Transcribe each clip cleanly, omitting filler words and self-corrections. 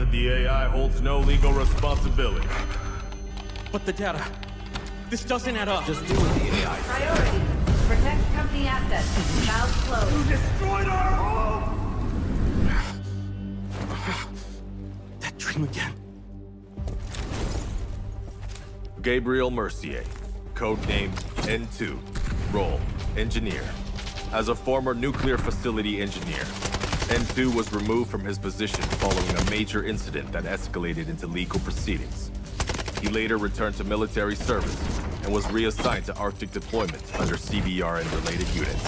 that the AI holds no legal responsibility. But the data... This doesn't add up. Just deal with the AI. Priority. Protect company assets. Valve closed. You destroyed our home! That dream again. Gabriel Mercier, codename N2, role, engineer. As a former nuclear facility engineer, N2 was removed from his position following a major incident that escalated into legal proceedings. He later returned to military service and was reassigned to Arctic deployment under CBR and related units.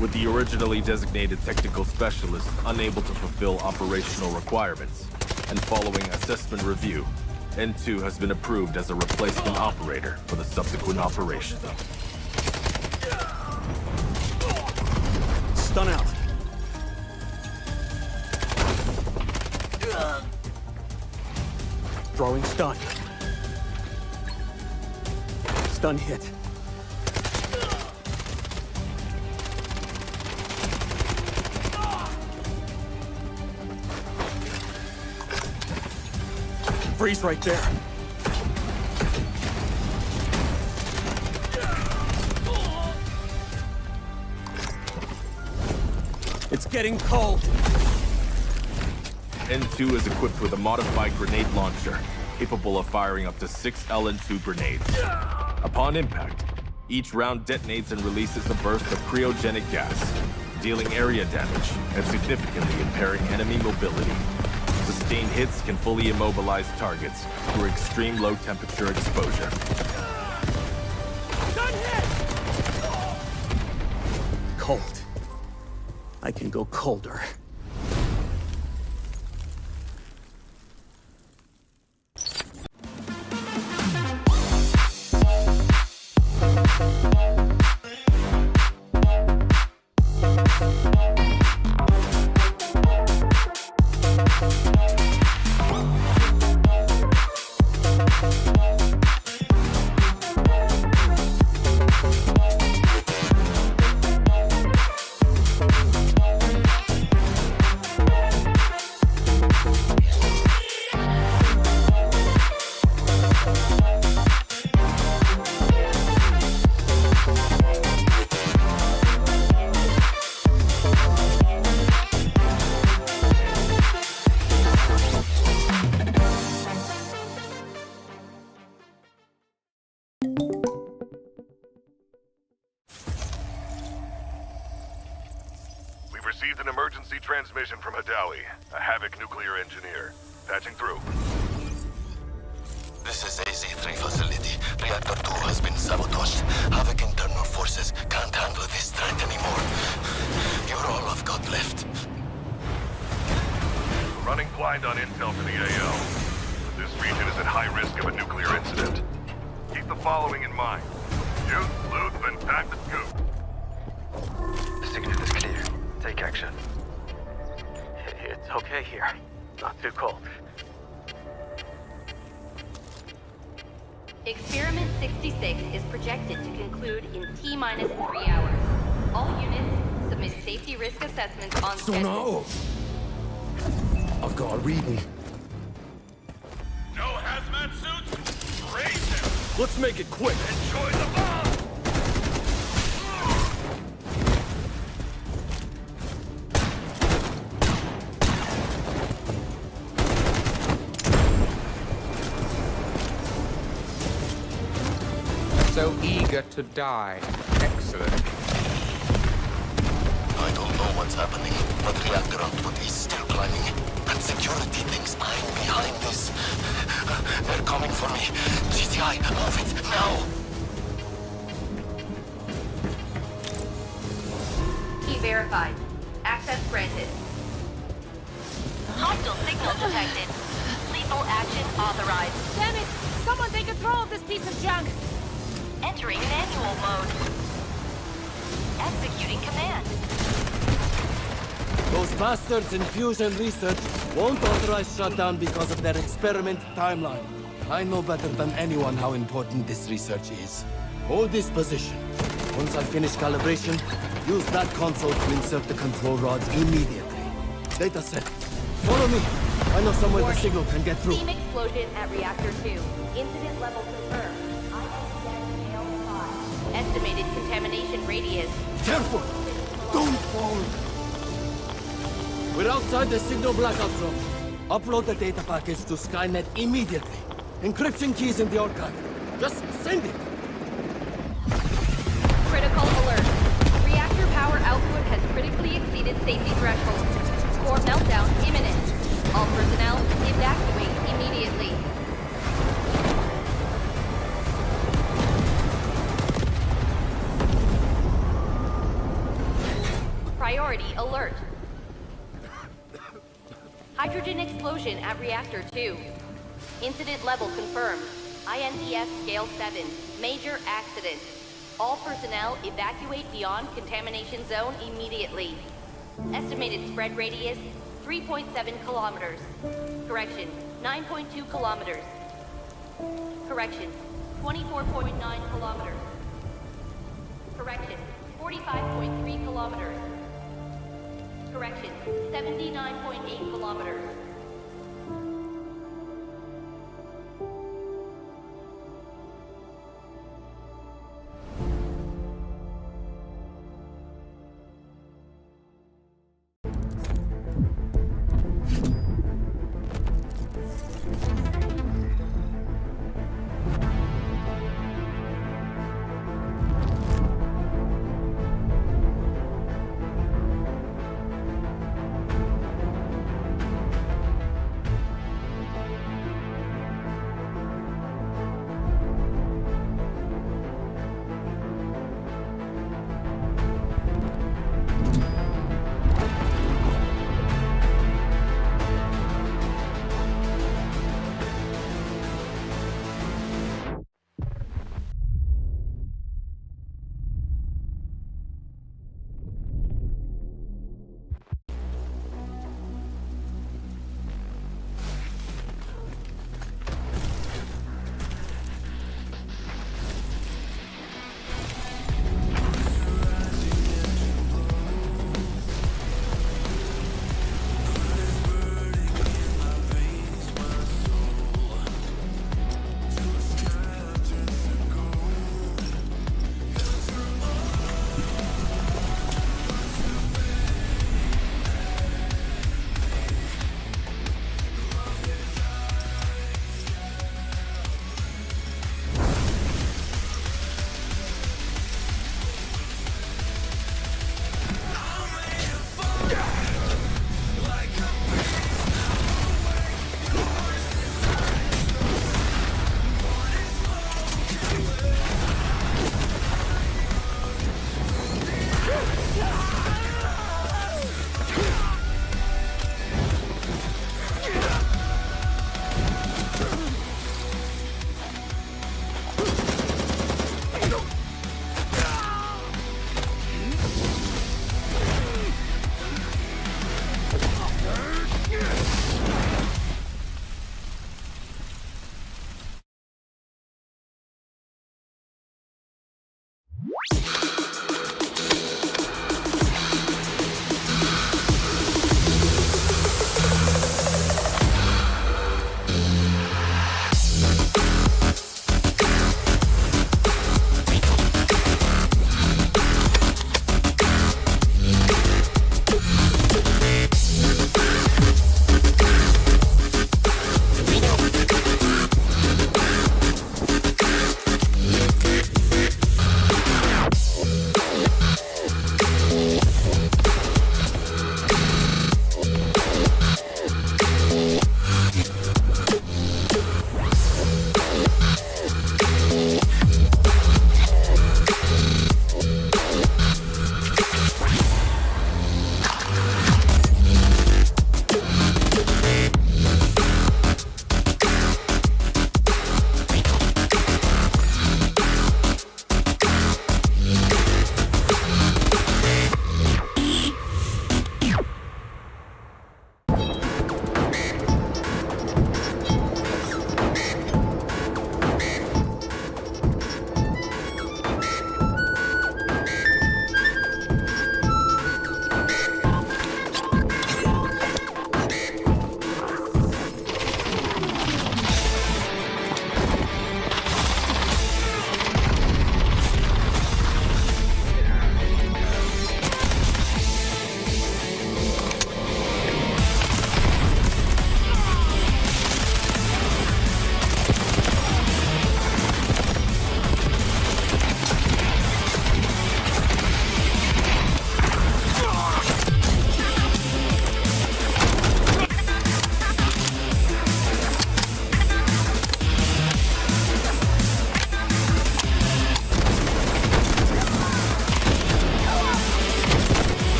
With the originally designated technical specialist unable to fulfill operational requirements, and following assessment review, N2 has been approved as a replacement operator for the subsequent operation. Stun out. Throwing stun. Stun hit. Freeze right there. It's getting cold. N2 is equipped with a modified grenade launcher, capable of firing up to 6 LN2 grenades. Upon impact, each round detonates and releases a burst of cryogenic gas, dealing area damage and significantly impairing enemy mobility. Sustained hits can fully immobilize targets through extreme low-temperature exposure. Stun hit! Cold. I can go colder. Received an emergency transmission from Hadawi, a Havoc nuclear engineer. Patching through. This is AZ-3 facility. Reactor 2 has been sabotaged. Havoc internal forces can't handle this threat anymore. You're all I've got left. Running blind on intel for the AO. This region is at high risk of a nuclear incident. Keep the following in mind. Shoot, loot, then time to scoop. The signal is clear. Take action. It's okay here. Not too cold. Experiment 66 is projected to conclude in T-minus 3 hours. All units submit safety risk assessments on schedule. I've got a reading. No hazmat suits? Raise them! Let's make it quick. Enjoy the bomb! So eager to die. Excellent. I don't know what's happening, but reactor output is still climbing. And security thinks I'm behind this. They're coming for me. GTI, move it, now! Key verified. Access granted. Hostile signal detected. Lethal action authorized. Damn it! Someone take control of this piece of junk! Entering manual mode. Executing command. Those bastards in fusion research won't authorize shutdown because of their experiment timeline. I know better than anyone how important this research is. Hold this position. Once I finish calibration, use that console to insert the control rods immediately. Data set. Follow me. I know somewhere the signal can get through. Steam explosion at reactor 2. Incident level confirmed. ISDS scale 5. Estimated contamination radius. Careful! Don't fall! We're outside the signal blackout zone. Upload the data package to Skynet immediately. Encryption keys in the archive. Just send it! Critical alert. Reactor power output has critically exceeded safety thresholds. Core meltdown imminent. All personnel evacuate immediately. Priority alert. Hydrogen explosion at reactor 2. Incident level confirmed. INDS scale 7. Major accident. All personnel evacuate beyond contamination zone immediately. Estimated spread radius 3.7 kilometers. Correction, 9.2 kilometers. Correction, 24.9 kilometers. Correction, 45.3 kilometers. Correction, 79.8 kilometers.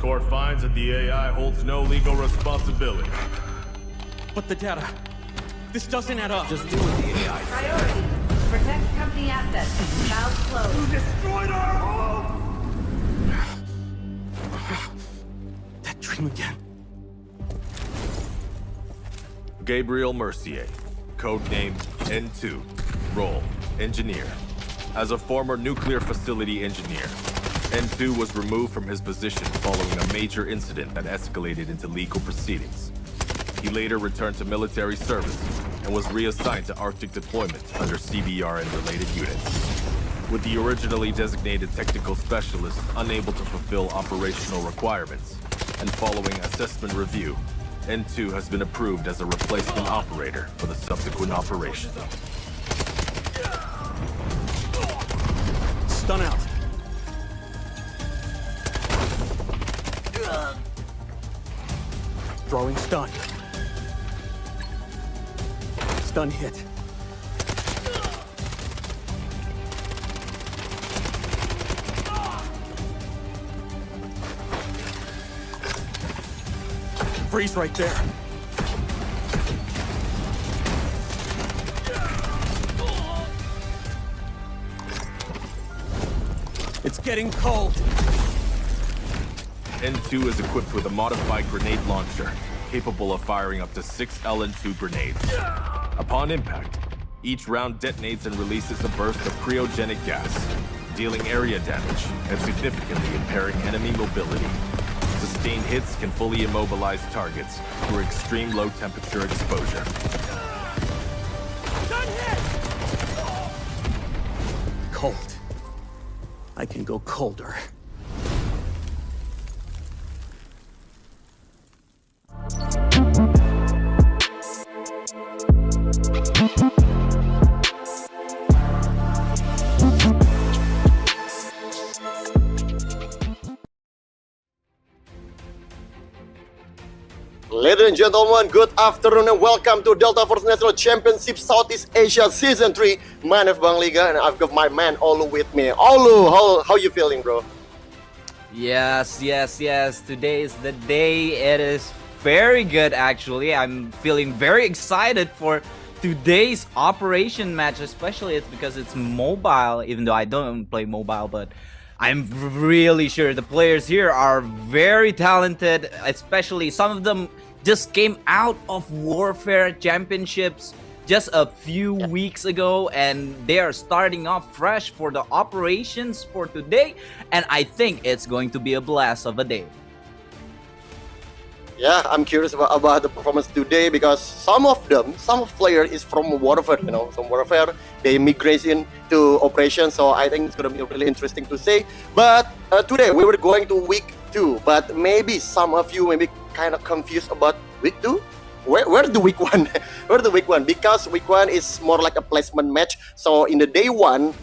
court finds that the AI holds no legal responsibility. But the data, this doesn't add up. Just deal with the AI. Priority. Protect company assets. Valve closed. Destroyed our home! That dream again. Gabriel Mercier, codenamed N2, role, engineer. As a former nuclear facility engineer, N2 was removed from his position following a major incident that escalated into legal proceedings. He later returned to military service and was reassigned to Arctic deployment under CBR and related units. With the originally designated technical specialist unable to fulfill operational requirements, and following assessment review, N2 has been approved as a replacement operator for the subsequent operation. Stun out. Throwing stun. Stun hit. Freeze right there. It's getting cold. N2 is equipped with a modified grenade launcher, capable of firing up to 6 LN2 grenades. Upon impact, each round detonates and releases a burst of cryogenic gas, dealing area damage and significantly impairing enemy mobility. Sustained hits can fully immobilize targets through extreme low temperature exposure. Cold. I can go colder. Ladies and gentlemen, good afternoon and welcome to Delta Force National Championship Southeast Asia Season 3. Man of Bang Liga, and I've got my man Olu with me. Olu, how you feeling, bro? Yes. Today is the day. It is very good, actually. I'm feeling very excited for today's operation match, especially it's because it's mobile, even though I don't play mobile, but I'm really sure the players here are very talented, especially some of them just came out of Warfare Championships just a few weeks ago, and they are starting off fresh for the operations for today, and I think it's going to be a blast of a day. Yeah, I'm curious about the performance today because some players is from Warfare, from Warfare. They migration to Operation, so I think it's going to be really interesting to see. But today we were going to week 2, but maybe some of you may be kind of confused about week 2. Where the week 1? Where the week 1? Because week 1 is more like a placement match. So in the day 1,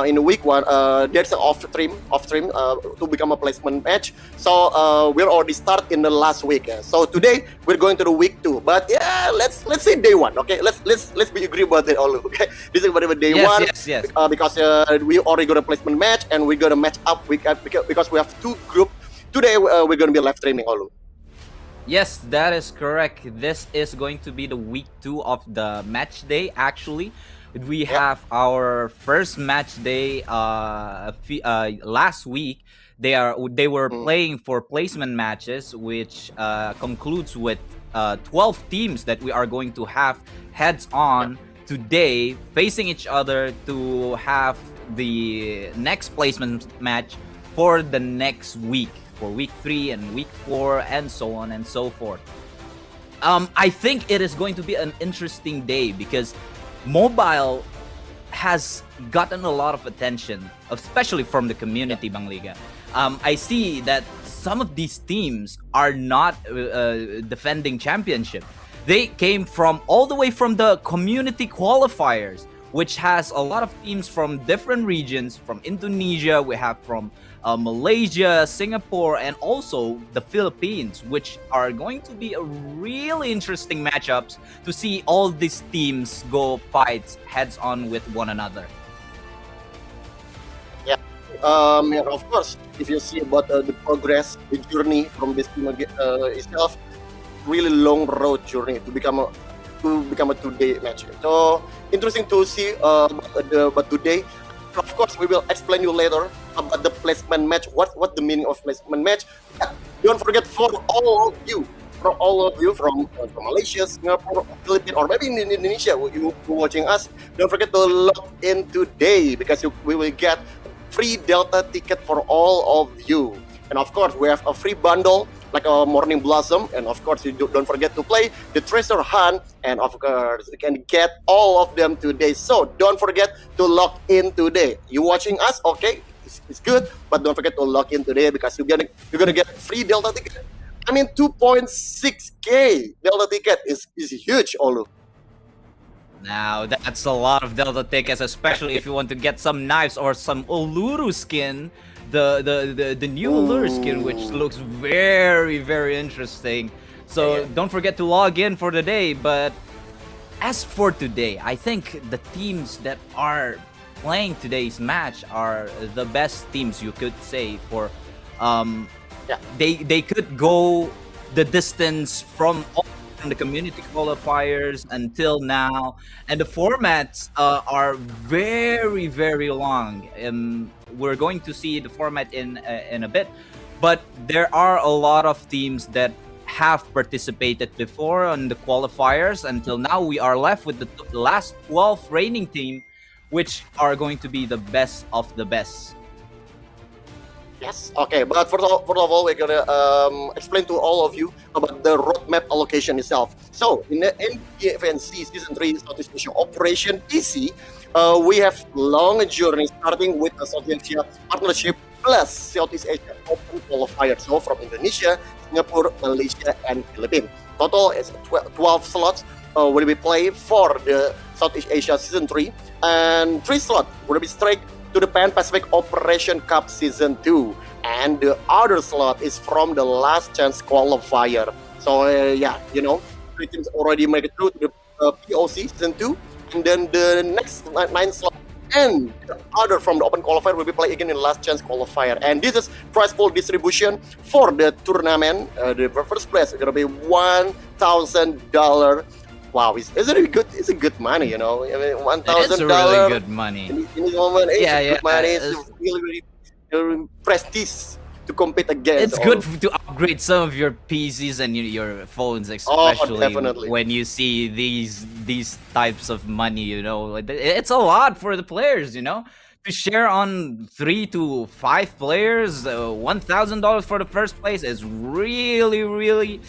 in the week 1, there's an off stream to become a placement match. So we're already start in the last week. So today we're going to the week 2. But yeah, let's say day 1. Okay, let's be agree about it all. Okay, this is whatever day 1. Yes. Because we already got a placement match and we're gonna match up because we have 2 groups. Today we're gonna be live streaming all. Yes, that is correct. This is going to be the week 2 of the match day, actually. We have our first match day last week. They were playing for placement matches, which concludes with 12 teams that we are going to have heads on today, facing each other to have the next placement match for the next week. For week 3 and week 4 and so on and so forth. I think it is going to be an interesting day because mobile has gotten a lot of attention, especially from the community, Bang Liga. I see that some of these teams are not defending championship. They came from all the way from the community qualifiers, which has a lot of teams from different regions. From Indonesia, we have from Malaysia, Singapore, and also the Philippines, which are going to be a really interesting matchups to see all these teams go fights heads on with one another. And of course, if you see about the progress, the journey from this team itself, really long road journey to become a today match. So interesting to see about today. Of course, we will explain you later about the placement match. What the meaning of placement match? But don't forget for all of you from Malaysia, Singapore, Philippines, or maybe in Indonesia, you watching us, don't forget to log in today because we will get free Delta ticket for all of you. And of course, we have a free bundle like a Morning Blossom. And of course, you don't forget to play the Treasure Hunt. And of course, you can get all of them today. So don't forget to log in today. You watching us? Okay, it's good. But don't forget to log in today because you're gonna get free Delta ticket. I mean, 2.6K Delta ticket is huge, Olu. Now, that's a lot of Delta tickets, especially if you want to get some knives or some Uluru skin. The new Uluru skin, which looks very, very interesting. So don't forget to log in for the day. But as for today, I think the teams that are playing today's match are the best teams, you could say, for they could go the distance from the community qualifiers until now, and the formats are very, very long. We're going to see the format in a bit, but there are a lot of teams that have participated before on the qualifiers. Until now, we are left with the last 12 reigning team, which are going to be the best of the best. Yes. Okay. But first of all, we're gonna explain to all of you about the roadmap allocation itself. So in the DFNC Season 3 Southeast Asia Operation EC, we have long journey starting with the Southeast Asia Partnership plus Southeast Asia Open Qualifier. So from Indonesia, Singapore, Malaysia, and Philippines. Total is 12 slots will be played for the Southeast Asia Season 3, and 3 slots will be straight to the Pan Pacific Operation Cup Season 2, and the other slot is from the Last Chance Qualifier. So yeah, you know, 3 teams already made it through to the POC Season 2, and then the next 9 slot and the other from the Open Qualifier will be played again in the Last Chance Qualifier. And this is prize pool distribution for the tournament. The first place is gonna be $1,000. Wow, it's really good. It's a good money, you know. I mean, $1,000. It's really good money. In this moment, it's good money. It's really, really prestige to compete against. It's good to upgrade some of your PCs and your phones, especially when you see these types of money. You know, it's a lot for the players. You know, to share on 3 to 5 players, $1,000 for the first place is really, really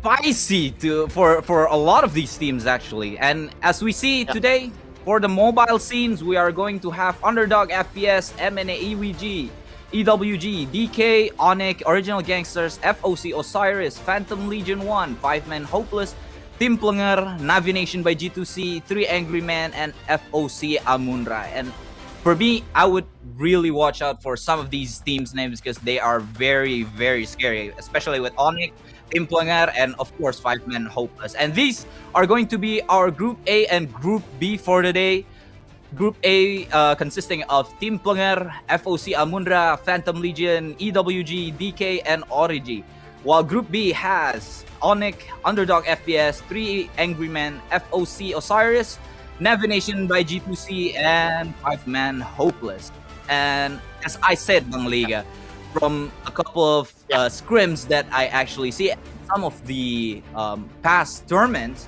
spicy for a lot of these teams, actually. And as we see today, for the mobile scenes, we are going to have Underdog FPS, MNA EWG, EWG, DK, Onyx, Original Gangsters, FOC Osiris, Phantom Legion 1, 5-Man Hopeless, Team Plenger, Navi Nation by G2C, 3 Angry Men, and FOC Amunra. And for me, I would really watch out for some of these teams' names because they are very, very scary, especially with Onyx, Team Plenger, and of course 5-Man Hopeless. And these are going to be our Group A and Group B for today. Group A consisting of Team Plenger, FOC Amunra, Phantom Legion, EWG, DK, and Origi. While Group B has Onyx, Underdog FPS, 3 Angry Men, FOC Osiris, Navi Nation by G2C, and 5-Man Hopeless. And as I said, Bang Liga, from a couple of scrims that I actually see, some of the past tournaments,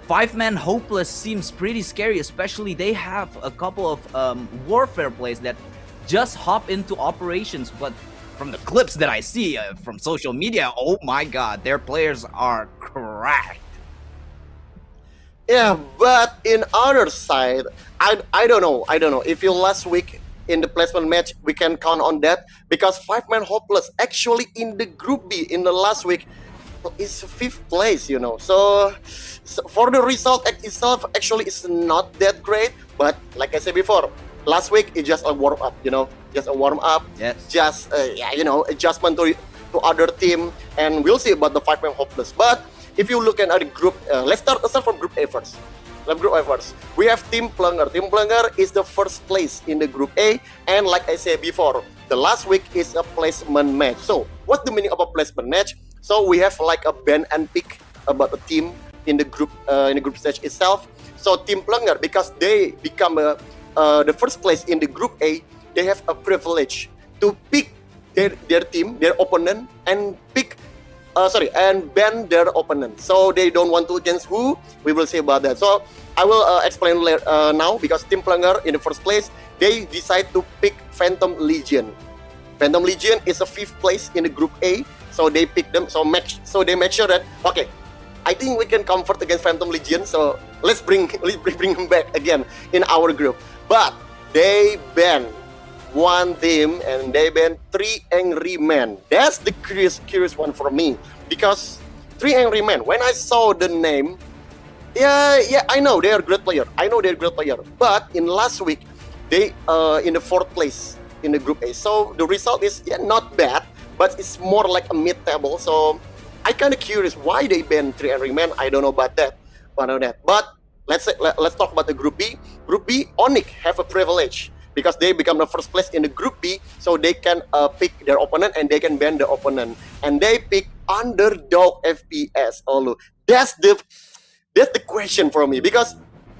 5-Man Hopeless seems pretty scary, especially they have a couple of warfare plays that just hop into operations. But from the clips that I see from social media, oh my god, their players are cracked. Yeah, but in other side, I don't know if you last week in the placement match we can count on that, because 5-Man Hopeless actually in the Group B in the last week is 5th place, you know. So for the result itself, actually it's not that great. But like I said before, last week it's just a warm up, you know, just a warm up. Yes. Just you know, adjustment to other team, and we'll see about the 5-Man Hopeless. But if you look at the group, let's start from Group A first. Group A first. We have Team Plunger. Team Plunger is the first place in the Group A, and like I said before, the last week is a placement match. So, what's the meaning of a placement match? So we have like a ban and pick about a team in the group stage itself. So Team Plunger, because they become the first place in the Group A, they have a privilege to pick their team, their opponent, and ban their opponent. So they don't want to against who. We will see about that. So I will explain now, because Team Plunger in the first place, they decide to pick Phantom Legion. Phantom Legion is a 5th place in the Group A. So they pick them. So they make sure that, okay, I think we can comfort against Phantom Legion. So let's bring him back again in our group. But they ban one team, and they ban 3 Angry Men. That's the curious one for me, because 3 Angry Men, when I saw the name, yeah, I know they are great player. But in last week, they in the 4th place in the Group A. So the result is not bad, but it's more like a mid-table. So I kind of curious why they ban 3 Angry Men. I don't know about that. But let's talk about the Group B. Group B, Onyx have a privilege, because they become the first place in the Group B, so they can pick their opponent and they can ban the opponent. And they pick Underdog FPS. That's the question for me, because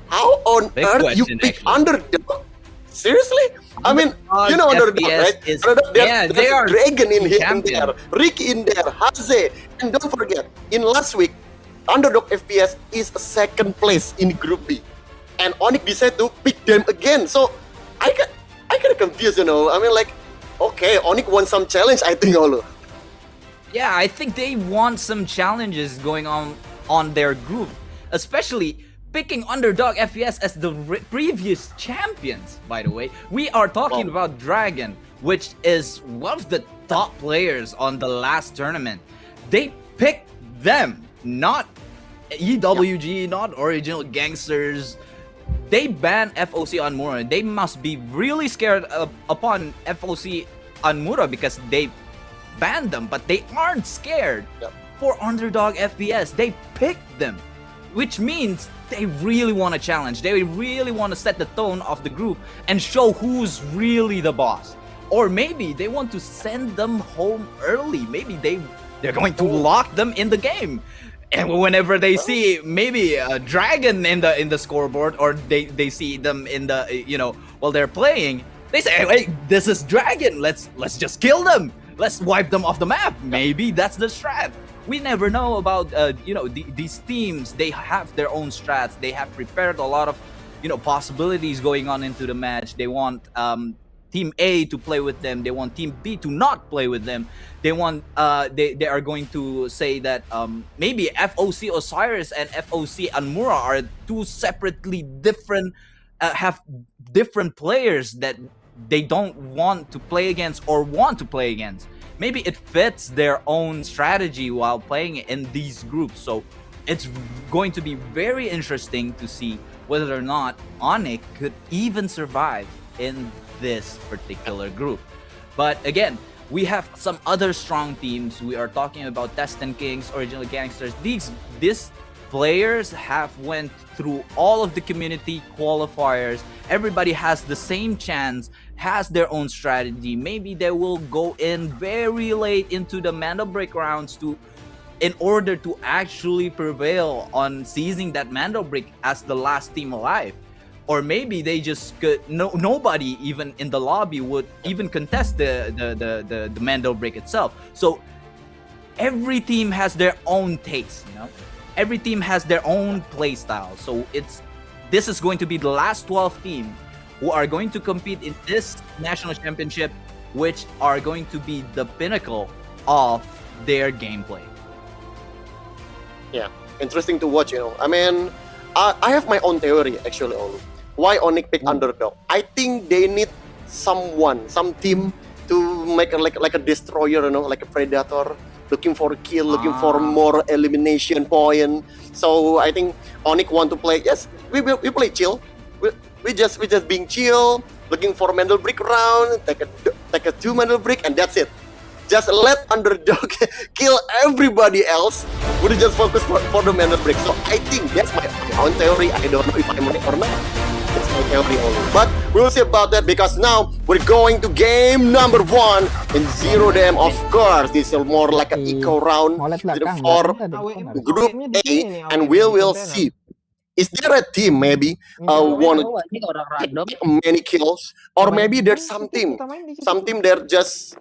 how on earth you pick Underdog? Seriously? I mean, you know Underdog, right? There's a Dragon in there, Rick in there, Haze. And don't forget, in last week, Underdog FPS is a 2nd place in Group B. And Onyx decided to pick them again. So I kind of confused, I mean, like, okay, Onyx won some challenge, I think, Yeah, I think they want some challenges going on their group, especially picking Underdog FPS as the previous champions. By the way, we are talking about Dragon, which is one of the top players on the last tournament. They picked them, not EWG, not Original Gangsters. They ban FOC Anmura. They must be really scared upon FOC Anmura, because they banned them, but they aren't scared for Underdog FPS. They picked them, which means they really want to challenge. They really want to set the tone of the group and show who's really the boss. Or maybe they want to send them home early. Maybe they're going to lock them in the game. And whenever they see maybe a Dragon in the scoreboard, or they see them in the while they're playing, they say, hey, this is Dragon. Let's just kill them. Let's wipe them off the map. Maybe that's the strat. We never know about these teams. They have their own strats. They have prepared a lot of possibilities going on into the match. They want Team A to play with them. They want Team B to not play with them. They want they are going to say that maybe FOC Osiris and FOC Anmura are 2 separately different, have different players that they don't want to play against or want to play against. Maybe it fits their own strategy while playing in these groups. So it's going to be very interesting to see whether or not Onyx could even survive in this particular group. But again, we have some other strong teams. We are talking about Destin Kings, Original Gangsters. These players have went through all of the community qualifiers. Everybody has the same chance, has their own strategy. Maybe they will go in very late into the Mando break rounds in order to actually prevail on seizing that Mando break as the last team alive. Or maybe they just could, nobody even in the lobby would even contest the Mando break itself. So every team has their own taste, Every team has their own play style. So this is going to be the last 12 teams who are going to compete in this national championship, which are going to be the pinnacle of their gameplay. Yeah, interesting to watch, I mean, I have my own theory, actually, Olu. Why Onyx pick Underdog? I think they need some team to make like a destroyer, like a predator, looking for a kill, looking for more elimination point. So I think Onyx want to play. Yes, we play chill. We just being chill, looking for Mando brick round, take a 2 Mando brick, and that's it. Just let Underdog kill everybody else. would just focus for the manner break. So I think that's my own theory. I don't know if I'm right or not. That's my theory only. But we'll see about that because now we're going to game number 1 in Zero Dam. Of course, this is more like an eco round for Group A, and we will see. Is there a team maybe want many kills, or maybe there's some team they're just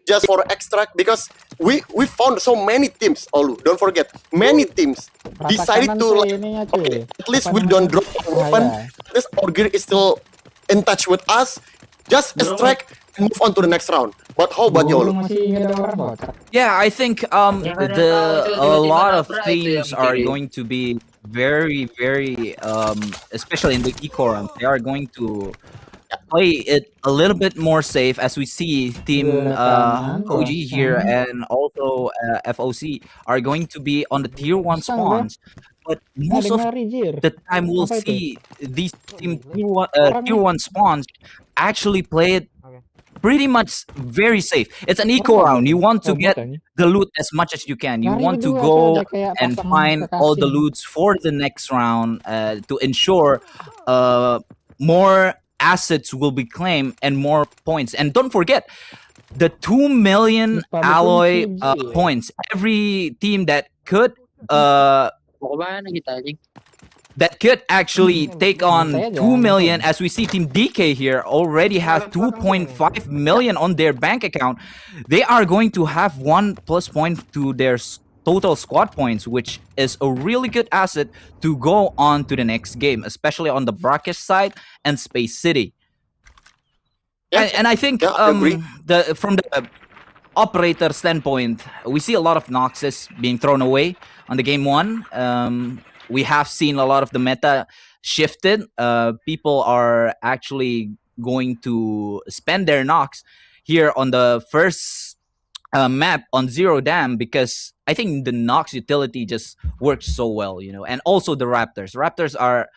just for extract, because we found so many teams. Don't forget, many teams decided to okay, at least we don't drop our weapon. This our gear is still in touch with us. Just extract and move on to the next round. But how about you, Olu? Yeah, I think a lot of teams are going to be very, especially in the eco round, they are going to play it a little bit more safe, as we see Team OG here and also FOC are going to be on the tier 1 spawns. But most of the time we'll see these tier 1 spawns actually play it pretty much very safe. It's an eco round. You want to get the loot as much as you can. You want to go and find all the loots for the next round to ensure more assets will be claimed and more points. And don't forget the 2 million alloy points. Every team that could actually take on 2 million, as we see Team DK here already have 2.5 million on their bank account. They are going to have 1+ point to their total squad points, which is a really good asset to go on to the next game, especially on the Brakkesh side and Space City. Yeah. And I think from the operator standpoint, we see a lot of Noxes being thrown away on the game 1. We have seen a lot of the meta shifted. People are actually going to spend their Nox here on the first map on Zero Dam, because I think the Nox utility just works so well, and also the Raptors. Raptors are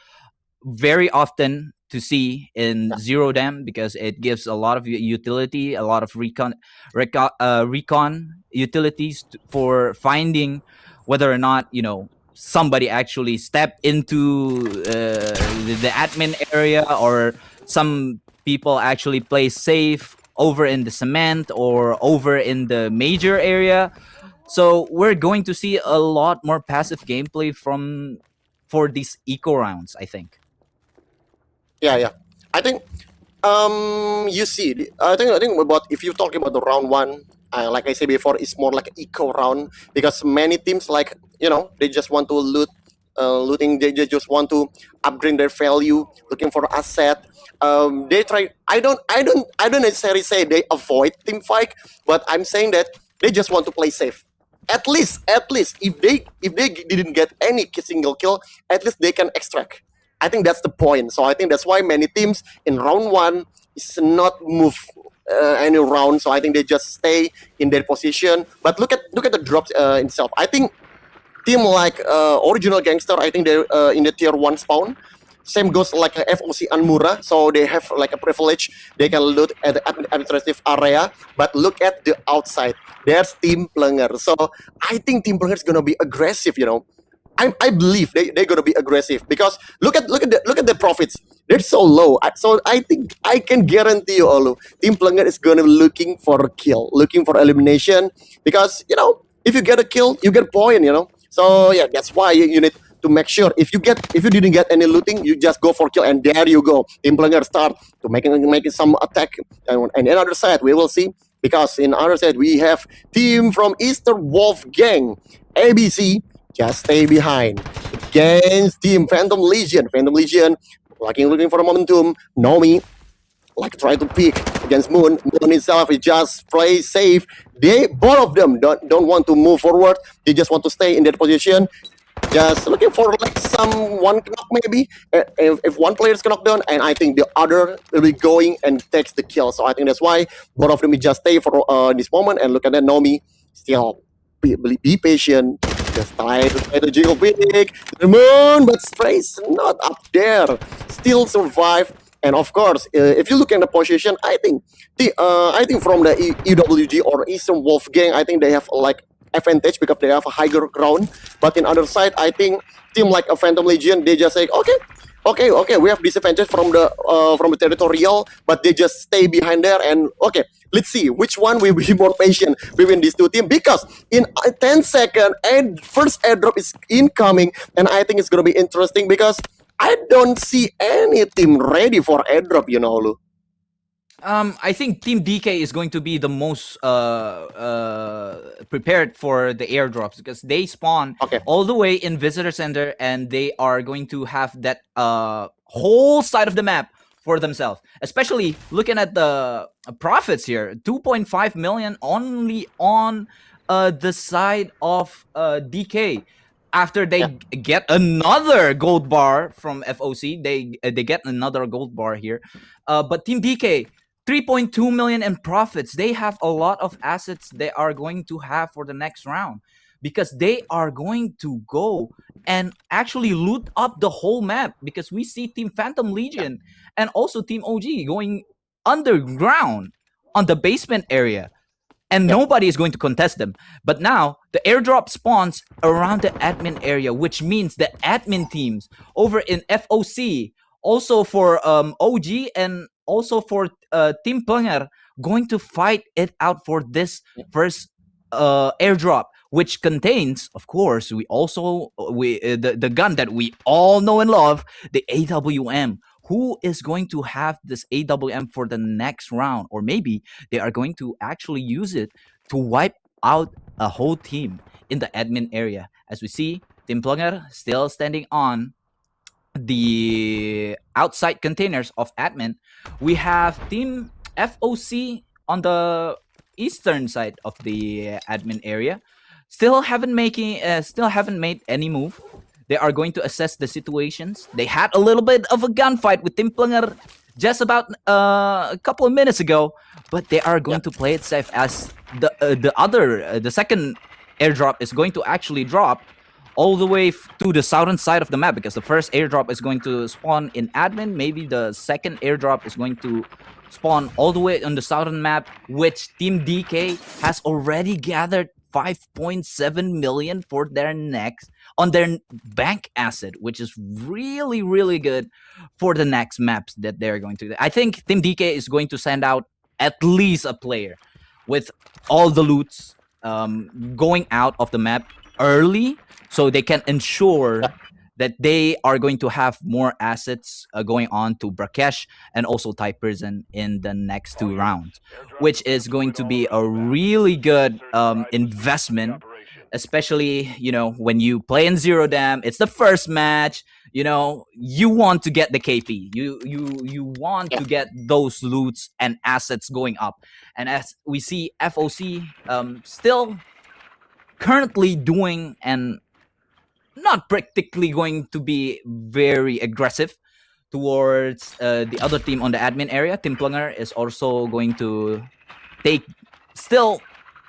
very often to see in Zero Dam because it gives a lot of utility, a lot of recon utilities for finding whether or not somebody actually stepped into the admin area, or some people actually play safe over in the cement or over in the major area. So we're going to see a lot more passive gameplay for these eco rounds, I think. Yeah. I think you see, I think about, if you're talking about the round 1, like I said before, it's more like an eco round, because many teams, like they just want to looting. They just want to upgrade their value, looking for asset. They try. I don't necessarily say they avoid team fight, but I'm saying that they just want to play safe. At least if they didn't get any single kill, at least they can extract. I think that's the point. So I think that's why many teams in round 1 is not move any round. So I think they just stay in their position. But look at the drops itself. I think team like Original Gangster, I think they're in the tier 1 spawn. Same goes like FOC and Mura, so they have like a privilege. They can loot at the administrative area. But look at the outside. There's Team Plunger. So I think Team Plunger is gonna be aggressive. I believe they're gonna be aggressive, because look at the profits. They're so low. So I think I can guarantee you, Olu, Team Plunger is gonna be looking for a kill, looking for elimination, because if you get a kill, you get point. So yeah, that's why you need to make sure if you didn't get any looting, you just go for kill, and there you go. Team Plunger start to making some attack, and another side we will see, because in other side we have team from Eastern Wolf Gang, ABC. Just stay behind against Team Phantom Legion. Looking for a momentum. Nomi try to pick against Moon. Moon itself is just play safe. Both of them don't want to move forward. They just want to stay in their position. Just looking for some one knock maybe. If one player is knocked down, and I think the other will be going and takes the kill. So I think that's why both of them just stay for this moment. And look at that, Nomi still be patient. Just try to jiggle pick the Moon, but Spray's not up there. Still survive. And of course, if you look at the position, I think from the EWG or Eastern Wolf Gang, I think they have advantage because they have a higher ground. But in other side, I think team like a Phantom Legion, they just say, okay, we have disadvantage from the territorial, but they just stay behind there and okay, let's see which one will be more patient between these two teams because in 10 seconds and first airdrop is incoming and I think it's gonna be interesting because I don't see any team ready for airdrop, Lu. I think Team DK is going to be the most prepared for the airdrops because they spawn all the way in Visitor Center and they are going to have that whole side of the map for themselves. Especially looking at the profits here, 2.5 million only on the side of DK. After they get another gold bar from FOC, they get another gold bar here. But Team DK, 3.2 million in profits. They have a lot of assets they are going to have for the next round because they are going to go and actually loot up the whole map because we see Team Phantom Legion and also Team OG going underground on the basement area. And nobody is going to contest them. But now, the airdrop spawns around the admin area, which means the admin teams over in FOC, also for OG and also for Team Plenger, going to fight it out for this first airdrop, which contains, of course, the gun that we all know and love, the AWM. Who is going to have this AWM for the next round? Or maybe they are going to actually use it to wipe out a whole team in the admin area. As we see, Team Plunger still standing on the outside containers of admin. We have Team FOC on the eastern side of the admin area. Still haven't made any move. They are going to assess the situations. They had a little bit of a gunfight with Team Plunger just about a couple of minutes ago, but they are going to play it safe as the second airdrop is going to actually drop all the way to the southern side of the map because the first airdrop is going to spawn in admin. Maybe the second airdrop is going to spawn all the way on the southern map, which Team DK has already gathered 5.7 million for their next on their bank asset, which is really, really good for the next maps that they're going to do. I think Team DK is going to send out at least a player with all the loots going out of the map early so they can ensure that they are going to have more assets going on to Brakkesh and also Thai Prison in the next two rounds, which is going to be a really good investment, especially, when you play in Zero Dam. It's the first match, you want to get the KP. You want to get those loots and assets going up. And as we see FOC still currently doing and not practically going to be very aggressive towards the other team on the admin area. Team Plunger is also going to still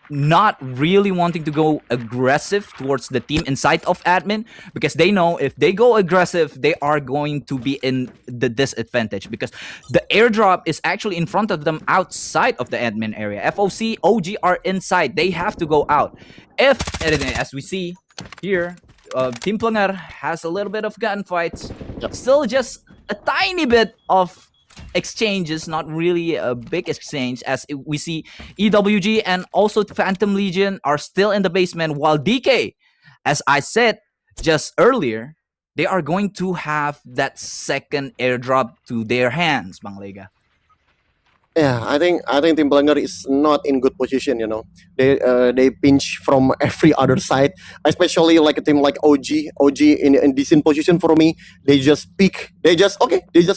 not really wanting to go aggressive towards the team inside of admin because they know if they go aggressive, they are going to be in the disadvantage because the airdrop is actually in front of them outside of the admin area. FOC, OG are inside. They have to go out. As we see here, Team Plunger has a little bit of gunfights. Still just a tiny bit of exchanges, not really a big exchange, as we see EWG and also Phantom Legion are still in the basement, while DK, as I said just earlier, they are going to have that second airdrop to their hands, Bang Lega. Yeah, I think Team Plunger is not in good position. They pinch from every other side, especially like a team like OG. OG in decent position for me. They just pick. They just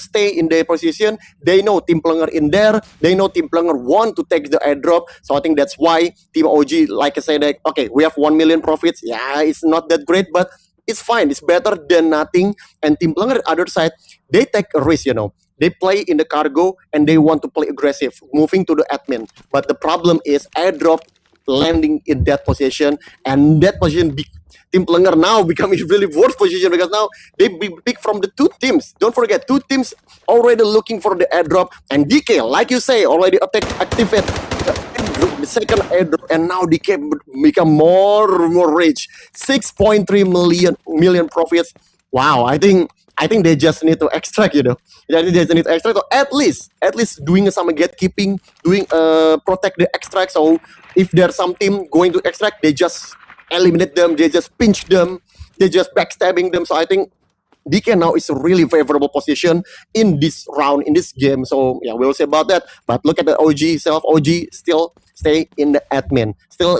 stay in their position. They know Team Plunger in there. They know Team Plunger want to take the airdrop. So I think that's why Team OG, like I said, we have 1 million profits. Yeah, it's not that great, but it's fine. It's better than nothing. And Team Plunger other side, they take a risk. They play in the cargo and they want to play aggressive, moving to the admin. But the problem is airdrop landing in that position, and that position Team Plenger now becoming really worse position because now they be picked from the two teams. Don't forget, two teams already looking for the airdrop, and DK, like you say, already activate the second airdrop, and now DK become more rich. 6.3 million profits. Wow, I think they just need to extract, you know. They just need to extract, or at least doing some gatekeeping, doing protect the extract. So if there's some team going to extract, they just eliminate them, they just pinch them, they just backstabbing them. So I think DK now is a really favorable position in this round, in this game. So yeah, we'll say about that. But look at the OG itself. OG still stay in the admin. Still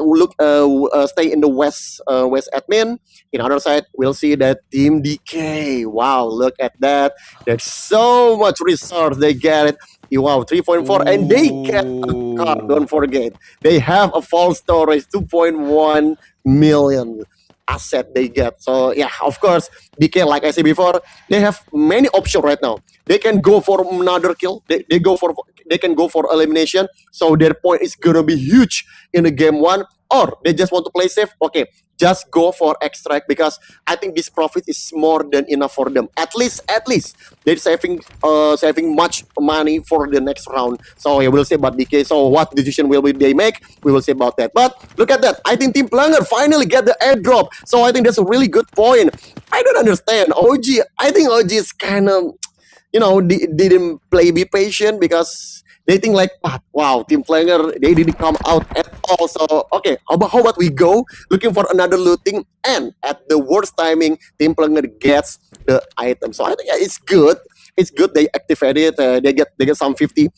stay in the west admin. In other side, we'll see that Team DK. Wow, look at that. There's so much resource they get it. Wow, 3.4, and they get a car. Don't forget, they have a false storage, 2.1 million asset they get. So yeah, of course, DK, like I said before, they have many options right now. They can go for another kill. They can go for elimination. So their point is gonna be huge in the game one, or they just want to play safe. Okay, just go for extract, because I think this profit is more than enough for them. At least they're saving much money for the next round. So yeah, we'll see about DK. So what decision will they make? We will see about that. But look at that. I think Team Plenger finally get the airdrop. So I think that's a really good point. I don't understand OG. I think OG is kind of, you know, didn't be patient, because they think like, wow, Team Plenger, they didn't come out at all. So, okay, how about we go looking for another looting, and at the worst timing, Team Plenger gets the item. So I think it's good. It's good they activate it. They get some 50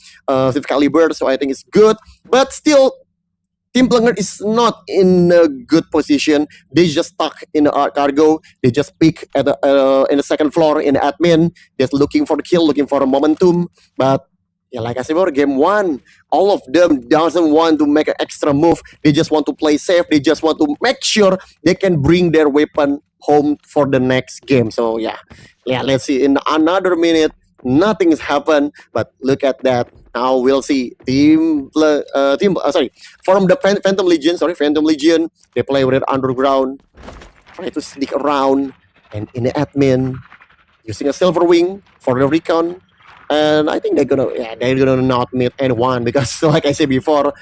caliber. So I think it's good. But still, Team Plenger is not in a good position. They just stuck in the cargo. They just pick at in the second floor in the admin, just looking for the kill, looking for a momentum. But yeah, like I said before, game one, all of them doesn't want to make an extra move. They just want to play safe. They just want to make sure they can bring their weapon home for the next game. So yeah, let's see. In another minute, nothing has happened. But look at that. Now we'll see from the Phantom Legion. They play with it underground, try to sneak around, and in the admin, using a silver wing for the recon. And I think they're gonna not meet anyone, because like I said before,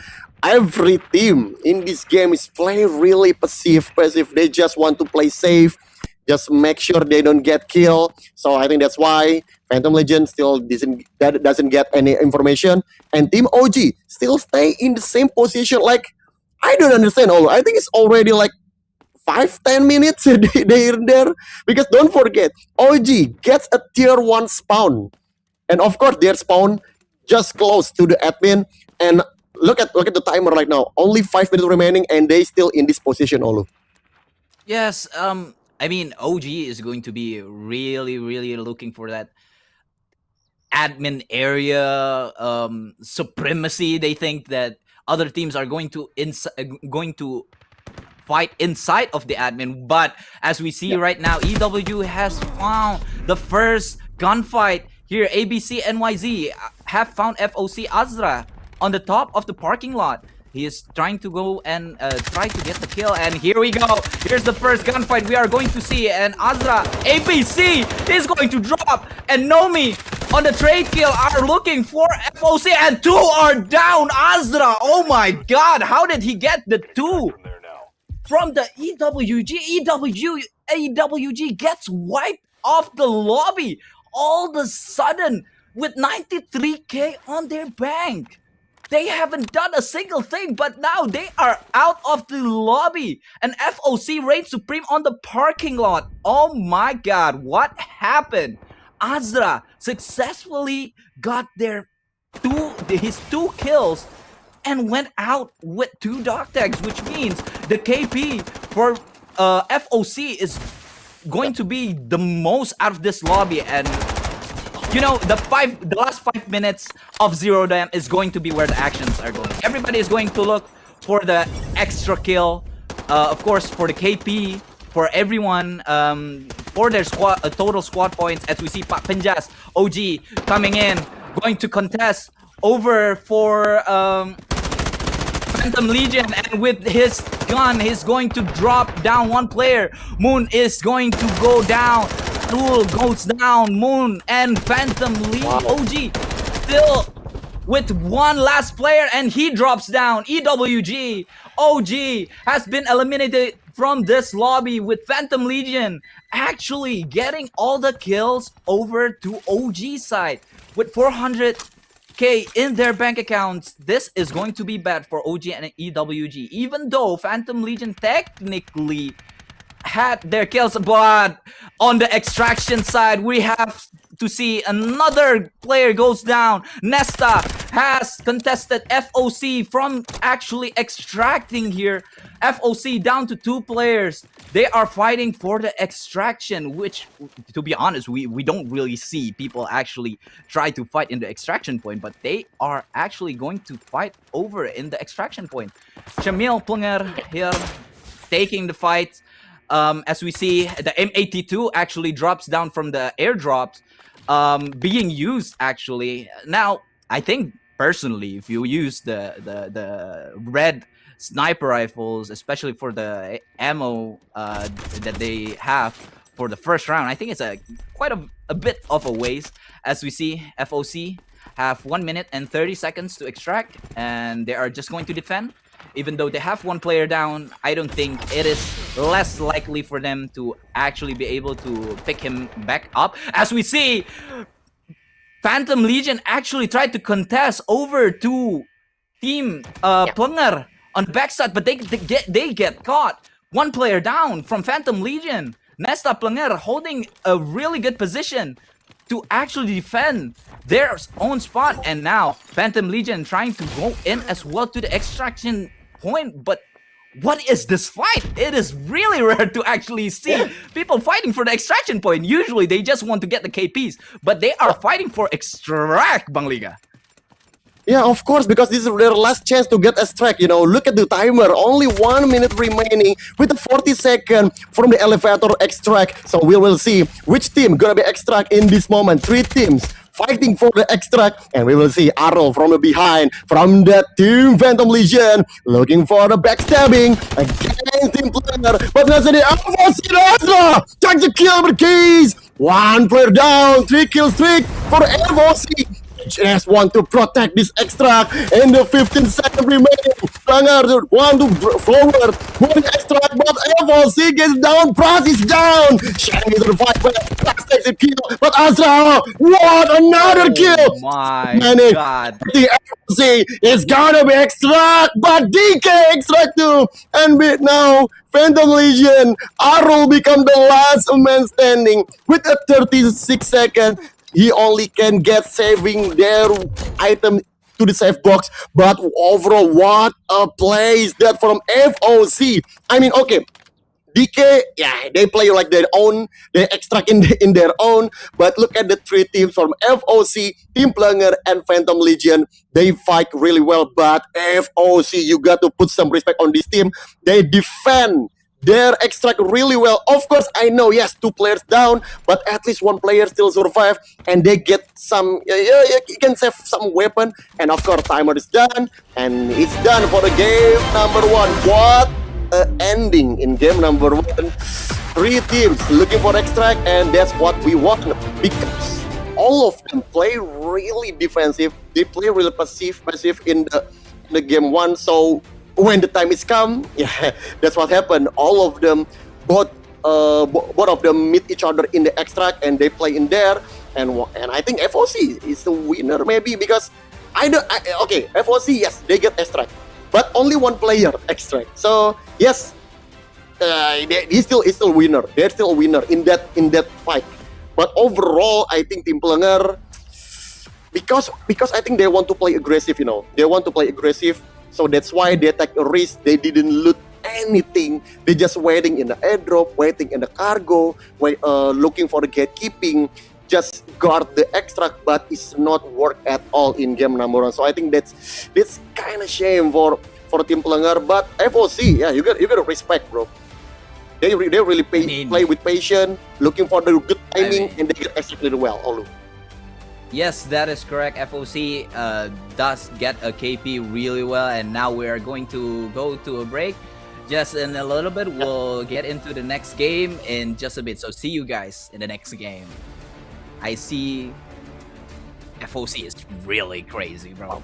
every team in this game is playing really passive. They just want to play safe, just make sure they don't get killed. So I think that's why Phantom Legend still doesn't get any information, and Team OG still stay in the same position. Like, I don't understand. I think it's already like 5-10 minutes they're there, because don't forget, OG gets a tier 1 spawn. And of course, their spawn just close to the admin. And look at the timer right now. Only 5 minutes remaining, and they still in this position, Olu. Yes, I mean, OG is going to be really, really looking for that admin area supremacy. They think that other teams are going to fight inside of the admin. But as we see right now, EW has found the first gunfight. Here, ABC NYZ have found FOC Azra on the top of the parking lot. He is trying to go and try to get the kill. And here we go. Here's the first gunfight we are going to see. And Azra, ABC is going to drop. And Nomi on the trade kill are looking for FOC. And 2 are down. Azra, oh my god. How did he get the 2? From the EWG. EWG gets wiped off the lobby. All of a sudden, with 93k on their bank. They haven't done a single thing, but now they are out of the lobby. And FOC reigns supreme on the parking lot. Oh my god, what happened? Azra successfully got his 2 kills and went out with 2 dog tags, which means the KP for FOC is going to be the most out of this lobby. And you know, the last 5 minutes of Zero Dam is going to be where the actions are going. Everybody is going to look for the extra kill, of course, for the KP, for everyone, for their total squad points. As we see Penjas, OG coming in, going to contest over for Phantom Legion, and with his gun, he's going to drop down one player. Moon is going to go down. Rule goes down. Moon and Phantom Legion. OG still with one last player, and he drops down. EWG. OG has been eliminated from this lobby, with Phantom Legion actually getting all the kills over to OG side with 400k in their bank accounts. This is going to be bad for OG and EWG, even though Phantom Legion technically had their kills, but on the extraction side, we have to see another player goes down. Nesta has contested FOC from actually extracting here. FOC down to 2 players. They are fighting for the extraction, which, to be honest, we don't really see people actually try to fight in the extraction point, but they are actually going to fight over in the extraction point. Shamil Plunger here taking the fight. As we see, the M82 actually drops down from the airdrops being used actually. Now, I think personally, if you use the red sniper rifles, especially for the ammo that they have for the first round, I think it's quite a bit of a waste. As we see, FOC have 1 minute and 30 seconds to extract, and they are just going to defend. Even though they have one player down, I don't think it is less likely for them to actually be able to pick him back up. As we see, Phantom Legion actually tried to contest over to Team Plunger on the backside, but they get caught. One player down from Phantom Legion. Nesta Plunger holding a really good position to actually defend their own spot, and now Phantom Legion trying to go in as well to the extraction point. But what is this fight? It is really rare to actually see people fighting for the extraction point. Usually they just want to get the KPs, but they are fighting for extract, Bang Liga. Yeah, of course, because this is their last chance to get extract. You know, look at the timer. Only 1 minute remaining with the 40 seconds from the elevator extract. So we will see which team gonna be extract in this moment. 3 teams fighting for the extract, and we will see Arrow from the behind from that team Phantom Legion looking for the backstabbing against Team Plunger. But now the FOC trying to kill the keys. 1 player down, 3 kill streak for FOC. Just want to protect this extract in the 15 seconds remaining. Plunger want to forward moving extract, but FOC gets down. Pras is down. Sharing into the fight, but Pras takes a kill. But Azra, what another kill! My God, the FOC is gonna be extract, but DK extract too. And now Phantom Legion, Arul become the last man standing with a 36 seconds. He only can get saving their item to the safe box. But overall, what a play is that from FOC. I mean, okay, DK, yeah, they play like their own. They extract in their own. But look at the 3 teams from FOC, Team Plunger, and Phantom Legion. They fight really well. But FOC, you got to put some respect on this team. They defend their extract really well. Of course, I know, yes, 2 players down, but at least 1 player still survive, and they get some, you can save some weapon, and of course, timer is done, and it's done for the game number 1. What an ending in game number 1. 3 teams looking for extract, and that's what we want, because all of them play really defensive. They play really passive in the game 1, so when the time is come, yeah, that's what happened. All of them, both of them meet each other in the extract, and they play in there. And I think FOC is the winner, maybe, because okay, FOC, yes, they get extract, but only 1 player extract. So yes, he's still winner. They're still a winner in that fight. But overall, I think Team Plunger, because I think they want to play aggressive. You know, they want to play aggressive. So that's why they take a risk. They didn't loot anything. They just waiting in the airdrop, waiting in the cargo, looking for the gatekeeping, just guard the extract, but it's not work at all in game number 1. So I think that's kind of shame for Team Plunger. But FOC, yeah, you got to respect, bro. They really play with patience, looking for the good timing, and they get executed well. Yes, that is correct. FOC does get a KP really well, and now we are going to go to a break. Just in a little bit, we'll get into the next game in just a bit. So see you guys in the next game. I see FOC is really crazy, bro.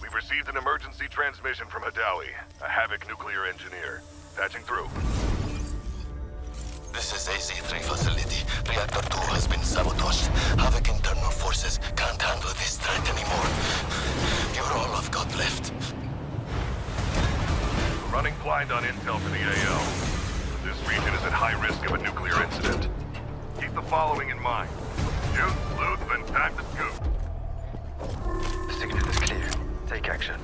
We've received an emergency transmission from Hadawi, a Havoc nuclear engineer. Patching through. This is AC-3 facility. Reactor 2 has been sabotaged. Havoc internal forces can't handle this threat anymore. You're all I've got left. Running blind on intel for the AO. This region is at high risk of a nuclear incident. Keep the following in mind. Shoot, loot, then pack the scoop. The signal is clear. Take action.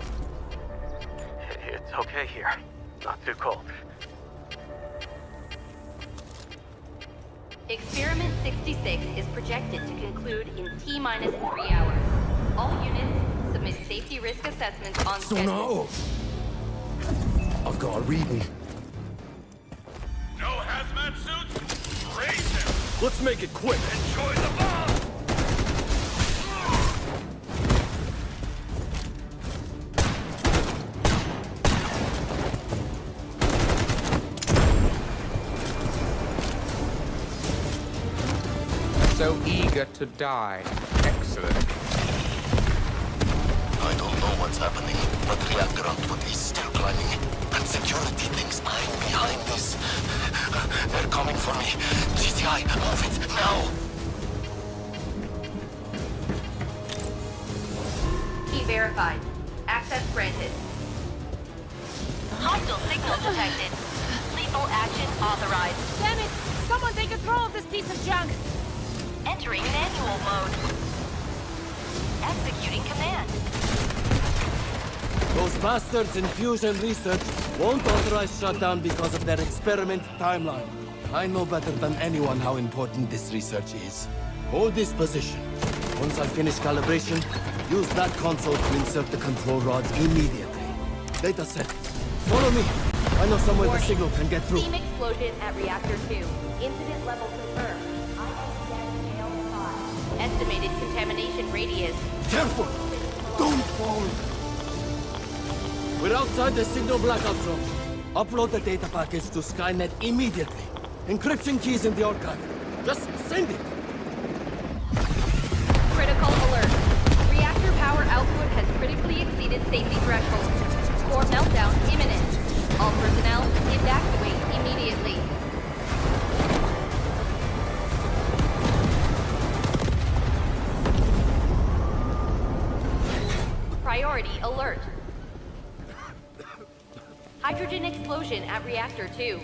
It's okay here. Not too cold. Experiment 66 is projected to conclude in T-minus 3 hours. All units submit safety risk assessments on schedule. I've got a reading. No hazmat suits? Raise them! Let's make it quick. Enjoy the bomb! So eager to die. Excellent. I don't know what's happening, but reactor output is still climbing. And security thinks I'm behind this. They're coming for me. GTI, move it, now! Key verified. Access granted. Hostile signal detected. Lethal action authorized. Damn it! Someone take control of this piece of junk! Entering manual mode. Executing command. Those bastards in fusion research won't authorize shutdown because of their experiment timeline. I know better than anyone how important this research is. Hold this position. Once I finish calibration, use that console to insert the control rods immediately. Data set. Follow me. I know somewhere the signal can get through. Steam explosion at reactor 2. Incident level confirmed. Estimated contamination radius. Careful! Don't fall! We're outside the signal blackout zone. Upload the data package to Skynet immediately. Encryption keys in the archive. Just send it! Critical alert. Reactor power output has critically exceeded safety thresholds. Core meltdown imminent. All personnel, evacuate immediately. Priority alert. Hydrogen explosion at reactor 2.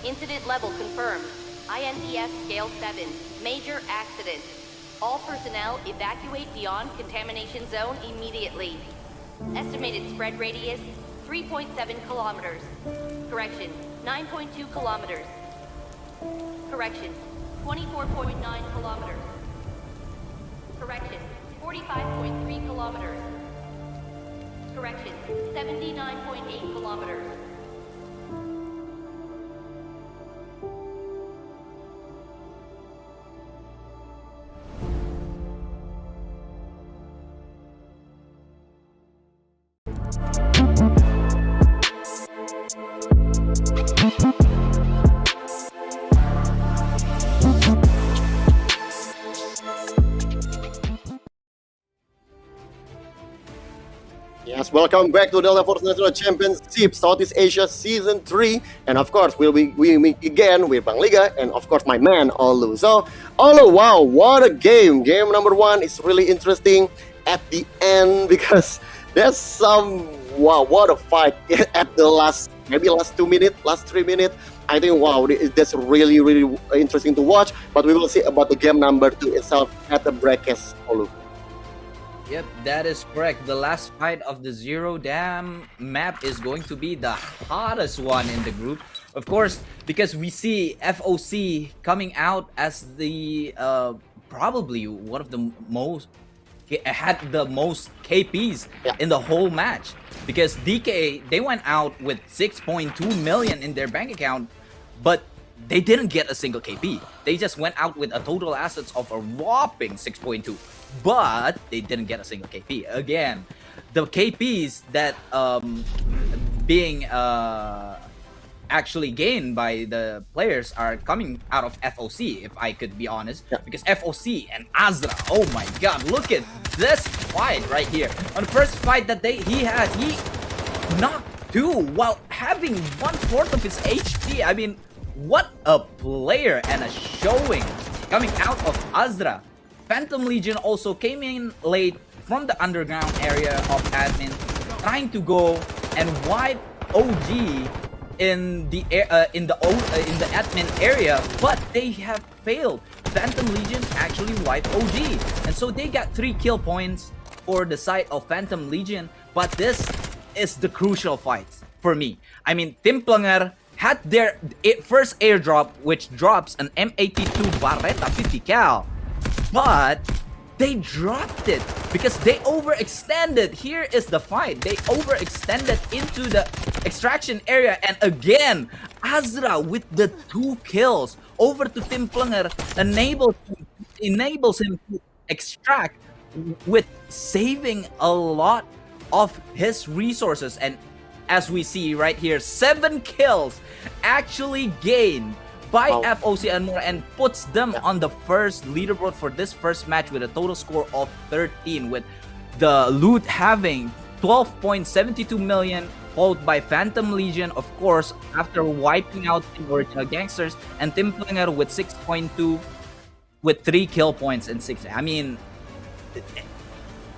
Incident level confirmed. INTS scale 7. Major accident. All personnel evacuate beyond contamination zone immediately. Estimated spread radius 3.7 kilometers. Correction, 9.2 kilometers. Correction, 24.9 kilometers. Correction, 45.3 kilometers. Correction, 79.8 kilometers. Yes, welcome back to Delta Force National Championship Southeast Asia Season 3. And of course, we meet again with Bang Liga and of course my man, Olu. So, Olu, wow, what a game. Game number 1 is really interesting at the end because there's some, wow, what a fight at the last 2 minutes, last 3 minutes. I think, wow, that's really, really interesting to watch. But we will see about the game number 2 itself at the Brakkesh, Olu. Yep, that is correct. The last fight of the Zero Dam map is going to be the hottest one in the group. Of course, because we see FOC coming out as the probably one of the most had the most KPs in the whole match. Because DK, they went out with 6.2 million in their bank account, but they didn't get a single KP. They just went out with a total assets of a whopping 6.2. But they didn't get a single KP. Again, the KPs that being actually gained by the players are coming out of FOC, if I could be honest. Because FOC and Azra, oh my god, look at this fight right here. On the first fight that he knocked 2 while having 1/4 of his HP. I mean, what a player and a showing coming out of Azra. Phantom Legion also came in late from the underground area of admin, trying to go and wipe OG in the admin area, but they have failed. Phantom Legion actually wiped OG, and so they got 3 kill points for the side of Phantom Legion. But this is the crucial fight for me. I mean, Timplanger had their first airdrop, which drops an M82 Barretta 50 cal. But they dropped it because they overextended. Here is the fight. They overextended into the extraction area. And again, Azra with the 2 kills over to Timplanger enables him to extract with saving a lot of his resources. And as we see right here, 7 kills actually gained by FOC and more, and puts them on the first leaderboard for this first match with a total score of 13, with the loot having 12.72 million, followed by Phantom Legion, of course, after wiping out the original gangsters, and Timplanger with 6.2 with 3 kill points and 6. I mean,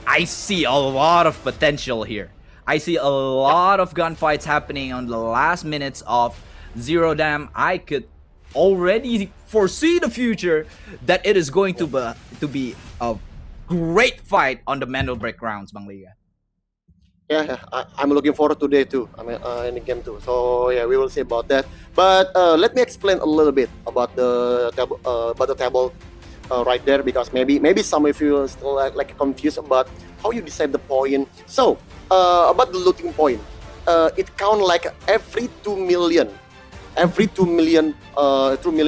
I see a lot of potential here. I see a lot of gunfights happening on the last minutes of Zero Dam. I could already foresee the future that it is going to be a great fight on the manual break rounds, Bang Liga. Yeah, I'm looking forward today too. I mean, in the game too. So yeah, we will see about that. But let me explain a little bit about the table right there, because maybe some of you are still like confused about how you decide the point. So about the looting point, it count like every 2 million. Every 2 million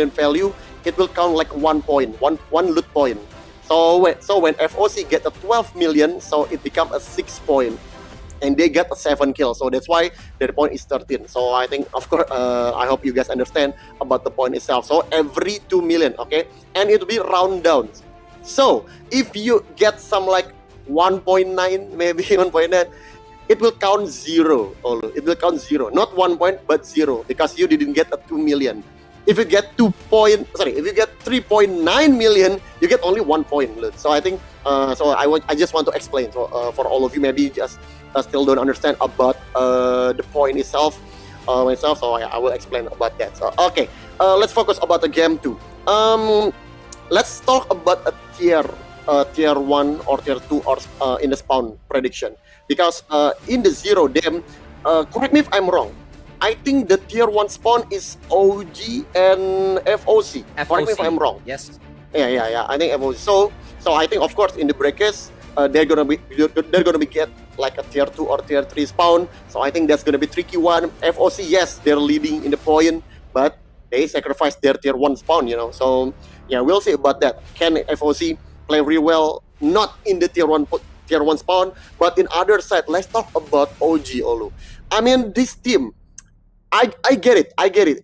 value, it will count like 1 point, one loot point. So when FOC get a 12 million, so it become a 6 point, and they get a 7 kill. So that's why their point is 13. So I think, of course, I hope you guys understand about the point itself. So every 2 million, okay, and it will be round down. So if you get some like 1.9, maybe 1.9. It will count 0. It will count 0, not 1 point, but 0, because you didn't get a 2 million. If you get 3.9 million, you get only 1 point. So I think, I just want to explain. So for all of you, maybe you just still don't understand about the point itself. So I will explain about that. So okay, let's focus about the game 2. Let's talk about a tier 1 or tier 2 or in the spawn prediction. Because in the Zero Dam, correct me if I'm wrong, I think the tier 1 spawn is OG and FOC. Correct me if I'm wrong. Yes. Yeah. I think FOC. So I think, of course, in the Brakkesh, they're gonna be get like a tier 2 or tier 3 spawn. So I think that's gonna be tricky one. FOC, yes, they're leading in the point, but they sacrificed their tier 1 spawn. So yeah, we'll see about that. Can FOC play really well? Not in the tier 1 spawn, but in other side. Let's talk about OG, Olu. I mean, this team, I get it.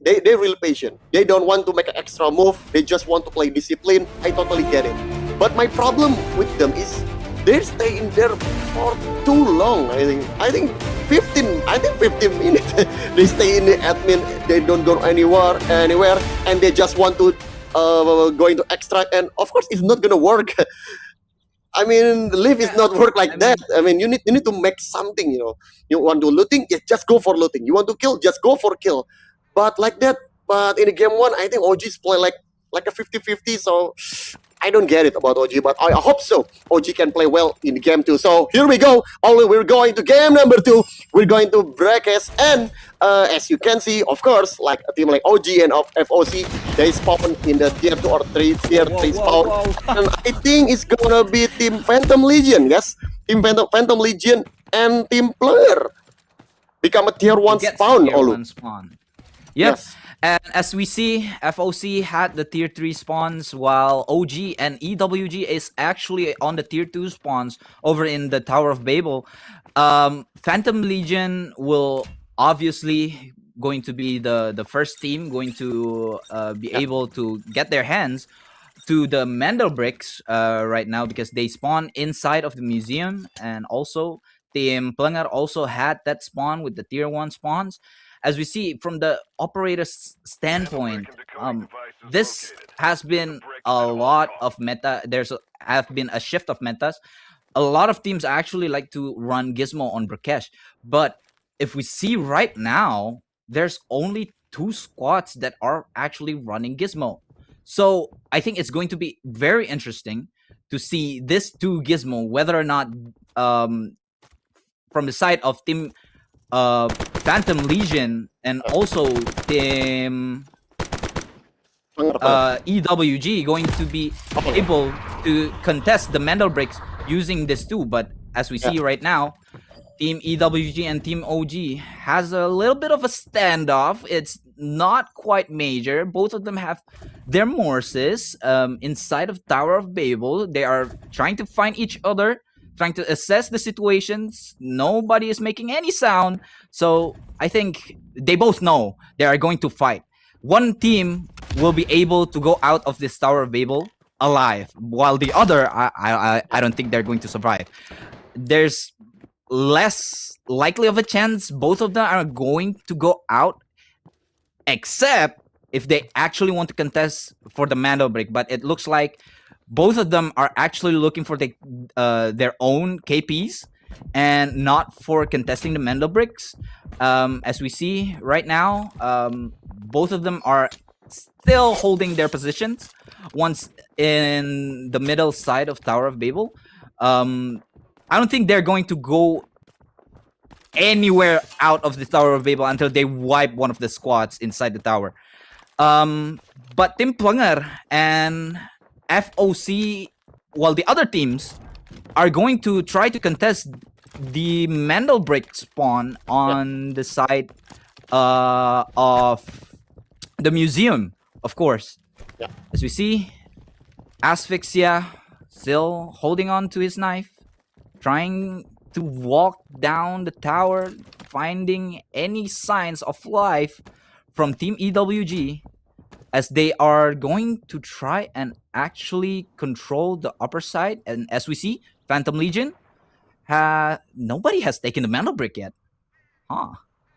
They're really patient. They don't want to make an extra move. They just want to play discipline. I totally get it. But my problem with them is they stay in there for too long. I think 15 minutes. They stay in the admin. They don't go anywhere, and they just want to going to extract. And of course, it's not gonna work. I mean, live is not work like that. I mean, you need to make something. You want to looting, just go for looting. You want to kill, just go for kill. But like that. But in the game one, I think OGs play like a 50-50. So I don't get it about OG, but I hope so. OG can play well in game 2. So here we go. We're going to game number 2. We're going to Brakkesh, and as you can see, of course, like a team like OG and FOC, they spawn in the tier 2 or 3 spawn. And I think it's gonna be Team Phantom Legion, yes? Team Phantom Legion and Team Player become a tier 1 spawn. Tier 1 spawn. Yep. Yes. And as we see, FOC had the tier 3 spawns, while OG and EWG is actually on the tier 2 spawns over in the Tower of Babel. Phantom Legion will obviously going to be the first team going to be able to get their hands to the Mandel bricks right now, because they spawn inside of the museum, and also Team Plenger also had that spawn with the tier 1 spawns. As we see from the operator's standpoint, this has been a lot of meta. Have been a shift of metas. A lot of teams actually like to run Gizmo on Brakkesh, but if we see right now, there's only 2 squads that are actually running Gizmo. So I think it's going to be very interesting to see this 2 Gizmo, whether or not from the side of Team Phantom Legion and also Team EWG going to be able to contest the Mandel bricks using this too. But as we see right now, Team EWG and Team OG has a little bit of a standoff. It's not quite major. Both of them have their Morses inside of Tower of Babel. They are trying to find each other, trying to assess the situations. Nobody is making any sound. So I think they both know they are going to fight. One team will be able to go out of this Tower of Babel alive, while the other, I don't think they're going to survive. There's less likely of a chance both of them are going to go out, except if they actually want to contest for the Mandel brick. But it looks like both of them are actually looking for their own KPs and not for contesting the Mandel bricks. As we see right now, both of them are still holding their positions. One's in the middle side of Tower of Babel. I don't think they're going to go anywhere out of the Tower of Babel until they wipe one of the squads inside the tower. But Team Plenger and FOC, while the other teams are going to try to contest the Mandel brick spawn on the side of the museum, of course. As we see, Asphyxia still holding on to his knife, trying to walk down the tower, finding any signs of life from Team EWG, as they are going to try and actually control the upper side. And as we see, Phantom Legion, nobody has taken the Mandel brick yet.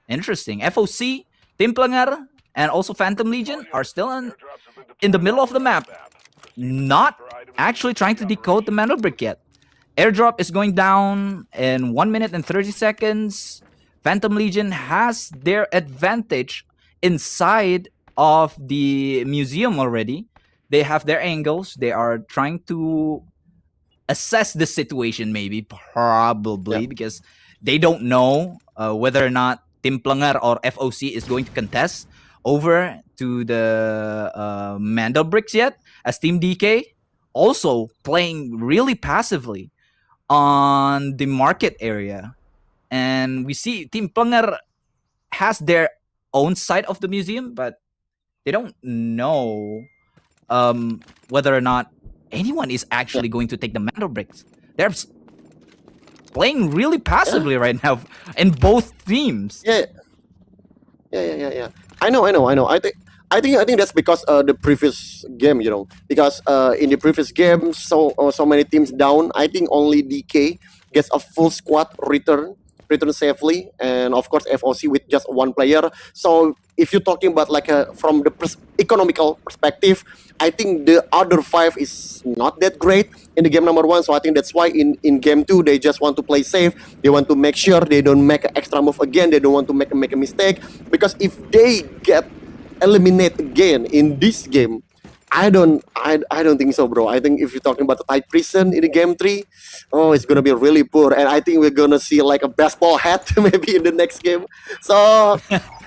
Interesting. FOC, Team Plenger, and also Phantom Legion are still in the middle of the map, not actually trying to decode the Mandel brick yet. Airdrop is going down in 1 minute and 30 seconds. Phantom Legion has their advantage inside of the museum already. They have their angles. They are trying to assess the situation, maybe, probably, because they don't know whether or not Team Plenger or FOC is going to contest over to the Mandel bricks yet, as Team DK also playing really passively on the market area. And we see Team Plenger has their own side of the museum, but they don't know whether or not anyone is actually going to take the Mandel bricks. They're playing really passively right now in both teams. I know. I think I think that's because the previous game, because in the previous game, so many teams down. I think only DK gets a full squad return safely, and of course FOC with just one player. So if you're talking about like from the economical perspective, I think the other 5 is not that great in the game number 1. So I think that's why in game 2 they just want to play safe. They want to make sure they don't make an extra move again. They don't want to make a mistake, because if they get eliminated again in this game, I don't think so, bro. I think if you're talking about the tight prison in the game 3, oh, it's gonna be really poor, and I think we're gonna see like a baseball hat maybe in the next game. So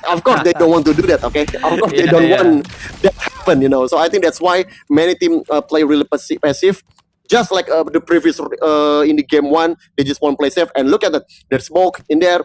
of course they don't want to do that, okay? Of course they don't want that happen, So I think that's why many teams play really passive. Just like the previous in the game 1, they just want to play safe. And look at that, there's smoke in there.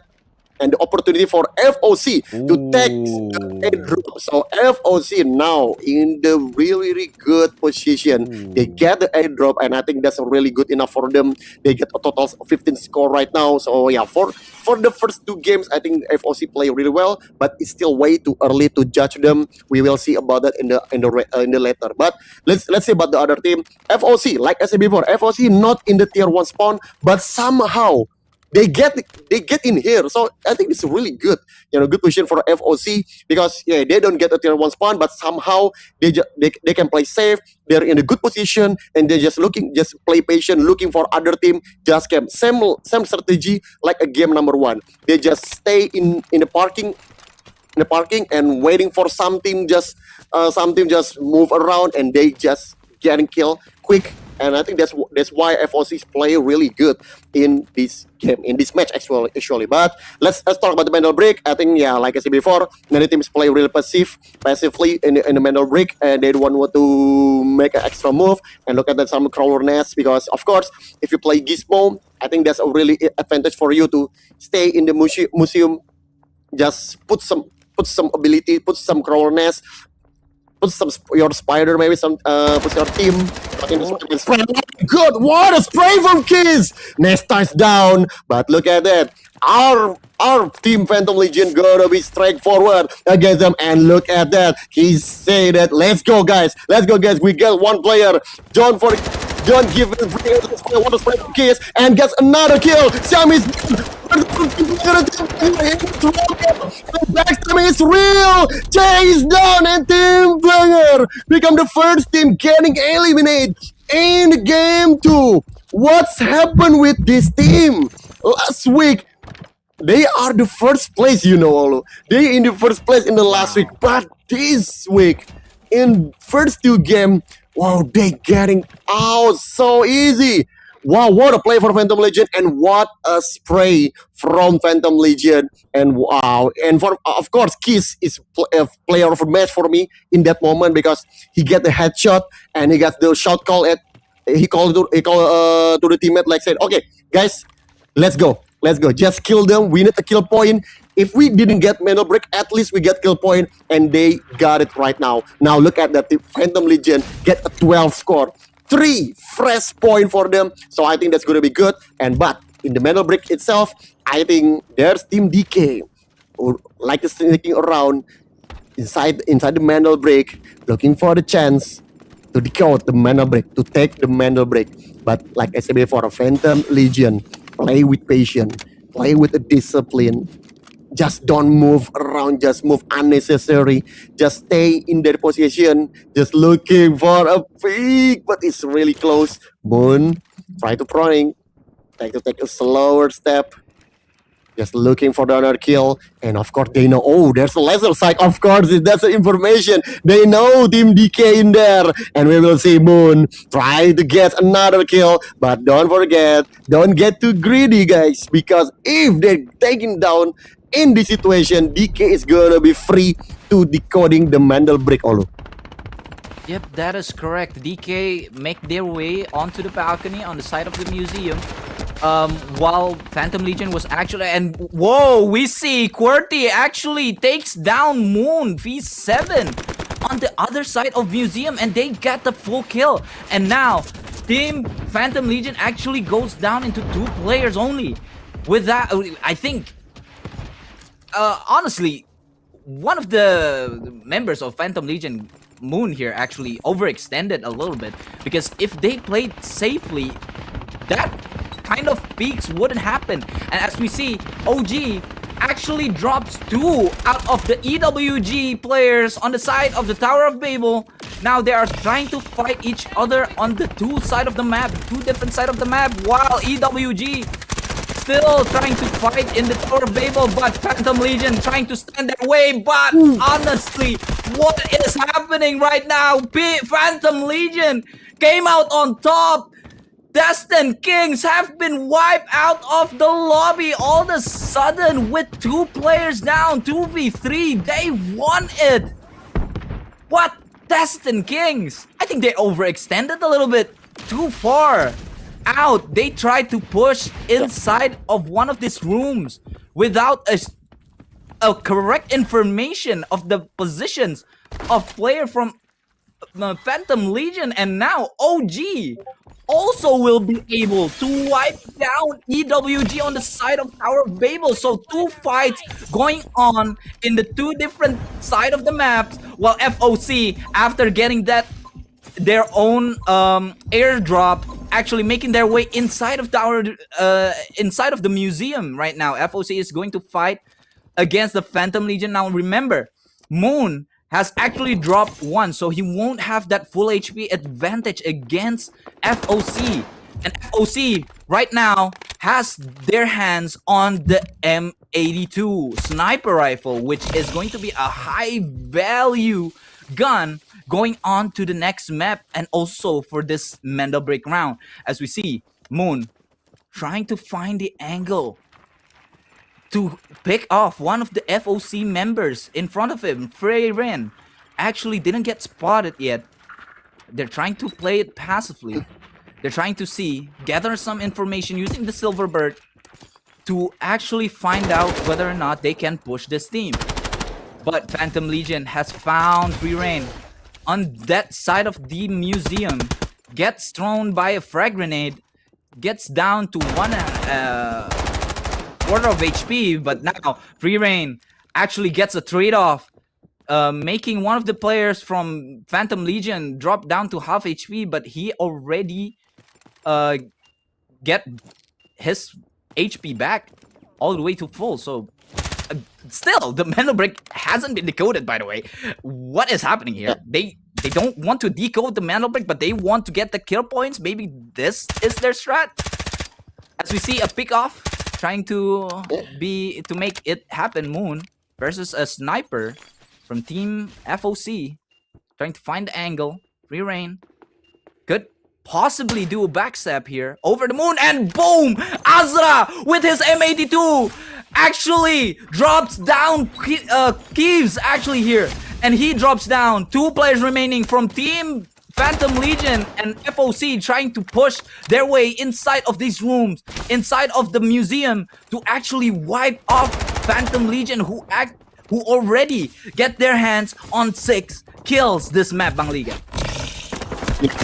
And the opportunity for FOC to take the airdrop. So FOC now in the really, really good position. They get the airdrop, and I think that's really good enough for them. They get a total of 15 score right now. So yeah, for the first 2 games, I think FOC play really well, but it's still way too early to judge them. We will see about that in the later. But let's see about the other team. FOC, like I said before, FOC not in the tier 1 spawn, but somehow they get in here. So I think it's really good, good position for FOC, because they don't get a tier 1 spawn, but somehow they can play safe. They're in a good position, and they're just play patient, looking for other team. Just game same strategy like a game number 1. They just stay in the parking and waiting for some team just move around, and they just getting killed quick. And I think that's why FOC's play really good in this game, in this match actually. But let's talk about the mental break. I think, like I said before, many teams play really passively in the mental break, and they don't want to make an extra move. And look at that, some crawler nests, because of course, if you play Gizmo, I think that's a really advantage for you to stay in the museum. Just put some ability, put some crawler nest, put your spider, maybe put your team in the spray. Good, what a spray from Kiss! Nesta is down, but look at that. Our team Phantom Legion gonna be straightforward against them, and look at that. He say that, let's go guys, we get one player. Don't give it one to spray from Kiss, and gets another kill. Sammy's backstab is real. Chase down, and Team Banger become the first team getting eliminated in game 2. What's happened with this team? Last week, they are the first place, Olo. They in the first place in the last week, but this week, in first 2 games, wow, they getting out so easy. Wow, what a play for Phantom Legion, and what a spray from Phantom Legion. And wow, and for of course, Kiss is a player of the match for me in that moment, because he get the headshot and he got the shot call he called to the teammate, like said, okay, guys, let's go, just kill them. We need a kill point. If we didn't get mental break, at least we get kill point, and they got it right now. Now look at that, Phantom Legion get a 12 score. 3 fresh point for them, so I think that's going to be good. But in the mental break itself, I think there's Team DK who like sneaking around inside the mental break, looking for the chance to decode the mental break, to take the mental break. But like I said before, Phantom Legion play with patience, play with a discipline. Just don't move around, just move unnecessary. Just stay in their position, just looking for a peek, but it's really close. Moon, try to proning, try to take a slower step. Just looking for the other kill. And of course, they know, oh, there's a laser sight. Of course, that's the information. They know Team DK in there. And we will see Moon try to get another kill. But don't forget, don't get too greedy, guys. Because if they're taken down in this situation, DK is gonna be free to decoding the mental break, Olu. Yep, that is correct. DK make their way onto the balcony on the side of the museum. While Phantom Legion was actually, and whoa, we see QWERTY actually takes down Moon V7 on the other side of museum, and they get the full kill. And now Team Phantom Legion actually goes down into 2 players only. With that, I think honestly, one of the members of Phantom Legion, Moon here, actually overextended a little bit, because if they played safely, that kind of peaks wouldn't happen. And as we see, OG actually drops 2 out of the EWG players on the side of the Tower of Babel. Now they are trying to fight each other on the 2 side of the map, 2 different side of the map, while EWG still trying to fight in the Tower of Babel, but Phantom Legion trying to stand their way. But honestly, what is happening right now? Phantom Legion came out on top. Destin Kings have been wiped out of the lobby all of a sudden with 2 players down, 2v3. They won it. What? Destin Kings? I think they overextended a little bit too far out. They tried to push inside of one of these rooms without a correct information of the positions of player from Phantom Legion, and now OG also will be able to wipe down EWG on the side of Tower of Babel. So 2 fights going on in the 2 different side of the maps, while FOC, after getting that their own airdrop, actually making their way inside of inside of the museum right now. FOC is going to fight against the Phantom Legion. Now remember, Moon has actually dropped 1, so he won't have that full HP advantage against FOC. And FOC right now has their hands on the M82 sniper rifle, which is going to be a high value gun going on to the next map, and also for this Mendel break round. As we see, Moon trying to find the angle to pick off one of the FOC members in front of him. Frey Ren actually didn't get spotted yet. They're trying to play it passively. They're trying to gather some information using the Silverbird to actually find out whether or not they can push this team. But Phantom Legion has found Free Reign on that side of the museum. Gets thrown by a frag grenade. Gets down to 1 quarter of HP, but now Free Reign actually gets a trade-off, making one of the players from Phantom Legion drop down to half HP, but he already get his HP back all the way to full. So still, the Mendel break hasn't been decoded, by the way. What is happening here? They don't want to decode the Mendel break, but they want to get the kill points. Maybe this is their strat. As we see a pick-off trying to make it happen. Moon versus a sniper from team FOC, trying to find the angle. Free Reign could possibly do a backstep here over the Moon, and boom! Azra with his M82 actually drops down Keeves actually here, and he drops down. 2 players remaining from team Phantom Legion and FOC trying to push their way inside of these rooms, inside of the museum, to actually wipe off Phantom Legion, who already get their hands on 6 kills this map, Bang Liga.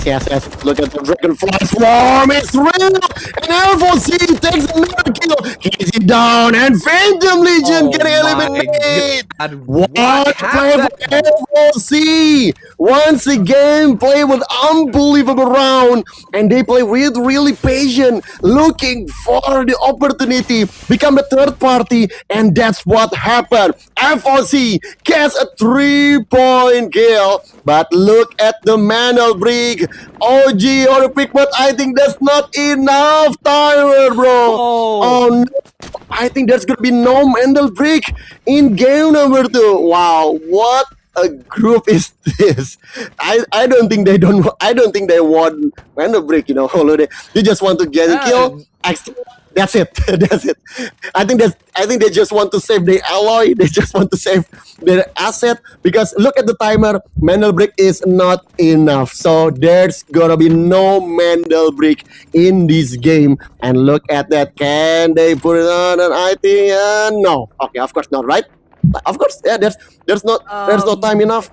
Yes. Look at the Dragonfly Swarm. It's real. And FOC takes another kill. Easy down. And Phantom Legion getting eliminated. What play for FOC? Once again, play with unbelievable round. And they play with really patient, looking for the opportunity, become the third party. And that's what happened. FOC gets a 3-point kill. But look at the Mendel break. OG or a pick, but I think that's not enough, Tyler, bro. Oh no. I think there's gonna be no Mendel break in game number 2. Wow, what a group is this? I don't think they want Mendel break, you know. They just want to get a kill. That's it. That's it. I think they just want to save their alloy. They just want to save their asset, because look at the timer. Mendel break is not enough. So there's gonna be no Mendel break in this game. And look at that. Can they put it on? And I think no. Okay, of course not, right? Of course, yeah. There's no time enough.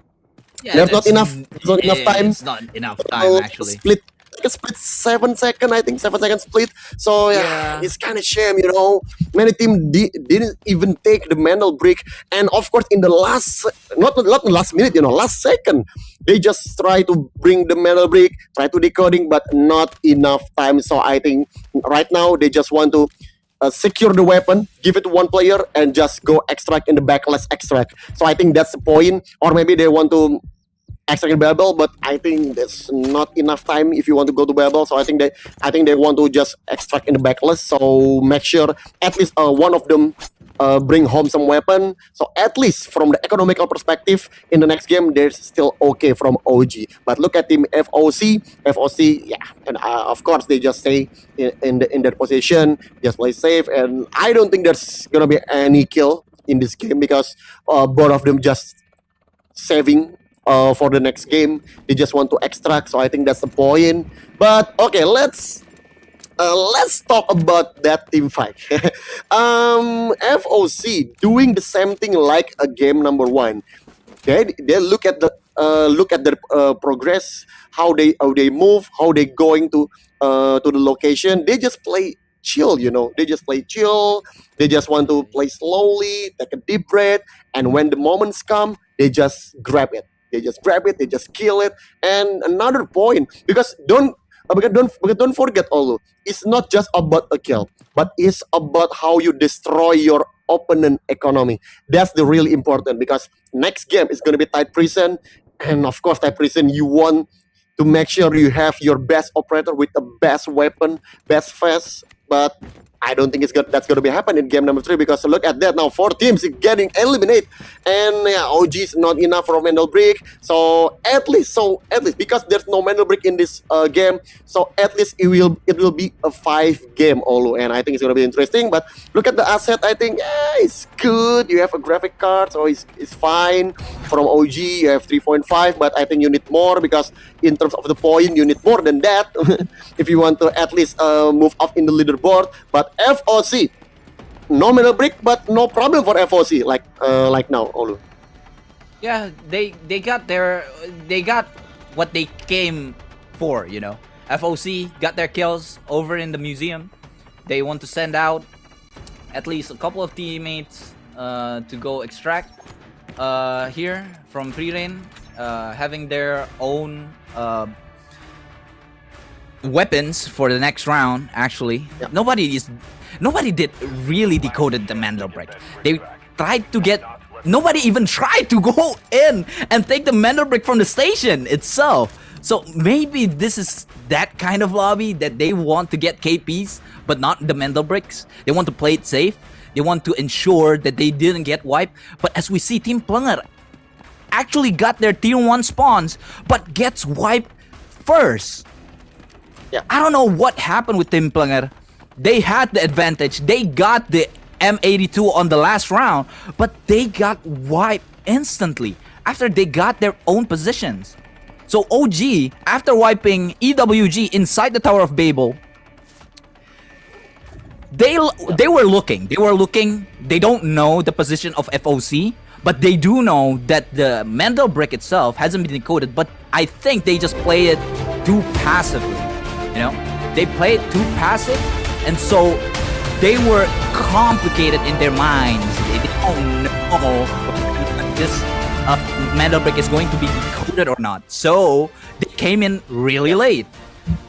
Yeah, there's not enough. There's not enough time. It's not enough time actually. like a split 7 second, I think 7 second split. So yeah. It's kind of shame, you know. Many teams didn't even take the mental break, and of course in the last, not the last minute, you know, last second, they just try to bring the mental break, try to decoding, but not enough time. So I think right now they just want to secure the weapon, give it to one player, and just go extract in the back. Let's extract. So I think that's the point. Or maybe they want to extract in Babel, but I think there's not enough time if you want to go to Babel. So I think they want to just extract in the backlist. So make sure at least one of them bring home some weapon. So at least from the economical perspective, in the next game, they're still okay from OG. But look at team FOC, yeah, and of course they just stay in their position, just play safe, and I don't think there's gonna be any kill in this game because both of them just saving for the next game. They just want to extract, so I think that's the point. But okay, let's talk about that team fight. FOC doing the same thing like a game number one. They look at their progress, how they move, how they going to the location. They just play chill, you know. They just play chill. They just want to play slowly, take a deep breath, and when the moments come, they just grab it. They just grab it. They just kill it. And another point, because don't forget, Olu, it's not just about a kill, but it's about how you destroy your opponent economy. That's the really important, because next game is going to be tight prison, and of course tight prison, you want to make sure you have your best operator with the best weapon, best fast. But I don't think that's going to be happening in game number 3, because look at that now, 4 teams getting eliminated, and yeah, OG is not enough for mental break. So at least because there's no mental break in this game, so at least it will be a 5 game Olu, and I think it's going to be interesting. But look at the asset, I think it's good. You have a graphic card, so it's fine. From OG you have 3.5, but I think you need more, because in terms of the point you need more than that if you want to at least move up in the leaderboard. But FOC, no mental break, but no problem for FOC like now, Olu. Yeah, they got what they came for, you know. FOC got their kills over in the museum. They want to send out at least a couple of teammates to go extract here from free reign, having their own weapons for the next round. Actually, nobody did really decoded the mental break. They tried to get, nobody even tried to go in and take the mental break from the station itself. So maybe this is that kind of lobby that they want to get KPs, but not the mental breaks. They want to play it safe. They want to ensure that they didn't get wiped. But as we see, Team Plunger actually got their tier 1 spawns, but gets wiped first. Yeah. I don't know what happened with Team Plunger. They had the advantage. They got the M82 on the last round, but they got wiped instantly after they got their own positions. So OG, after wiping EWG inside the Tower of Babel, they were looking. They don't know the position of FOC, but they do know that the mental brick itself hasn't been decoded. But I think they just play it too passively. You know, they play it too passive, and so they were complicated in their minds. They don't know this mental break is going to be decoded or not. So they came in really late.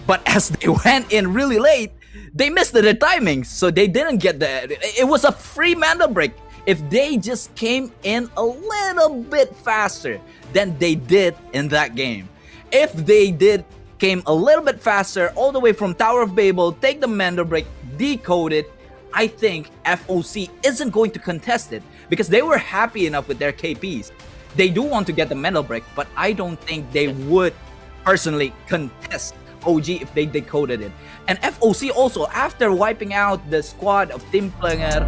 But as they went in really late, they missed the timings, so they didn't get the. It was a free mental break. If they just came in a little bit faster than they did in that game, if they came a little bit faster all the way from Tower of Babel, take the mental break, decode it, I think FOC isn't going to contest it, because they were happy enough with their KPs. They do want to get the mental break, but I don't think they would personally contest OG if they decoded it. And FOC also, after wiping out the squad of Team Plunger,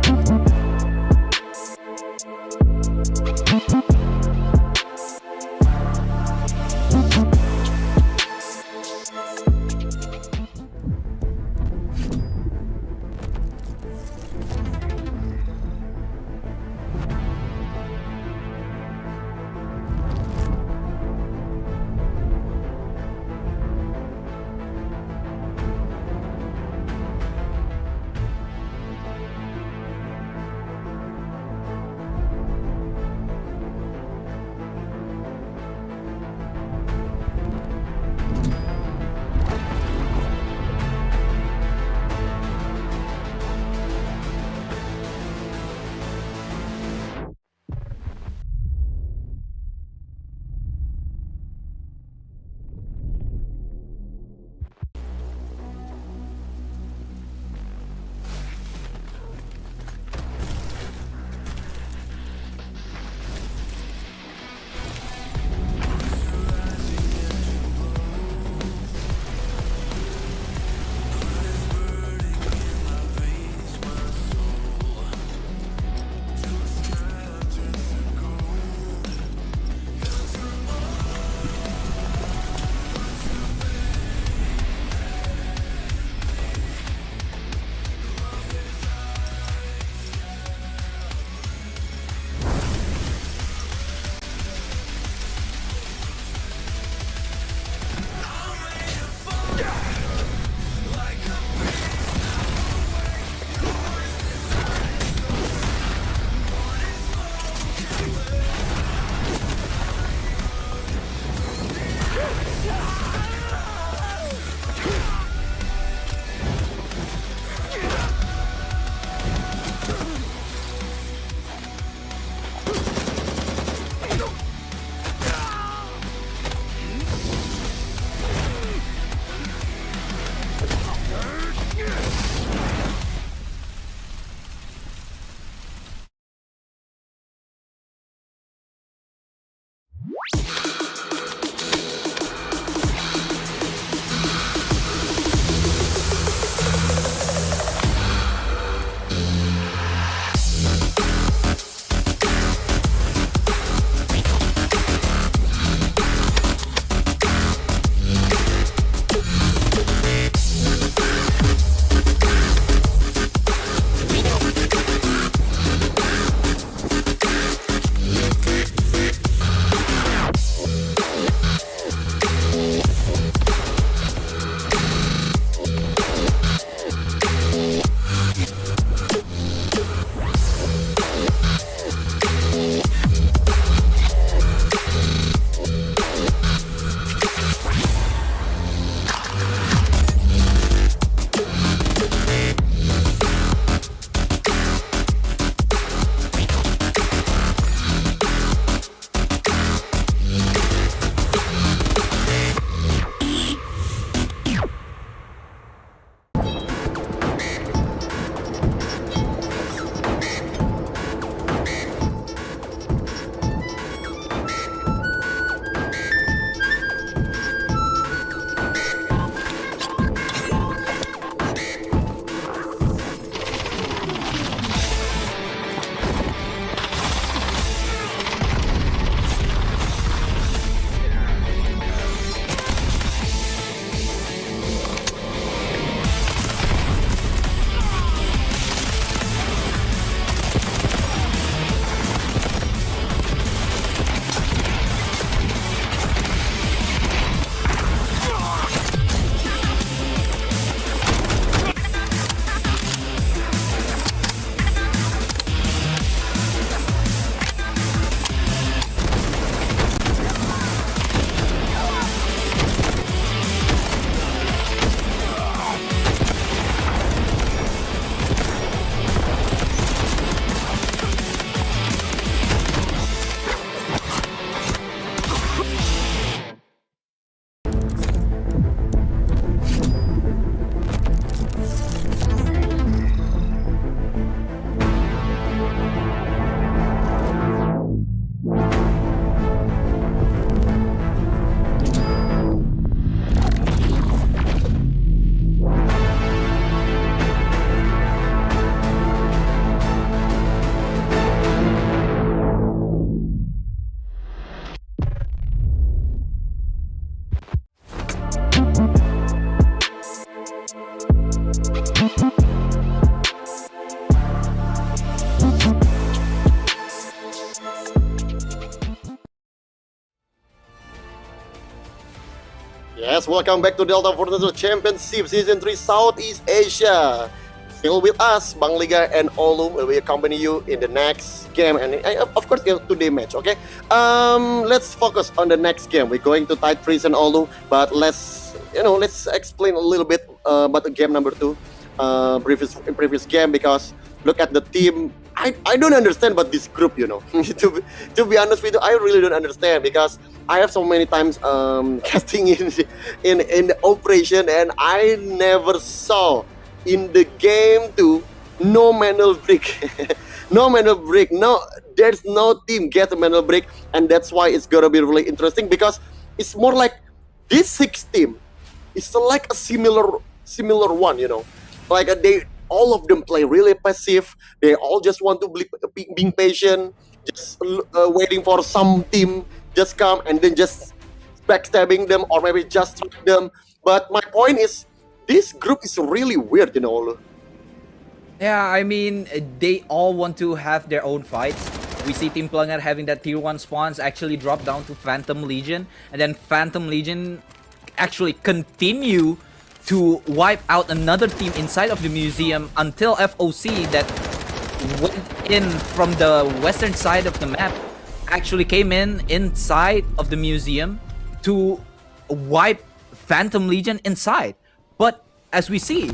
guys, welcome back to Delta Fortnite Championship Season 3 Southeast Asia. Still with us, Bang Liga and Olu will accompany you in the next game and of course today match, okay? Let's focus on the next game. We're going to Tide Freeze and Olu, but let's explain a little bit about the game number 2, previous game, because look at the team. I don't understand about this group, you know. to be honest with you, I really don't understand because I have so many times casting in the operation and I never saw in the game 2 no manual break. No manual break. No, there's no team get a manual break, and that's why it's gonna be really interesting because it's more like this 6 team is like a similar one, you know, like all of them play really passive. They all just want to be being patient, just waiting for some team just come and then just backstabbing them or maybe just strike them. But my point is, this group is really weird, you know. Yeah, I mean, they all want to have their own fights. We see Team Plunger having that tier 1 spawns actually drop down to Phantom Legion, and then Phantom Legion actually continue to wipe out another team inside of the museum until FOC that went in from the western side of the map actually came inside of the museum to wipe Phantom Legion inside. But as we see,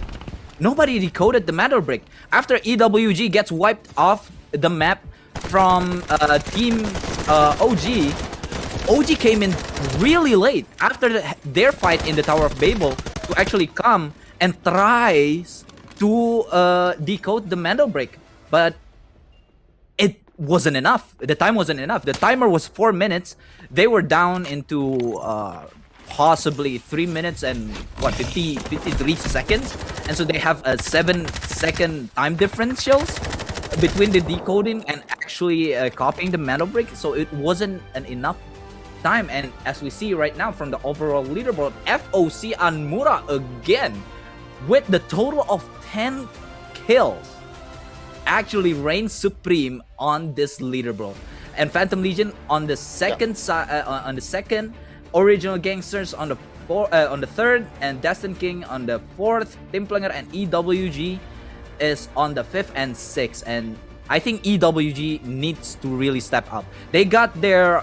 nobody decoded the matter break. After EWG gets wiped off the map from Team OG, OG came in really late after their fight in the Tower of Babel to actually come and tries to decode the Mandel break. But it wasn't enough. The time wasn't enough. The timer was 4 minutes. They were down into possibly 3 minutes and 53 seconds, and so they have a 7-second time differentials between the decoding and actually copying the manual break. So it wasn't enough time. And as we see right now from the overall leaderboard, FOC Anmura again with the total of 10 kills actually reigns supreme on this leaderboard, and Phantom Legion on the second side, on the second, Original Gangsters on the third, and Destin King on the 4th. Team Plunger and EWG is on the 5th and 6th, and I think EWG needs to really step up. They got their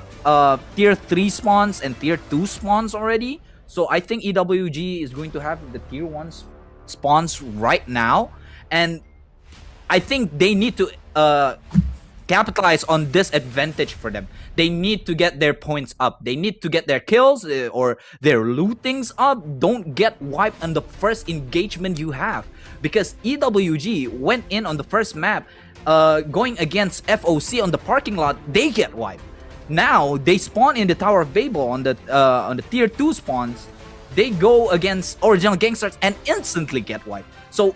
tier 3 spawns and tier 2 spawns already, so I think EWG is going to have the tier 1 spawns right now, and I think they need to capitalize on this advantage for them. They need to get their points up. They need to get their kills or their lootings up. Don't get wiped on the first engagement you have, because EWG went in on the first map going against FOC on the parking lot. They get wiped. Now they spawn in the Tower of Babel on the tier 2 spawns. They go against Original Gangsters and instantly get wiped. So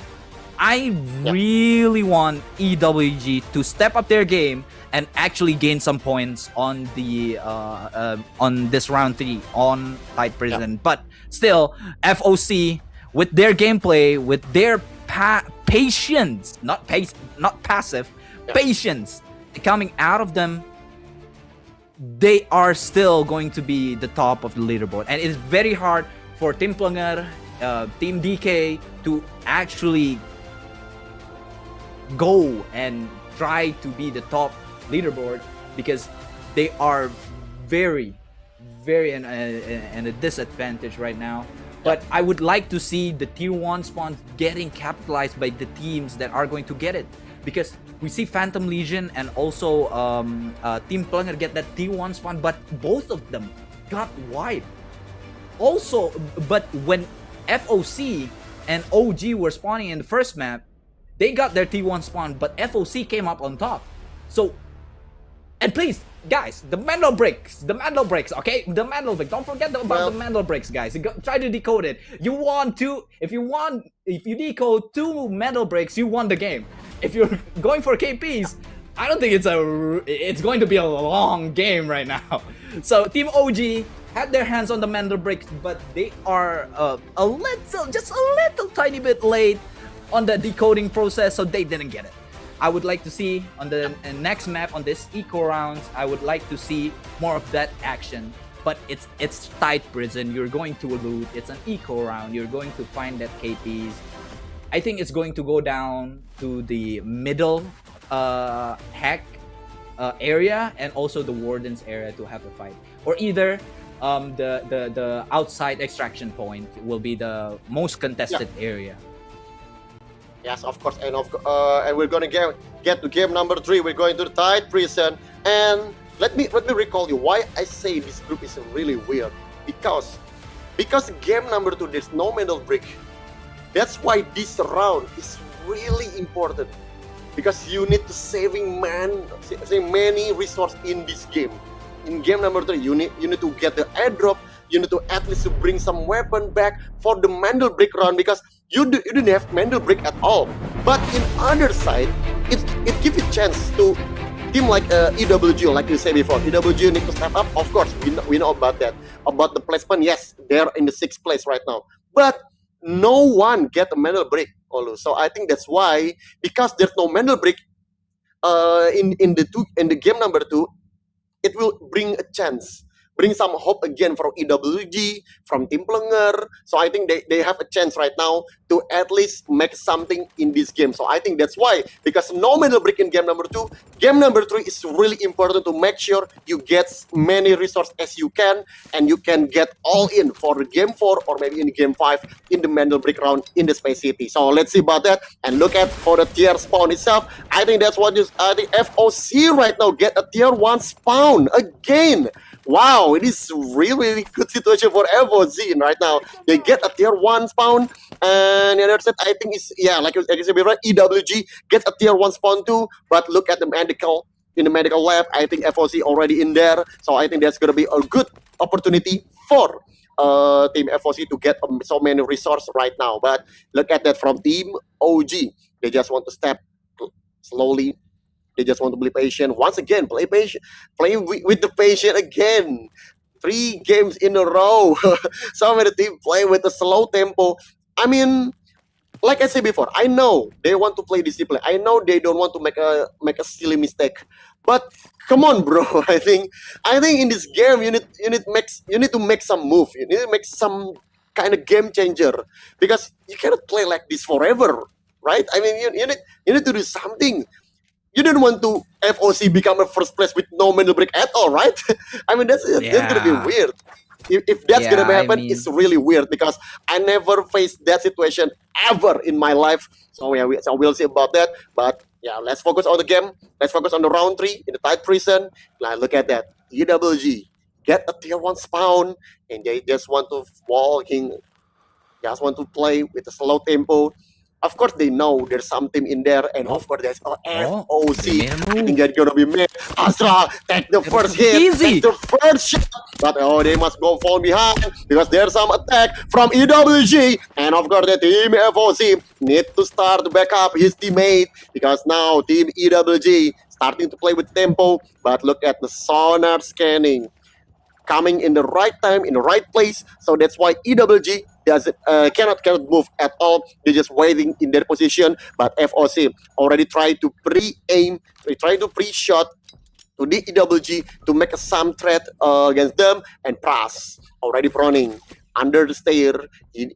I really want EWG to step up their game and actually gain some points on the on this round 3 on Tide Prison. But still, FOC with their gameplay, with their patience, not passive, patience coming out of them, they are still going to be the top of the leaderboard. And it's very hard for Team Plunger, Team DK to actually go and try to be the top leaderboard, because they are very in a disadvantage right now. But I would like to see the tier 1 spawns getting capitalized by the teams that are going to get it, because we see Phantom Legion and also Team Plunger get that tier 1 spawn, but both of them got wiped. Also, but when FOC and OG were spawning in the first map, they got their T1 spawn, but FOC came up on top. So, and please, guys, the mandal breaks, okay? The mandal break. Don't forget about the mandal breaks, guys. Try to decode it. You want to, if you decode 2 mandal breaks, you won the game. If you're going for KPs, I don't think it's going to be a long game right now. So Team OG had their hands on the mandal breaks, but they are just a little tiny bit late on the decoding process, so they didn't get it. I would like to see on the next map on this eco rounds, I would like to see more of that action. but it's tight prison. You're going to loot. It's an eco round. You're going to find that KTs. I think it's going to go down to the middle hack area and also the warden's area to have a fight, or either the outside extraction point will be the most contested area. Yes, of course, and we're gonna get to game number 3. We're going to the tight prison, and let me recall you why I say this group is really weird. Because game number 2 there's no middle brick. That's why this round is really important, because you need to save many resources in this game. In game number 3, you need to get the airdrop. You need to at least to bring some weapon back for the Mandel Brick round, because you didn't have Mandel Brick at all. But in other side, it gives you chance to team like EWG, like you said before. EWG need to step up. Of course, we know about that. About the placement, yes, they're in the 6th place right now. But no one get a Mandel Brick, Olu. So I think that's why, because there's no Mandel Brick in the game number 2, it will bring a chance, bring some hope again for EWG, from Team Plenger. So I think they have a chance right now to at least make something in this game. So I think that's why, because no middle brick in game number 2, game number 3 is really important to make sure you get many resources as you can, and you can get all in for the game 4 or maybe in game 5 in the middle brick round in the Space City. So let's see about that and look at for the tier spawn itself. I think that's what I think FOC right now get a tier 1 spawn again. Wow, it is really good situation for FOC right now. They get a tier 1 spawn, and the other side, I think is, like you said before, EWG gets a tier 1 spawn too. But look at the medical, in the medical lab, I think FOC already in there. So I think that's gonna be a good opportunity for Team FOC to get so many resources right now. But look at that from Team OG. They just want to step slowly. They just want to be patient. Once again, play patient, play with the patient again. 3 games in a row. Some of the team play with a slow tempo. I mean, like I said before, I know they want to play discipline. I know they don't want to make a silly mistake. But come on, bro. I think in this game you need to make some move. You need to make some kind of game changer, because you cannot play like this forever, right? I mean, you need to do something. You didn't want to FOC become a first place with no middle break at all, right? I mean, that's gonna be weird. If that's gonna happen, it's really weird, because I never faced that situation ever in my life. So yeah, we'll see about that. But yeah, let's focus on the game. Let's focus on the round 3 in the tight prison. Now look at that. EWG get a tier 1 spawn, and they just want to just want to play with a slow tempo. Of course, they know there's something in there, and of course, there's FOC. I think they're gonna be made. Astra, take the first hit, take the first shot. But they must go fall behind, because there's some attack from EWG. And of course, the Team FOC need to start to back up his teammate, because now Team EWG starting to play with tempo. But look at the sonar scanning, coming in the right time, in the right place. So that's why EWG cannot move at all. They're just waiting in their position. But FOC already tried to pre-aim, they try to pre-shot to the EWG to make some threat against them. And Pras already proning under the stair. He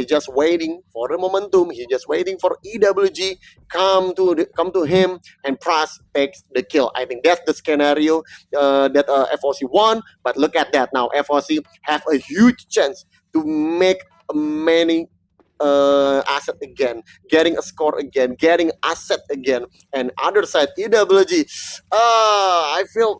just waiting for the momentum. He's just waiting for EWG come to him, and Pras takes the kill. I think that's the scenario that FOC won. But look at that now. FOC have a huge chance to make many asset again, getting a score again, getting asset again. And other side, EWG, I feel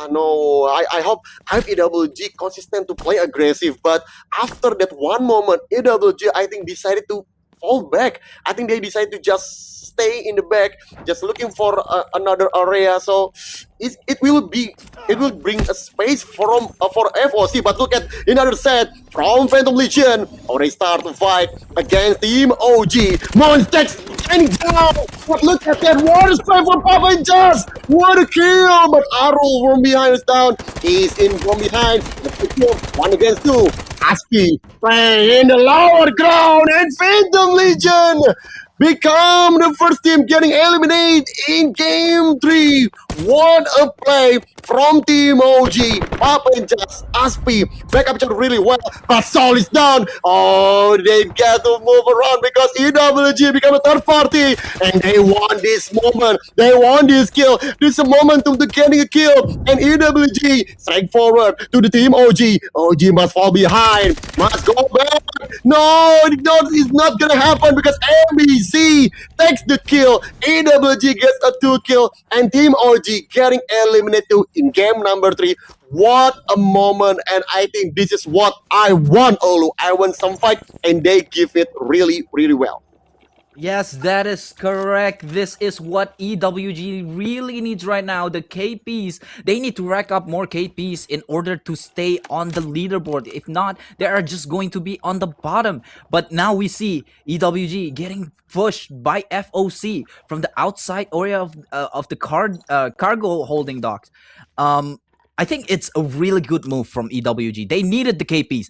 no. I hope EWG consistent to play aggressive, but after that one moment, EWG I think decided to fall back. I think they decided to just stay in the back, just looking for another area. So it will bring a space for FOC. But look at another set from Phantom Legion. Already start to fight against Team OG. Monstex getting down. But look at that water spray for Papa Just. What a kill! But Arul from behind is down. He's in from behind. Let's kill 1 against 2. Aski playing in the lower ground, and Phantom Legion become the first team getting eliminated in game 3. What a play from Team OG. Papa and just Aspi back up really well, but Sol is down. Oh, they get to move around because EWG become a third party, and they want this moment. They want this kill. This is a momentum to getting a kill, and EWG straight forward to the Team OG. OG must fall behind. Must go back. No, it's not gonna happen because MBC takes the kill. EWG gets a 2 kill, and Team OG getting eliminated in game number 3. What a moment, and I think this is what I want, Olu. I want some fight, and they give it really, really well. Yes, that is correct. This is what EWG really needs right now. The KPs, they need to rack up more KPs in order to stay on the leaderboard. If not, they are just going to be on the bottom. But now we see EWG getting pushed by FOC from the outside area of the cargo holding docks. I think it's a really good move from EWG. They needed the KPs.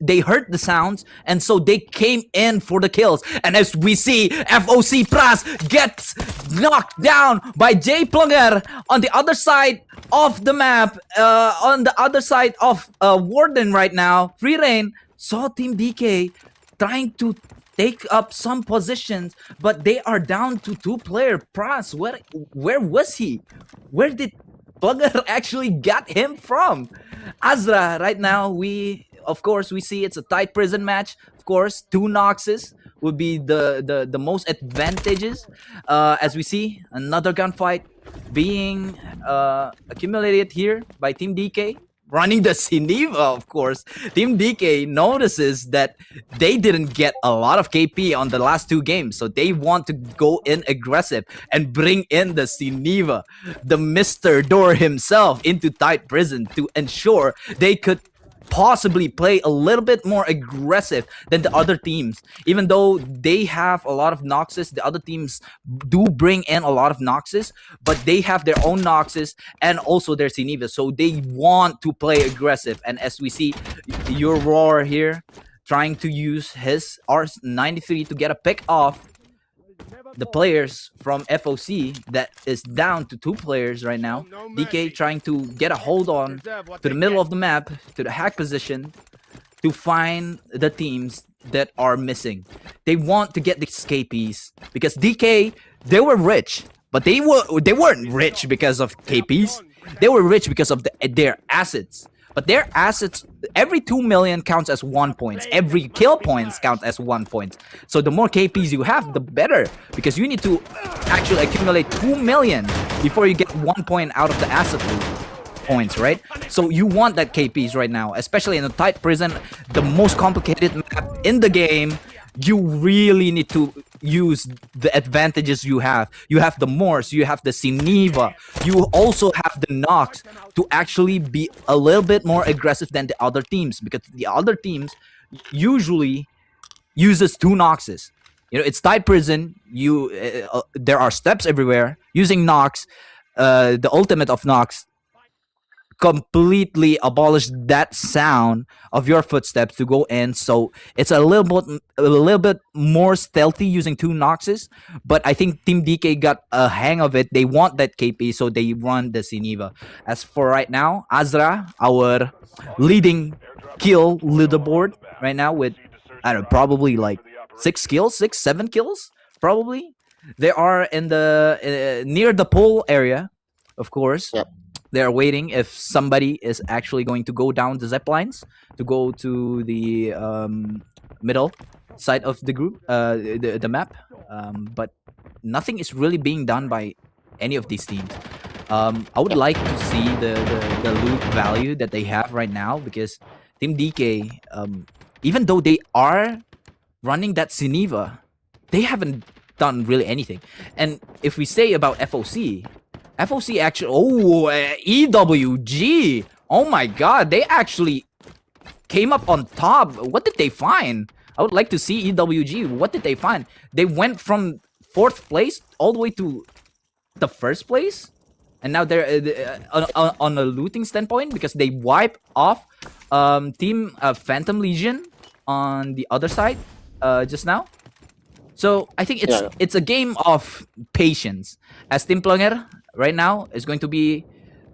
They heard the sounds, and so they came in for the kills. And as we see, FOC Pras gets knocked down by J Plunger on the other side of the map, on the other side of Warden right now. Free Reign saw Team DK trying to take up some positions, but they are down to 2-player. Pras, where was he? Where did Plugger actually got him from? Azra, right now, we see it's a tight prison match. Of course, 2 Noxes would be the most advantageous. As we see, another gunfight being accumulated here by Team DK. Running the Sineva, of course. Team DK notices that they didn't get a lot of KP on the last 2 games, so they want to go in aggressive and bring in the Sineva, the Mr. Door himself, into tight prison to ensure they could possibly play a little bit more aggressive than the other teams. Even though they have a lot of Noxes, the other teams do bring in a lot of Noxes, but they have their own Noxes and also their Sineva, so they want to play aggressive. And as we see, your Roar here trying to use his R93 to get a pick off the players from FOC that is down to 2 players right now. DK trying to get a hold on to the middle of the map, to the hack position, to find the teams that are missing. They want to get these KPs because DK, they were rich, but they weren't rich because of KPs. They were rich because of their assets. But their assets, every 2 million counts as 1 point. Every kill points count as 1 point. So the more KPs you have, the better. Because you need to actually accumulate 2 million before you get 1 point out of the asset loot points, right? So you want that KPs right now, especially in a tight prison, the most complicated map in the game. You really need to use the advantages you have. You have the Morse, you have the Sineva, you also have the Nox to actually be a little bit more aggressive than the other teams, because the other teams usually uses 2 Noxes. You know, it's tight prison. There are steps everywhere. Using Nox, the ultimate of Nox completely abolished that sound of your footsteps to go in, so it's a little bit more stealthy using 2 Noxes. But I think Team DK got a hang of it. They want that KP, so they run the Sineva. As for right now, Azra, our leading kill leaderboard right now with, I don't know, probably like 7 kills probably. They are in the near the pole area, of course. Yep. They're waiting if somebody is actually going to go down the zip lines to go to the middle side of the group, the map. But nothing is really being done by any of these teams. I would like to see the loot value that they have right now, because Team DK, even though they are running that Sineva, they haven't done really anything. And if we say about FOC actually, EWG, oh my god, they actually came up on top. What did they find? I would like to see EWG. What did they find? They went from 4th place all the way to the 1st place, and now they're on a looting standpoint, because they wipe off Team Phantom Legion on the other side just now. So I think it's a game of patience. As Team Plunger right now is going to be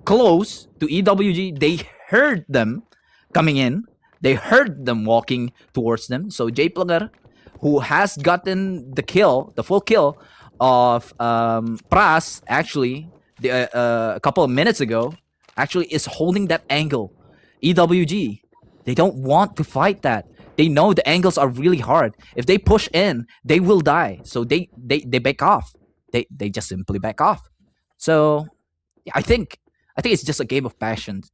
close to EWG. They heard them coming in. They heard them walking towards them. So J Plunger, who has gotten the full kill of Pras, actually, a couple of minutes ago, actually is holding that angle. EWG, they don't want to fight that. They know the angles are really hard. If they push in, they will die. So they back off. They just simply back off. So yeah, I think it's just a game of patience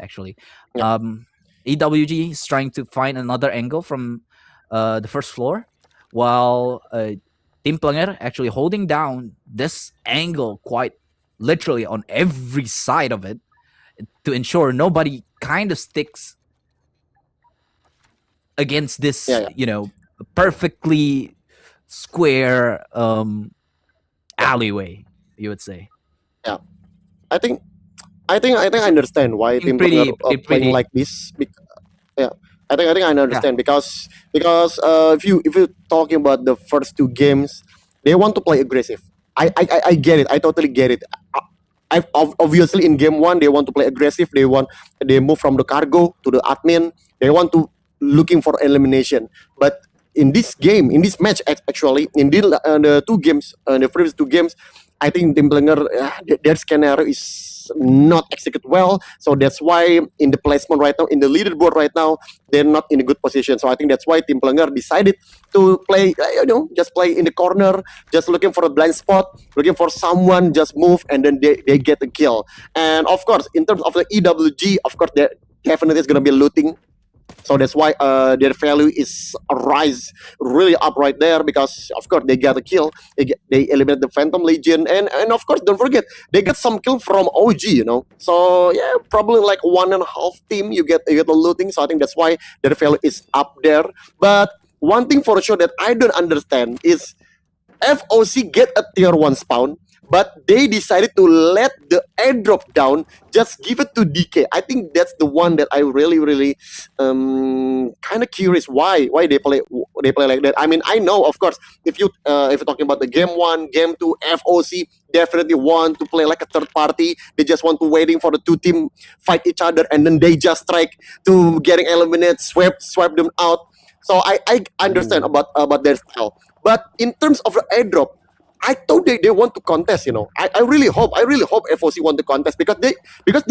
actually. Yeah. EWG is trying to find another angle from the first floor, while Team Plunger actually holding down this angle quite literally on every side of it to ensure nobody kind of sticks against this, perfectly square alleyway, you would say. Yeah, I think I understand why Team Plunger playing like this. Yeah, I think I understand because if you talking about the first two games, they want to play aggressive. I get it. I totally get it. Obviously in game one they want to play aggressive. They move from the cargo to the admin. They want to looking for elimination. But in this game, in this match, actually, in the two games, the previous two games, I think Team Plunger, their scenario is not executed well. So that's why in the placement right now, in the leaderboard right now, they're not in a good position. So I think that's why Team Plunger decided to play, just play in the corner, just looking for a blind spot, looking for someone, just move, and then they get a kill. And of course, in terms of the EWG, of course, there definitely is going to be looting. So that's why their value is rise really up right there, because of course they got a kill, they eliminate the Phantom Legion, and of course don't forget they get some kill from OG, So yeah, probably like 1.5 team you get the looting. So I think that's why their value is up there. But one thing for sure that I don't understand is FOC get a tier 1 spawn, but they decided to let the airdrop down, just give it to DK. I think that's the one that I really kind of curious why they play like that. I mean, I know, of course, if you're talking about the game 1, game 2, FOC definitely want to play like a third party. They just want to waiting for the two team fight each other, and then they just strike to getting eliminated, swipe them out. So I understand about their style. But in terms of the airdrop, I thought they want to contest, I really hope FOC want to contest, because they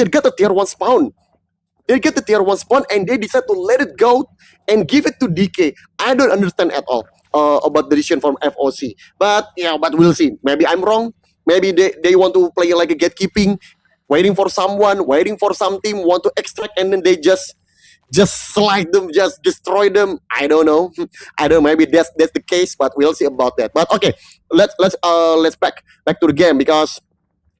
get a tier 1 spawn. They get the tier 1 spawn and they decide to let it go and give it to DK. I don't understand at all about the decision from FOC. But we'll see. Maybe I'm wrong. Maybe they want to play like a gatekeeping, waiting for someone, waiting for some team want to extract, and then they just slide them, just destroy them. I don't know. Maybe that's the case, but we'll see about that. But okay, let's back to the game, because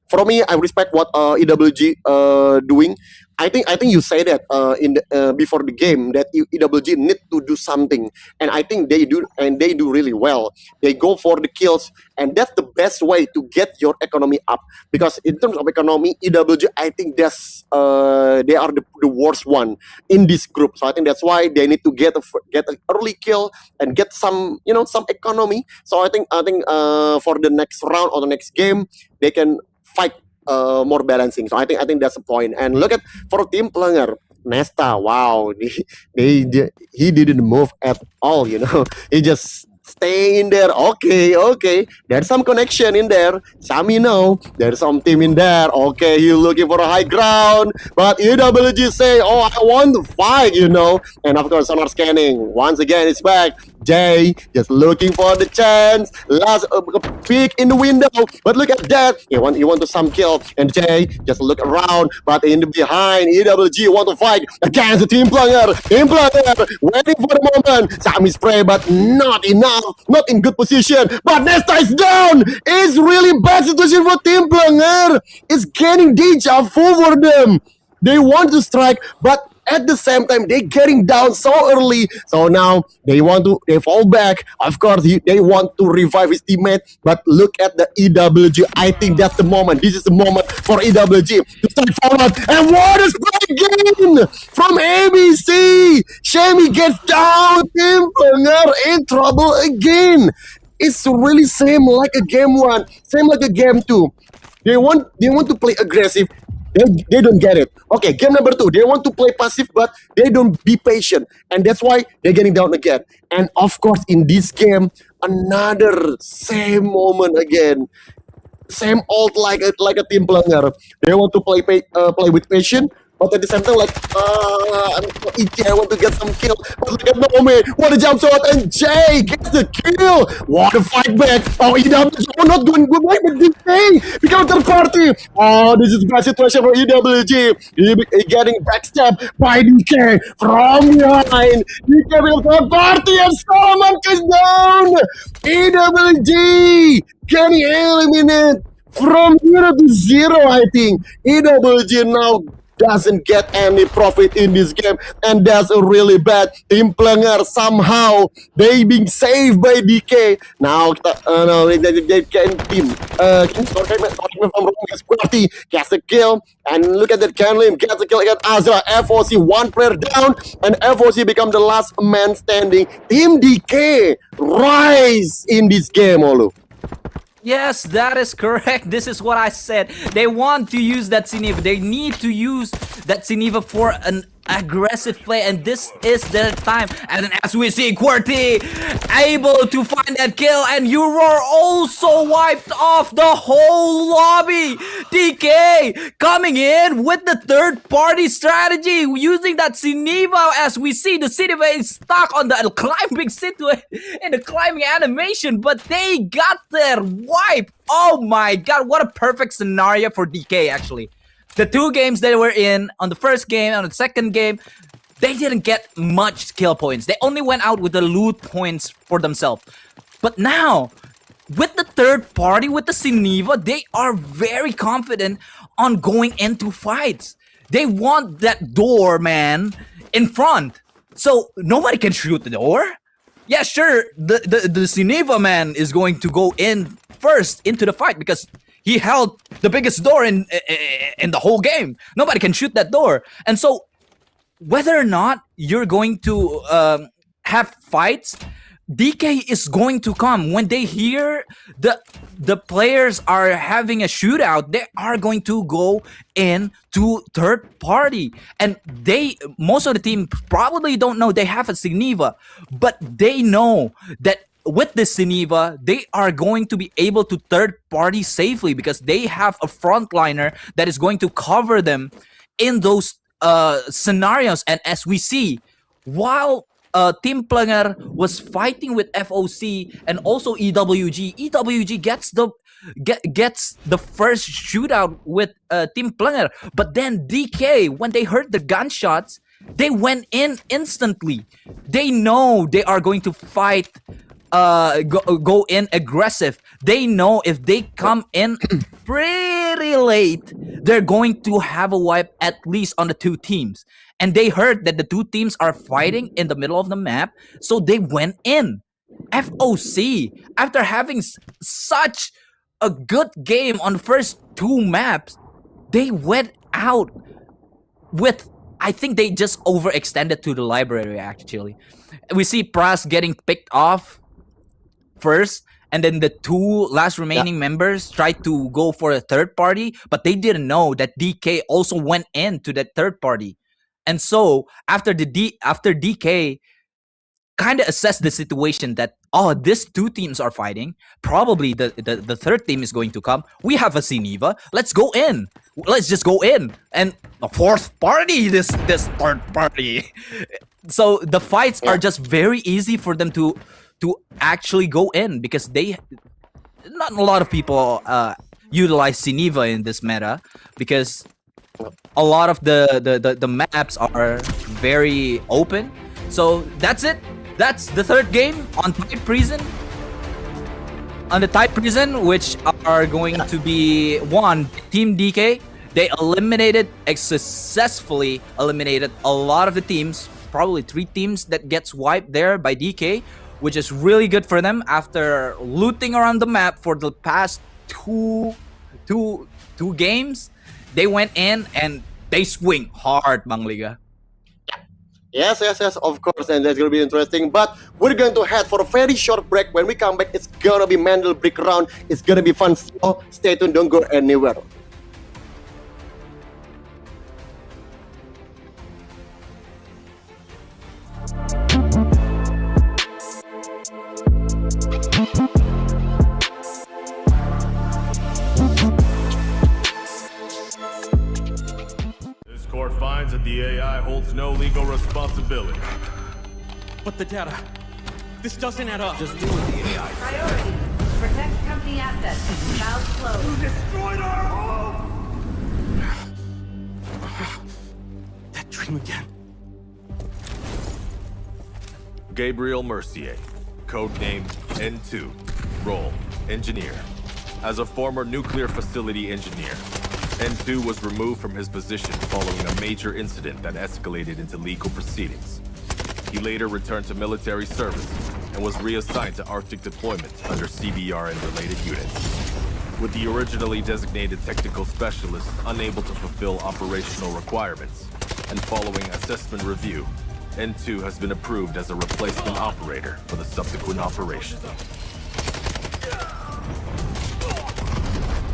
for me, I respect what EWG doing. I think you say that in before the game that EWG need to do something, and I think they do, and they do really well. They go for the kills, and that's the best way to get your economy up. Because in terms of economy, EWG, I think that's they are the worst one in this group. So I think that's why they need to get an early kill and get some some economy. So I think for the next round or the next game, they can fight more balancing. So I think that's the point. And look at for Team Plunger, Nesta. Wow, he didn't move at all. He just stay in there. Okay. There's some connection in there. Sami know there's some team in there. Okay, he's looking for a high ground, but EWG say, "Oh, I want to fight," And of course, sonar scanning once again. It's back. Jay just looking for the chance. Last peek in the window, but look at that. You want to some kill, and Jay just look around, but in the behind, EWG want to fight against the Team Plunger. Team Plunger waiting for the moment. Sami spray, but not enough. Not in good position. But Nesta is down. It's really bad situation for Team Plunger. It's getting deja vu for them. They want to strike, but at the same time, they're getting down so early. So now they fall back. Of course, they want to revive his teammate. But look at the EWG. I think that's the moment. This is the moment for EWG to start forward. And what a great game from ABC. Shami gets down. Team Plunger in trouble again. it's really same like a game 1, same like a game 2. They want to play aggressive. They don't get it. Okay, game number 2, they want to play passive, but they don't be patient, and that's why they're getting down again. And of course, in this game, another same moment again. Same old like a team player. They want to play with passion, but at the same time, like I'm so itchy. I want to get some kill. But look at Naomi. What a jump shot, and Jay gets the kill. What a fight back. Oh, EWG not going good way, but this thing become third party. Oh, this is bad situation for EWG. He getting backstabbed by DK from behind. DK become third party, and Solomon is down. EWG getting eliminated from 0 to 0, I think. EWG now doesn't get any profit in this game, and that's a really bad. Team Planger somehow they being saved by DK. Now they can team. Correct me if I'm wrong. Squirty gets a kill, and look at that. Canlim gets a kill against Azra. FOC one player down, and FOC become the last man standing. Team DK rise in this game, Olu. Yes, that is correct. This is what I said. They want to use that Sineva. They need to use that Sineva for an aggressive play, and this is their time. And as we see, QWERTY able to find that kill, and Aurora also wiped off the whole lobby. DK coming in with the third-party strategy, using that Sineva. As we see, the Sineva is stuck on the climbing situation in the climbing animation, but they got their wipe. Oh my god, what a perfect scenario for DK, actually. The 2 games they were in, on the first game, on the second game, they didn't get much kill points. They only went out with the loot points for themselves. But now, with the third party, with the Sineva, they are very confident on going into fights. They want that door, man, in front. So, nobody can shoot the door. Yeah, sure, the Sineva man is going to go in first into the fight because he held the biggest door in the whole game. Nobody can shoot that door. And so, whether or not you're going to have fights, DK is going to come. When they hear the players are having a shootout, they are going to go into third party. And most of the team probably don't know they have a Sineva, but they know that with the Sineva, they are going to be able to third party safely because they have a frontliner that is going to cover them in those scenarios. And as we see, while Team Planger was fighting with FOC and also EWG gets the first shootout with Team Planger. But then DK, when they heard the gunshots, they went in instantly. They know they are going to fight, go in aggressive. They know if they come in pretty late, they're going to have a wipe at least on the 2 teams. And they heard that the 2 teams are fighting in the middle of the map, so they went in. FOC, after having such a good game on the first 2 maps, they went out with, I think they just overextended to the library, actually. We see Pras getting picked off first, and then the 2 last remaining members tried to go for a third party, but they didn't know that DK also went into that third party. And so after DK kind of assessed the situation that, oh, these 2 teams are fighting, probably the third team is going to come. We have a Sineva. Let's go in. Let's just go in. And the fourth party, this third party. So the fights are just very easy for them to actually go in because not a lot of people utilize Sineva in this meta because a lot of the maps are very open. So that's it. That's the third game on Tide Prison. On the Tide Prison, which are going to be Team DK. They successfully eliminated a lot of the teams. Probably 3 teams that gets wiped there by DK, which is really good for them after looting around the map for the past two games. They went in and they swing hard, Bang Liga. Yes, of course, and that's gonna be interesting. But we're going to head for a very short break. When we come back, it's gonna be Mandel break round. It's gonna be fun. So stay tuned, don't go anywhere. This court finds that the AI holds no legal responsibility. But the data. This doesn't add up. Just deal with the AI. Priority. Protect company assets. Valve closed. Destroyed our home! That dream again. Gabriel Mercier, codename N2, role engineer. As a former nuclear facility engineer, N2 was removed from his position following a major incident that escalated into legal proceedings. He later returned to military service and was reassigned to Arctic deployment under CBR and related units. With the originally designated technical specialist unable to fulfill operational requirements, and following assessment review, N2 has been approved as a replacement operator for the subsequent operation.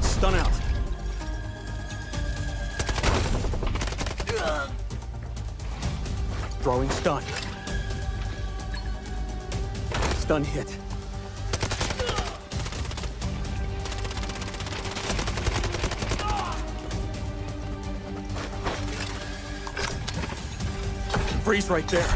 Stun out. Throwing stun. Stun hit. Freeze right there.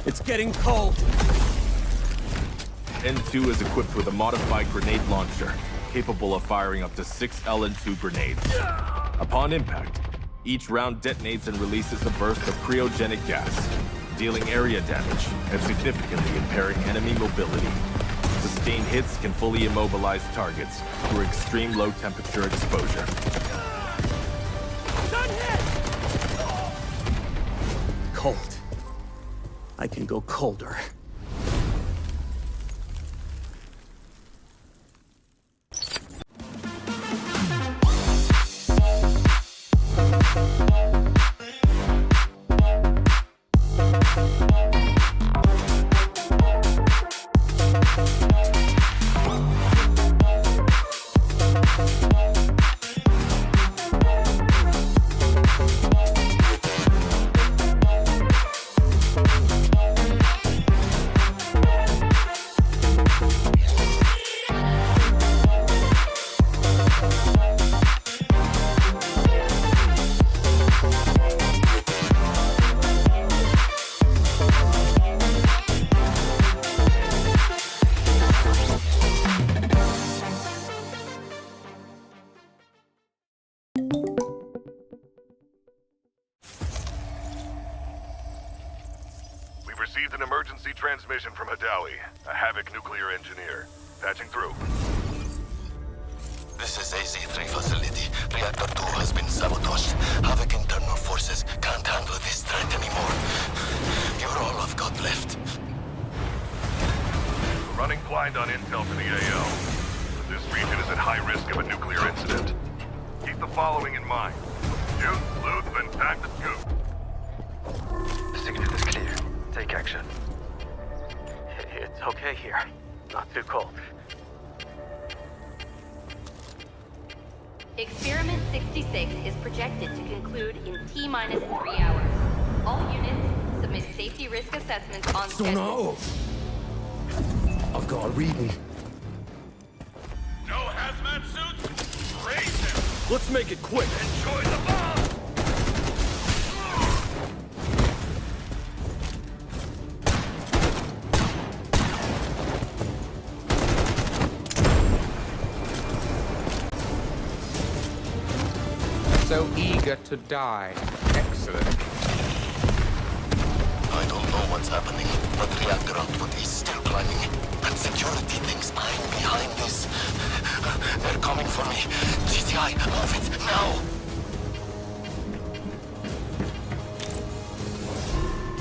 It's getting cold. N2 is equipped with a modified grenade launcher, capable of firing up to 6 LN2 grenades. Upon impact, each round detonates and releases a burst of cryogenic gas, dealing area damage and significantly impairing enemy mobility. Sustained hits can fully immobilize targets through extreme low temperature exposure. Cold. I can go colder. Received an emergency transmission from Hadawi, a Havoc nuclear engineer. Patching through. This is AZ-3 facility. Reactor 2 has been sabotaged. Havoc internal forces can't handle this threat anymore. You're all I've got left. Running blind on intel for the AO. This region is at high risk of a nuclear incident. Keep the following in mind. Shoot, loot, then pack the scoop. The signal is clear. Take action. It's okay here. Not too cold. Experiment 66 is projected to conclude in T-minus 3 hours. All units submit safety risk assessments on schedule. I've got a reading. No hazmat suits? Raise them! Let's make it quick. Enjoy the bomb! So eager to die. Excellent. I don't know what's happening, but reactor output is still climbing. And security thinks I'm behind this. They're coming for me. GTI, move it, now!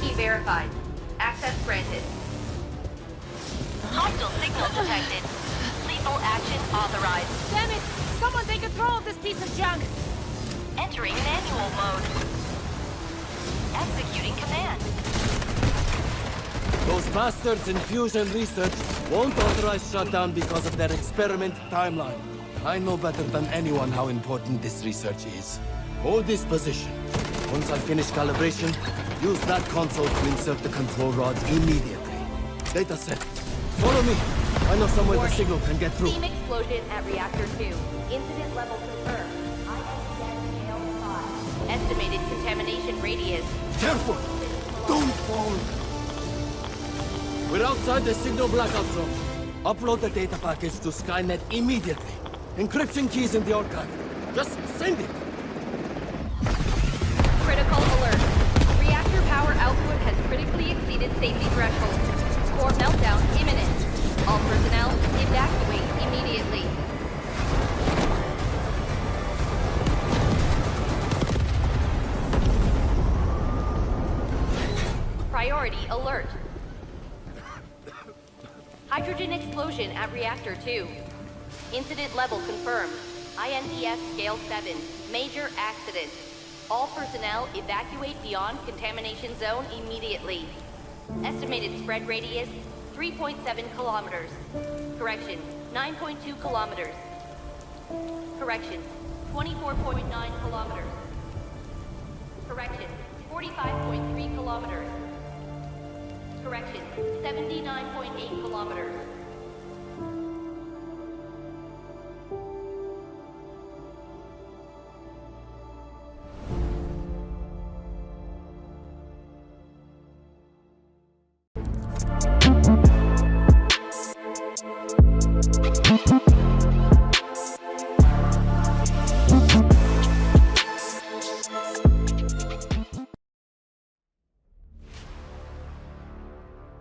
Key verified. Access granted. Hostile signal detected. Please Personal action authorized. Damn it! Someone take control of this piece of junk! Entering manual mode. Executing command. Those bastards in Fusion Research won't authorize shutdown because of their experiment timeline. I know better than anyone how important this research is. Hold this position. Once I finish calibration, use that console to insert the control rods immediately. Data set. Follow me. I know somewhere the signal can get through. Steam explosion at reactor 2. Incident level confirmed. INTS 5. Estimated contamination radius. Careful! Don't fall! We're outside the signal blackout zone. Upload the data package to Skynet immediately. Encryption keys in the archive. Just send it. Critical alert. Reactor power output has critically exceeded safety threshold. Core meltdown imminent. All personnel evacuate immediately. Priority alert. Hydrogen explosion at reactor 2. Incident level confirmed. INTS scale 7. Major accident. All personnel evacuate beyond contamination zone immediately. Estimated spread radius 3.7 kilometers. Correction, 9.2 kilometers. Correction, 24.9 kilometers. Correction, 45.3 kilometers. Correction, 79.8 kilometers.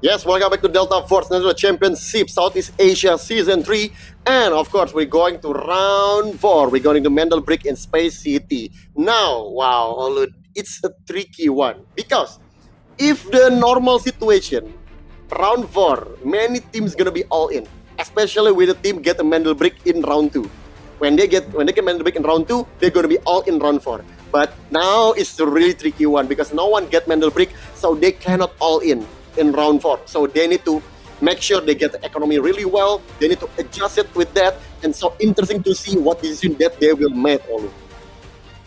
Yes, welcome back to Delta Force National Championship Southeast Asia Season 3. And of course, we're going to round 4. We're going to Mendelbrick in Space City. Now, wow, it's a tricky one. Because if the normal situation, round 4, many teams gonna be all in. Especially with the team get a Mendelbrick in round 2. When they get Mendelbrick in round 2, they're gonna be all in round 4. But now it's a really tricky one because no one get Mendelbrick, so they cannot all in round 4. So they need to make sure they get the economy really well. They need to adjust it with that. And so interesting to see what decision that they will make, Olu.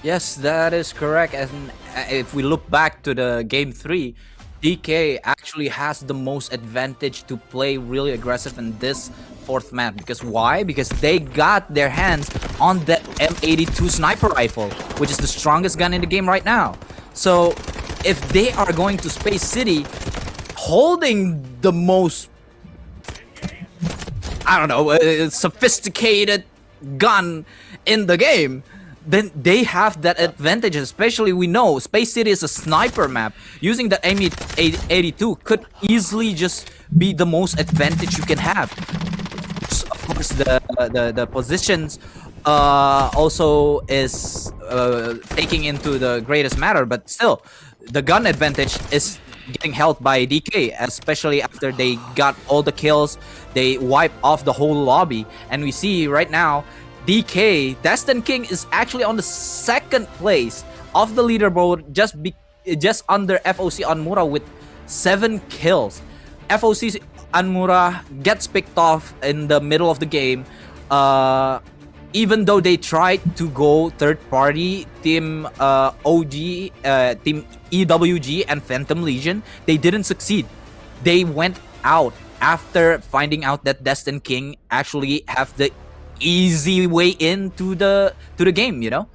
Yes, that is correct. And if we look back to the game 3, DK actually has the most advantage to play really aggressive in this 4th map. Because why? Because they got their hands on the M82 sniper rifle, which is the strongest gun in the game right now. So if they are going to Space City holding the most, I don't know, sophisticated gun in the game, then they have that advantage. Especially we know Space City is a sniper map. Using the M82 could easily just be the most advantage you can have. Of course, the positions also is taking into the greatest matter, but still, the gun advantage is getting held by DK, especially after they got all the kills. They wiped off the whole lobby, and we see right now DK, Destin King, is actually on the 2nd place of the leaderboard, just under FOC Anmura with 7 kills. FOC Anmura gets picked off in the middle of the game. Even though they tried to go third party, Team OG, Team EWG and Phantom Legion, they didn't succeed. They went out after finding out that Destin King actually have the easy way into the game, you know?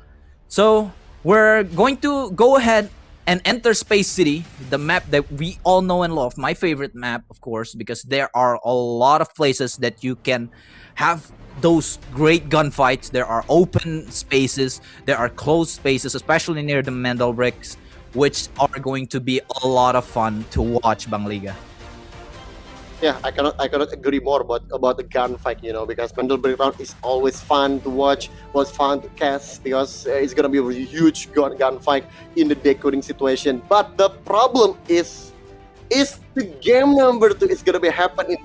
So we're going to go ahead and enter Space City, the map that we all know and love. My favorite map, of course, because there are a lot of places that you can have those great gunfights. There are open spaces, there are closed spaces, especially near the Mendelbricks, which are going to be a lot of fun to watch, Bang Liga. Yeah, I cannot agree more about the gunfight, you know, because Mendelbrick round is always fun to watch, was fun to cast, because it's gonna be a huge gunfight in the decoding situation. But the problem is the game number 2 is gonna be happening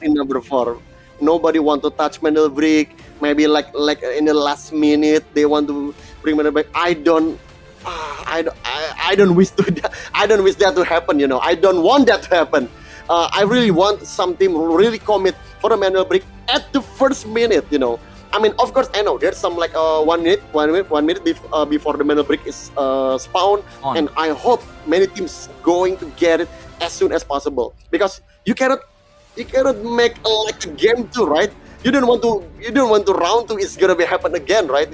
in number 4. nobody want to touch Mandel Brick. Maybe like in the last minute they want to bring Mandel Brick. I don't wish that to happen. You know, I don't want that to happen. I really want some team really commit for the Mandel Brick at the first minute. You know, I mean, of course, I know there's some like 1 minute before the Mandel Brick is spawned, and I hope many teams going to get it as soon as possible, because you cannot make like a game 2, right? You don't want to round 2 is gonna be happen again, right?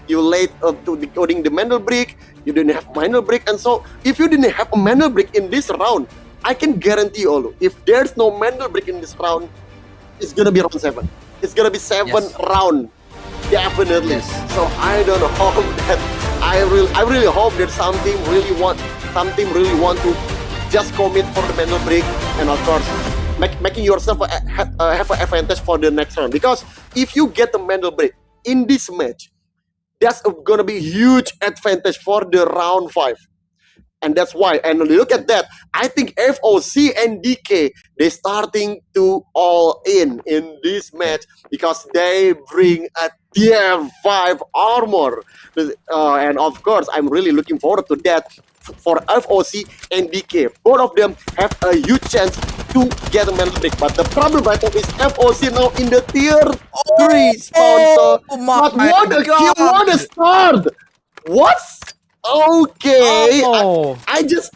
You late to decoding the Mandel Brick, you didn't have Mandel Brick, and so if you didn't have a Mandel Brick in this round, I can guarantee you, if there's no Mandel Brick in this round, it's gonna be round 7. It's gonna be 7 round, definitely. Yes. So I don't hope that I really hope that some team really want to just commit for the Mandel Brick, and of course making yourself have an advantage for the next round. Because if you get the Mandel Brick in this match, that's gonna be huge advantage for the round 5. And that's why, and look at that, I think FOC and DK, they starting to all in this match, because they bring a tier 5 armor. And of course, I'm really looking forward to that for FOC and DK. Both of them have a huge chance to get a Mandel Brick. But the problem right now is FOC now in the tier 3 spawn. So, but what a start! What? Okay, I just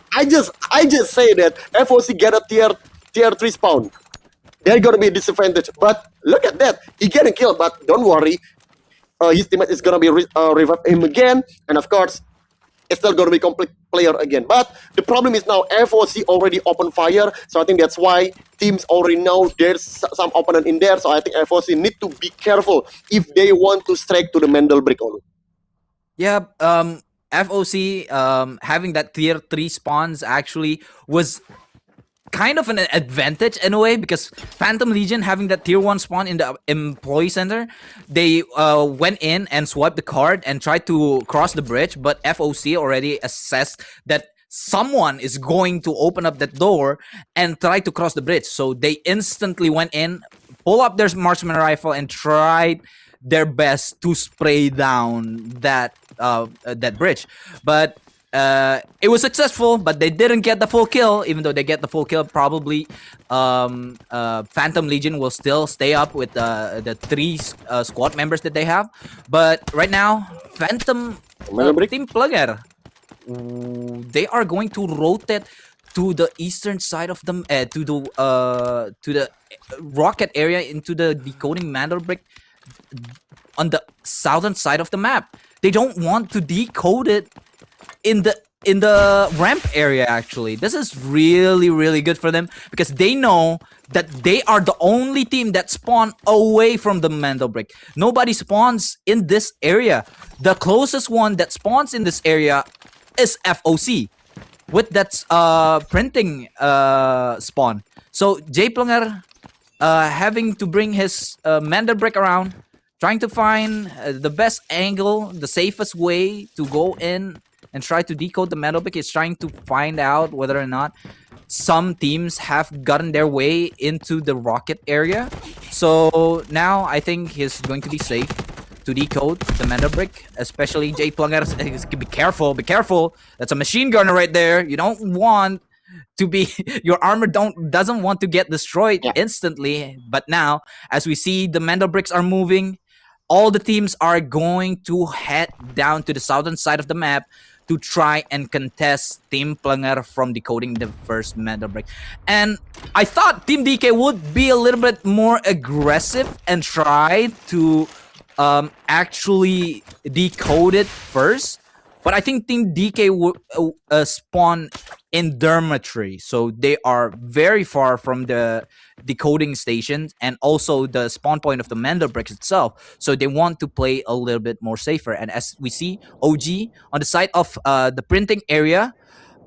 say that FOC get a tier 3 spawn. They're gonna be a disadvantage. But look at that, he getting killed. But don't worry, his teammate is gonna be revive him again, and of course, it's still gonna be complete player again. But the problem is now FOC already open fire, so I think that's why teams already know there's some opponent in there. So I think FOC need to be careful if they want to strike to the Mandel Brick. Yeah, FOC having that tier 3 spawns actually was kind of an advantage in a way, because Phantom Legion having that tier 1 spawn in the employee center, they went in and swiped the card and tried to cross the bridge, but FOC already assessed that someone is going to open up that door and try to cross the bridge. So they instantly went in, pull up their marksman rifle, and tried their best to spray down that bridge. But it was successful, but they didn't get the full kill. Even though they get the full kill, probably Phantom Legion will still stay up with the 3 squad members that they have. But right now, Phantom Team Plugger, they are going to rotate to the eastern side of them, to the rocket area, into the decoding Mandel Brick on the southern side of the map. They don't want to decode it in the ramp area. Actually, this is really good for them, because they know that they are the only team that spawn away from the Mandel Brick. Nobody spawns in this area. The closest one that spawns in this area is FOC with that printing spawn. So J Plunger having to bring his Mandel Brick around, trying to find the best angle, the safest way to go in and try to decode the Mandel Brick. Is trying to find out whether or not some teams have gotten their way into the rocket area. So now I think he's going to be safe to decode the Mandel Brick, especially J Plunger. Be careful. That's a machine gunner right there. You don't want to be, your armor doesn't want to get destroyed instantly. But now, as we see the Mandel Bricks are moving, all the teams are going to head down to the southern side of the map to try and contest Team Plunger from decoding the first Mandel Brick. And I thought Team DK would be a little bit more aggressive and try to actually decode it first. But I think Team DK would spawn in dormitory, so they are very far from the decoding station and also the spawn point of the Mandel Bricks itself. So they want to play a little bit more safer. And as we see, OG on the side of the printing area,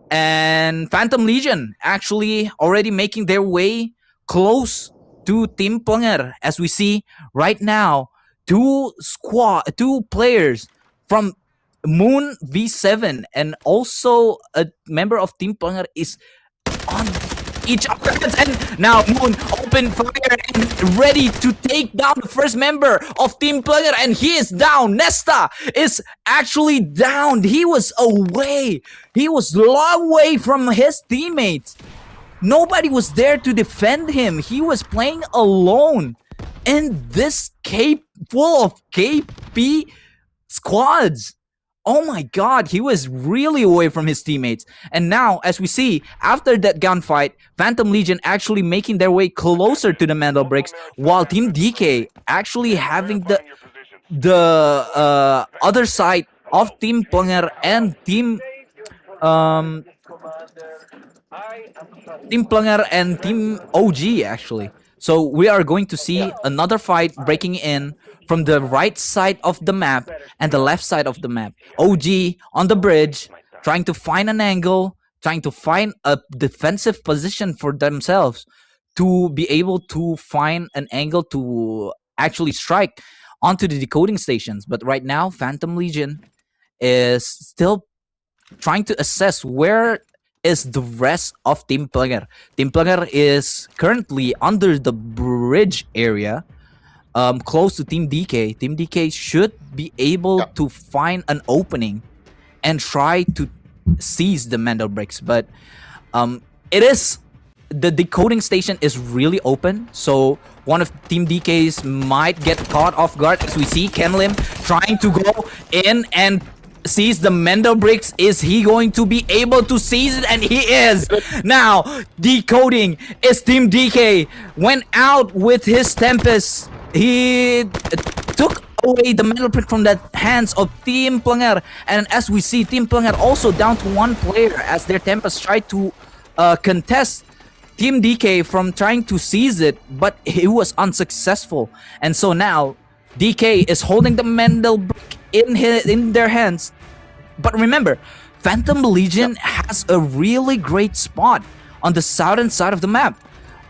and Phantom Legion actually already making their way close to Team Plunger. As we see right now, two players from Moon V7 and also a member of Team Plunger is on each other. And now Moon open fire ready to take down the first member of Team Plunger, and he is down. Nesta is actually down. He was away. He was long way from his teammates. Nobody was there to defend him. He was playing alone in this full of KP squads. Oh my god, he was really away from his teammates. And now, as we see, after that gunfight, Phantom Legion actually making their way closer to the Mandel Bricks, while Team DK actually having the other side of Team Plunger and Team Plunger and Team OG actually. So we are going to see another fight breaking in from the right side of the map and the left side of the map. OG on the bridge, trying to find an angle, trying to find a defensive position for themselves to be able to find an angle to actually strike onto the decoding stations. But right now, Phantom Legion is still trying to assess where is the rest of Team Plunger. Team Plunger is currently under the bridge area, close to Team DK. Team DK should be able to find an opening and try to seize the Mandel Bricks, but the decoding station is really open, so one of Team DK's might get caught off guard, as we see Kenlim trying to go in and seize the Mandel Bricks. Is he going to be able to seize it? And he is. Now, decoding is Team DK. Went out with his Tempest. He took away the Mandel Brick from the hands of Team Plunger. And as we see, Team Plunger also down to one player as their Tempest tried to contest Team DK from trying to seize it, but he was unsuccessful. And so now, DK is holding the Mandel Brick in their hands. But remember, Phantom Legion has a really great spot on the southern side of the map,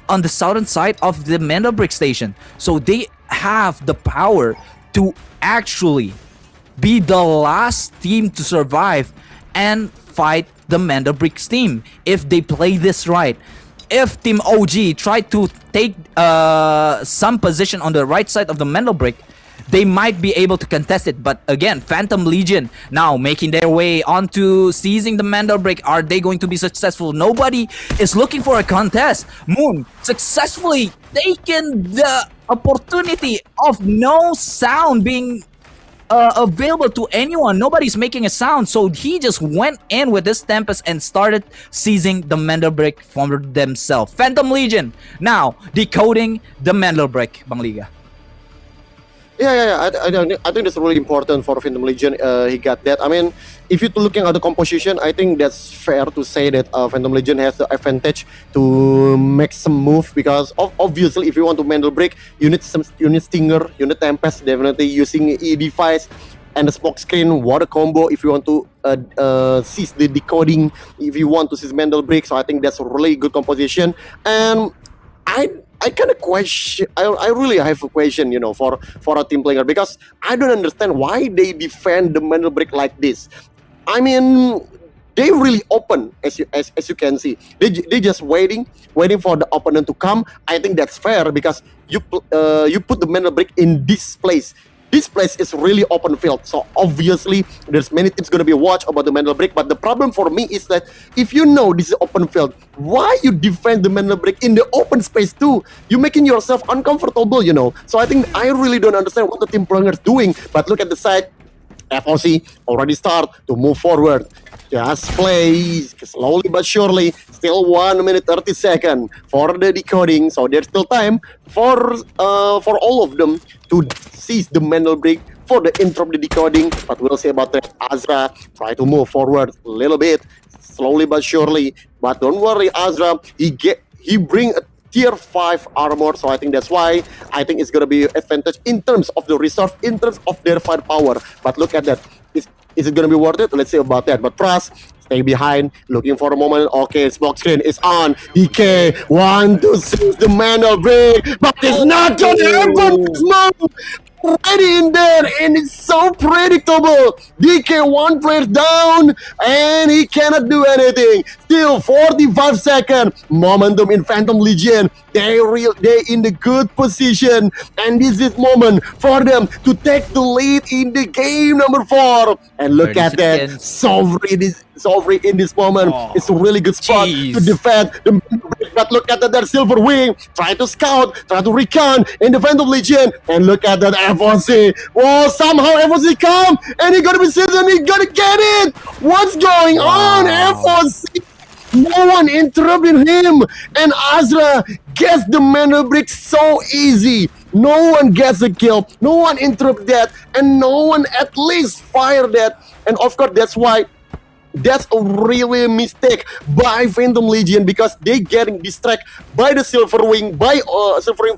on the southern side of the Mandel Brick station. So they have the power to actually be the last team to survive and fight the Mandel Bricks team if they play this right. If Team OG tried to take some position on the right side of the Mandel Brick, they might be able to contest it. But again, Phantom Legion now making their way onto seizing the Mandel Brick. Are they going to be successful? Nobody is looking for a contest. Moon successfully taken the opportunity of no sound being available to anyone. Nobody's making a sound, so he just went in with this Tempest and started seizing the Mandel Brick for themselves. Phantom Legion now decoding the Mandel Brick, Bang Liga. Yeah. I think that's really important for Phantom Legion. He got that. I mean, if you're looking at the composition, I think that's fair to say that Phantom Legion has the advantage to make some move, because obviously, if you want to Mandel Break, you need Stinger, you need Tempest, definitely using E device and the smoke screen. What a combo if you want to seize the decoding, if you want to seize Mandel Break. So I think that's a really good composition. And I kind of question. I really have a question, for a team player, because I don't understand why they defend the Mandel Brick like this. I mean, they really open, as you can see. They just waiting for the opponent to come. I think that's fair, because you put the Mandel Brick in this place. This place is really open field, so obviously there's many teams gonna be watch about the Mandel Brick. But the problem for me is that if you know this is open field, why you defend the Mandel Brick in the open space too? You're making yourself uncomfortable, So I think I really don't understand what the team player is doing. But look at the side, FOC already start to move forward. Just play slowly but surely. Still 1 minute 30 seconds for the decoding, so there's still time for all of them to seize the Mandel Brick for the intro of the decoding. But we'll see about that. Azra try to move forward a little bit, slowly but surely. But don't worry, Azra, he bring a tier 5 armor, so I think that's why I think it's gonna be advantage in terms of the reserve, in terms of their firepower. But look at that. Is it gonna be worth it? Let's see about that. But Pras stay behind, looking for a moment. Okay, smoke screen is on. DK want to seize the Mandel Brick, but it's not gonna happen. Move. already in there, and it's so predictable. DK one player down, and he cannot do anything. Still 45 seconds. Momentum in Phantom Legion. They in the good position, and this is moment for them to take the lead in the game number 4. And look 30 at that, seconds. Sovereign in this moment. It's a really good spot to defend the. But look at that, Silver Wing try to scout, try to recon in the Phantom Legion, and look at that FOC. Oh, somehow FOC come, and he gonna be sitting, and he gonna get it. What's going on, FOC? No one interrupted him, and Azra gets the mana brick so easy. No one gets a kill, no one interrupt that, and no one at least fire that. And of course, that's a really mistake by Phantom Legion, because they getting distracted by the Silver Wing,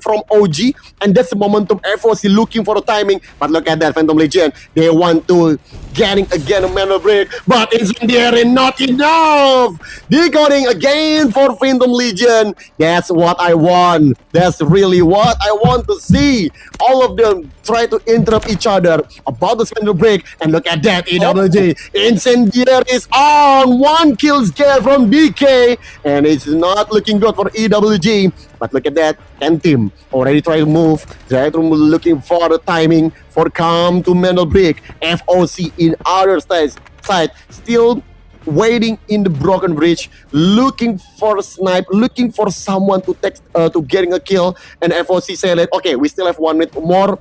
from OG, and that's the momentum FOC looking for the timing. But look at that, Phantom Legion, they want to getting again a mana break, but it's in the air and not enough. Decoding again for Phantom Legion. That's what I want. That's really what I want to see. All of them try to interrupt each other about the spindle break, and look at that, EWG. Incendiary is on. 1 kill scare from DK, and it's not looking good for EWG. But look at that, and team already try to move, looking for the timing for come to Mental Break. FOC in other side still waiting in the broken bridge, looking for a snipe, looking for someone to getting a kill. And FOC say like, okay, we still have 1 minute more.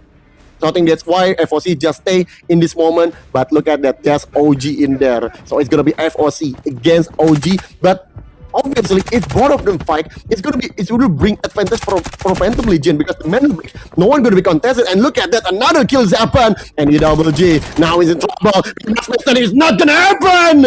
So I think that's why FOC just stay in this moment. But look at that, there's OG in there. So it's gonna be FOC against OG. But obviously, if both of them fight, it will bring advantage for Phantom Legion, because the mana break, no one gonna be contested. And look at that, another kills happen, and EWG now is in trouble. That is not gonna happen.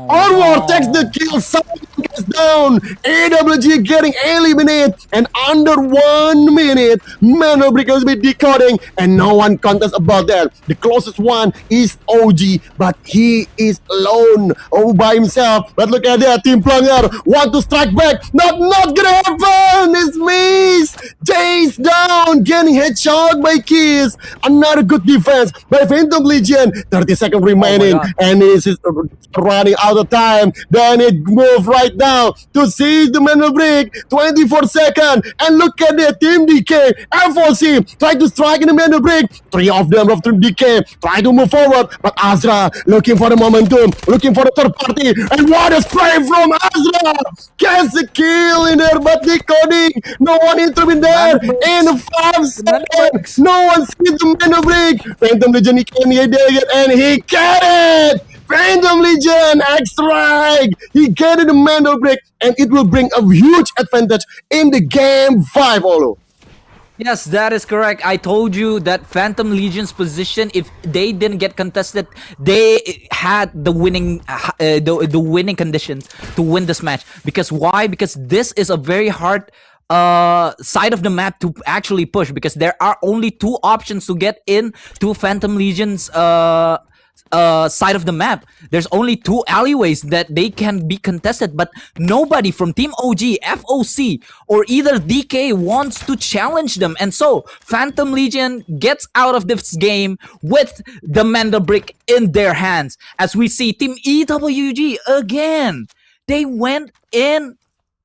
Onward takes the kill, someone gets down. EWG getting eliminated, and under 1 minute, mana break will be decoding, and no one contests about that. The closest one is OG, but he is alone, by himself. But look at that, Team Planger want to strike back. Not gonna happen. It's missed. Chase down, getting headshot by Kiss. Another good defense by Phantom Legion. 30 seconds remaining, and it's running out of time. Then it moves right now to seize the mana break. 24 seconds, and look at the Team DK. FOC try to strike in the mana break. 3 of them of Team DK try to move forward, but Azra looking for the momentum, looking for the third party, and what a spray from Azra! Gets the kill in there, but decoding. No one intervened there in 5 seconds. No one sees the mana break. Phantom Legion, he can get it, and he get it. Phantom Legion, X-Strike. He get it, the mana break, and it will bring a huge advantage in the game 5, Olo. Yes, that is correct. I told you that Phantom Legion's position, if they didn't get contested, they had the winning the winning conditions to win this match. Because why? Because this is a very hard side of the map to actually push, because there are only 2 options to get in to Phantom Legion's side of the map. There's only 2 alleyways that they can be contested, but nobody from Team OG, FOC, or either DK wants to challenge them. And so Phantom Legion gets out of this game with the mana brick in their hands. As we see Team EWG again, they went in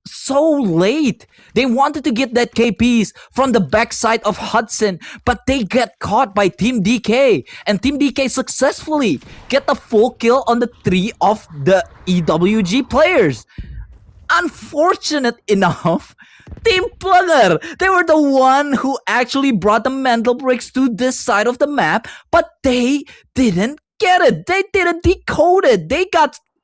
so late. They wanted to get that KPs from the backside of Hudson, but they get caught by Team DK. And Team DK successfully get a full kill on the 3 of the EWG players. Unfortunate enough, Team Plugger, they were the one who actually brought the mental bricks to this side of the map, but they didn't get it. They didn't decode it.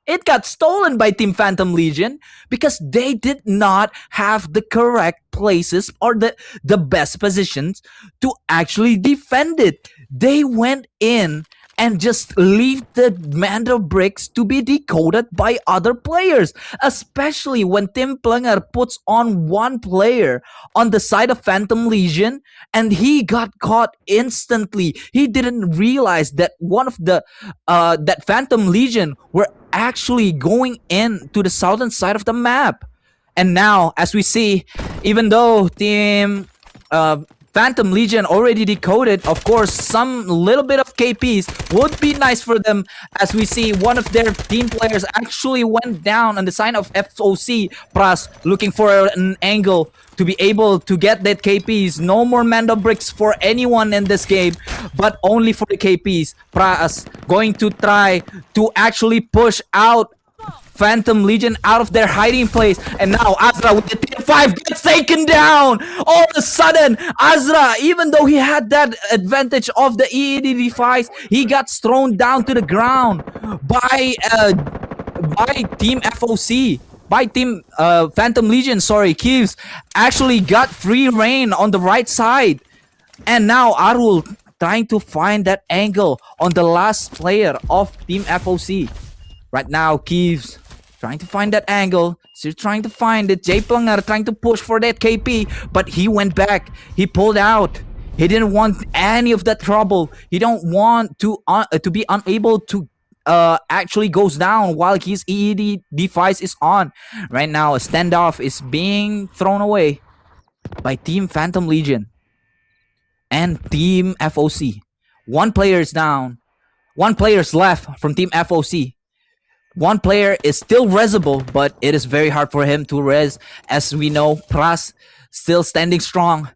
It got stolen by Team Phantom Legion because they did not have the correct places or the best positions to actually defend it. They went in and just leave the mana bricks to be decoded by other players, especially when Tim Plunger puts on 1 player on the side of Phantom Legion and he got caught instantly. He didn't realize that one of the that Phantom Legion were actually going in to the southern side of the map. And now, as we see, even though Team Phantom Legion already decoded. Of course, some little bit of KPs would be nice for them, as we see one of their team players actually went down on the sign of FOC. Pras looking for an angle to be able to get that KPs. No more Mando bricks for anyone in this game, but only for the KPs. Pras going to try to actually push out Phantom Legion out of their hiding place, and now Azra with the tier 5 gets taken down. All of a sudden, Azra, even though he had that advantage of the EED device, he got thrown down to the ground by Team FOC. By Team Phantom Legion, sorry. Keeves actually got free reign on the right side, and now Arul trying to find that angle on the last player of Team FOC. Right now, Keeves trying to find that angle. Still trying to find it. Jay Planger trying to push for that KP, but he went back. He pulled out. He didn't want any of that trouble. He don't want to be unable to actually goes down while his EED device is on. Right now, a standoff is being thrown away by Team Phantom Legion and Team FOC. One player is down. One player is left from Team FOC. One player is still resable, but it is very hard for him to res. As we know, Pras still standing strong,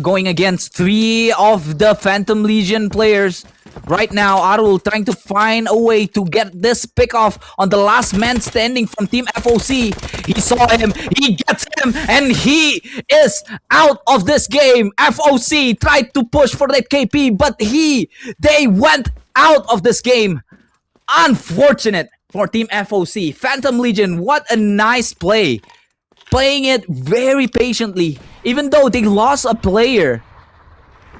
going against 3 of the Phantom Legion players. Right now, Arul trying to find a way to get this pick off on the last man standing from Team FOC. He saw him, he gets him, and he is out of this game. FOC tried to push for that KP, but they went out of this game. Unfortunate for Team FOC. Phantom Legion, what a nice play. Playing it very patiently. Even though they lost a player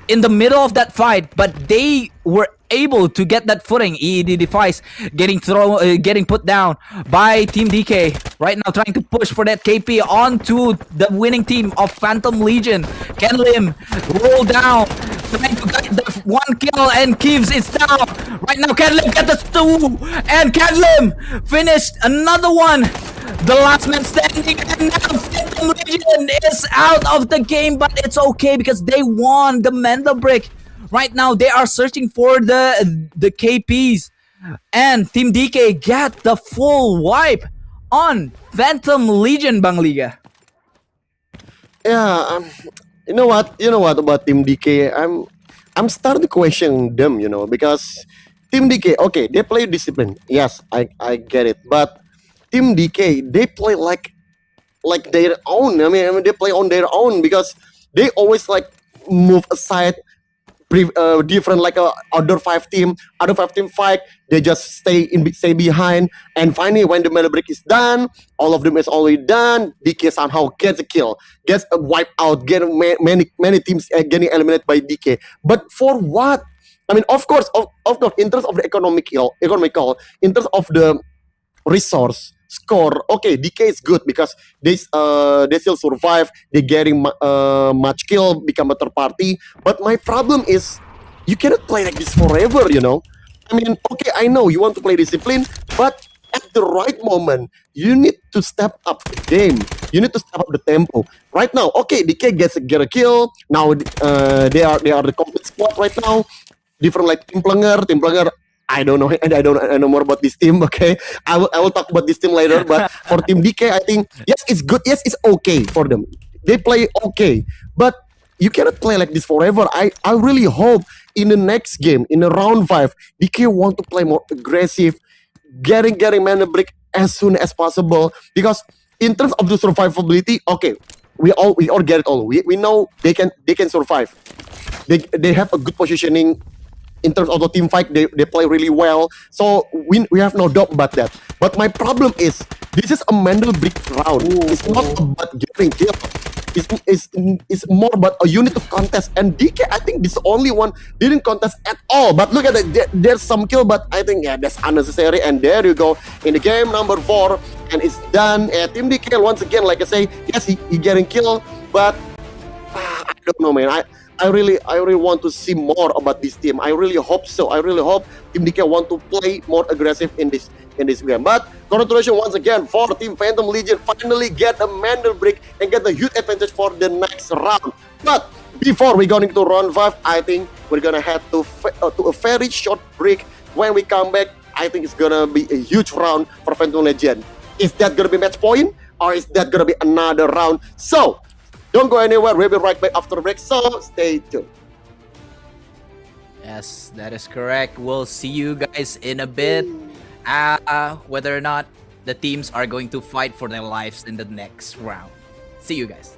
in the middle of that fight, but they were able to get that footing. EED device getting put down by Team DK. Right now trying to push for that KP onto the winning team of Phantom Legion. Ken Lim roll down, trying to get the 1 kill, and Keeves is down. Right now Ken Lim gets the 2, and Ken Lim finished another one. The last man standing, and now Phantom Legion is out of the game, but it's okay because they won the Menda brick. Right now, they are searching for the KPs, and Team DK get the full wipe on Phantom Legion, Bang Liga. Yeah, you know what about Team DK? I'm starting to question them, because Team DK, okay, they play discipline. Yes, I get it, but Team DK, they play like their own. I mean, they play on their own because they always move aside, different like other five team fight. They just stay behind, and finally when the melee break is done, all of them is already done. DK somehow gets a kill, gets a wipe out, get many teams getting eliminated by DK. But for what? I mean, of course, in terms of the economical, in terms of the resource score, okay, DK is good because they still survive. They getting much kill, become a third party. But my problem is, you cannot play like this forever. I mean, okay, I know you want to play discipline, but at the right moment, you need to step up the game. You need to step up the tempo. Right now, okay, DK get a kill. Now they are the complete squad right now. Different like Team Planger. I don't know. I know more about this team. Okay, I will talk about this team later. But for Team DK, I think yes, it's good. Yes, it's okay for them. They play okay, but you cannot play like this forever. I really hope in the next game, in the round 5, DK want to play more aggressive, getting mana break as soon as possible. Because in terms of the survivability, okay, we all get it all. We know they can survive. They have a good positioning. In terms of the team fight, they play really well. So we have no doubt about that. But my problem is, this is a Mendel brick round. It's not about getting killed. It's more about a unit to contest. And DK, I think this only one didn't contest at all. But look at it, there's some kill, but I think that's unnecessary. And there you go in the game number 4, and it's done. Team DK once again, like I say, yes, he getting killed, but I don't know, man. I really want to see more about this team. I really hope so. I really hope Team DK want to play more aggressive in this game. But congratulations once again for Team Phantom Legion, finally get a Mendel break and get the huge advantage for the next round. But before we going to round 5, I think we're gonna head to a very short break. When we come back, I think it's gonna be a huge round for Phantom Legend. Is that gonna be match point, or is that gonna be another round? So, don't go anywhere. We'll be right back after the break, so stay tuned. Yes, that is correct. We'll see you guys in a bit. Whether or not the teams are going to fight for their lives in the next round. See you guys.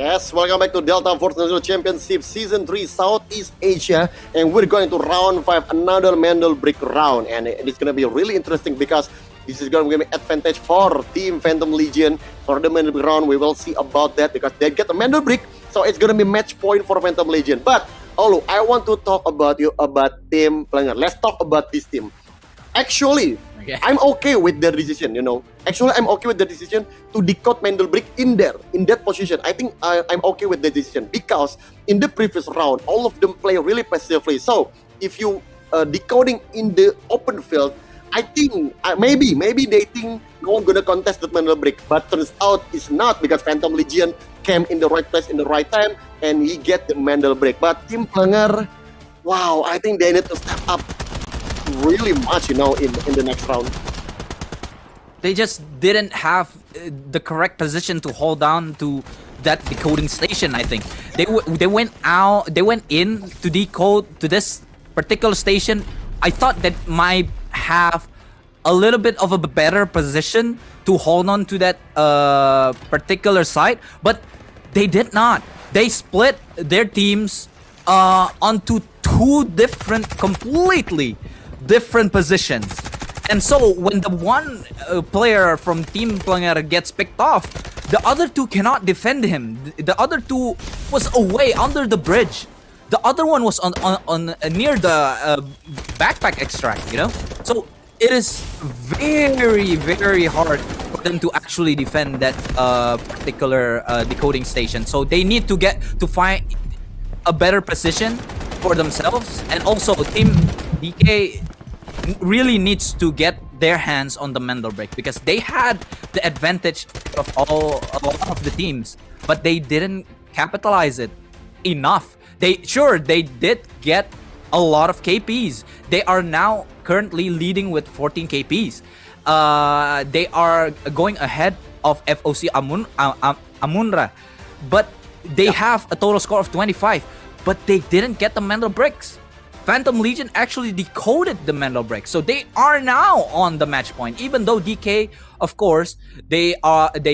Yes, welcome back to Delta Force National Championship Season 3 Southeast Asia, and we're going to round 5, another Mandel Brick round, and it's going to be really interesting because this is going to be an advantage for Team Phantom Legion for the Mandel Brick round. We will see about that because they get the Mandel Brick, so it's going to be match point for Phantom Legion. But Olu, I want to talk about Team Planger. Let's talk about this team. Actually, I'm okay with their decision, Actually, I'm okay with the decision to decode Mandel Brick in that position. I think I'm okay with the decision because in the previous round, all of them play really passively. So if you decoding in the open field, I think maybe they think no one gonna contest the Mandel Brick, but turns out it's not because Phantom Legion came in the right place in the right time and he get the Mandel Brick. But Team Planger, wow, I think they need to step up really much, in the next round. They just didn't have the correct position to hold on to that decoding station. I think they went in to decode to this particular station. I thought that might have a little bit of a better position to hold on to that particular site, but they did not. They split their teams onto two completely different positions. And so when the one player from Team Planger gets picked off, the other two cannot defend him. The other two was away under the bridge. The other one was on near the backpack extract, So it is very, very hard for them to actually defend that particular decoding station. So they need to find a better position for themselves, and also Team DK really needs to get their hands on the Mandel Brick because they had the advantage of a lot of the teams, but they didn't capitalize it enough. They did get a lot of KPs. They are now currently leading with 14 KPs. They are going ahead of FOC Amunra, but they have a total score of 25, but they didn't get the Mandel Bricks. Phantom Legion actually decoded the Mandel Brick, so they are now on the match point. Even though DK, of course, they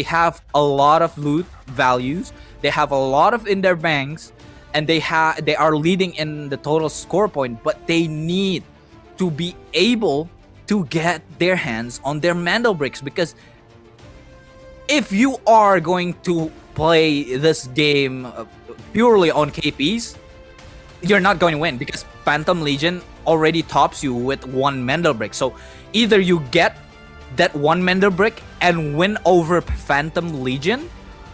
have a lot of loot values, they have a lot of in their banks, and they are leading in the total score point. But they need to be able to get their hands on their Mandel Bricks, because if you are going to play this game purely on KPs, you're not going to win because Phantom Legion already tops you with one Mandel Brick. So either you get that one Mandel Brick and win over Phantom Legion,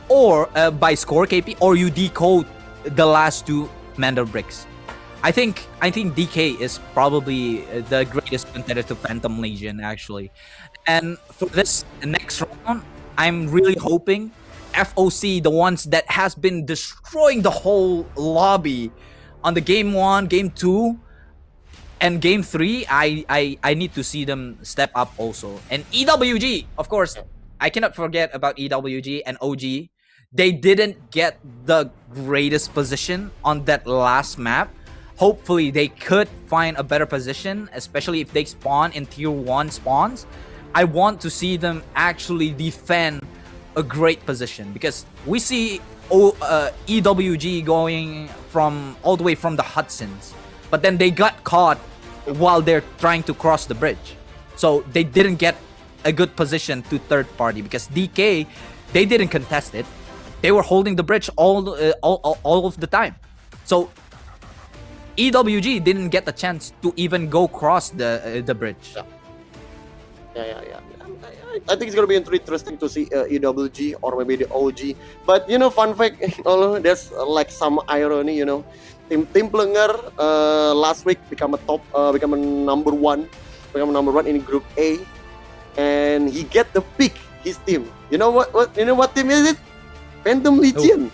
or by score KP, or you decode the last two Mandel Bricks. I think DK is probably the greatest contender to Phantom Legion actually. And for this next round, I'm really hoping FOC, the ones that has been destroying the whole lobby on the game 1, game 2, and game 3, I need to see them step up also. And EWG, of course, I cannot forget about EWG and OG. They didn't get the greatest position on that last map. Hopefully, they could find a better position, especially if they spawn in tier 1 spawns. I want to see them actually defend a great position, because we see EWG going all the way from the Hudsons, but then they got caught while they're trying to cross the bridge, so they didn't get a good position to third party because DK, they didn't contest it. They were holding the bridge all of the time, so EWG didn't get the chance to even go cross the bridge. Yeah. I think it's gonna be interesting to see EWG or maybe the OG. But fun fact, there's like some irony. Team Planger last week become a number one in Group A, and he get the pick his team. You know what team is it? Phantom Legion.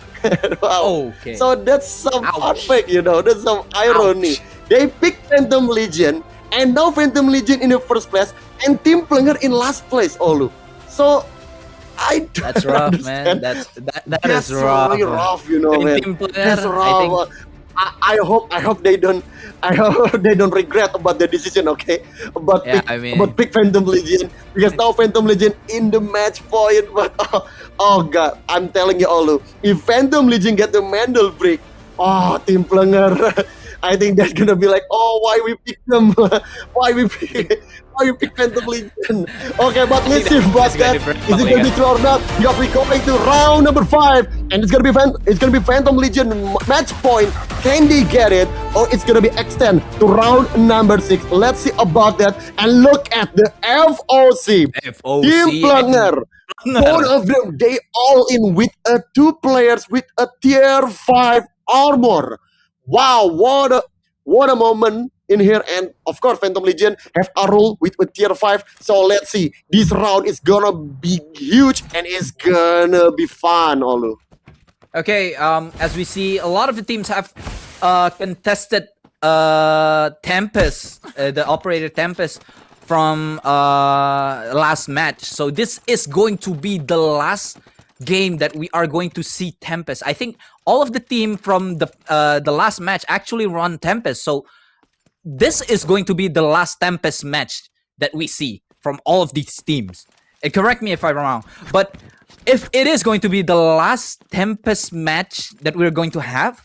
Wow. Okay. So that's some fun fact. That's some irony. Ouch. They picked Phantom Legion, and now Phantom Legion in the first place, and Team Planger in last place, Olu. So that's rough, man. That is rough. Really rough, man. Team Planger, that's rough. I hope they don't regret about the decision, okay? About pick Phantom Legion, because now Phantom Legion in the match point. But oh god, I'm telling you all, if Phantom Legion get the Mandel break, Team Plunger, I think that's gonna be like, why we pick them? why we pick Phantom Legion? Okay, but let's see about that. Is it gonna be true or not? Because we're going to round number 5, and it's gonna be Phantom Legion match point. Can they get it, or it's gonna be extend to round number 6? Let's see about that. And look at the FOC. Team Plunger. Both of them, they all in with 2 players with a tier 5 armor. Wow, what a moment in here. And of course, Phantom Legion have Arul with a tier 5. So let's see. This round is gonna be huge and it's gonna be fun, Olu. Okay, as we see, a lot of the teams have contested Tempest, the operator Tempest from last match. So this is going to be the last game that we are going to see Tempest. I think all of the team from the last match actually run Tempest. So this is going to be the last Tempest match that we see from all of these teams. And correct me if I'm wrong, but if it is going to be the last Tempest match that we're going to have,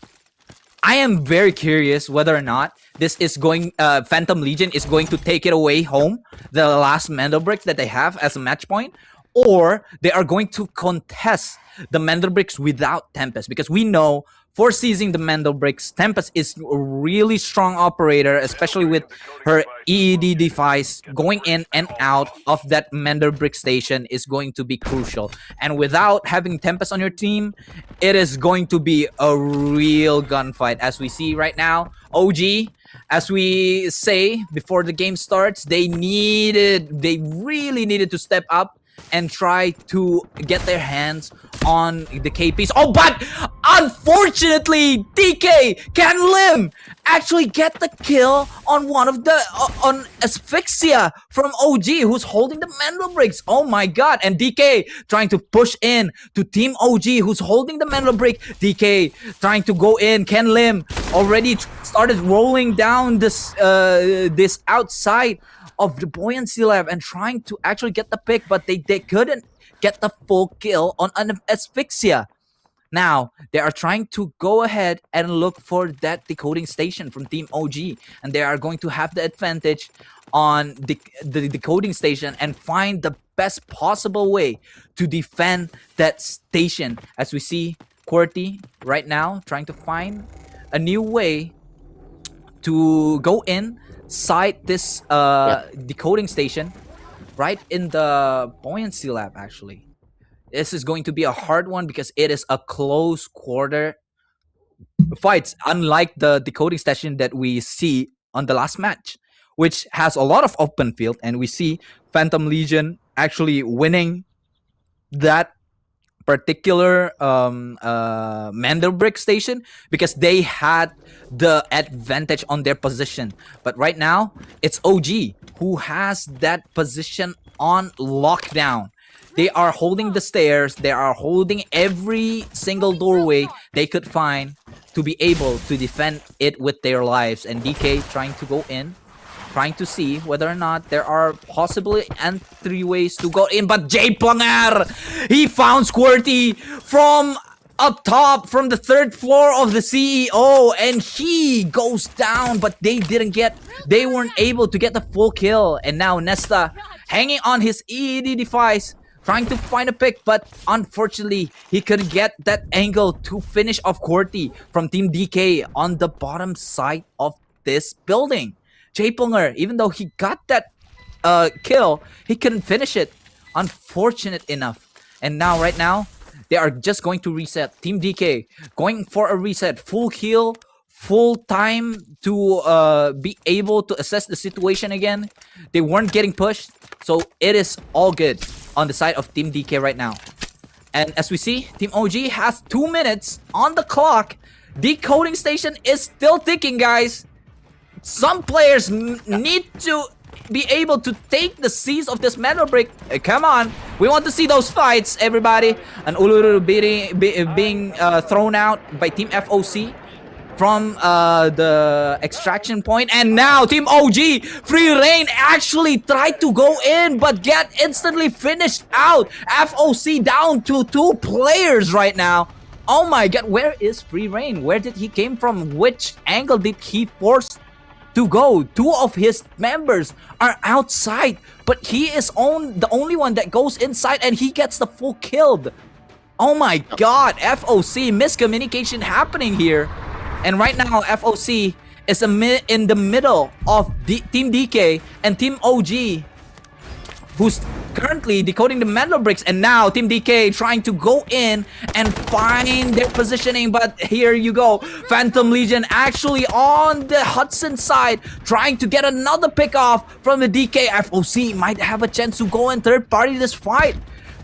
I am very curious whether or not this is going Phantom Legion is going to take it away home, the last Mandel bricks that they have as a match point, or they are going to contest the Mandel bricks without Tempest, because we know for seizing the Mandel bricks, Tempest is a really strong operator, especially with her EED device. Going in and out of that Mandel brick station is going to be crucial. And without having Tempest on your team, it is going to be a real gunfight. As we see right now, OG, as we say before the game starts, they really needed to step up and try to get their hands on the KPs. Oh, but unfortunately, DK Can Lim actually get the kill on one of the on Asphyxia from OG, who's holding the Mandel bricks. Oh my god! And DK trying to push in to Team OG, who's holding the Mandel brick. DK trying to go in. Can Lim already started rolling down this this outside of the buoyancy lab and trying to actually get the pick, but they couldn't get the full kill on an Asphyxia. Now they are trying to go ahead and look for that decoding station from Team OG, and they are going to have the advantage on the decoding station and find the best possible way to defend that station. As we see QWERTY right now trying to find a new way to go inside this decoding station right in the buoyancy lab. Actually, this is going to be a hard one because it is a close quarter fights, unlike the decoding station that we see on the last match, which has a lot of open field, and we see Phantom Legion actually winning that particular Mandelbrick station because they had the advantage on their position. But right now, it's OG who has that position on lockdown. They are holding the stairs. They are holding every single doorway they could find to be able to defend it with their lives. And DK trying to go in, trying to see whether or not there are possibly entryways to go in. But Jay Planger, he found QWERTY from up top, from the 3rd floor of the CEO, and he goes down, but they weren't able to get the full kill. And now Nesta hanging on his EED device, trying to find a pick, but unfortunately, he couldn't get that angle to finish off QWERTY from Team DK on the bottom side of this building. Jay Punger, even though he got that kill, he couldn't finish it. Unfortunate enough. And now, right now, they are just going to reset. Team DK going for a reset. Full heal, full time to be able to assess the situation again. They weren't getting pushed, so it is all good on the side of Team DK right now. And as we see, Team OG has 2 minutes on the clock. Decoding station is still ticking, guys. Some players need to be able to take the seize of this metal brick. Come on, we want to see those fights, everybody. And Uluru being thrown out by Team FOC from the extraction point, and now Team OG Free Reign actually tried to go in but get instantly finished out. FOC down to 2 players right now. Oh my god, where is Free Reign? Where did he came from? Which angle did he force to go? 2 of his members are outside, but he is the only one that goes inside, and he gets the full kill. Oh my god, FOC, miscommunication happening here. And right now, FOC is in the middle of Team DK and Team OG, who's currently decoding the metal bricks, and now Team DK trying to go in and find their positioning. But here you go, Phantom Legion actually on the Hudson side trying to get another pick off from the DK. FOC might have a chance to go and third party this fight.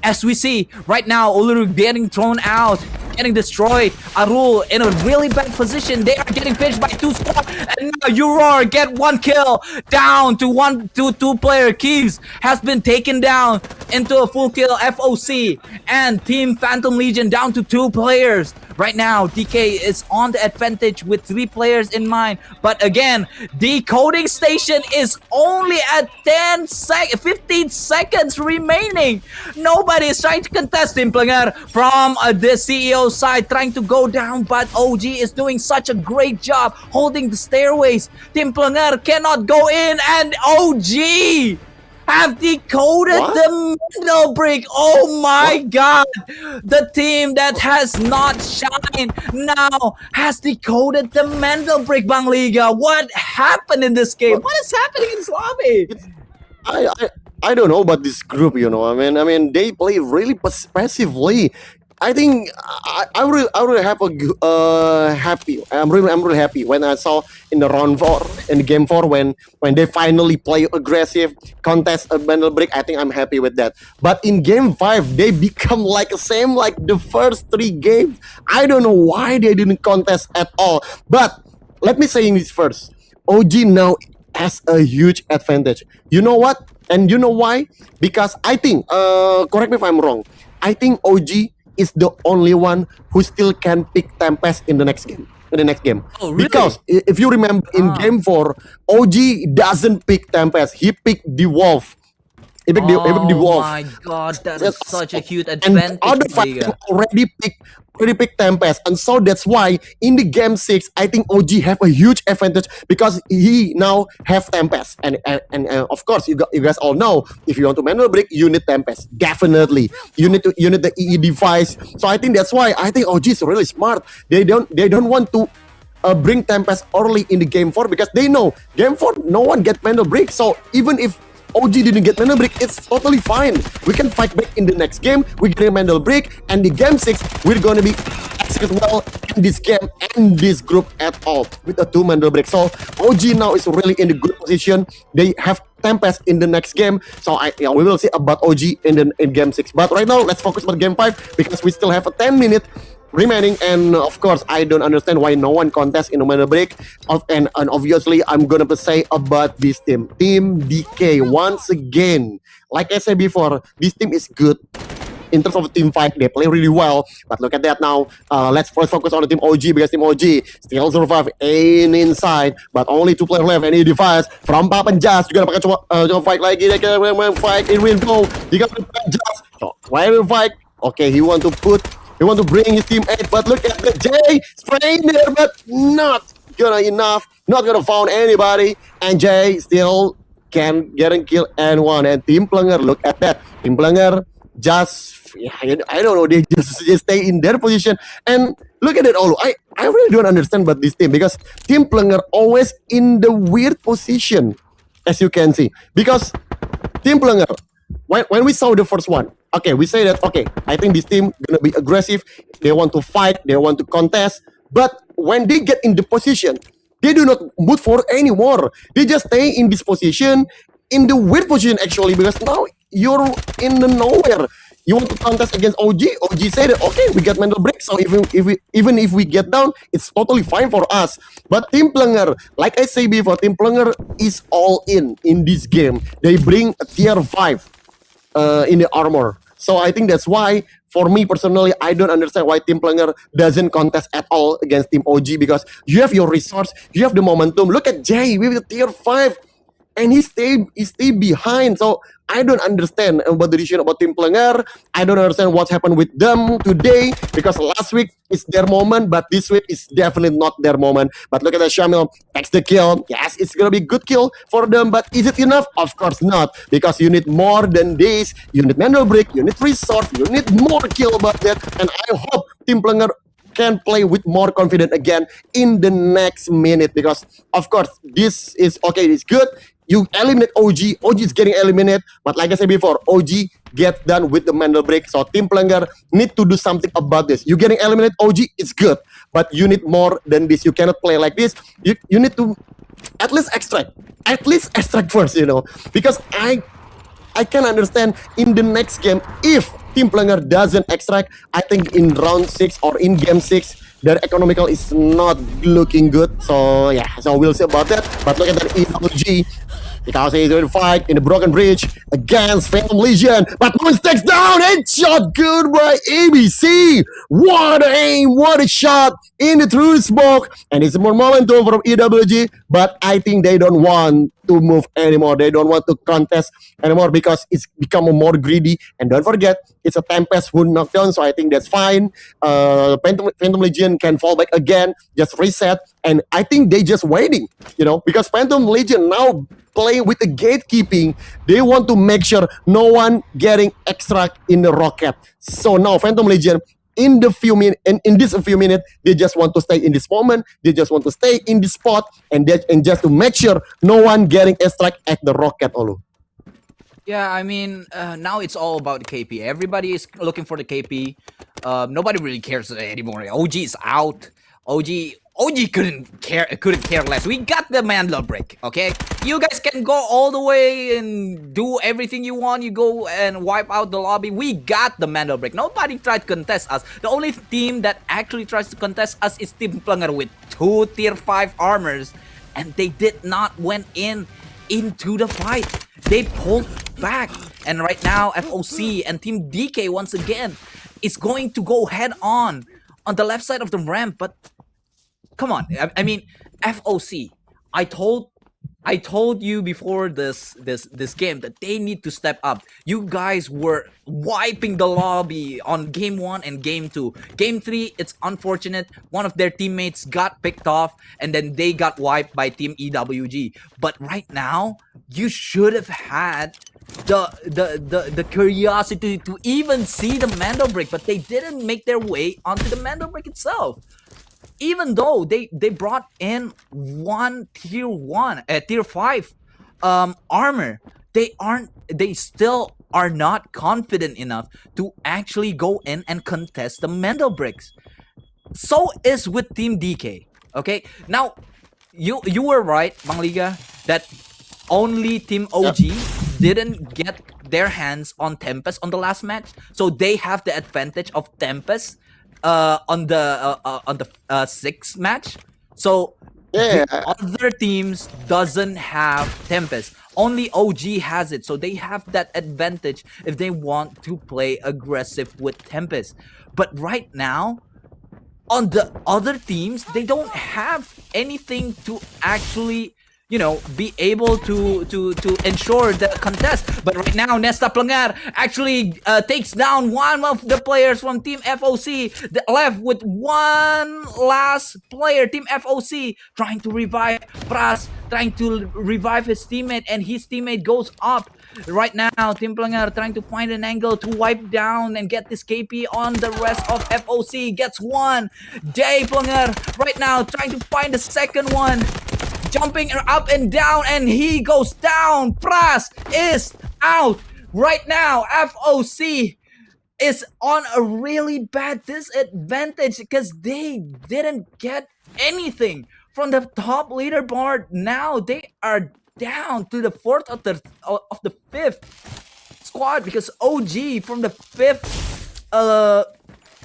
As we see right now, Uluru getting thrown out, getting destroyed. Arul in a really bad position. They are getting pinched by 2 squad, and now Uror get 1 kill down to 2 player. Keeves has been taken down into a full kill. FOC and Team Phantom Legion down to 2 players. Right now, DK is on the advantage with 3 players in mind. But again, decoding station is only at 15 seconds remaining. Nobody is trying to contest. Team Planger from the CEO side trying to go down, but OG is doing such a great job holding the stairways. Team Planger cannot go in, and OG have decoded the middle brick. Oh my god, the team that has not shined now has decoded the mental brick. Bang Liga, what happened in this game? What is happening in Slavi? I don't know about this group, you know. I mean, they play really passively. I think I really have happy. I'm really happy when I saw in the round 4, in the game 4, when they finally play aggressive, contest a mental break. I think I'm happy with that. But in game 5, they become like the same like the first 3 games. I don't know why they didn't contest at all. But let me say this first. OG now has a huge advantage. You know what? And you know why? Because I think, correct me if I'm wrong, I think OG is the only one who still can pick Tempest in the next game. Oh, really? Because if you remember in game 4, OG doesn't pick Tempest. He picked the Wolf. Oh my god, that is such a huge advantage. And other fighters already picked Tempest, and so that's why in the game 6, I think OG have a huge advantage because he now have Tempest, and of course you guys all know, if you want to manual break, you need Tempest. Definitely, you need the EE device. So I think that's why I think OG is really smart. They don't want to bring Tempest early in the game 4 because they know game 4 no one get manual break. So even if OG didn't get Mandal break, it's totally fine. We can fight back in the next game. We get a Mandal break, and the game 6, we're gonna be execute well in this game and this group at all with a 2 Mandal break. So OG now is really in a good position. They have Tempest in the next game, so we will see about OG in game 6. But right now, let's focus on game 5 because we still have a 10-minute remaining, and of course I don't understand why no one contests in a minute break. And obviously I'm gonna say about this team DK. Once again, like I said before, this team is good in terms of team fight. They play really well, but look at that now. Let's first focus on the team OG because team OG still survive inside, but only 2 players left, and he device from Papan Jas juga pakai coba fight lagi. Dia kena fight in window. Dia kena Jas. So, why will fight? Okay, he want to bring his team 8, but look at the Jay spraying there, but not gonna enough, not gonna found anybody, and Jay still can get and kill anyone. And Team Planger, look at that, Team Planger just, I don't know, they just stay in their position, and look at it all. I really don't understand about this team because Team Planger always in the weird position, as you can see, because Team Planger, when we saw the first one, okay, we say that, okay, I think this team gonna be aggressive. They want to fight. They want to contest. But when they get in the position, they do not move forward anymore. They just stay in this position, in the weird position actually, because now you're in the nowhere. You want to contest against OG. OG said, okay, we get mental break. So even if we get down, it's totally fine for us. But Team Planger, like I say before, Team Planger is all in this game. They bring a tier 5. In the armor. So I think that's why, for me personally, I don't understand why Team Planger doesn't contest at all against Team OG, because you have your resource, you have the momentum. Look at Jay with the tier 5, and he stay behind. So I don't understand about the decision about Team Planger. I don't understand what happened with them today, because last week is their moment, but this week is definitely not their moment. But look at that, Shamil takes the kill. Yes, it's gonna be a good kill for them, but is it enough? Of course not, because you need more than this. You need Mandel Break, you need resource, you need more kill about that. And I hope Team Planger can play with more confidence again in the next minute, because of course this is okay, it's good. You eliminate OG is getting eliminated, but like I said before, OG gets done with the Mandel Break. So Team Planger need to do something about this. You getting eliminated OG, it's good, but you need more than this. You cannot play like this. You need to at least extract first, because I can understand in the next game, if Team Planger doesn't extract, I think in round 6 or in game 6, their economical is not looking good. So yeah, so we'll see about that. But look at that ELG, because he's going to fight in the Broken Bridge against Phantom Legion. But Moons takes down, headshot good by ABC. What a aim, what a shot in the through smoke. And it's more momentum from EWG, but I think they don't want to move anymore. They don't want to contest anymore, because it's become more greedy. And don't forget, it's a Tempest who knocked down, so I think that's fine. Phantom Legion can fall back again, just reset. And I think they just waiting, because Phantom Legion now play with the gatekeeping. They want to make sure no one getting extra in the rocket. So now Phantom Legion, in this few minutes, they just want to stay in this moment. They just want to stay in this spot, and just to make sure no one getting extract at the rocket, Olu. Yeah, I mean, now it's all about the KP. Everybody is looking for the KP. Nobody really cares anymore. OG is out. OG couldn't care less. We got the Mandela Break, okay? You guys can go all the way and do everything you want. You go and wipe out the lobby. We got the Mandela Break. Nobody tried to contest us. The only team that actually tries to contest us is Team Planger with 2 tier 5 armors, and they did not went into the fight. They pulled back, and right now FOC and Team DK once again is going to go head on the left side of the ramp. But come on, I mean, FOC, I told you before this game that they need to step up. You guys were wiping the lobby on game 1 and game 2. Game 3, it's unfortunate. One of their teammates got picked off, and then they got wiped by Team EWG. But right now, you should have had the curiosity to even see the Mandel Break, but they didn't make their way onto the Mandel Break itself. Even though they brought in one tier 5 armor, they still are not confident enough to actually go in and contest the Mandel Bricks. So is with Team DK. Okay, now you were right, Bang Liga, that only Team OG didn't get their hands on Tempest on the last match, so they have the advantage of Tempest on the 6th match. So the other teams doesn't have Tempest. Only OG has it, so they have that advantage if they want to play aggressive with Tempest. But right now, on the other teams, they don't have anything to actually, be able to ensure the contest. But right now, Nesta Planger actually takes down one of the players from Team FOC, left with one last player. Team FOC trying to revive Pras, trying to revive his teammate, and his teammate goes up. Right now, Team Planger trying to find an angle to wipe down and get this KP on the rest of FOC. Gets one. Jay Planger right now trying to find the second one. Jumping up and down, and he goes down. Pras is out. Right now, FOC is on a really bad disadvantage because they didn't get anything from the top leaderboard. Now they are down to the 4th of the 5th squad, because OG from the 5th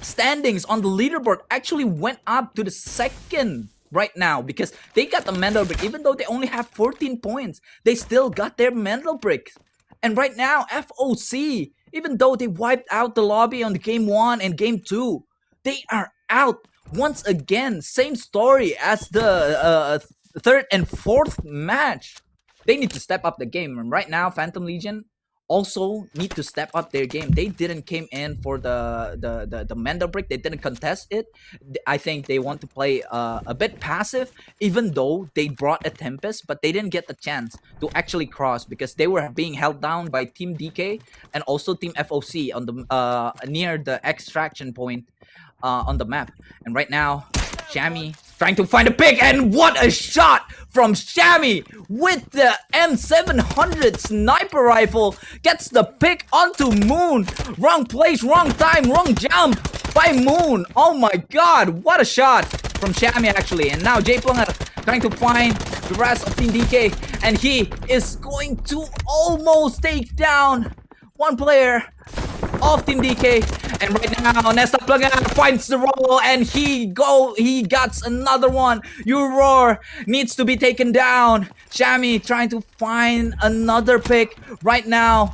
standings on the leaderboard actually went up to the 2nd right now, because they got the Mandel Break. Even though they only have 14 points, they still got their Mandel Break. And right now, FOC Even though they wiped out the lobby on the game 1 and game 2, they are out once again. Same story as the third and fourth match. They need to step up the game. And right now, Phantom Legion also need to step up their game. They didn't came in for the Mendel break. They didn't contest it. I think they want to play a bit passive, even though they brought a Tempest, but they didn't get the chance to actually cross because they were being held down by Team DK and also Team FOC on the near the extraction point on the map. And right now, Shammy trying to find a pick, and what a shot from Shammy with the M700 sniper rifle. Gets the pick onto Moon. Wrong place, wrong time, wrong jump by Moon. Oh my god, what a shot from Shammy actually. And now Jay Plunger trying to find the rest of Team DK, and he is going to almost take down one player of Team DK. And right now, Nesta Plunger finds the roll, and he gets another one. Roar needs to be taken down. Shammy trying to find another pick right now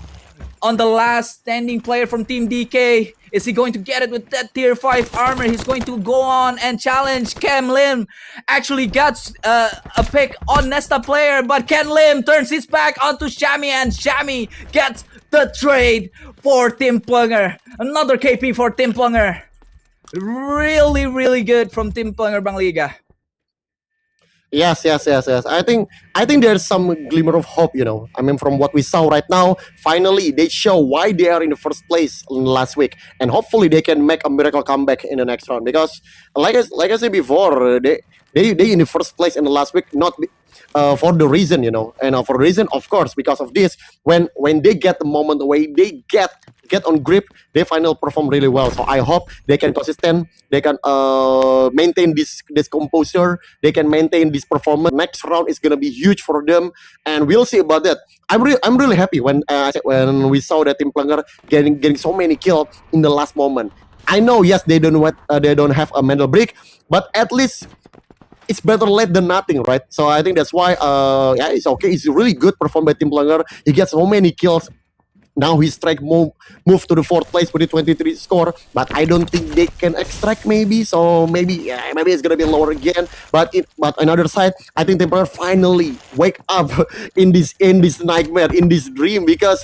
on the last standing player from Team DK. Is he going to get it with that tier 5 armor? He's going to go on and challenge Ken Lim. Actually gets a pick on Nesta player, but Ken Lim turns his back onto Shammy, and Shammy gets the trade for Team Plunger. Another KP for Team Plunger. Really, really good from Team Plunger, Bang Liga. Yes. I think there's some glimmer of hope, I mean, from what we saw right now, finally they show why they are in the first place last week, and hopefully they can make a miracle comeback in the next round. Because, like I said before, they in the first place in the last week, not for the reason, and for the reason, of course, because of this. When they get the moment away, they get on grip, they finally perform really well. So I hope they can consistent, they can maintain this composure, they can maintain this performance. Next round is gonna be huge for them, and we'll see about that. I'm really happy when we saw that Team Plunger getting so many kills in the last moment. I know, yes, they don't have a Mendel break, but at least it's better late than nothing, right? So I think that's why, it's okay. It's really good performance by Team Plunger. He gets so many kills. Now his strike move to the 4th place with the 23 score, but I don't think they can extract maybe. So maybe it's gonna be lower again. But on another side, I think Team Plunger finally wake up in this nightmare, in this dream, because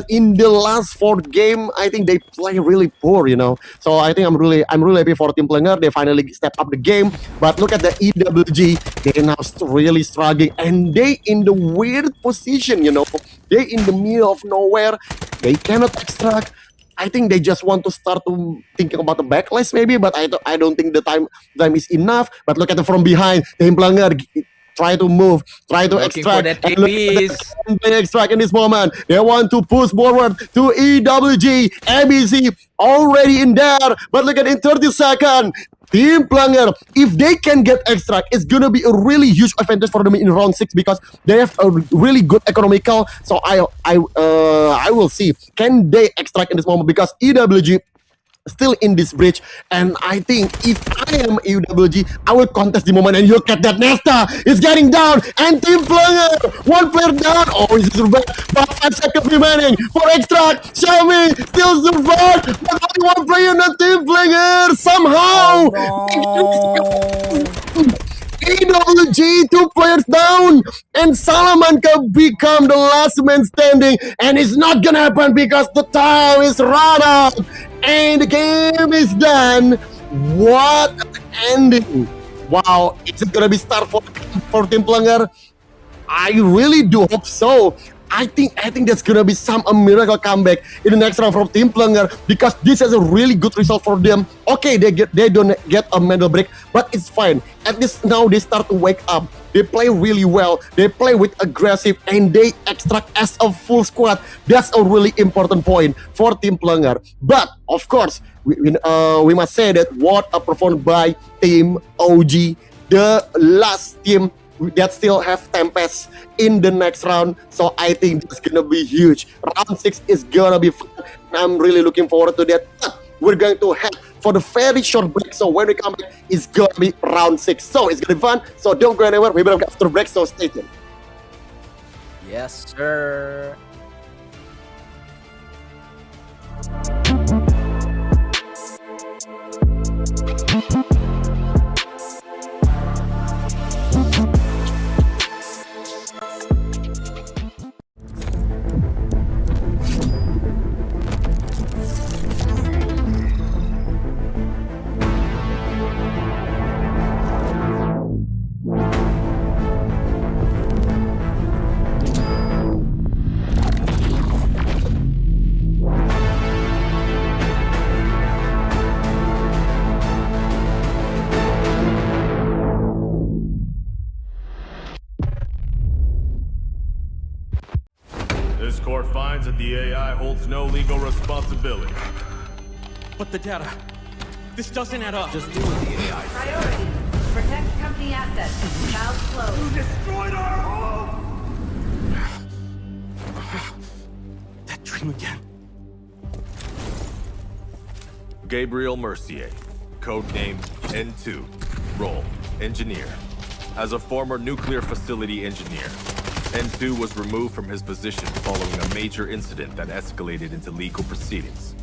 in the last 4th game, I think they play really poor, So I think I'm really happy for Team Plunger. They finally step up the game. But look at the EWG, they're now really struggling, and they in the weird position, They in the middle of nowhere. They cannot extract. I think they just want to start to thinking about the backlash maybe, but I don't think the time is enough. But look at it from behind. Team Plunger try to move, try to extract. And look at they extract in this moment. They want to push forward to EWG. ABC already in there. But look at in 30 seconds. Team Plunger, if they can get extract, it's gonna be a really huge advantage for them in round 6 because they have a really good economical. So I will see, can they extract in this moment, because EWG still in this bridge, and I think if I am EWG, I will contest the moment. And look at that, Nesta is getting down, and Team Plunger, one player down. Oh, he's survived, but 5 seconds remaining for extract. Xiaomi still survived, but only one player, not Team Plunger. Somehow, EWG, 2 players down, and Salamanca become the last man standing, and it's not gonna happen because the time is run out. And the game is done. What an ending. Wow, is it gonna be start for Team Plunger? I really do hope so. I think that's gonna be a miracle comeback in the next round from Team Plunger, because this is a really good result for them. Okay, they don't get a medal break, but it's fine. At least now they start to wake up. They play really well. They play with aggressive, and they extract as a full squad. That's a really important point for Team Plunger. But of course, we must say that what a performance by Team OG, the last team that still have Tempest in the next round. So I think it's gonna be huge. Round 6 is gonna be fun. I'm really looking forward to that. But we're going to head for the very short break. So when we come back, it's gonna be round 6. So it's gonna be fun. So don't go anywhere. We'll be back after the break. So stay tuned. Yes, sir. This court finds that the AI holds no legal responsibility. But the data... This doesn't add up. Just do what the AI says. Priority. Protect company assets. Valve closed. Destroyed our home! That dream again. Gabriel Mercier, codename N2, role engineer. As a former nuclear facility engineer, N2 was removed from his position following a major incident that escalated into legal proceedings.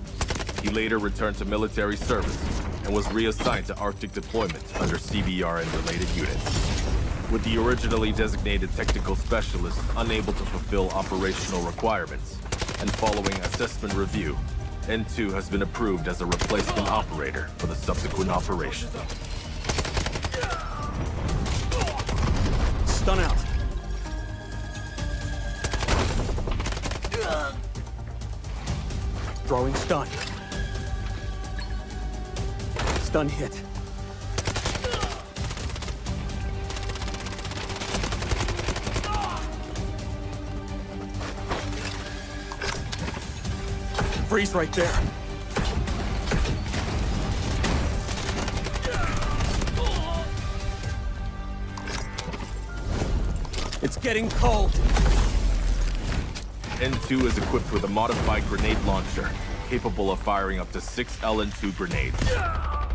He later returned to military service and was reassigned to Arctic deployment under CBR and related units. With the originally designated technical specialist unable to fulfill operational requirements, and following assessment review, N2 has been approved as a replacement operator for the subsequent operation. Stun out. Throwing stun. Stun hit. Freeze right there. It's getting cold. N2 is equipped with a modified grenade launcher, capable of firing up to 6 LN2 grenades.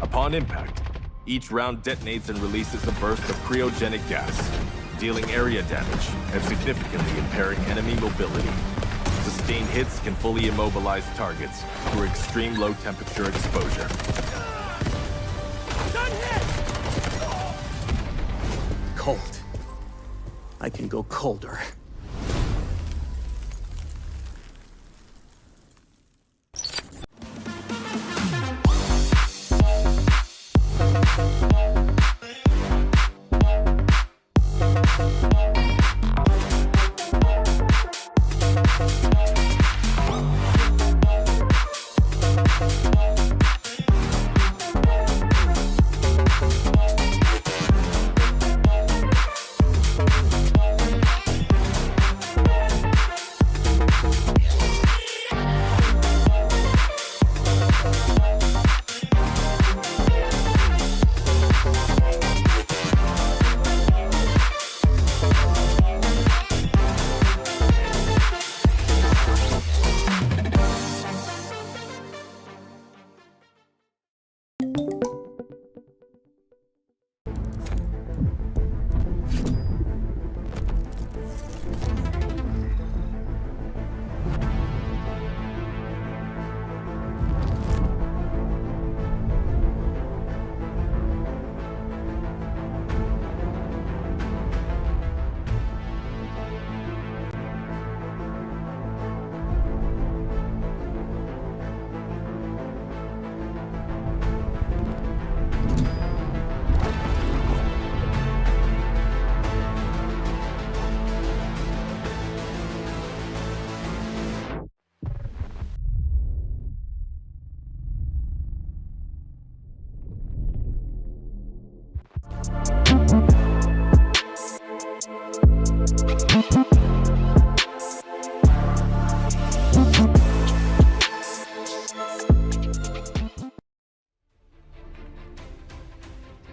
Upon impact, each round detonates and releases a burst of cryogenic gas, dealing area damage and significantly impairing enemy mobility. Sustained hits can fully immobilize targets through extreme low temperature exposure. Cold. I can go colder.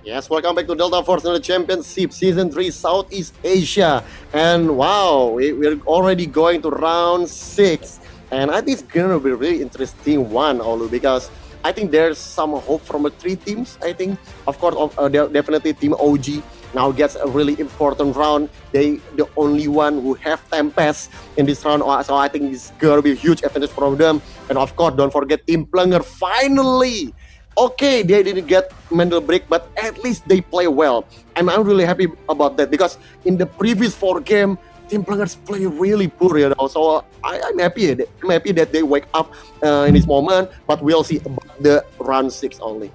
Yes, welcome back to Delta Force National Championship Season 3 Southeast Asia. And wow, we're already going to round 6. And I think it's going to be a really interesting one, Olu, because I think there's some hope from the 3 teams. I think, of course, definitely Team OG now gets a really important round. They the only one who have Tempest in this round, so I think it's gonna be a huge advantage from them. And of course, don't forget Team Plunger finally. Okay, they didn't get mental break, but at least they play well, and I'm really happy about that because in the previous 4 games, Team Plungers play really poor, you know. So I'm happy. I'm happy that they wake up in this moment, but we'll see about the round 6 only.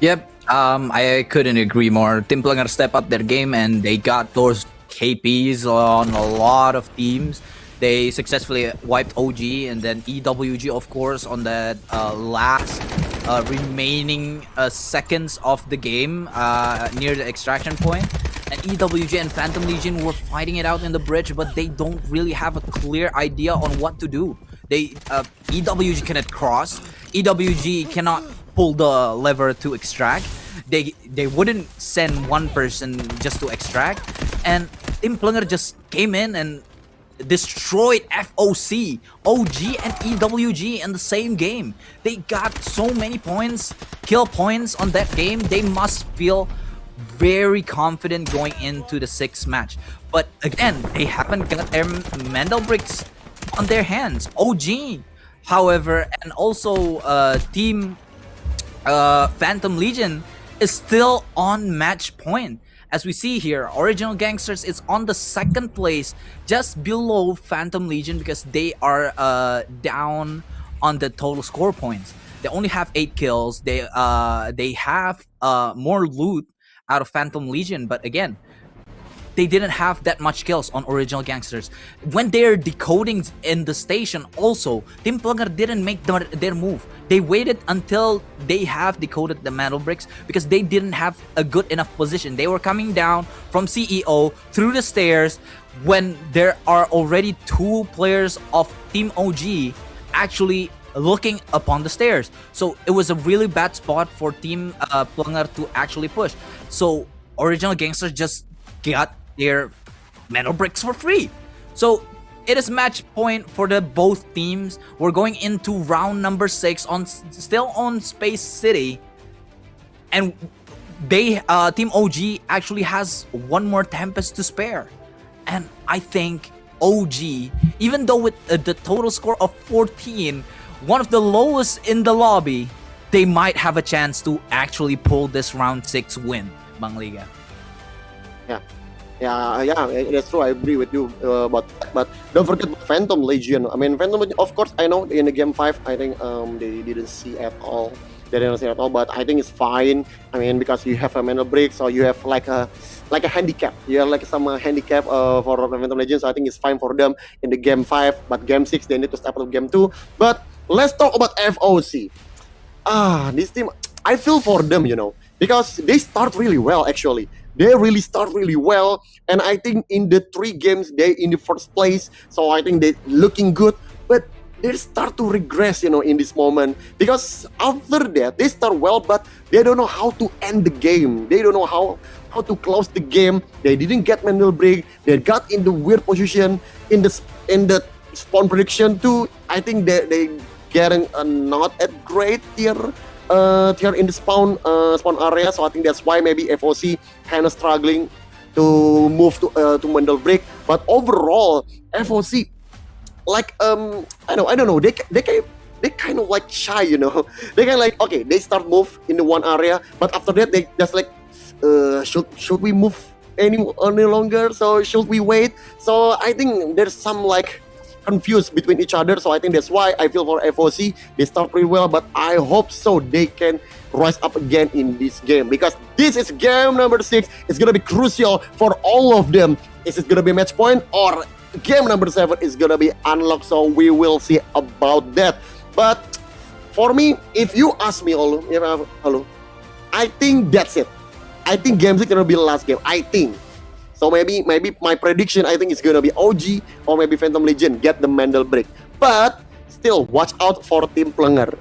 Yep, I couldn't agree more. Team Plunger step up their game and they got those KPs on a lot of teams. They successfully wiped OG and then EWG, of course, on that last remaining seconds of the game near the extraction point. And EWG and Phantom Legion were fighting it out in the bridge, but they don't really have a clear idea on what to do. They EWG cannot cross. EWG cannot pull the lever to extract. They wouldn't send one person just to extract. And Team Plunger just came in and destroyed FOC, OG, and EWG in the same game. They got so many points, kill points on that game. They must feel very confident going into the 6th match. But again, they haven't got their Mandel bricks on their hands. OG, however, and also Team Phantom Legion is still on match point. As we see here, Original Gangsters is on the 2nd place, just below Phantom Legion because they are down on the total score points. They only have 8 kills. They have more loot out of Phantom Legion, but again, they didn't have that much kills on Original Gangsters. When they're decoding in the station also, Team Plunger didn't make their move. They waited until they have decoded the metal bricks because they didn't have a good enough position. They were coming down from CEO through the stairs when there are already 2 players of Team OG actually looking upon the stairs. So it was a really bad spot for Team Plunger to actually push. So Original Gangsters just got their metal bricks for free. So it is match point for the both teams. We're going into round number 6 on still on Space City, and they Team OG actually has 1 more Tempest to spare. And I think OG, even though with the total score of 14, one of the lowest in the lobby, they might have a chance to actually pull this round 6 win, Bang Liga. Yeah, that's true. I agree with you. But don't forget Phantom Legion. I mean, Phantom Legion, of course, I know in the game 5, I think they didn't see at all. They didn't see at all, but I think it's fine. I mean, because you have a mana break, so you have like a handicap. You have like some handicap for Phantom Legion, so I think it's fine for them in the game 5. But game 6, they need to step out of game 2. But let's talk about FOC. This team, I feel for them, you know, because they start really well actually. They really start really well, and I think in the 3 games they in the 1st place, so I think they looking good, but they start to regress, you know, in this moment, because after that they start well, but they don't know how to end the game. They don't know how to close the game. They didn't get mental break. They got in the weird position in the spawn prediction too. I think they getting a not at great tier in the spawn area, so I think that's why maybe FOC kind of struggling to move to Mendel break. But overall, FOC like I don't know, they kind of like shy, you know. They kind of like, okay, they start move in the one area, but after that they just like should we move any longer? So should we wait? So I think there's some like confused between each other, so I think that's why I feel for FOC. They start pretty well, but I hope so they can rise up again in this game, because this is game number 6. It's gonna be crucial for all of them. Is it gonna be match point, or game number 7 is gonna be unlocked? So we will see about that. But for me, if you ask me, I think that's it. I think game 6 gonna be the last game, I think. So maybe my prediction, I think it's gonna be OG or maybe Phantom Legion get the Mendel break. But still, watch out for Team Plunger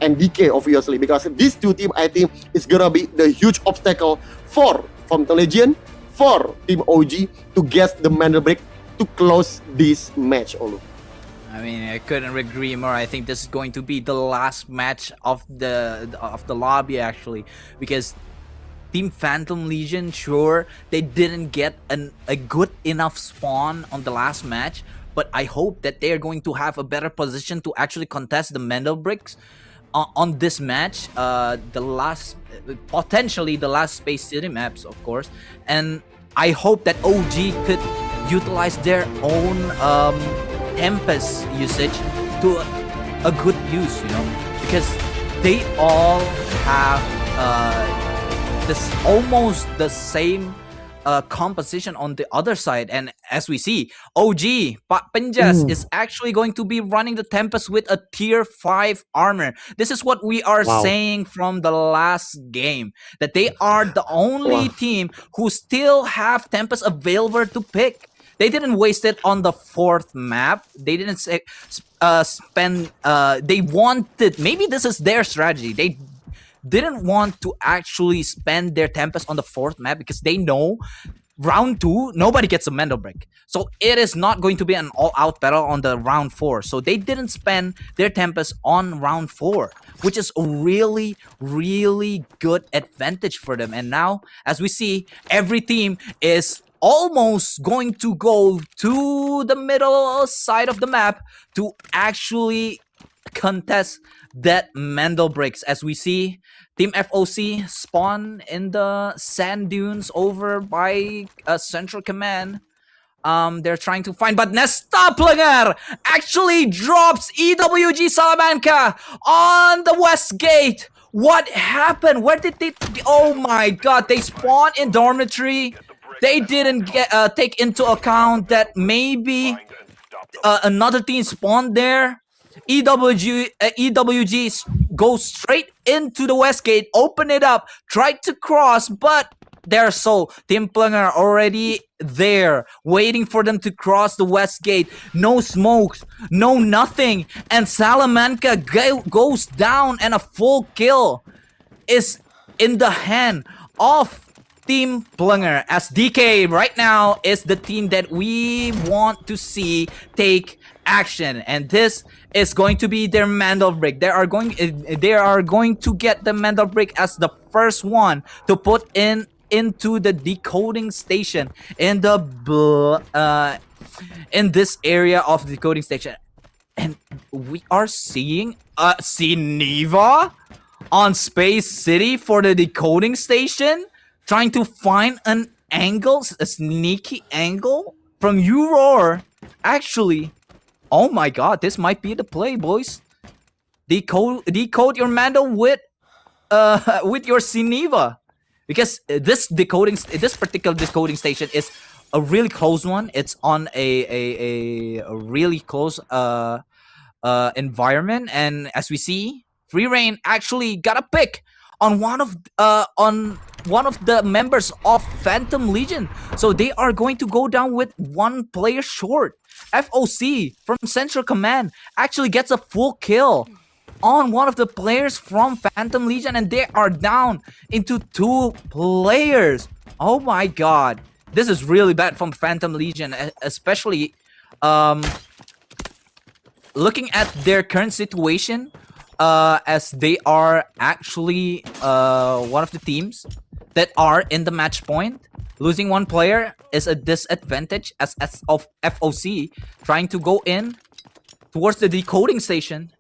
and DK obviously, because these 2 teams I think is gonna be the huge obstacle for Phantom Legion, for Team OG to get the Mendel break to close this match. I mean, I couldn't agree more. I think this is going to be the last match of the lobby actually, because Team Phantom Legion, sure, they didn't get a good enough spawn on the last match, but I hope that they are going to have a better position to actually contest the Mendel bricks on this match. Potentially the last Space City maps, of course, and I hope that OG could utilize their own Tempest usage to a good use, you know, because they all have this almost the same composition on the other side. And as we see, OG Pak Penjas is actually going to be running the Tempest with a tier 5 armor. This is what we are saying from the last game, that they are the only team who still have Tempest available to pick. They didn't waste it on the 4th map. They didn't spend they wanted, maybe this is their strategy, they didn't want to actually spend their Tempest on the 4th map because they know round 2 nobody gets a Mendel brick, so it is not going to be an all-out battle on the round 4. So they didn't spend their Tempest on round 4, which is a really good advantage for them. And now, as we see, every team is almost going to go to the middle side of the map to actually contest that Mendel bricks. As we see, Team FOC spawn in the sand dunes over by Central Command. They're trying to find, but Nestaplanger actually drops EWG Salamanca on the west gate. What happened? Where did they? Oh my god, they spawned in dormitory. They didn't take into account that maybe another team spawned there. EWG goes straight into the west gate, open it up, tried to cross, but they're so Team Plunger already there, waiting for them to cross the west gate. No smokes, no nothing, and Salamanca goes down, and a full kill is in the hand of Team Plunger, as DK right now is the team that we want to see take action, and this is going to be their Mendel brick. They are going to get the Mendel brick as the first one to put into the decoding station in the in this area of the decoding station. And we are seeing Neva on Space City for the decoding station, trying to find an angle, a sneaky angle from Uror. Actually, oh my god, this might be the play, boys. Decode your Mendel with your Sineva, because this particular decoding station is a really close one. It's on a really close environment, and as we see, Free Reign actually got a pick on one of the members of Phantom Legion, so they are going to go down with one player short. FOC from Central Command actually gets a full kill on one of the players from Phantom Legion, and they are down into 2 players. Oh my god, this is really bad from Phantom Legion, especially looking at their current situation, as they are actually one of the teams that are in the match point. Losing one player is a disadvantage as of FOC trying to go in towards the decoding station,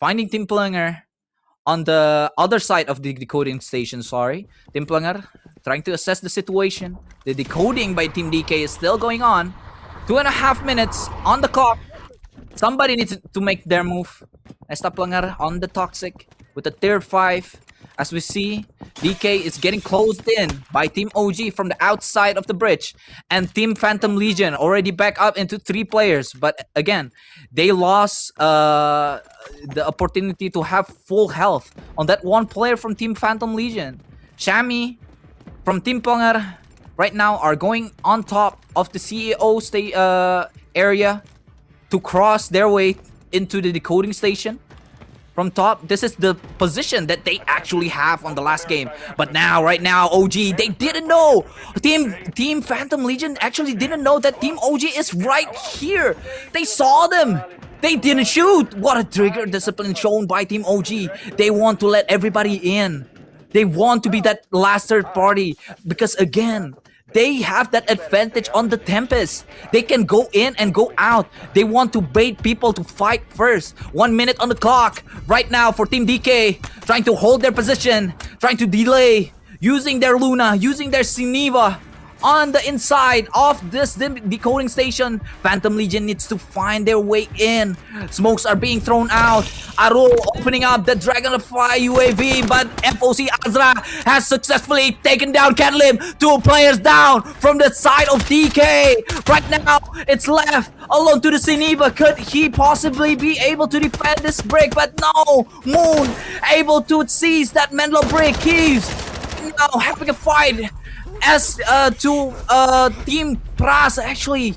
finding Team Plunger on the other side of the decoding station. Team Plunger trying to assess the situation. The decoding by Team DK is still going on. 2.5 minutes on the clock. Somebody needs to make their move. Nestaplanger on the Toxic with a tier 5. As we see, DK is getting closed in by Team OG from the outside of the bridge. And Team Phantom Legion already back up into 3 players. But again, they lost the opportunity to have full health on that one player from Team Phantom Legion. Shami from Team Plunger right now are going on top of the CEO area to cross their way into the decoding station. From top, this is the position that they actually have on the last game. But now, right now, OG, they didn't know. Team Phantom Legion actually didn't know that Team OG is right here. They saw them. They didn't shoot. What a trigger discipline shown by Team OG. They want to let everybody in They want to be that last third party because again, they have that advantage on the Tempest. They can go in and go out. They want to bait people to fight first. 1 minute on the clock right now for Team DK, trying to hold their position, trying to delay, using their Luna, using their Sineva on the inside of this decoding station. Phantom Legion needs to find their way in. Smokes are being thrown out. Arul opening up the Dragonfly UAV, but FOC Azra has successfully taken down Catlim. 2 players down from the side of DK. Right now, it's left alone to the Sineva. Could he possibly be able to defend this brick? But no, Moon able to seize that Menlo brick. He's now having a fight as to Team Pras. Actually,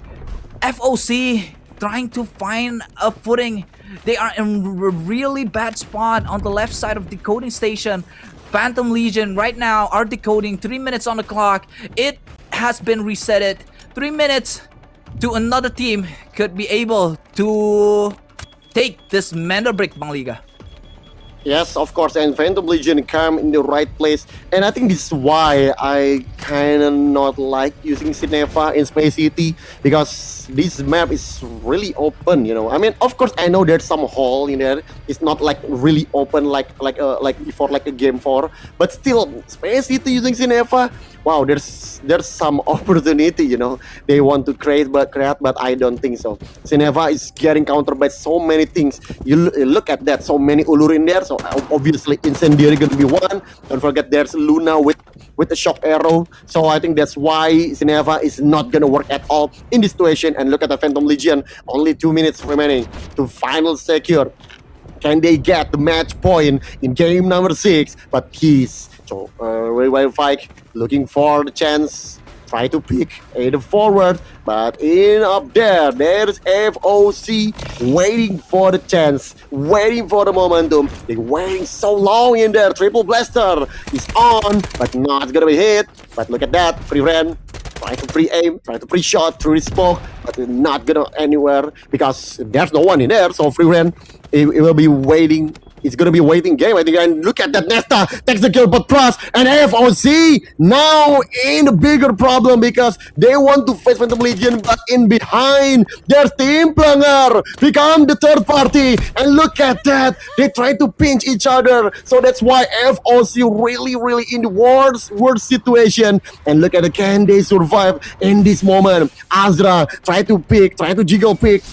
FOC trying to find a footing. They are in a really bad spot on the left side of decoding station. Phantom Legion right now are decoding. 3 minutes on the clock. It has been resetted. 3 minutes to another team could be able to take this Mender Brick, Bang Liga. Yes, of course, and Phantom Legion come in the right place, and I think this is why I kind of not like using Sineva in Space City, because this map is really open, you know. I mean, of course, I know there's some hole in there. It's not like really open like before, like a game 4, but still, Space City using Sineva, wow, there's some opportunity, you know. They want to create, but I don't think so. Sineva is getting countered by so many things. You look at that, so many Ulur in there. So obviously Incendiary gonna be one. Don't forget there's Luna with a shock arrow. So I think that's why Sineva is not gonna work at all in this situation. And look at the Phantom Legion. Only 2 minutes remaining to final secure. Can they get the match point in game number 6? But Keys, so very fight, looking for the chance. Try to pick either forward, but in up there's FOC waiting for the chance, waiting for the momentum. They're waiting so long in there. Triple Blaster is on, but not gonna be hit. But look at that, free ran. Try to pre-aim, try to pre-shot through the smoke, but not gonna anywhere because there's no one in there. So free ran, it will be waiting. It's gonna be a waiting game, I think. And look at that, Nesta takes the kill, but Pras and FOC now in a bigger problem because they want to face Phantom Legion, but in behind there's Team Planger become the third party. And look at that, they try to pinch each other. So that's why FOC really in the worst situation. And look at the, can they survive in this moment? Azra try to jiggle pick.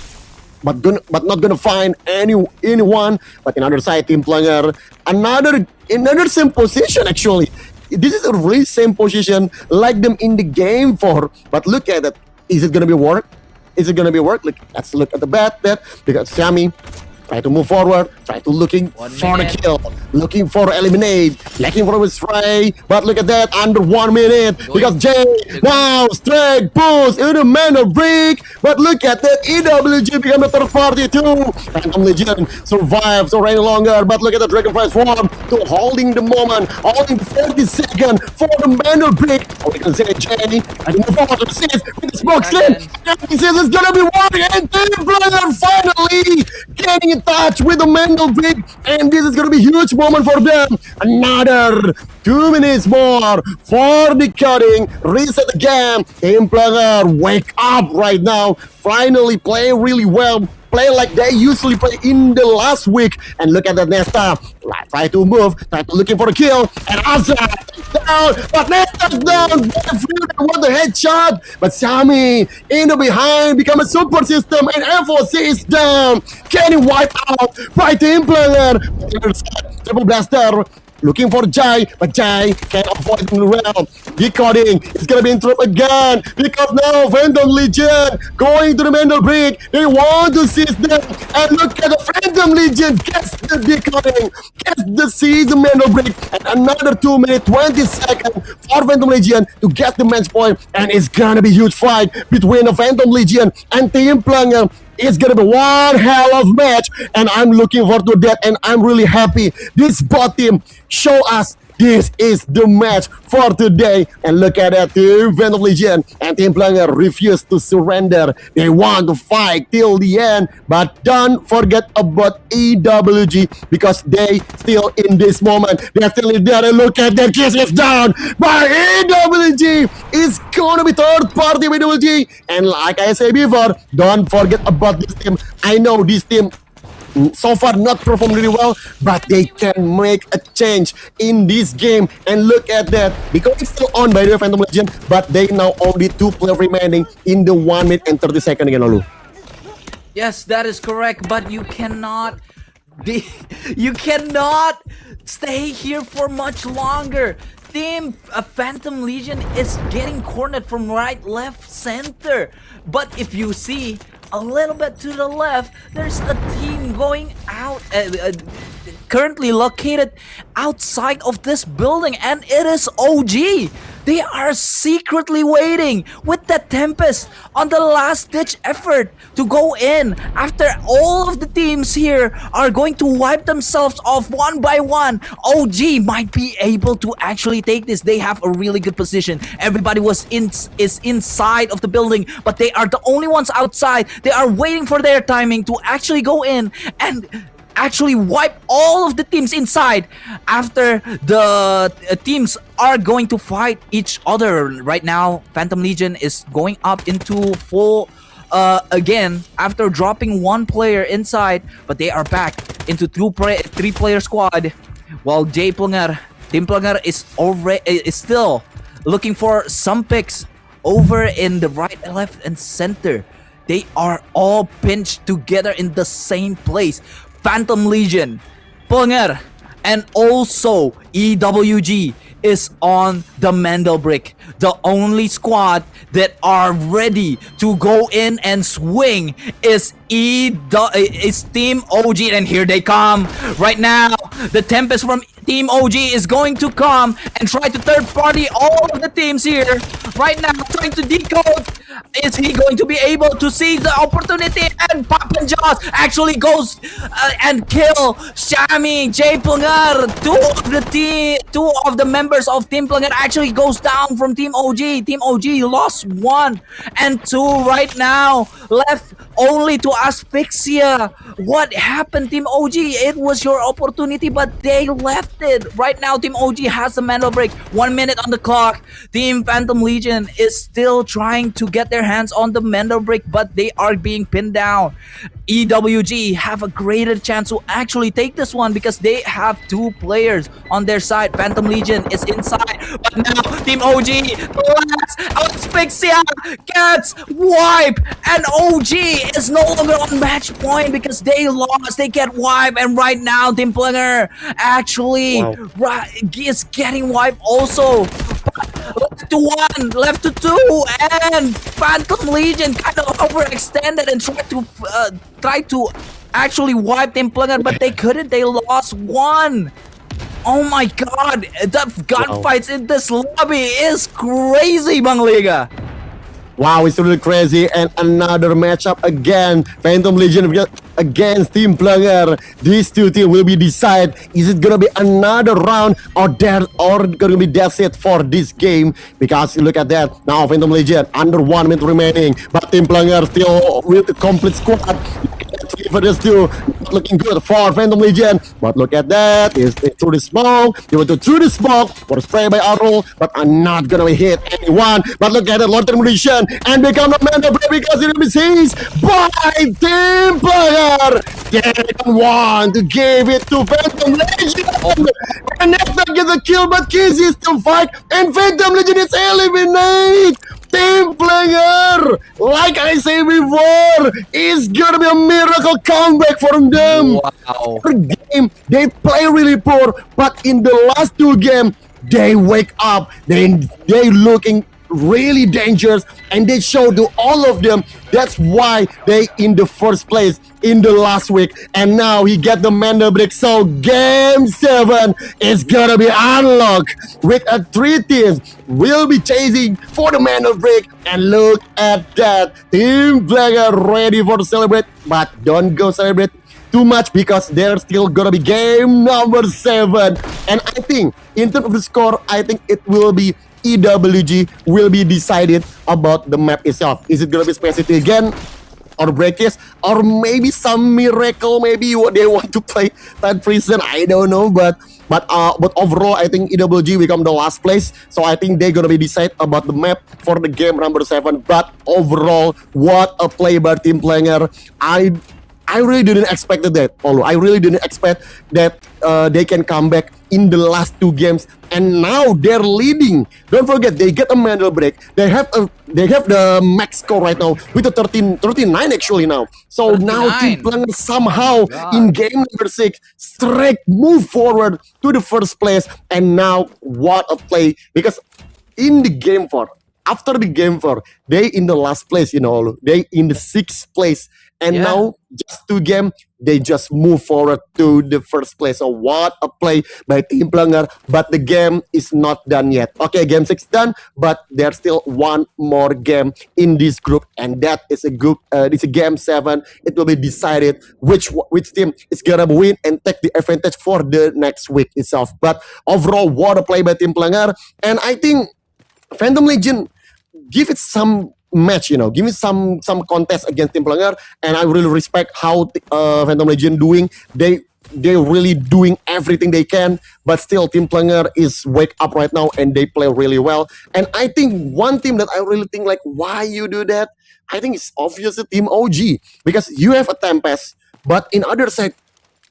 But not gonna find anyone. But in other side, Team Planger, another same position actually. This is a really same position like them in the game 4. But look at that. Is it gonna be work? Is it gonna be work? Let's look at the bat there because Xiami try to move forward, try to looking for the kill, looking for eliminate, looking for a spray. But look at that, under 1 minute because Jay now straight push in the Manor break. But look at that, EWG become the third party too. Phantom Legion survives already longer. But look at the Dragonfly Swarm to holding the moment, holding 40 seconds for the Manor break. Or we can say Jay and move forward to the seas with the smoke slip. This is gonna be working, and Team Player finally getting in touch with the Mendel Brick, and this is gonna be a huge moment for them. Another 2 minutes more for the cutting. Reset the game. Team Player, wake up right now. Finally play really well. Play like they usually play in the last week. And look at that Nesta. Try to move, try to looking for a kill. And Azra down, but Nesta's down. Want the headshot, but Sami in the behind become a super system, and FOC is down. Can he wipe out by Team Player? Triple Blaster. Looking for Jai, but Jai can't avoid the round. Decoding is gonna be interrupted again because now Phantom Legion going to the Mendel Brick. They want to seize them, and look at the Phantom Legion gets the decoding, gets the seize the Mendel Brick, and another 2 minutes 20 seconds for Phantom Legion to get the match point. And it's gonna be a huge fight between the Phantom Legion and Team Planger. It's gonna be one hell of match, and I'm looking forward to that, and I'm really happy this bot team show us this is the match for today. And look at that, Team Phantom Legion and Team Planger refuse to surrender. They want to fight till the end, but don't forget about EWG because they still in this moment. They're still in there, and look at that, kiss is down by EWG. It's gonna be third party with EWG. And like I said before, don't forget about this team. I know this team so far not performed really well, but they can make a change in this game. And look at that, because it's still on by the Phantom Legion, but they now only 2 players remaining in the 1 minute and 30 seconds again, Olu. Yes, that is correct, but you cannot stay here for much longer. Team Phantom Legion is getting cornered from right, left, center. But if you see a little bit to the left, there's a team going out, currently located outside of this building, and it is OG. They are secretly waiting with the Tempest on the last ditch effort to go in after all of the teams here are going to wipe themselves off one by one. OG might be able to actually take this. They have a really good position. Everybody is inside of the building, but they are the only ones outside. They are waiting for their timing to actually go in and actually wipe all of the teams inside after the teams are going to fight each other. Right now, Phantom Legion is going up into full again after dropping 1 player inside, but they are back into 3-player squad, while Team Planger is still looking for some picks over in the right, left, and center. They are all pinched together in the same place. Phantom Legion, Planger, and also EWG is on the Mandelbrick. The only squad that are ready to go in and swing is Team OG, and here they come. Right now, the Tempest from Team OG is going to come and try to third party all of the teams here. Right now, trying to decode. Is he going to be able to seize the opportunity? And Papa Jaws actually goes and kill Shami, J Planger. Two of the members of Team Planger actually goes down from Team OG. Team OG lost 1 and 2 right now. Left only to Asphyxia. What happened, Team OG? It was your opportunity, but they left it. Right now, Team OG has the mental break. 1 minute on the clock. Team Phantom Legion is still trying to get their hands on the mental break, but they are being pinned down. EWG have a greater chance to actually take this one because they have 2 players on their side. Phantom Legion is inside, but now Team OG, last Asphyxia gets wiped, and OG is no longer on match point because they lost. They get wiped, and right now Team Planger actually is getting wiped also. Left to 1, left to 2, and Phantom Legion kind of overextended and tried to actually wipe Team Planger, but they couldn't. They lost 1. Oh my god, the gunfights in this lobby is crazy, Bang Liga. Wow, it's really crazy. And another matchup again. Phantom Legion against Team Planger. These 2 teams will be decide. Is it gonna be another round or gonna be that's it for this game? Because you look at that. Now Phantom Legion under 1 minute remaining. But Team Planger still with the complete squad. For this 2, looking good for Phantom Legion. But look at that. Is through the smoke. They went through the smoke. For spray by Arrow. But I'm not gonna hit anyone. But look at it. Long-term munition. And become a man of because it will be seized by Team Player. They don't want to give it to Phantom Legion. And next get the kill, but Kizzy still fight. And Phantom Legion is eliminated. Team Player, like I say before, it's gonna be a miracle comeback from them. Wow. Per game, they play really poor, but in the last 2 games, they wake up. They looking really dangerous, and they show to all of them. That's why they in the first place in the last week, and now he get the mental break. So game 7 is gonna be unlocked with a 3 teams will be chasing for the mental break. And look at that, Team Player ready for the celebrate, but don't go celebrate too much because there's still gonna be game number 7. And I think in terms of the score, I think it will be EWG will be decided about the map itself. Is it gonna be Space City again? Or Brakkesh, or maybe some miracle, maybe what they want to play that prison, I don't know, but overall I think EWG become the last place, so I think they're gonna be decide about the map for the game number 7. But overall, what a play by Team Planger. I really didn't expect that, Paulo. I really didn't expect that they can come back in the last 2 games, and now they're leading. Don't forget, they get a medal break. They have the max score right now with a 39 actually now. So 39. Now Team Planger somehow in game number 6 straight move forward to the first place, and now what a play, because in the game 4, after the game 4, they in the last place, they in the 6th place. And now, just 2 games, they just move forward to the first place. So what a play by Team Planger. But the game is not done yet. Okay, game 6 done, but there's still 1 more game in this group, and that is a group. It's a game 7. It will be decided which team is gonna win and take the advantage for the next week itself. But overall, what a play by Team Planger. And I think Phantom Legion give it some match, give me some contest against Team Planger, and I really respect how Phantom Legion doing. They're really doing everything they can, but still Team Planger is wake up right now and they play really well. And I think one team that I really think like why you do that, I think it's obviously Team OG, because you have a Tempest, but in other side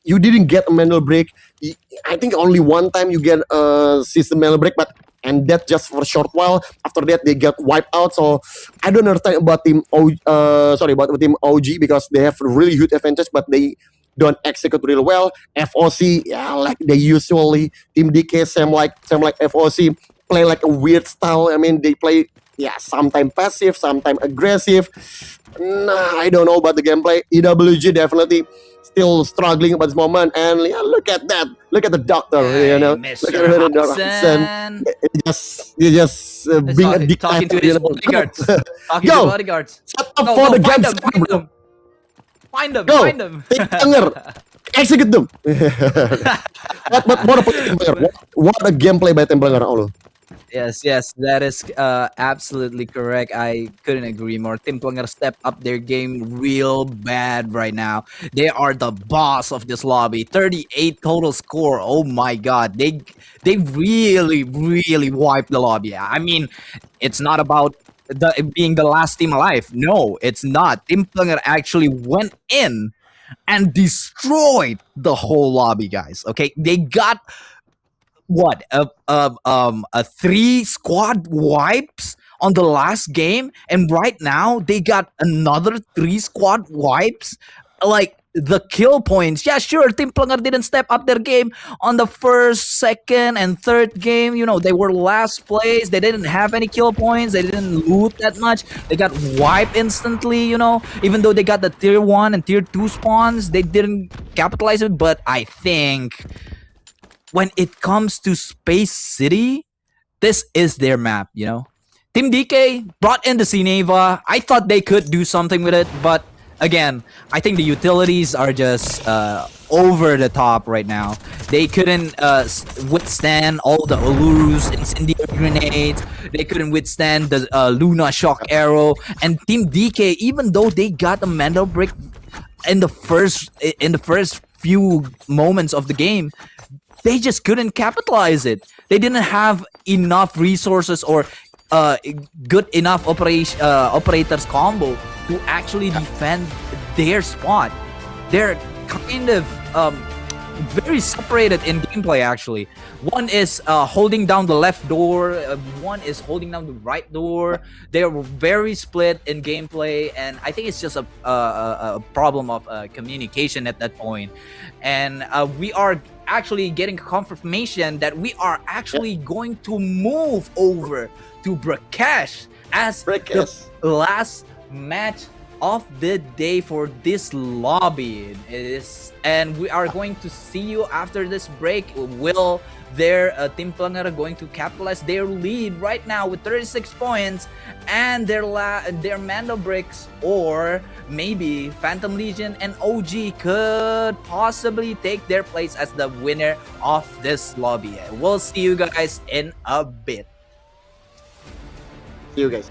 you didn't get a manual break. I think only one time you get a system manual break, and that just for a short while. After that, they get wiped out. So I don't understand about Team Team OG, because they have really huge advantage, but they don't execute really well. FOC, like they usually. Team DK, same like FOC, play like a weird style. I mean, they play sometimes passive, sometimes aggressive. Nah, I don't know about the gameplay. EWG definitely still struggling at this moment, and look at that. Look at the doctor, Mr. Look at the doctor. He just being a dictator. Talking to his bodyguards. Talking to bodyguards. Set up for the game. Find them. Go. Find them. Take Planger. Execute them. But what a play, what a gameplay by Team Planger, Olo. Yes, that is absolutely correct. I couldn't agree more. Team Planger step up their game real bad right now. They are the boss of this lobby. 38 total score. Oh my god. They really wiped the lobby. I mean, it's not about being the last team alive. No, it's not. Team Planger actually went in and destroyed the whole lobby, guys. Okay? They got a 3 squad wipes on the last game, and right now they got another 3 squad wipes. Like the kill points, sure, Team Planger didn't step up their game on the first, second, and third game. They were last place. They didn't have any kill points. They didn't loot that much. They got wiped instantly. Even though they got the tier 1 and tier 2 spawns, they didn't capitalize it. But I think when it comes to Space City, this is their map, Team DK brought in the Cineva. I thought they could do something with it, but again, I think the utilities are just over the top right now. They couldn't withstand all the Ulurus, incendiary grenades. They couldn't withstand the Luna shock arrow. And Team DK, even though they got a Mandel brick in the first few moments of the game, they just couldn't capitalize it. They didn't have enough resources or good enough operators combo to actually defend their spot. They're kind of very separated in gameplay, actually. One is holding down the left door, one is holding down the right door. They're very split in gameplay, and I think it's just a problem of communication at that point. And we are actually getting confirmation that we are actually going to move over to Brakkesh as the last match of the day for this lobby. And we are going to see you after this break. Will their Team Planet going to capitalize their lead right now with 36 points and their Mando bricks, or maybe Phantom Legion and OG could possibly take their place as the winner of this lobby. We'll see you guys in a bit. See you guys.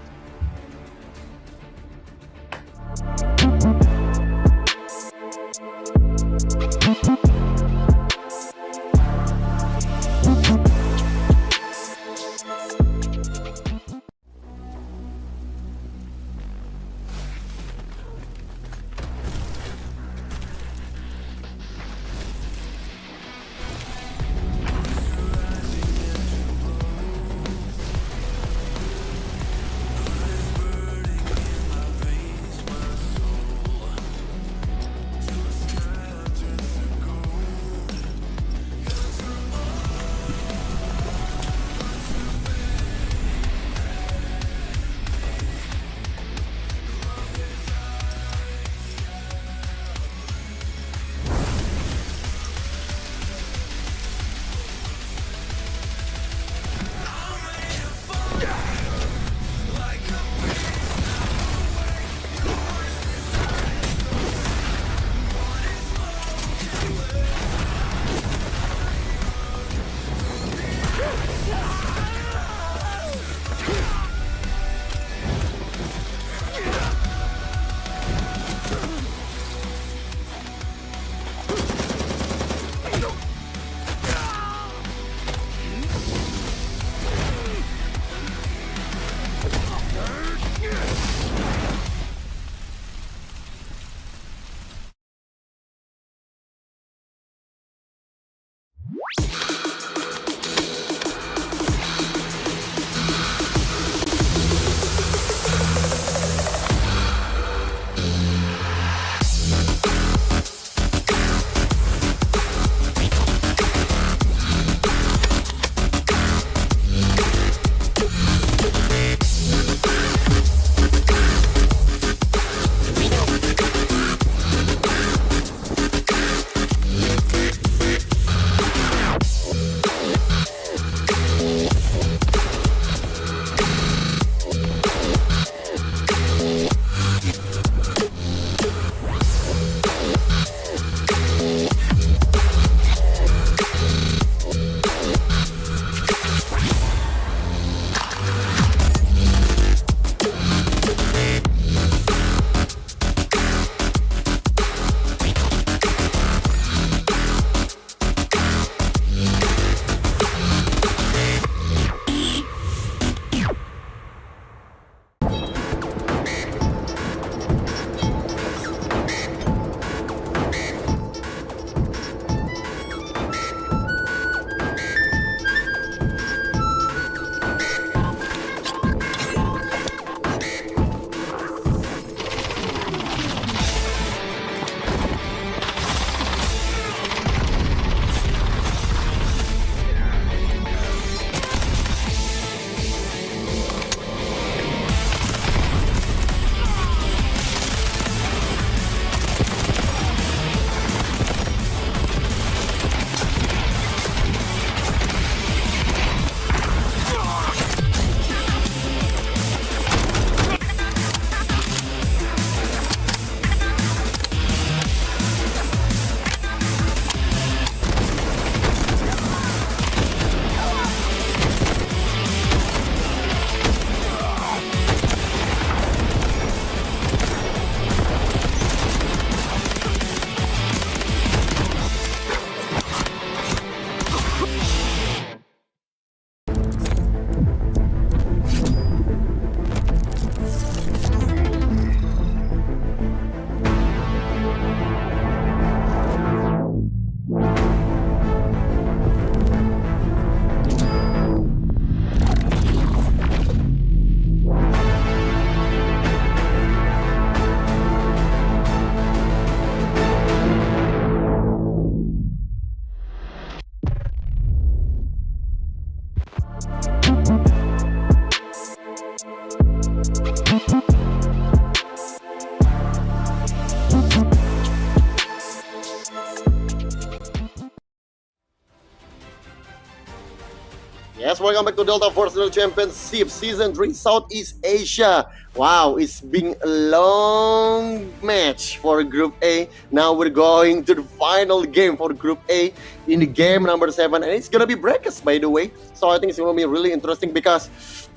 Yes, welcome back to Delta Force World Championship Season 3 Southeast Asia. Wow, it's been a long match for Group A. Now we're going to the final game for Group A in the game number 7. And it's going to be Brakkesh, by the way. So I think it's going to be really interesting because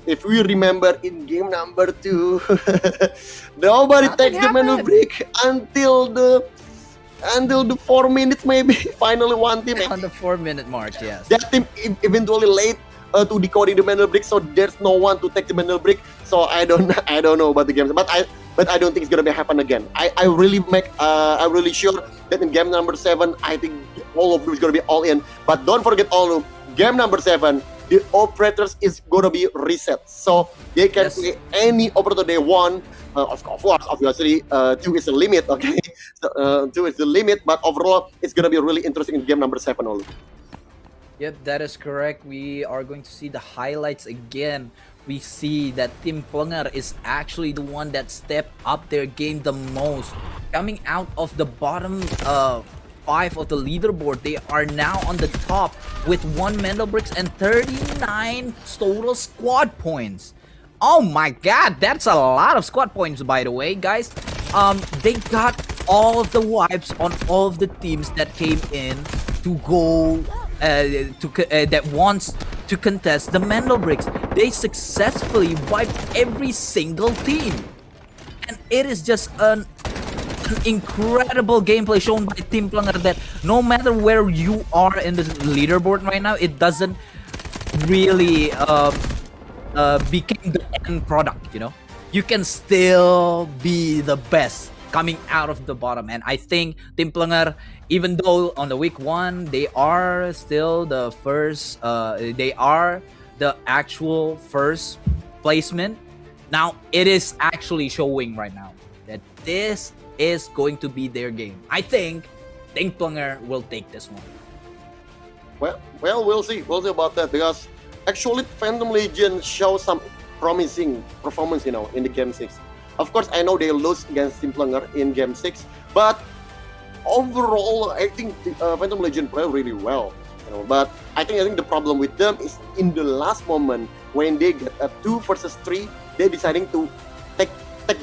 if we remember in game number 2, nobody takes the manual break until the 4 minutes maybe. Finally one team. On the 4-minute mark, yes. That team eventually late to decoding the manual break, so there's no one to take the manual break. So I don't know about the games, but I don't think it's gonna be happen again. I'm really sure that in game number 7, I think all of them is gonna be all in. But don't forget all of game number 7, the operators is gonna be reset, so they can play any operator they want. Of course, obviously, 2 is the limit. Okay, so 2 is the limit. But overall, it's gonna be really interesting in game number 7 only. Yep, that is correct. We are going to see the highlights again. We see that Team Plenger is actually the one that stepped up their game the most. Coming out of the bottom 5 of the leaderboard, they are now on the top with 1 Mendel Bricks and 39 total squad points. Oh my god, that's a lot of squad points, by the way, guys. They got all of the wipes on all of the teams that came in to go that wants to contest the Mendel Bricks. They successfully wiped every single team, and it is just an incredible gameplay shown by Team Plenger that no matter where you are in the leaderboard right now, it doesn't really become the end product. You know, you can still be the best coming out of the bottom. And I think Team Plenger, even though on the week 1 they are still the first, they are the actual first placement. Now it is actually showing right now that this is going to be their game. I think Team Plenger will take this one. Well, we'll see about that, because actually Phantom Legion shows some promising performance, in the game 6. Of course, I know they lose against Team Plenger in game 6, but overall, I think Phantom Legion play really well. But I think the problem with them is in the last moment when they get a 2 versus 3, they're deciding to take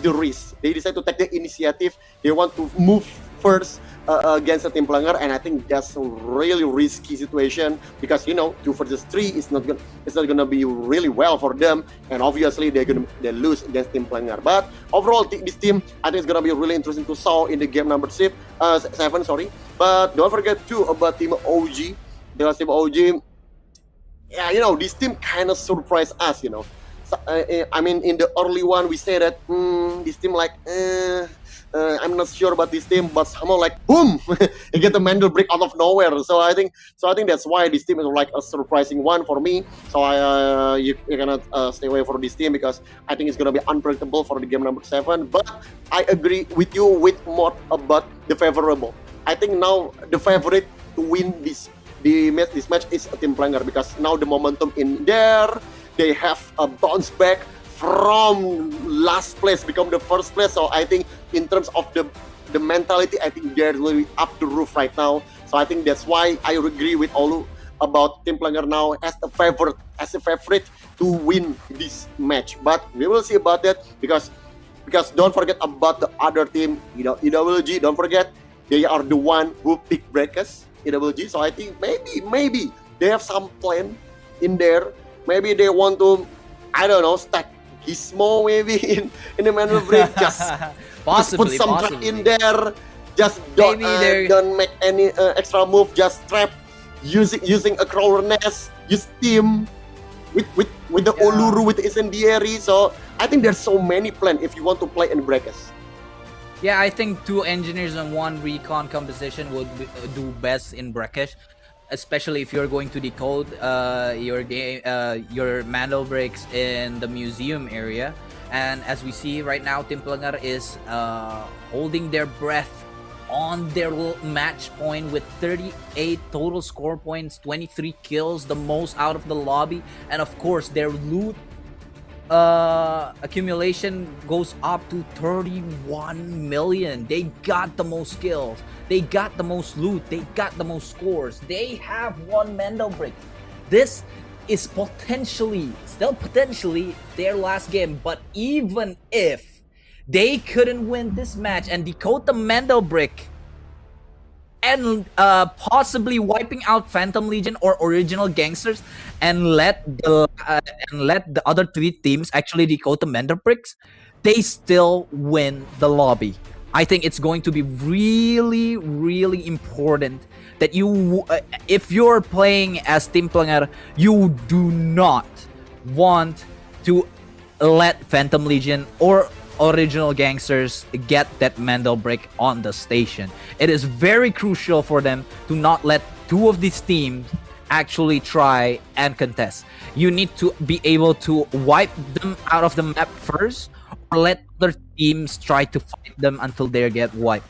the risk. They decide to take the initiative. They want to move first against the Team Plenger, and I think that's a really risky situation because 2 versus 3 is not gonna be really well for them, and obviously they lose against Team Plenger. But overall, this team I think it's gonna be really interesting to saw in the game number 7. Sorry, but don't forget too about Team OG. Because Team OG, this team kind of surprised us. So, I mean, in the early one we say that this team I'm not sure about this team, but somehow boom, you get the Mendel break out of nowhere. So I think that's why this team is a surprising one for me. So you cannot stay away from this team because I think it's gonna be unpredictable for the game number 7. But I agree with you with more about the favorable. I think now the favorite to win this match is Team Plenger because now the momentum in there. They have a bounce back from last place become the first place. So I think in terms of the mentality, I think they're really up the roof right now. So I think that's why I agree with Olu about Team Plenger now as a favorite to win this match. But we will see about that because don't forget about the other team, EWG. Don't forget they are the one who picked Brakkesh, EWG. So I think maybe they have some plan in there. Maybe they want to, I don't know, stack Gizmo maybe in the manual break. Just put some trap in there. Just don't make any extra move. Just trap using a crawler nest. Use team with the Oluru with the incendiary. So I think there's so many plans if you want to play in Brakkesh. Yeah, I think 2 engineers and 1 recon composition would do best in Brakkesh. Especially if you're going to decode your Mendel Bricks in the museum area. And as we see right now, Team Plenger is holding their breath on their match point with 38 total score points, 23 kills, the most out of the lobby. And of course, their loot accumulation goes up to 31 million. They got the most kills, they got the most loot, they got the most scores, they have 1 Mendel Brick. This is still potentially their last game. But even if they couldn't win this match and decode the Mendel brick and possibly wiping out Phantom Legion or Original Gangsters and let the other 3 teams actually decode the Mendel bricks, they still win the lobby. I think it's going to be really, really important that you, if you're playing as Team Planger, you do not want to let Phantom Legion or Original Gangsters get that Mendel brick on the station. It is very crucial for them to not let 2 of these teams actually try and contest. You need to be able to wipe them out of the map first, or let other teams try to fight them until they get wiped.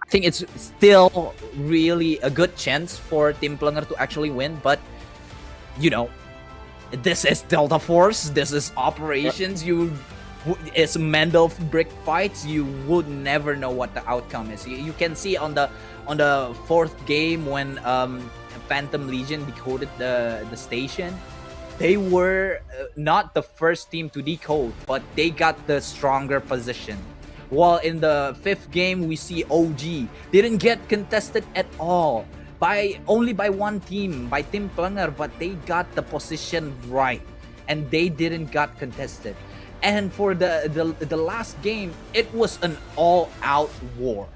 I think it's still really a good chance for Team Planger to actually win, but you know, this is Delta Force, this is operations. It's Mendel brick fights. You would never know what the outcome is. You can see on the 4th game when Phantom Legion decoded the station. They were not the first team to decode, but they got the stronger position. While in the 5th game, we see OG didn't get contested at all only by 1 team, by Team Planger, but they got the position right and they didn't got contested. And for the last game, it was an all-out war.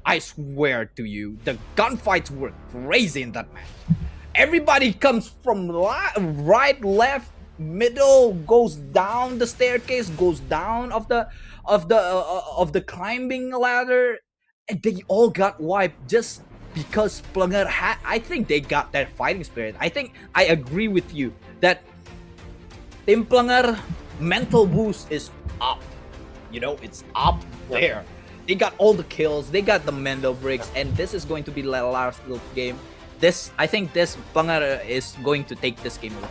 I swear to you, the gunfights were crazy in that match. Everybody comes from right, left, middle, goes down the staircase, goes down of the climbing ladder, and they all got wiped just because Planger had. I think they got that fighting spirit. I think I agree with you that Team Planger mental boost is up. You know, it's up there. They got all the kills, they got the Mendel bricks, and this is going to be the last little game. I think this Planger is going to take this game away.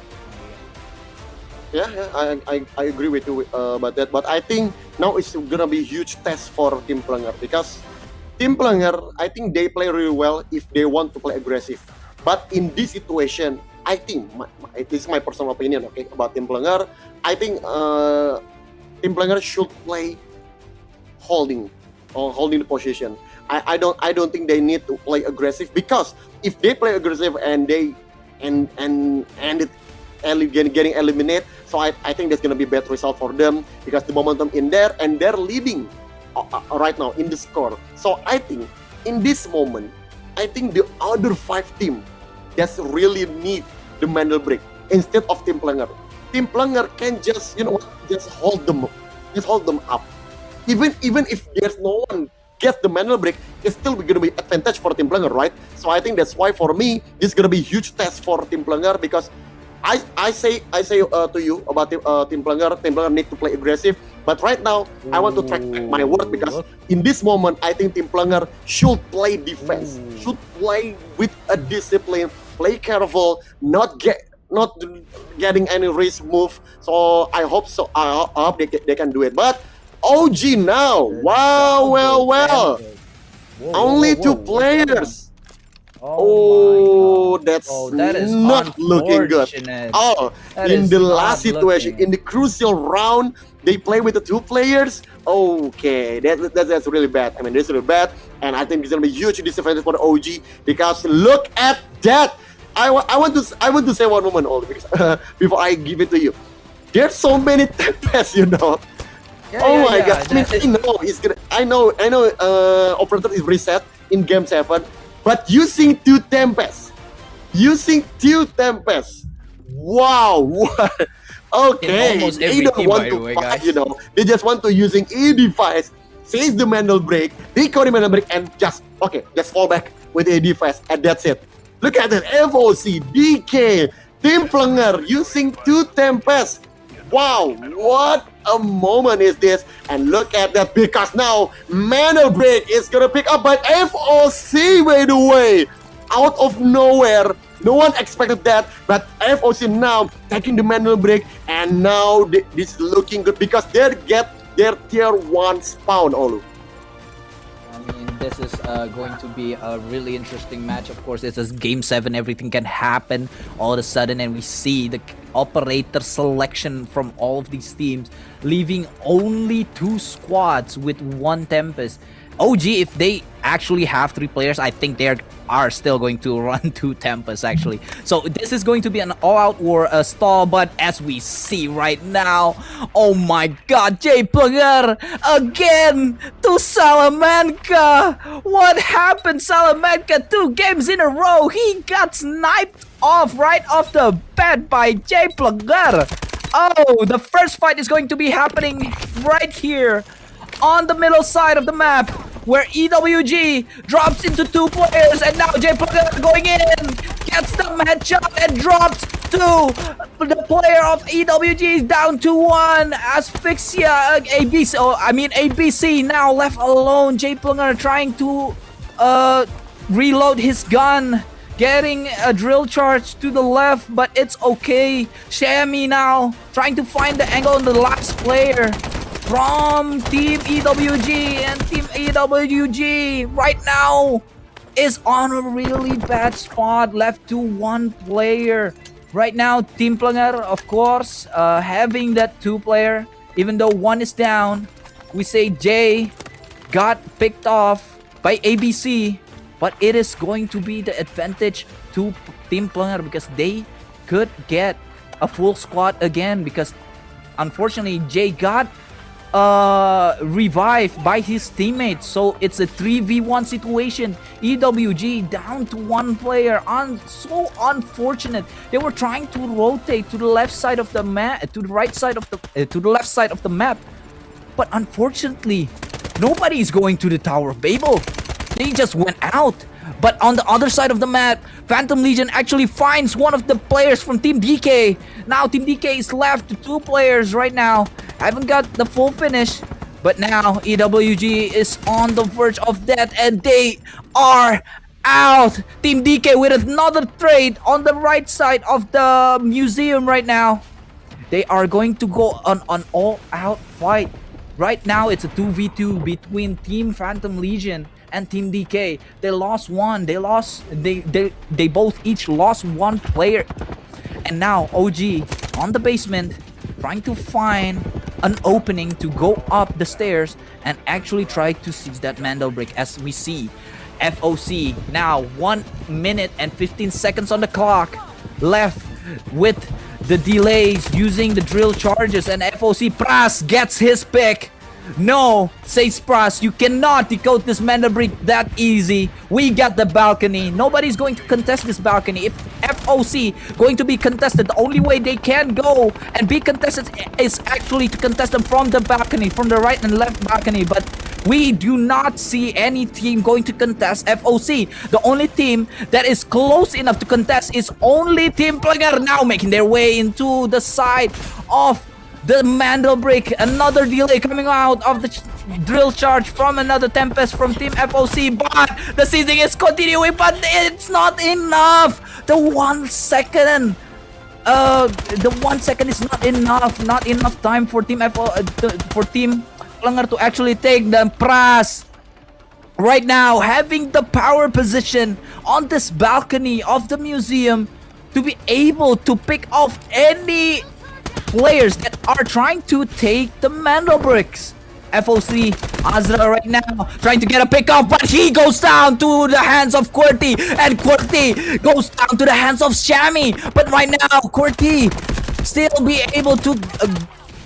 I agree with you about that. But I think now it's gonna be a huge test for Team Planger, because Team Planger, I think they play really well if they want to play aggressive. But in this situation, I think, this is my personal opinion, okay, about Team Planger. I think Team Planger should play holding the position. I don't think they need to play aggressive, because if they play aggressive and they getting eliminated, so I think that's gonna be a bad result for them, because the momentum in there and they're leading right now in the score. So I think in this moment, I think the other 5 teams that's really need the Mendel break instead of Team Planger. Team Planger can just hold them up. Even if there's no one gets the Mendel break, it's still gonna be advantage for Team Planger, right? So I think that's why for me this is gonna be a huge test for Team Planger, because I say to you about Team Planger need to play aggressive. But right now, I want to track back my word, because in this moment, I think Team Planger should play defense, should play with a discipline, play careful, not getting any risk move. So I hope so. I hope they can do it. But OG now, well, only 2 players. That is not looking good. In the last situation, in the crucial round, they play with the 2 players. Okay, that's really bad. I mean, that's really bad, and I think it's gonna be huge disadvantage for the OG, because look at that. I want to say one moment only, because before I give it to you, there's so many tests, you know. My god! I know operator is reset in game 7. But using 2 Tempests. Wow. Okay. They don't want to fight, you know. They just want to using a device, seize the Mendel break, decode the Mendel break, and just fall back with a device, and that's it. Look at that. FOC, DK, Team Planger using 2 Tempests. Wow, what a moment is this? And look at that, because now Mendel break is gonna pick up by FOC, by the way, out of nowhere. No one expected that, but FOC now taking the Mendel break, and now this is looking good, because they get their tier 1 spawn, Olu. I mean, this is going to be a really interesting match. Of course, it's a game 7. Everything can happen all of a sudden, and we see the operator selection from all of these teams, leaving only 2 squads with 1 Tempest. OG, if they actually have 3 players, I think they are still going to run 2 Tempests actually. So this is going to be an all-out war stall, but as we see right now, oh my god, Jay Plunger again to Salamanca. What happened, Salamanca? 2 games in a row, he got sniped off right off the bat by Jay Plunger. Oh, the first fight is going to be happening right here on the middle side of the map, where EWG drops into 2 players, and now Jay Plunger going in, gets the headshot and drops to the player of EWG, down to 1. Asphyxia, ABC now left alone. Jay Plunger trying to reload his gun, getting a drill charge to the left, but it's okay. Shammy now trying to find the angle on the last player from Team EWG, and Team EWG right now is on a really bad spot, left to 1 player. Right now, Team Plunger, of course, having that 2 player, even though 1 is down. We say Jay got picked off by ABC, but it is going to be the advantage to Team Plunger because they could get a full squad again, because unfortunately Jay got revived by his teammates, so it's a 3v1 situation. EWG down to 1 player. So unfortunate. They were trying to rotate to the left side of the map, to the right side of the to the left side of the map, but unfortunately nobody is going to the Tower of Babel. They just went out. But on the other side of the map, Phantom Legion actually finds one of the players from Team DK. Now Team DK is left to 2 players right now. Haven't got the full finish, but now EWG is on the verge of death, and they are out. Team DK with another trade on the right side of the museum right now. They are going to go on an all-out fight. Right now, it's a 2v2 between Team Phantom Legion and Team DK. They lost 1. They both each lost 1 player. And now OG on the basement, trying to find an opening to go up the stairs and actually try to seize that Mandel brick. As we see FOC now 1 minute and 15 seconds on the clock left with the delays using the drill charges, and FOC Pras gets his pick. No, says Pras, you cannot decode this Mandel brick that easy. We got the balcony. Nobody's going to contest this balcony. If FOC going to be contested, the only way they can go and be contested is actually to contest them from the balcony, from the right and left balcony. But we do not see any team going to contest FOC. The only team that is close enough to contest is only Team Plunger, now making their way into the side of the Mandel brick. Another delay coming out of the drill charge from another Tempest from Team FOC, but the seizing is continuing, but it's not enough. The 1 second is not enough time for Team Plunger to actually take the Pras. Right now, having the power position on this balcony of the museum to be able to pick off any players that are trying to take the Mandel bricks. FOC Azra right now trying to get a pick off, but he goes down to the hands of QWERTY, and QWERTY goes down to the hands of Shammy. But right now QWERTY still be able to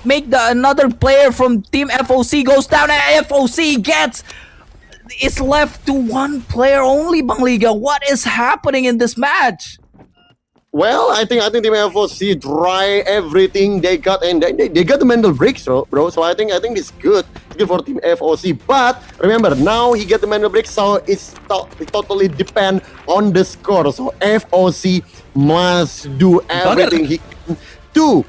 make another player from Team FOC goes down, and FOC is left to 1 player only. Bang Liga, what is happening in this match? Well, I think Team FOC try everything they got, and they got the Mandel bricks, bro. So I think it's good for Team FOC. But remember, now he get the Mandel bricks, so it totally depend on the score. So FOC must do everything he can to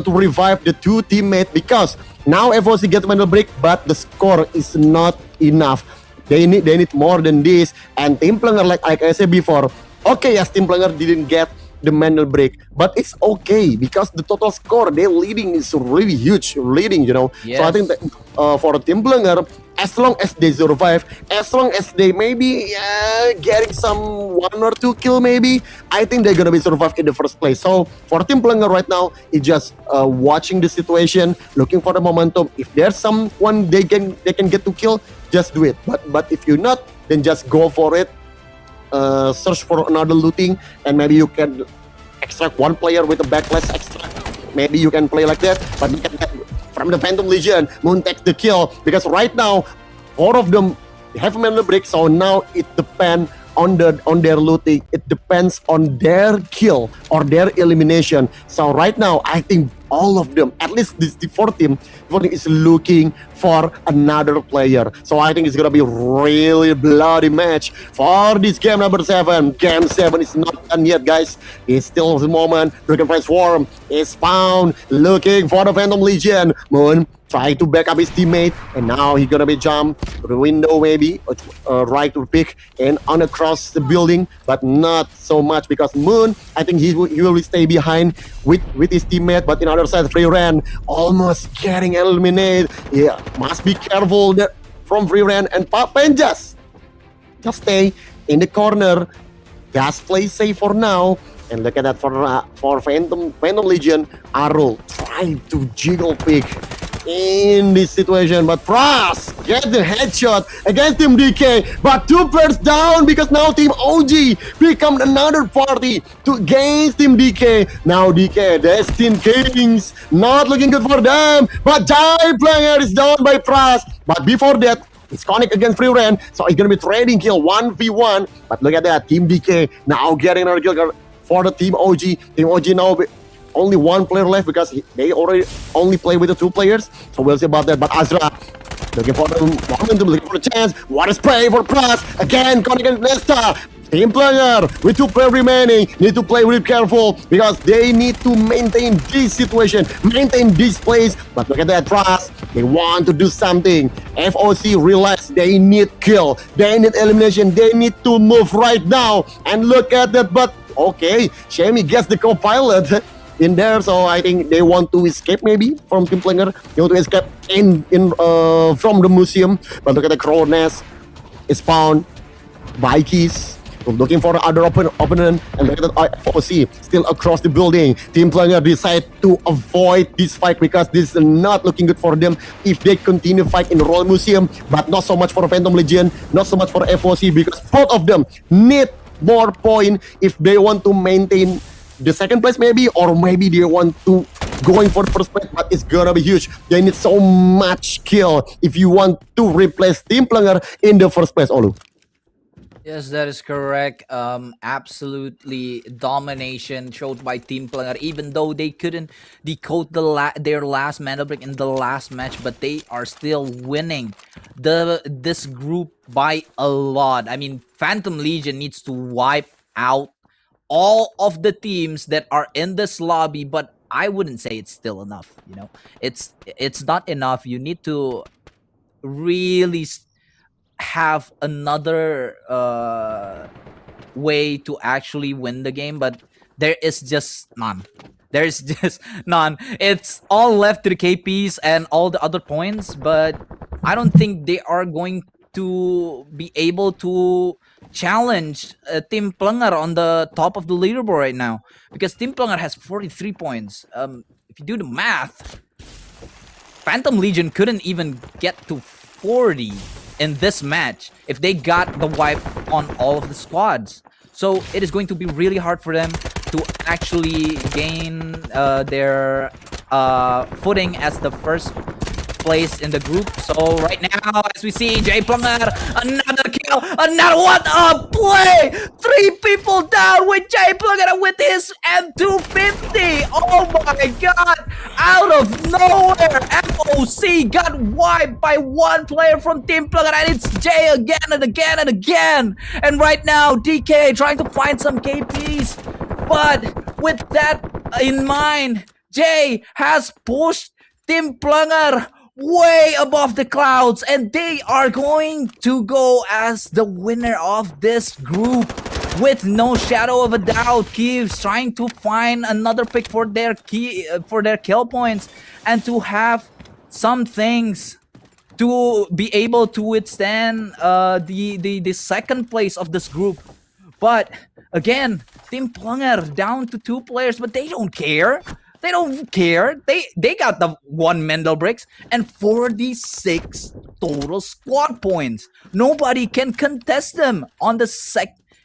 revive the 2 teammates, because now FOC get the Mandel brick, but the score is not enough. They need more than this. And Team Plunger, like I said before, okay, yes, Team Plunger didn't get the Mandel break, but it's okay because the total score they're leading is really huge, you know. Yes. So I think that for Team Plunger, as long as they survive, as long as they maybe getting some 1 or 2 kill maybe, I think they're gonna be survive in the first place. So for Team Plenger right now, it's just watching the situation, looking for the momentum. If there's someone they can get to kill, just do it. But if you're not, then just go for it. Search for another looting, and maybe you can extract one player with a backlash extract. Maybe you can play like that, but you can get from the Phantom Legion. Moon takes the kill because right now 4 of them have mana break, so now it depends on their looting. It depends on their kill or their elimination. So right now, I think all of them, at least the 4th team is looking for another player. So I think it's gonna be really bloody match for this game number 7. Game 7 is not done yet, guys. It's still the moment. Dragonfly Swarm is found, looking for the Phantom Legion. Moon trying to back up his teammate, and now he's gonna be jump to the window maybe, right to pick and on across the building, but not so much because Moon, I think he will stay behind with his teammate. But in other side, Free Ran almost getting eliminated. Yeah, must be careful that from Free Ran, and Papen just stay in the corner. Just play safe for now. And look at that for Phantom Legion. Arul trying to jiggle pick in this situation, but Frost get the headshot against Team DK, but 2 players down because now Team OG become another party to against Team DK. Now DK, Destined Kings, not looking good for them, but Jai Planger is down by Frost. But before that, it's Connect against Free Ran, so it's gonna be trading kill 1v1. But look at that, Team DK now getting another kill for the Team OG. Team OG now only 1 player left because they already only play with the 2 players. So we'll see about that. But Azra looking for the momentum, looking for the chance. What a spray for Plus. Again, Connect against Nesta. Team Player with 2 players remaining need to play really careful because they need to maintain this situation, maintain this place. But look at that, Trust. They want to do something. FOC realize they need kill, they need elimination, they need to move right now. And look at that, but okay, Shammy gets the co-pilot in there, so I think they want to escape maybe from Team Planger. They want to escape in from the museum. But look at the Crow Nest is found. Vikes looking for the other opponent, and look at the FOC still across the building. Team Planger decide to avoid this fight because this is not looking good for them if they continue fight in Royal Museum, but not so much for Phantom Legion, not so much for FOC because both of them need more point if they want to maintain the 2nd place maybe, or maybe they want to going for the 1st place, but it's gonna be huge. They need so much kill if you want to replace Team Planger in the 1st place, Olu. Yes, that is correct. Absolutely domination showed by Team Planger, even though they couldn't decode their last mana break in the last match, but they are still winning this group by a lot. I mean, Phantom Legion needs to wipe out all of the teams that are in this lobby, but I wouldn't say it's still enough. You know, it's not enough. You need to really have another way to actually win the game, but there is just none. There's just none. It's all left to the KPs and all the other points, but I don't think they are going to be able to challenge Team Planger on the top of the leaderboard right now, because Team Planger has 43 points. If you do the math, Phantom Legion couldn't even get to 40 in this match if they got the wipe on all of the squads. So it is going to be really hard for them to actually gain their footing as the 1st place in the group. So right now, as we see, Jay Planger, another kill, another, what a play! 3 people down with Jay Planger with his M250. Oh my god! Out of nowhere, FOC got wiped by 1 player from Team Planger, and it's Jay again and again and again. And right now, DK trying to find some KPs, but with that in mind, Jay has pushed Team Planger way above the clouds, and they are going to go as the winner of this group with no shadow of a doubt. Keeps trying to find another pick for their kill points and to have some things to be able to withstand the second place of this group. But again, Team Plunger down to 2 players, but they don't care. They don't care. They got the 1 Mendel bricks and 46 total squad points. Nobody can contest them on the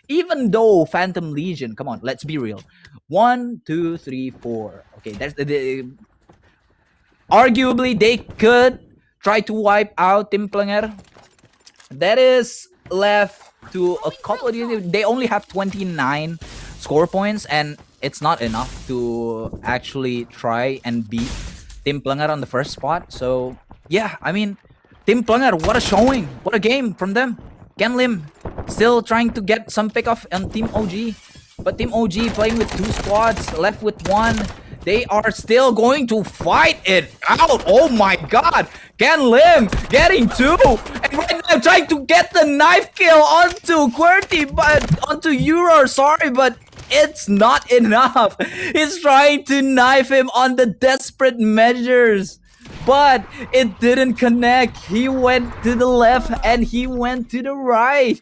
even though Phantom Legion, come on, let's be real. 1, 2, 3, 4. Okay, that's arguably they could try to wipe out Team Plunger. That is left to a couple of units. They only have 29 score points, and it's not enough to actually try and beat Team Plunger on the first spot. So yeah, I mean, Team Plunger, what a showing, what a game from them. Ken Lim still trying to get some pick off on Team OG, but Team OG playing with 2 squads, left with 1. They are still going to fight it out. Oh my god. Ken Lim getting 2. And right now trying to get the knife kill onto QWERTY, but onto Euro. Sorry, but it's not enough. He's trying to knife him on the desperate measures, but it didn't connect. He went to the left and he went to the right.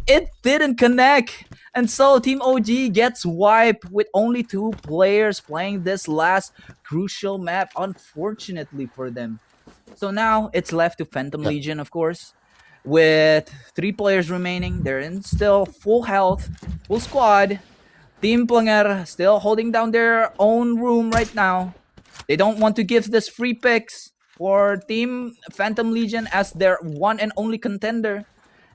It didn't connect. And so Team OG gets wiped with only 2 players playing this last crucial map, unfortunately for them. So now it's left to Phantom Legion, of course, with 3 players remaining. They're in still full health, full squad. Team Plunger still holding down their own room right now. They don't want to give this free picks for Team Phantom Legion as their one and only contender.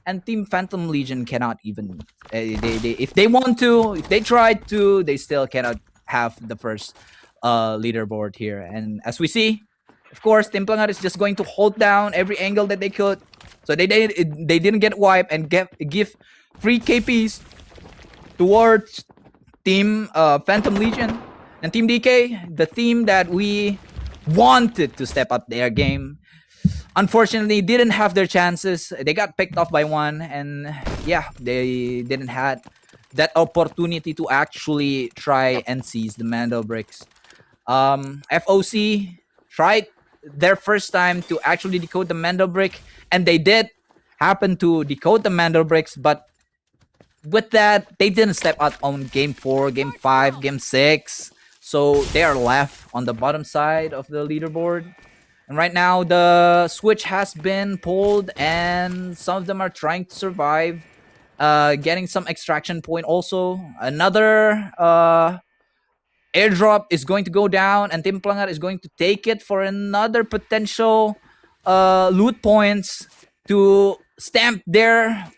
And Team Phantom Legion cannot even, if they want to, if they tried to, they still cannot have the first leaderboard here. And as we see, of course, Team Plunger is just going to hold down every angle that they could. So they didn't get wiped and give free KPs towards Team Phantom Legion. And Team DK, the team that we wanted to step up their game, unfortunately didn't have their chances. They got picked off by 1, and yeah, they didn't have that opportunity to actually try and seize the Mando bricks. FOC tried their first time to actually decode the Mando brick, and they did happen to decode the Mando bricks, but with that, they didn't step up on game 4, game 5, game 6. So they are left on the bottom side of the leaderboard. And right now, the switch has been pulled, and some of them are trying to survive, getting some extraction point also. Another airdrop is going to go down, and Team Plunger is going to take it for another potential loot points to stamp their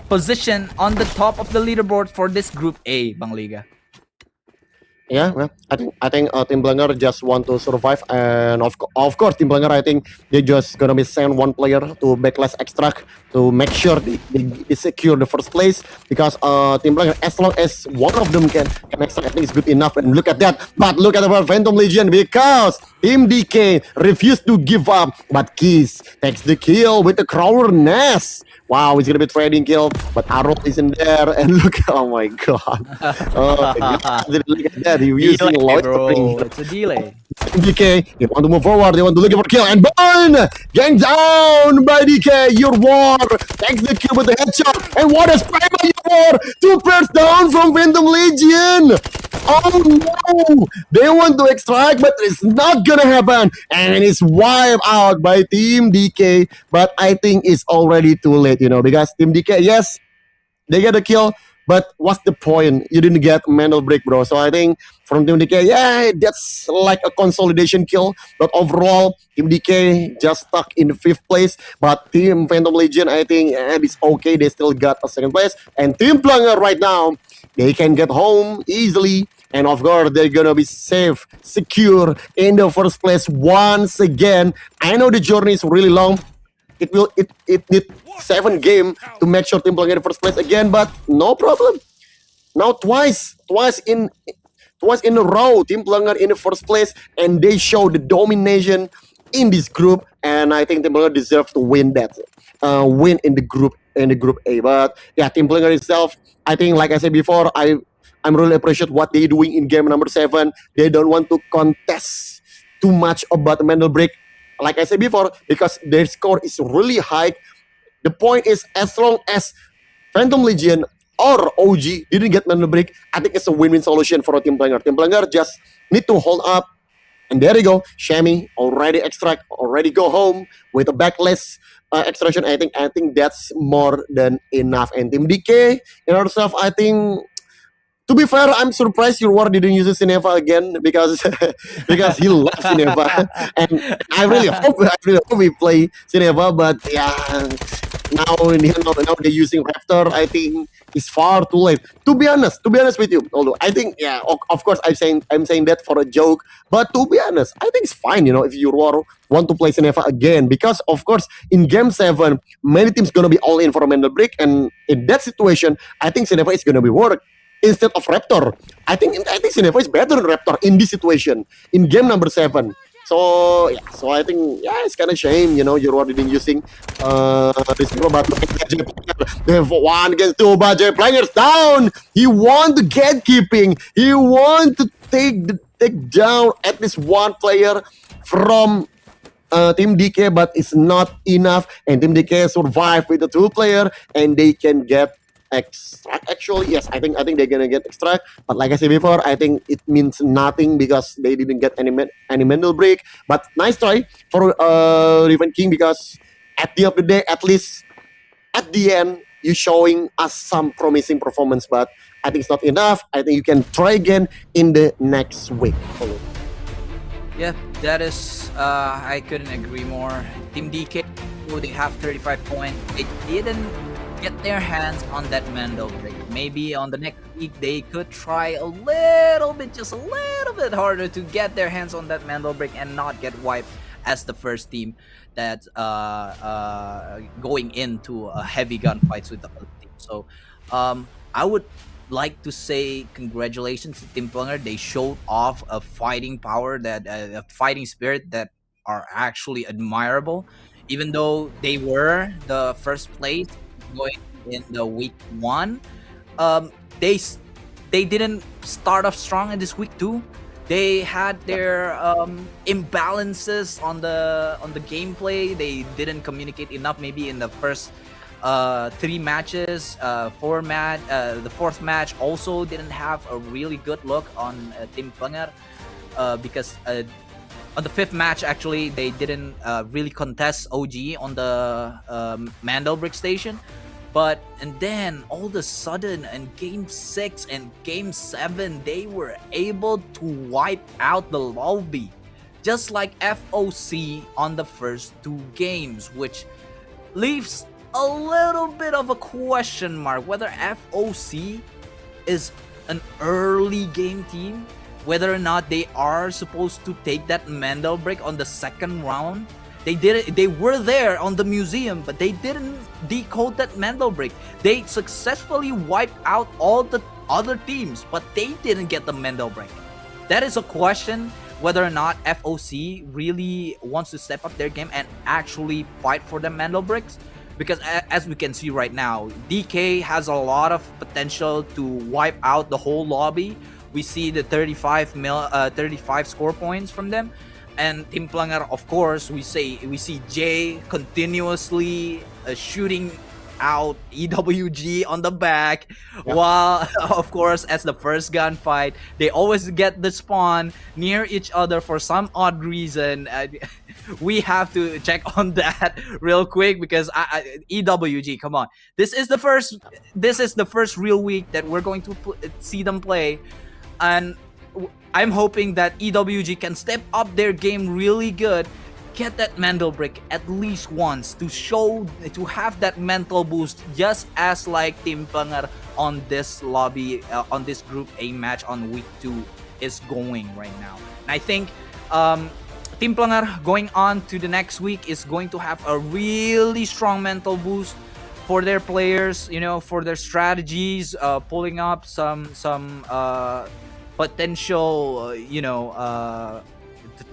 position on the top of the leaderboard for this Group A, Bang Liga. Yeah, well, I think Team Plunger just want to survive, and of course Team Plunger, I think they just gonna be send 1 player to backlash extract to make sure they secure the first place, because Team Plunger, as long as one of them can extract, I think it's good enough. And look at that, but look at our Phantom Legion, because Team DK refused to give up, but Keys takes the kill with the Crawler Nest. Wow, he's gonna be trading kill, but Arrow isn't there, and look, oh my god. Oh my god, look at that, he's using loitering. It's a delay. DK, they want to move forward, they want to look for kill, and burn! Gang down by DK, your war takes the kill with the headshot, and what a spray by your war! 2 players down from Phantom Legion! Oh no! They want to extract, but it's not gonna happen, and it's wiped out by Team DK, but I think it's already too late, because Team DK, yes, they get a kill, but what's the point? You didn't get Mendel break, bro. So I think from Team DK, yeah, that's like a consolidation kill. But overall, Team DK just stuck in 5th place. But Team Phantom Legion, I think it's okay. They still got a 2nd place. And Team Plunger right now, they can get home easily. And of course, they're gonna be safe, secure in the 1st place once again. I know the journey is really long. It need 7 games to make sure Team Plunger in the 1st place again, but no problem. Now twice in a row, Team Plunger in the 1st place, and they show the domination in this group. And I think Team Plunger deserves to win that, win in the group A. But yeah, Team Plunger itself, I think, like I said before, I'm really appreciate what they're doing in game number 7. They don't want to contest too much about the Mendel break. like I said before, because their score is really high. The point is, as long as Phantom Legion or OG didn't get mental break, I think it's a win-win solution for a Team Planger. Team Planger just need to hold up. And there you go, Shammy already extract, already go home with a backless extraction. I think that's more than enough. And Team DK in ourselves, I think. To be fair, I'm surprised your war didn't use Sineva again because because he loves Sineva, and I really hope we play Sineva. But yeah, now they're using Raptor. I think it's far too late. To be honest with you, although I think yeah, of course I'm saying that for a joke, but to be honest, I think it's fine. If your war want to play Sineva again, because of course in Game 7, many teams gonna be all in for a mental break, and in that situation, I think Sineva is gonna be work instead of Raptor. I think Sineva is better than Raptor in this situation in game number 7. So I think it's kind of shame, you're already been using this but they have 1 against 2, but J players down. He want to gatekeeping. He want to take down at least 1 player from Team DK, but it's not enough. And Team DK survive with the 2 player, and they can get extract. Actually, yes, I think they're gonna get extract, but like I said before, I think it means nothing because they didn't get any mental break. But nice try for Riven King, because at the end of the day, at least at the end, you showing us some promising performance. But I think it's not enough. I think you can try again in the next week. Yeah, that is, I couldn't agree more. Team DK, they have 35 points. They didn't get their hands on that Mendel break. Maybe on the next week they could try just a little bit harder to get their hands on that Mendel break and not get wiped as the first team that's going into a heavy gunfights with the other team. So I would like to say congratulations to Team Planger. They showed off a fighting power, that a fighting spirit that are actually admirable. Even though they were the first place going in the week 1, they didn't start off strong in this week 2. They had their imbalances on the gameplay. They didn't communicate enough maybe in the first 3 matches. The 4th match also didn't have a really good look on Team Planger, because on the 5th match, actually, they didn't really contest OG on the Mandelbrick station. And then all of a sudden in game 6 and game 7, they were able to wipe out the lobby, just like FOC on the first 2 games, which leaves a little bit of a question mark whether FOC is an early game team, whether or not they are supposed to take that Mendel break on the 2nd round. They were there on the museum, but they didn't decode that Mendel break. They successfully wiped out all the other teams, but they didn't get the Mendel break. That is a question whether or not FOC really wants to step up their game and actually fight for the Mendel breaks. Because as we can see right now, DK has a lot of potential to wipe out the whole lobby. We see the 35 score points from them. And Team Planger, of course, we see Jay continuously shooting out EWG on the back, while of course as the first gunfight, they always get the spawn near each other for some odd reason. We have to check on that real quick, because EWG, come on, this is the first real week that we're going to see them play, and I'm hoping that EWG can step up their game really good, get that Mendel break at least once to have that mental boost, just as like Team Planger on this lobby, on this Group A match on week 2 is going right now. And I think Team Planger going on to the next week is going to have a really strong mental boost for their players, for their strategies, pulling up some potential,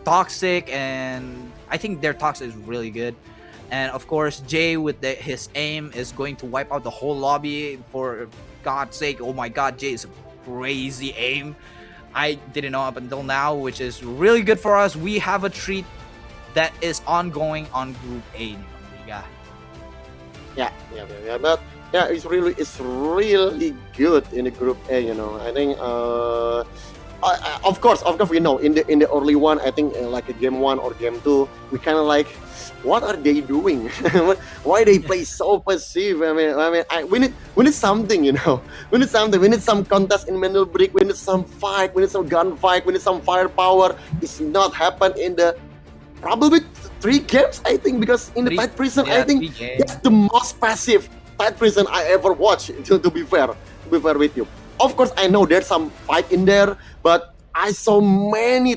toxic, and I think their toxic is really good. And of course, Jay with his aim is going to wipe out the whole lobby. For God's sake, oh my God, Jay is a crazy aim. I didn't know up until now, which is really good for us. We have a treat that is ongoing on Group A. Yeah. But yeah, it's really good in the Group A. I think of course we know in the early one, I think like a game 1 or game 2, we kind of like, what are they doing? Why they play so passive? We need something, we need something. We need some contest in Mendel Brick. We need some fight. We need some gunfight. We need some firepower. It's not happened in the probably 3 games, I think, because in the Tide Prison, I think that's the most passive Tide Prison I ever watched. To be fair with you. Of course, I know there's some fight in there, but I saw many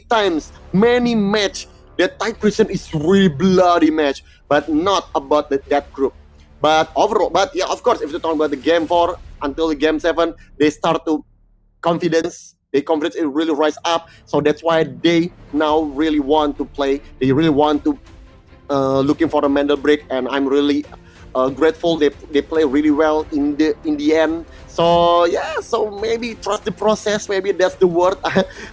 match that Tide Prison is really bloody match, but not about that group. But overall, yeah, of course, if you're talking about the game 4 until the game 7, they start to confidence. Their confidence really rise up, so that's why they now really want to play. They really want to looking for a Mendel Break, and I'm really grateful they play really well in the end. So yeah, so maybe trust the process. Maybe that's the word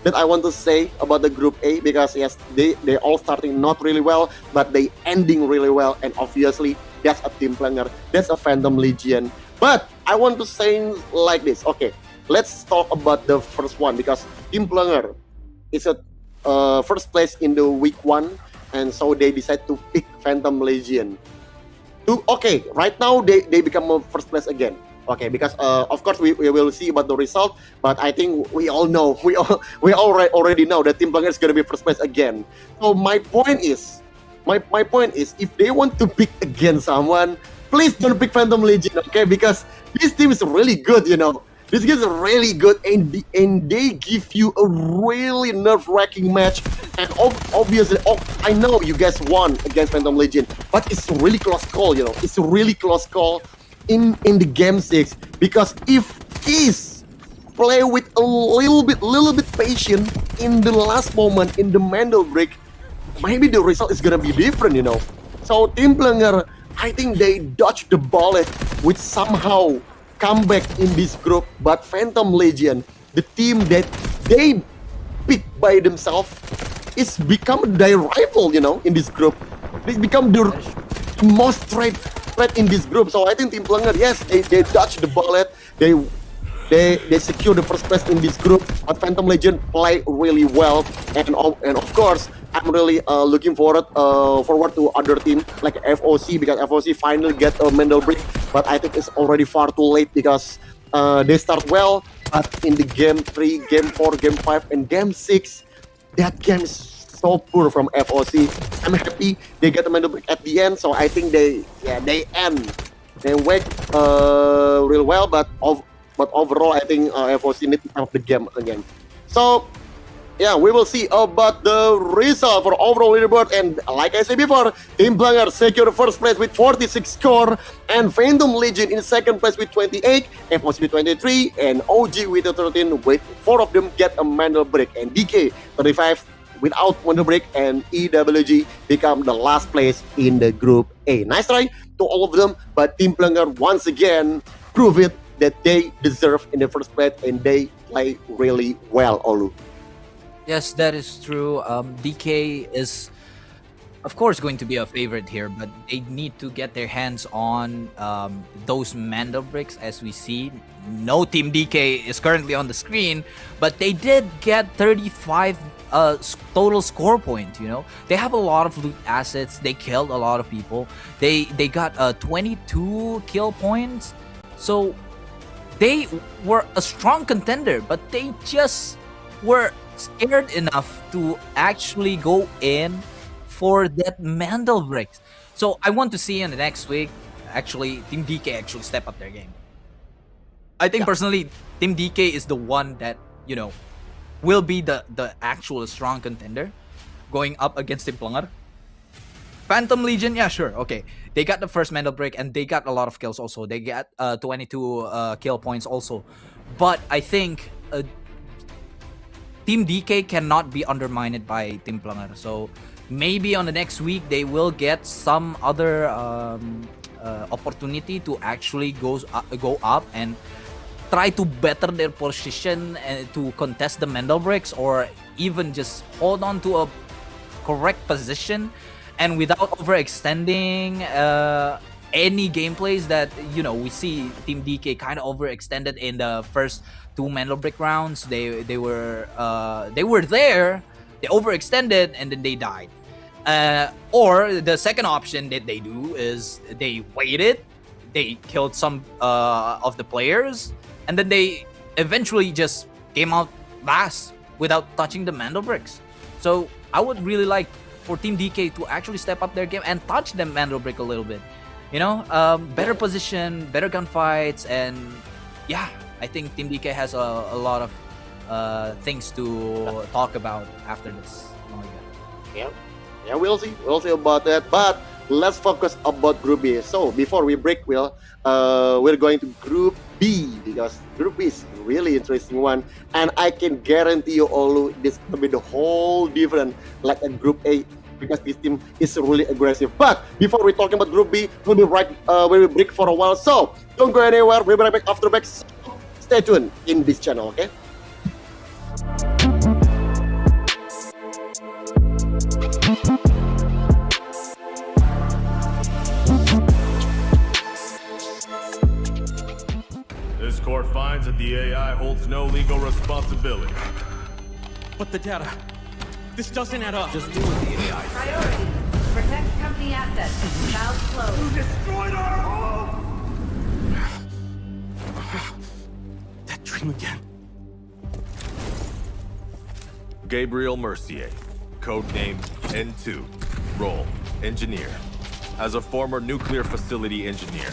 that I want to say about the Group A, because yes, they all starting not really well, but they ending really well, and obviously that's a Team Planger, that's a Phantom Legion. But I want to say like this. Okay, let's talk about the first one, because Team Planger is a first place in the week 1, and so they decide to pick Phantom Legion. Okay, right now they become a first place again. Okay, because of course we will see about the result, but I think we all know, we already know that Team Planger is gonna be first place again. So my point is, if they want to pick against someone, please don't pick Phantom Legion, okay? Because this team is really good, This game is really good, and they give you a really nerve-wracking match. And obviously, I know you guys won against Phantom Legion, but it's a really close call, It's a really close call in the game 6, because if Keys play with a little bit patient in the last moment in the Mendel Break, maybe the result is gonna be different, So Team Planger, I think they dodged the bullet with somehow come back in this group. But Phantom Legion, the team that they pick by themselves, is become their rival, in this group. They become the most threat in this group. So I think Team Planger, yes, they dodged the bullet. They secure the first place in this group, but Phantom Legion play really well, and of course I'm really looking forward to other team like FOC, because FOC finally get a Mendel Break, but I think it's already far too late, because they start well, but in the game 3, game 4, game 5, and game 6, that game is so poor from FOC. I'm happy they get a Mendel Break at the end, so I think they wake real well, but overall, I think FOC need to have the game again. So, yeah, we will see about the result for overall leaderboard. And like I said before, Team Planger secure first place with 46 score, and Phantom Legion in second place with 28, FOC with 23, and OG with 13. With 4 of them get a Mendel Break, and DK 35 without Mendel Break, and EWG become the last place in the Group A. Nice try to all of them, but Team Planger once again prove it that they deserve in the first place, and they play really well, Olu. Yes, that is true. DK is, of course, going to be a favorite here, but they need to get their hands on those Mendel Bricks. As we see, no Team DK is currently on the screen, but they did get 35 total score point. They have a lot of loot assets. They killed a lot of people. They got 22 kill points. So they were a strong contender, but they just were scared enough to actually go in for that Mendel Breaks. So I want to see in the next week, actually, Team DK actually step up their game. I think personally, Team DK is the one that, will be the actual strong contender going up against Team Planger. Phantom Legion, yeah, sure, okay. They got the first Mendel Break, and they got a lot of kills also. They got 22 kill points also. But I think Team DK cannot be undermined by Team Planger. So maybe on the next week, they will get some other opportunity to actually go up and try to better their position and to contest the Mendel Breaks, or even just hold on to correct position and without overextending any gameplays that we see Team DK kind of overextended in the first 2 Mandel Brick rounds. They were there, they overextended, and then they died. Or the second option that they do is they waited, they killed some of the players, and then they eventually just came out last without touching the Mandel Bricks. So I would really like for Team DK to actually step up their game and touch the Mandel Brick a little bit. Better position, better gunfights, and yeah, I think Team DK has a lot of things to talk about after this. Yeah, we'll see about that. But let's focus about Group B. So before we break, we're going to Group B, because Group B is a really interesting one, and I can guarantee you all this will be the whole different like a Group A, because this team is really aggressive. But before we talking about Group B, we'll be break for a while. So don't go anywhere. We'll be right back after break. So stay tuned in this channel, okay? This court finds that the AI holds no legal responsibility. But the data... This doesn't add up. Just do with the AI. Priority. Protect company assets. Valve closed. You destroyed our home! That dream again. Gabriel Mercier, codename N2, role engineer. As a former nuclear facility engineer,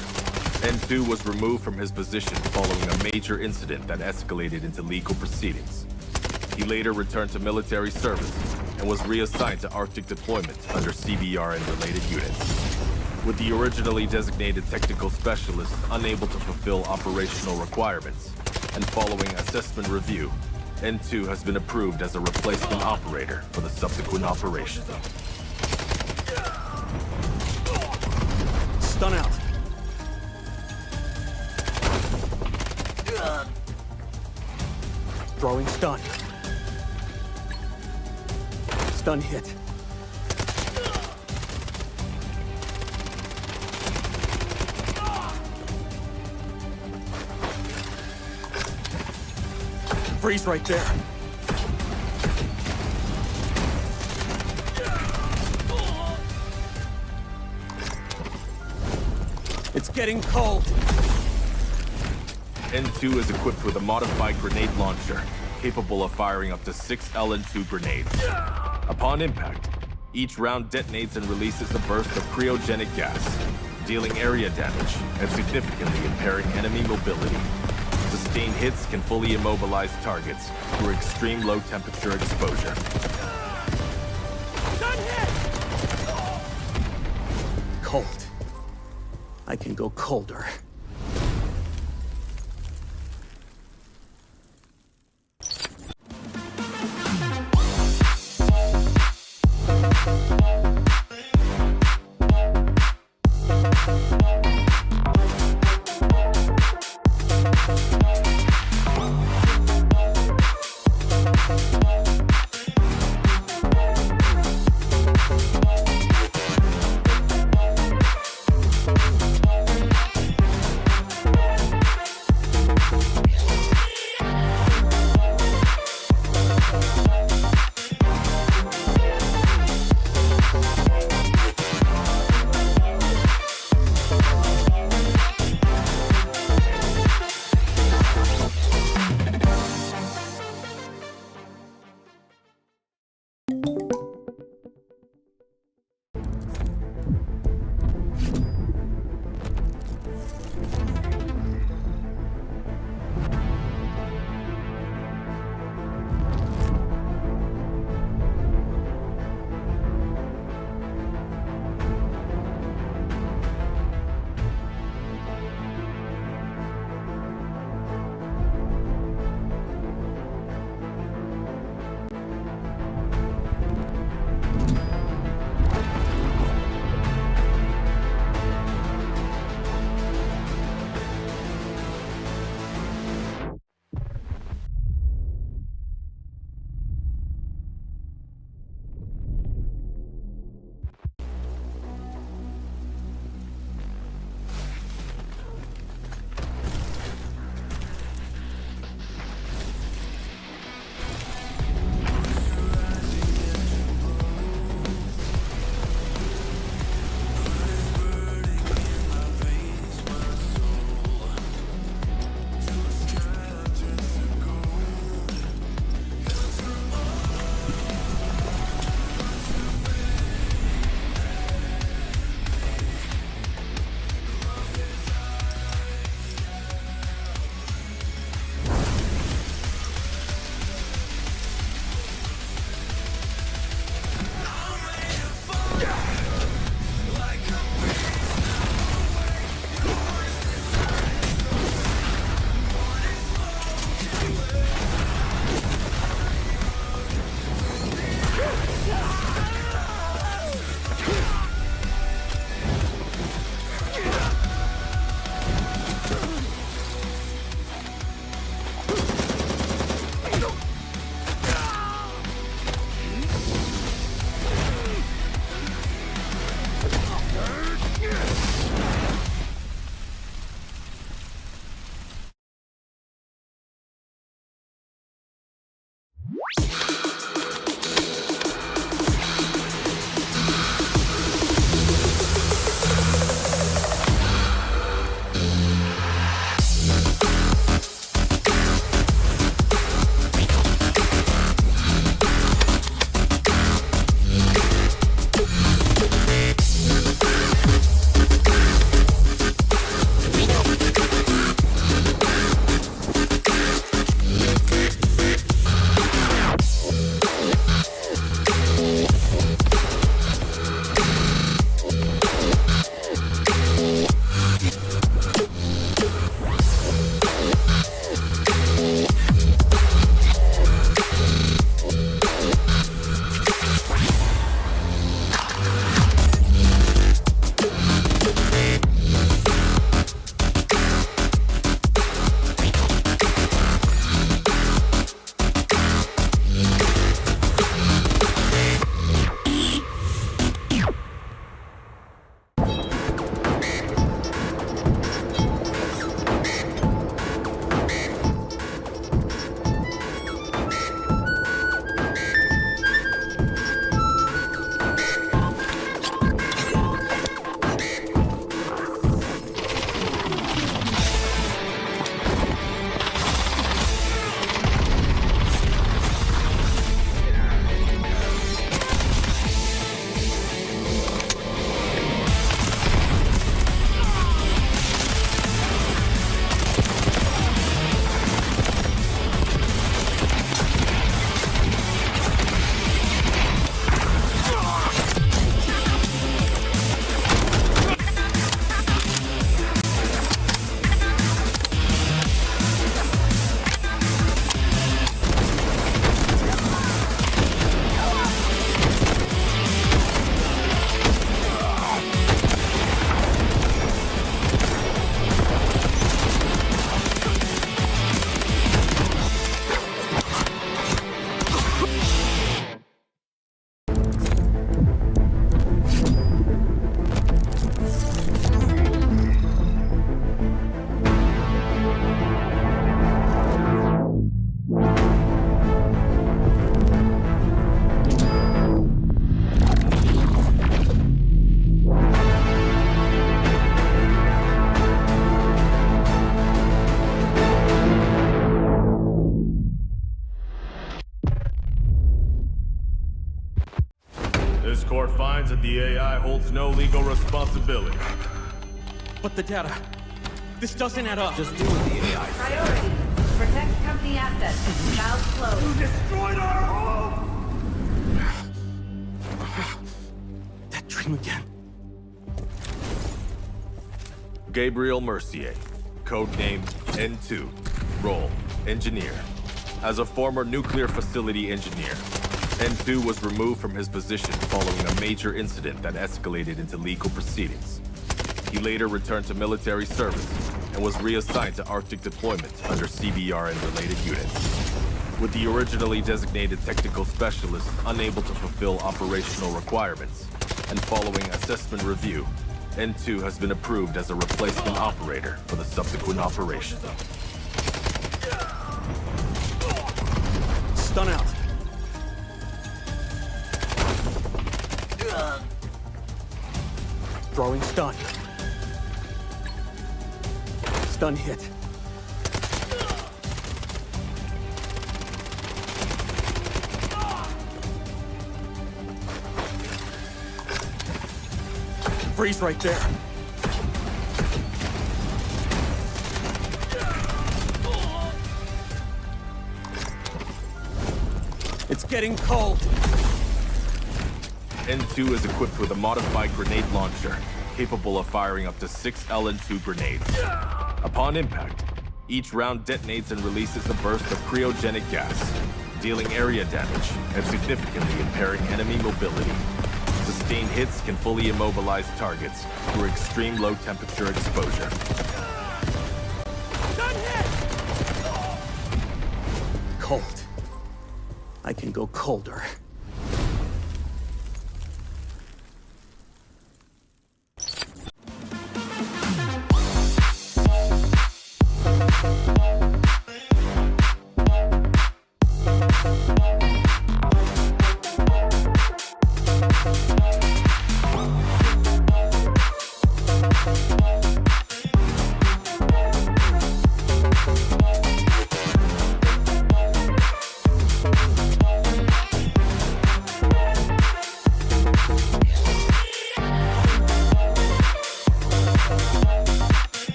N2 was removed from his position following a major incident that escalated into legal proceedings. He later returned to military service and was reassigned to Arctic deployment under CBR and related units. With the originally designated technical specialist unable to fulfill operational requirements, and following assessment review, N2 has been approved as a replacement operator for the subsequent operation. Stun out. Throwing stun. Stun hit. Freeze right there. It's getting cold. N2 is equipped with a modified grenade launcher, capable of firing up to 6 LN2 grenades. Upon impact, each round detonates and releases a burst of cryogenic gas, dealing area damage and significantly impairing enemy mobility. Sustained hits can fully immobilize targets through extreme low temperature exposure. Cold. I can go colder. This court finds that the AI holds no legal responsibility. But the data... This doesn't add up. Just deal with the AI. Priority. Protect company assets. Valve closed. You destroyed our home! That dream again. Gabriel Mercier, codename N2, role engineer. As a former nuclear facility engineer, N2 was removed from his position following a major incident that escalated into legal proceedings. He later returned to military service and was reassigned to Arctic deployment under CBR and related units. With the originally designated technical specialist unable to fulfill operational requirements, and following assessment review, N2 has been approved as a replacement operator for the subsequent operation. Stun out. Throwing stun. Stun hit. Freeze right there. It's getting cold. N2 is equipped with a modified grenade launcher, capable of firing up to 6 LN2 grenades. Upon impact, each round detonates and releases a burst of cryogenic gas, dealing area damage and significantly impairing enemy mobility. Sustained hits can fully immobilize targets through extreme low temperature exposure. Stun hit! Cold. I can go colder.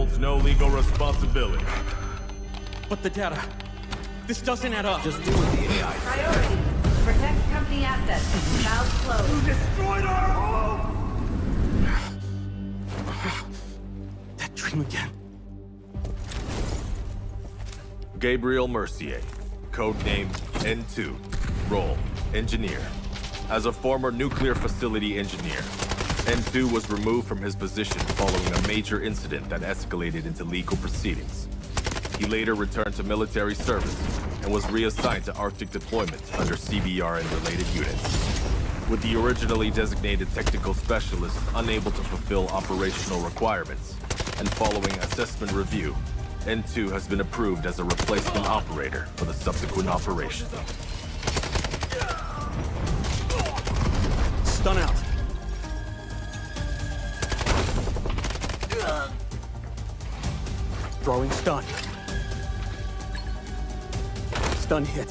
holds no legal responsibility. But the data... This doesn't add up. Just do what the AI says. Priority. Protect company assets. Valve closed. Destroyed our home! That dream again. Gabriel Mercier, codename N2, role engineer. As a former nuclear facility engineer, N2 was removed from his position following a major incident that escalated into legal proceedings. He later returned to military service and was reassigned to Arctic deployment under CBR and related units. With the originally designated technical specialist unable to fulfill operational requirements, and following assessment review, N2 has been approved as a replacement operator for the subsequent operation. Stun out. Throwing stun. Stun hit.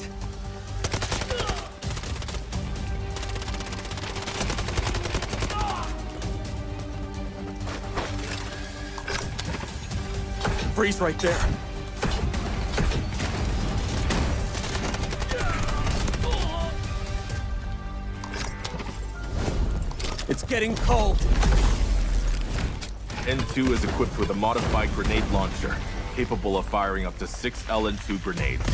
Freeze right there. It's getting cold. N2 is equipped with a modified grenade launcher, capable of firing up to 6 LN2 grenades.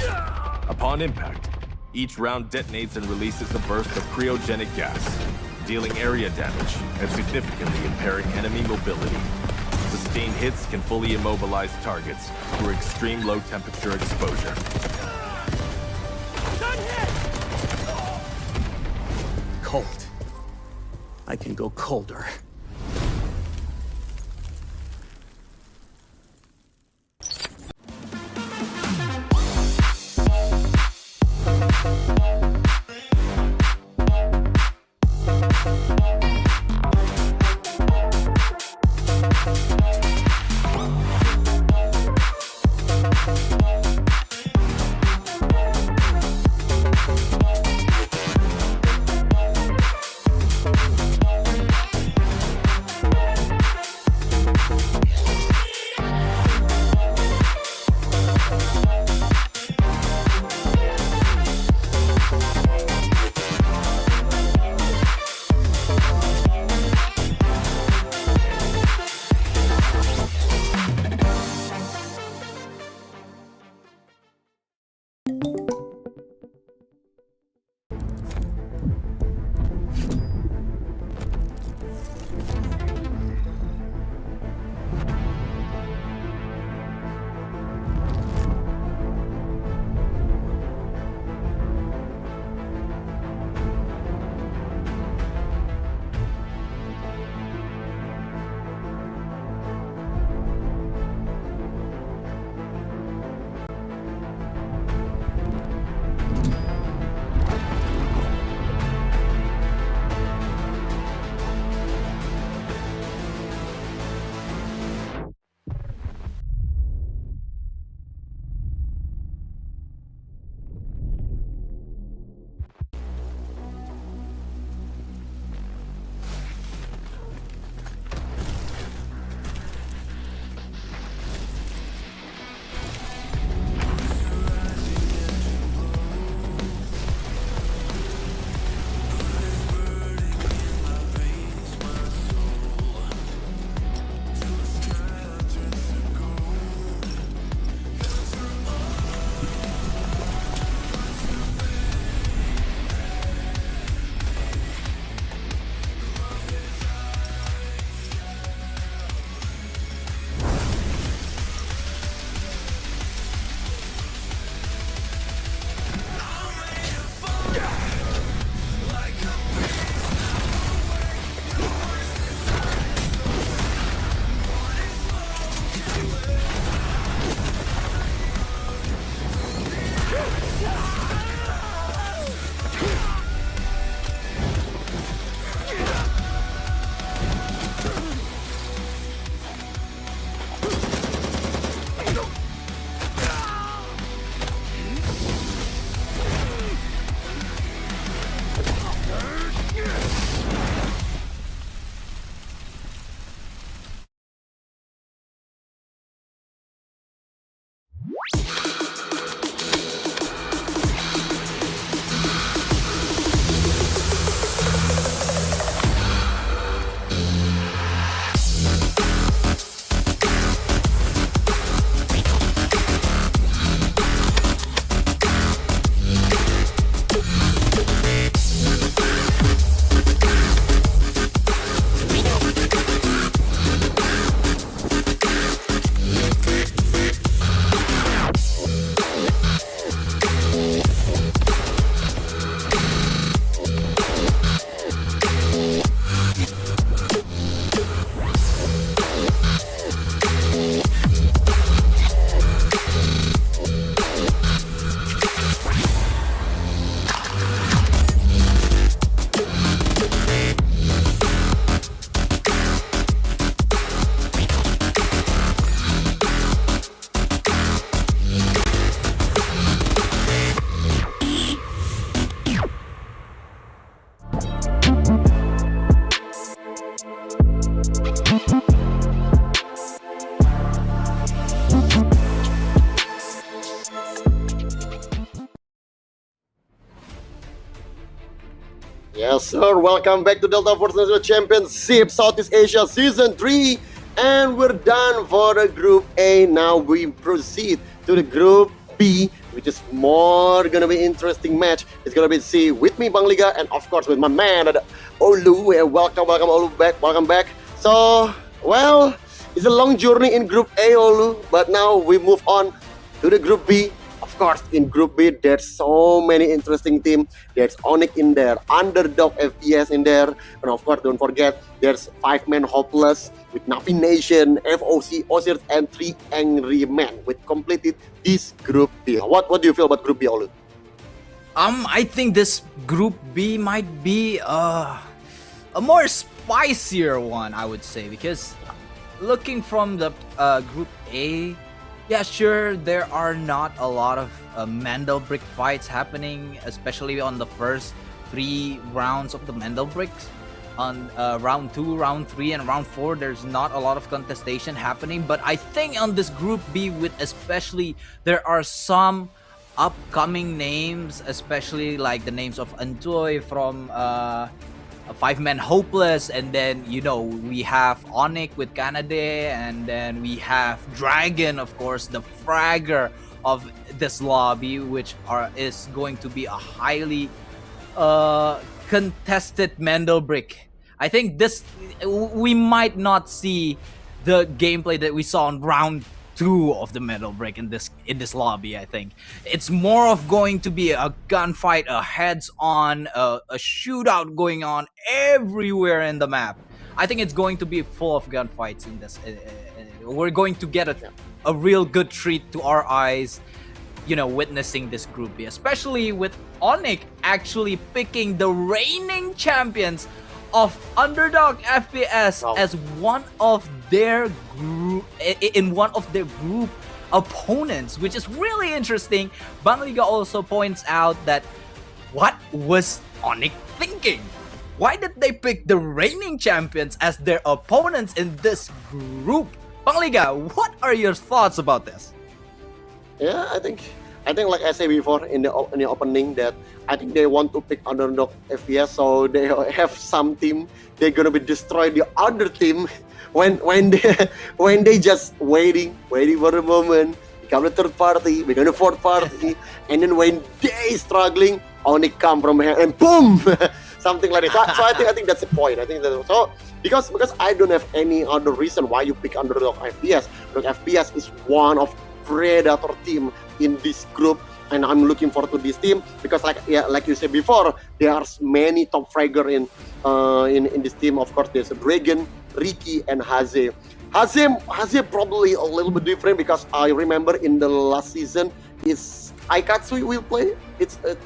Upon impact, each round detonates and releases a burst of cryogenic gas, dealing area damage and significantly impairing enemy mobility. Sustained hits can fully immobilize targets through extreme low temperature exposure. Cold. I can go colder. Yes, sir. Welcome back to Delta Force National Championship Southeast Asia Season 3. And we're done for the Group A. Now we proceed to the Group B, which is more gonna be interesting match. It's gonna be C with me, Bang Liga, and of course with my man, Olu. Welcome, Olu back. Welcome back. So, well, it's a long journey in Group A, Olu, but now we move on to the Group B. Of course, in Group B, there's so many interesting teams. There's Onyx in there, Underdog FPS in there, and of course, don't forget, there's 5-man Hopeless with Navi Nation, FOC, Osiris, and 3 Angry Men. With completed this Group B. What do you feel about Group B, Olu? I think this Group B might be a more spicier one, I would say, because looking from the Group A, yeah, sure, there are not a lot of Mandelbrick fights happening, especially on the first 3 rounds of the Mandelbricks. On round 2, round 3, and round 4, there's not a lot of contestation happening. But I think on this Group B, with especially, there are some upcoming names, especially like the names of Antoy from a 5-man Hopeless, and then we have Onyx with Canada, and then we have Dragon, of course, the fragger of this lobby, which is going to be a highly contested Mandelbrick. I think we might not see the gameplay that we saw in round 2 of the Mandelbrick in this lobby. I think it's more of going to be a gunfight, a heads-on, a shootout going on everywhere in the map. I think it's going to be full of gunfights in this. We're going to get a real good treat to our eyes, witnessing this Group B, especially with Onyx actually picking the reigning champions of Underdog FPS as one of their group opponents, which is really interesting. Bang Liga also points out that what was Onyx thinking? Why did they pick the reigning champions as their opponents in this group? Bang Liga, what are your thoughts about this? Yeah, I think like I said before in the opening, that I think they want to pick Underdog FPS, so they have some team they're gonna be destroy the other team when they just waiting for the moment, become the third party, become the fourth party, and then when they struggling, only come from here and boom, something like that. So I think that's the point. I think that so because I don't have any other reason why you pick Underdog FPS. Underdog FPS is one of Predator team in this group, and I'm looking forward to this team because like you said before, there are many top fragger in this team. Of course, there's Dragon, Ricky, and Haze. Haze probably a little bit different because I remember in the last season it's Aikatsu will play.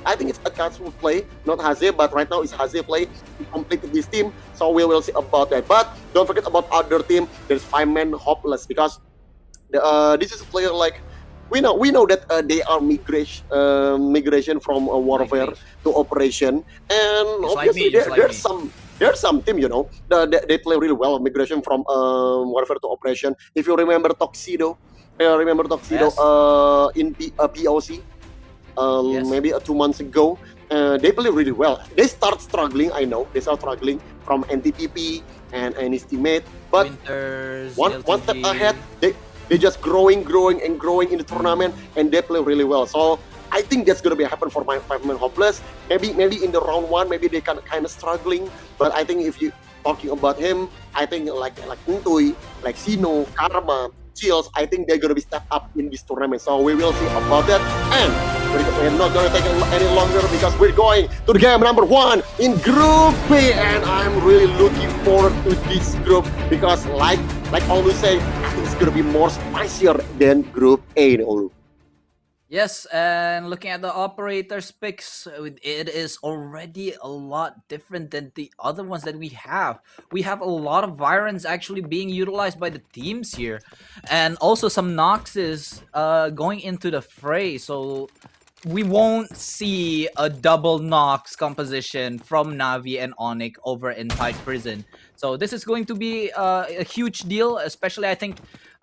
I think it's Aikatsu will play, not Haze, but right now it's Haze play to complete this team. So we will see about that. But don't forget about other team. There's 5-man Hopeless because this is a player like we know that they are migration from warfare to operation, and obviously there's some team they play really well migration from warfare to operation. If you remember Tuxedo, yes. In POC maybe 2 months ago, they play really well. They start struggling, I know they start struggling from NTPP and his teammate, but one step ahead they just growing in the tournament, and they play really well. So I think that's gonna be happen for my 5-man Hopeless. Maybe in the round 1, maybe they kind of struggling. But I think if you talking about him, I think like Ntui, like Sino, Karma, Chills, I think they're gonna be step up in this tournament. So we will see about that. And we're not gonna take it any longer because we're going to the game number 1 in Group B, and I'm really looking forward to this group because like always say, I think it's gonna be more spicier than Group A, Olu. Yes, and looking at the operators picks, it is already a lot different than the other ones that we have. We have a lot of Virons actually being utilized by the teams here, and also some Noxes going into the fray. So we won't see a double Nox composition from Navi and Onyx over in Tide Prison. So this is going to be a huge deal, especially I think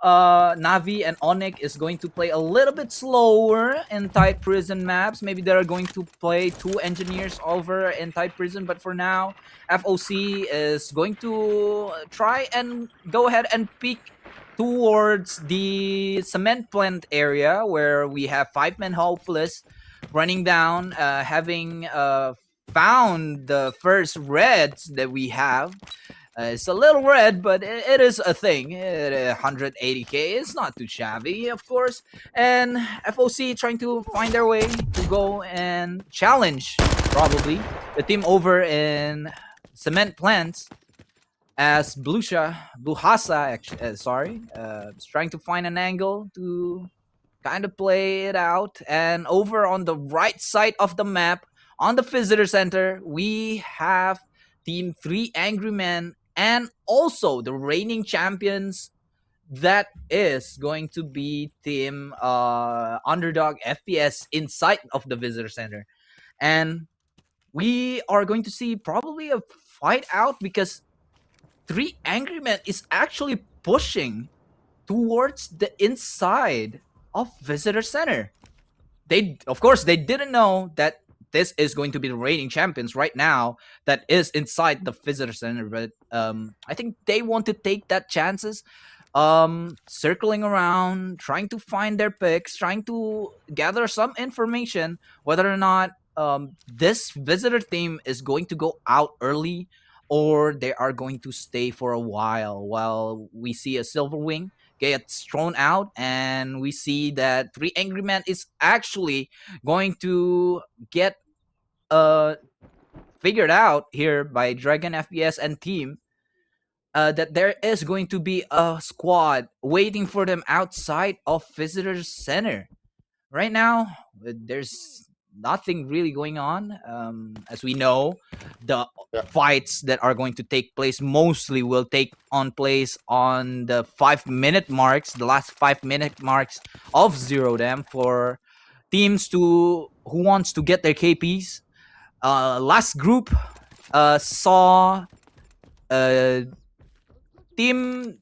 Navi and Onyx is going to play a little bit slower in tight prison maps. Maybe they're going to play 2 engineers over in tight prison, but for now, FOC is going to try and go ahead and peek towards the cement plant area where we have 5-man hopeless running down, having found the first reds that we have. It's a little red, but it is a thing. 180k is not too shabby, of course. And FOC trying to find their way to go and challenge, probably, the team over in cement plants. As Bluhasa is trying to find an angle to kind of play it out. And over on the right side of the map, on the visitor center, we have Team 3 Angry Men and also the reigning champions. That is going to be Team Underdog FPS inside of the visitor center. And we are going to see probably a fight out because 3 Angry Men is actually pushing towards the inside of visitor center. Of course, they didn't know that this is going to be the reigning champions right now that is inside the visitor center, but I think they want to take that chances, circling around, trying to find their picks, trying to gather some information whether or not this visitor team is going to go out early or they are going to stay for a while we see a Silver Wing gets thrown out, and we see that 3 Angry Men is actually going to get figured out here by Dragon FPS and team that there is going to be a squad waiting for them outside of Visitor Center. Right now, there's nothing really going on. As we know, the fights that are going to take place mostly will take on place on the 5-minute marks, the last 5-minute marks of Zero Dam for teams who wants to get their KPs. Last group saw Team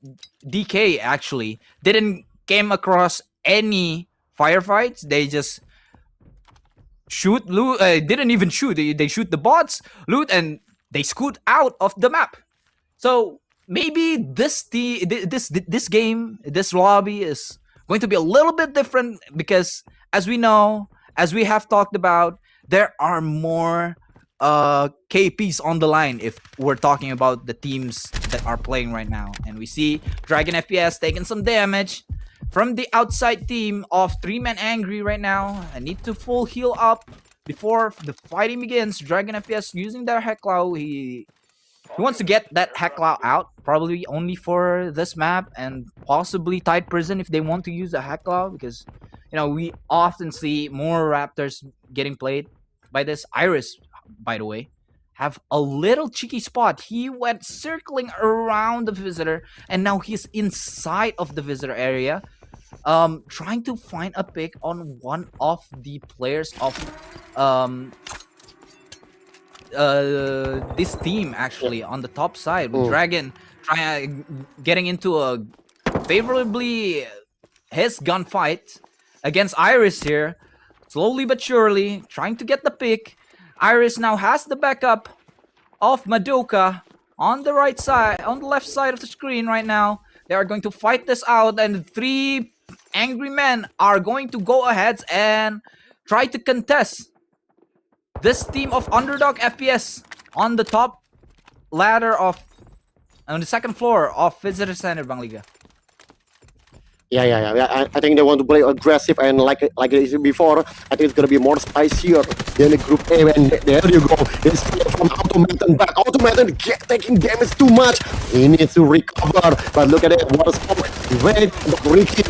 DK actually didn't came across any firefights. They just shoot, loot, didn't even shoot. They shoot the bots, loot, and they scoot out of the map. So maybe this game, this lobby is going to be a little bit different because, as we know, as we have talked about, there are more KPs on the line if we're talking about the teams that are playing right now. And we see Dragon FPS taking some damage from the outside team of 3-Man Angry right now. I need to full heal up before the fighting begins. Dragon FPS using their Hecklau. He wants to get that Hecklau out, probably only for this map and possibly tight prison if they want to use a Hecklau, because we often see more Raptors getting played by this. Iris, by the way, have a little cheeky spot. He went circling around the visitor and now he's inside of the visitor area, trying to find a pick on one of the players of this team, actually on the top side with Dragon getting into a favorably his gunfight against Iris here, slowly but surely trying to get the pick. Iris now has the backup of Madoka on the right side, on the left side of the screen right now. They are going to fight this out, and 3 Angry Men are going to go ahead and try to contest this team of Underdog FPS on the top ladder on the second floor of Visitor Center, Bang Liga. Yeah. I think they want to play aggressive, and like I said before, I think it's gonna be more spicier than the Group A. And there you go, it's from Automaton back. Automaton taking damage too much. He needs to recover, but look at it. What a spot! Wait, Ricky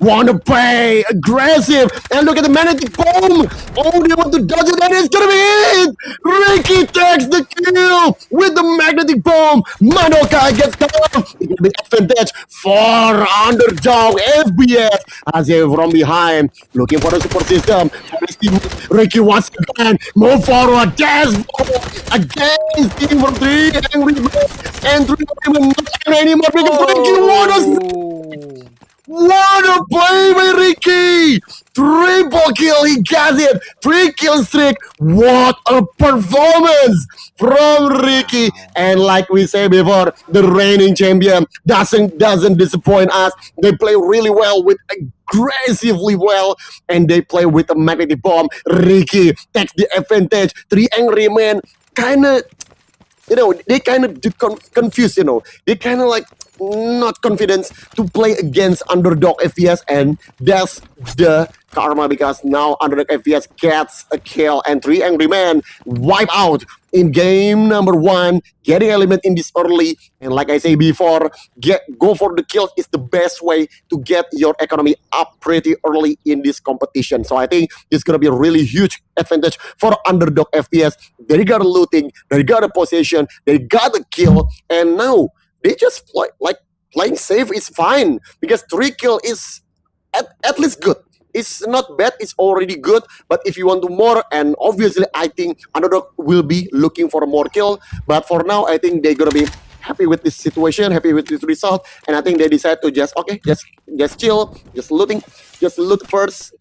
want to play aggressive, and look at the magnetic bomb. Oh, they want to dodge it, and it's gonna be it. Ricky takes the kill with the magnetic bomb. Madoka gets down. It's gonna be advantage for Underdog FBS as they from behind, looking for a support system. Ricky once again move forward, dash against team from 3 Angry Men, and 3 Angry Men not anymore because Ricky What a play by Ricky! Triple kill, he got it! 3 kill streak! What a performance from Ricky! And like we said before, the reigning champion doesn't disappoint us. They play really well with aggressively well, and they play with a magnetic bomb. Ricky takes the advantage. 3 angry men kinda, they kind of confused, they kind of like not confident to play against underdog FPS, and that's the karma, because now underdog FPS gets a kill and 3 angry men wipe out in game number 1, getting element in this early. And like I say before, go for the kills is the best way to get your economy up pretty early in this competition. So I think it's gonna be a really huge advantage for underdog FPS. They got a looting, they got a possession, they got a kill, and now they just playing safe is fine, because 3 kill is at least good. It's not bad, it's already good. But if you want to more, and obviously I think underdog will be looking for more kill. But for now, I think they're gonna be happy with this situation, happy with this result, and I think they decide to just chill, just loot first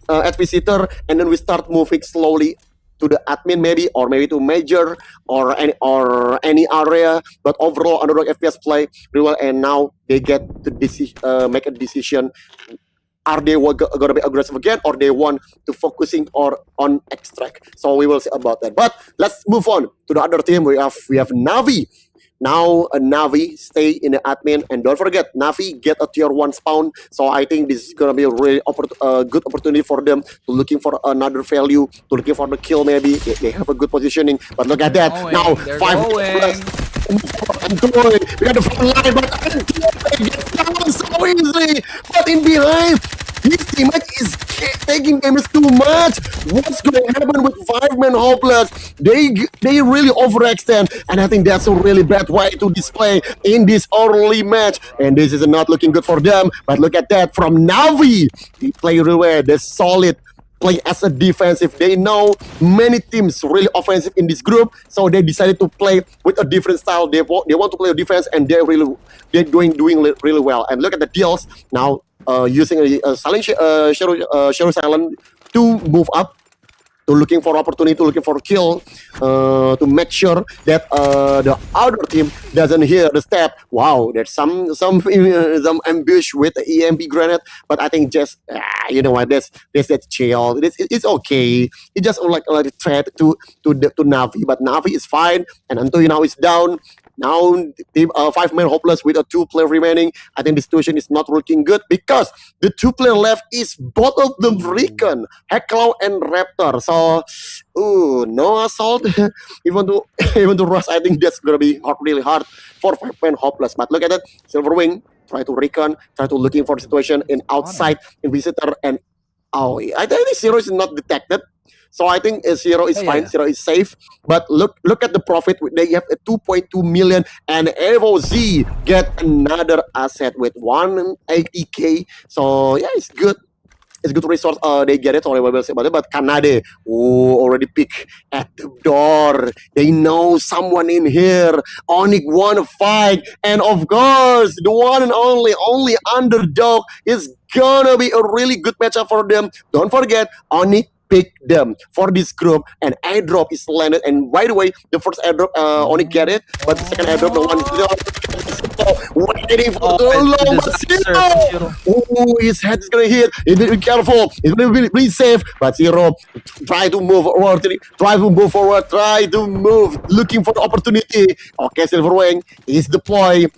at visitor, and then we start moving slowly to the admin maybe to major or any area. But overall, underdog FPS play really well, and now they get to make a decision. Are they gonna be aggressive again, or they want to focusing on extract? So we will see about that. But let's move on to the other team. We have Navi. Now Navi stay in the admin, and don't forget Navi get a tier 1 spawn. So I think this is gonna be a really good opportunity for them to looking for another value, to looking for the kill maybe. They have a good positioning, but look at that now 5 plus. Antoy, we got the front line, but Antoy gets down so easily. But in behind, his teammate is taking damage too much. What's going to happen with 5-man hopeless? They really overextend, and I think that's a really bad way to display in this early match. And this is not looking good for them. But look at that from Navi. They play really well. They're solid. Play as a defensive. They know many teams really offensive in this group, so they decided to play with a different style. They want to play a defense, and they're doing really well. And look at the deals now, using a silent shadow silent to move up, to looking for opportunity, to looking for kill, to make sure that the other team doesn't hear the step. Wow, there's some ambush with the EMP grenade, but I think just you know what, that's chill. It's okay. It's just like a threat to Navi, but Navi is fine, and until now is down. Now, team 5-man hopeless with a 2-player remaining. I think the situation is not looking good, because the 2-player left is both of them Recon, Hecklow and Raptor. So, no assault. even to rush, I think that's gonna be really hard for 5-man hopeless. But look at that, Silverwing try to recon, try to looking for the situation in outside in visitor, and I think Zero is not detected. So I think Zero is fine. Zero is safe. But look at the profit. They have a 2.2 million, and Evo Z get another asset with 180k. So yeah, it's good. It's good resource. They get it. Sorry, we will say about it. But Kanade, already pick at the door. They know someone in here. Onyx wanna fight, and of course, the one and only underdog is gonna be a really good matchup for them. Don't forget, Onyx pick them for this group, and airdrop is landed. And by the way, the first airdrop only get it, but the second airdrop no one waiting for too long. But Zero, his head is gonna hit. He better be careful. He's gonna be safe. But Zero try to move forward, try to move, looking for the opportunity. Okay, Silverwing is deployed,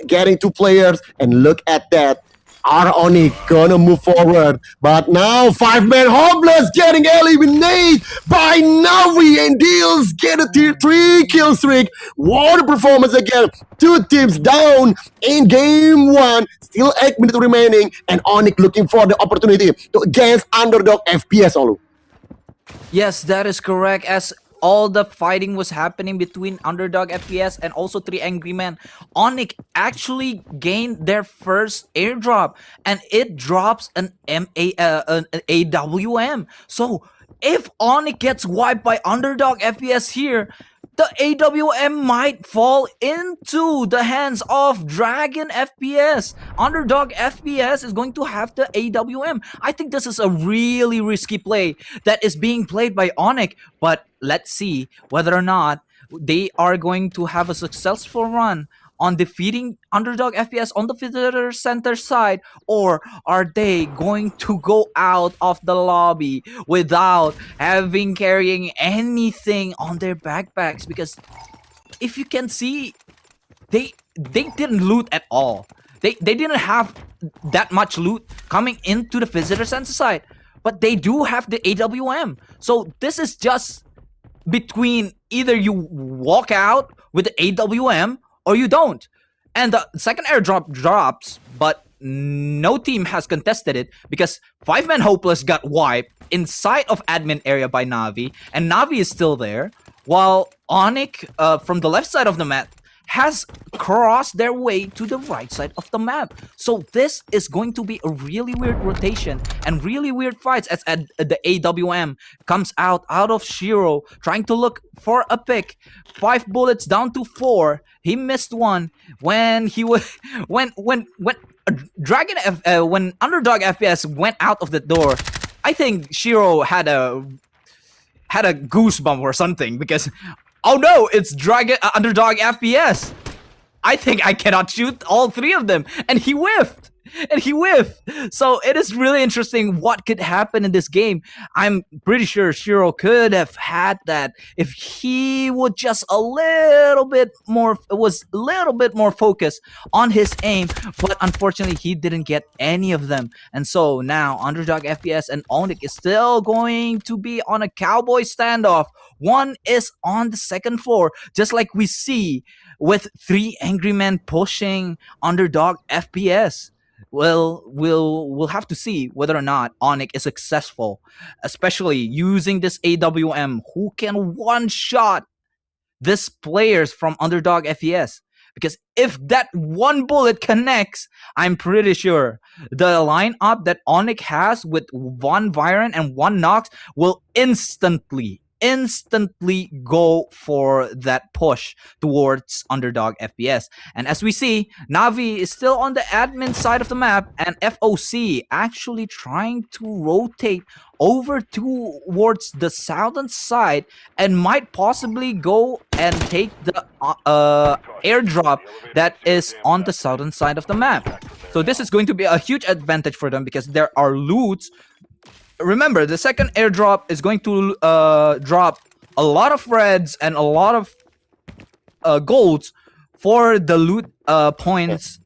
getting 2 players, and look at that. Are only gonna move forward, but now 5-man hopeless getting eliminated by Navi, and Deals get a tier 3 kill streak. What a performance again! 2 teams down in game 1, still 8 minutes remaining, and Onyx looking for the opportunity to against underdog FPS. Olu. Yes, that is correct. As all the fighting was happening between underdog FPS and also 3 angry men, Onyx actually gained their first airdrop, and it drops an AWM. So if Onyx gets wiped by underdog FPS here, the AWM might fall into the hands of Dragon FPS. Underdog FPS is going to have the AWM. I think this is a really risky play that is being played by Onyx, but let's see whether or not they are going to have a successful run on defeating Underdog FPS on the visitor center side, or are they going to go out of the lobby without having carrying anything on their backpacks? Because if you can see, they didn't loot at all. They didn't have that much loot coming into the visitor center side, but they do have the AWM. So this is just between either you walk out with the AWM or you don't. And the second airdrop drops, but no team has contested it because 5-man Hopeless got wiped inside of admin area by Navi, and Navi is still there, while Onyx from the left side of the map has crossed their way to the right side of the map. So this is going to be a really weird rotation and really weird fights as the AWM comes out of Shiro, trying to look for a pick. 5 bullets down to 4. He missed one when he was when when Underdog FPS went out of the door. I think Shiro had a goosebump or something, because oh no, it's Underdog FPS. I think I cannot shoot all 3 of them, and he whiffed. So it is really interesting what could happen in this game. I'm pretty sure Shiro could have had that if he would just a little bit more focused on his aim, but unfortunately he didn't get any of them. And so now Underdog FPS and Onyx is still going to be on a cowboy standoff. One is on the second floor, just like we see with 3 angry men pushing Underdog FPS. Well, we'll have to see whether or not Onyx is successful, especially using this AWM, who can one-shot these players from Underdog FPS. Because if that one bullet connects, I'm pretty sure the lineup that Onyx has with 1 Viren and 1 Nox will instantly go for that push towards Underdog FPS. And as we see, Navi is still on the admin side of the map, and FOC actually trying to rotate over towards the southern side and might possibly go and take the airdrop that is on the southern side of the map. So this is going to be a huge advantage for them because there are loots. Remember, the second airdrop is going to drop a lot of reds and a lot of golds for the loot points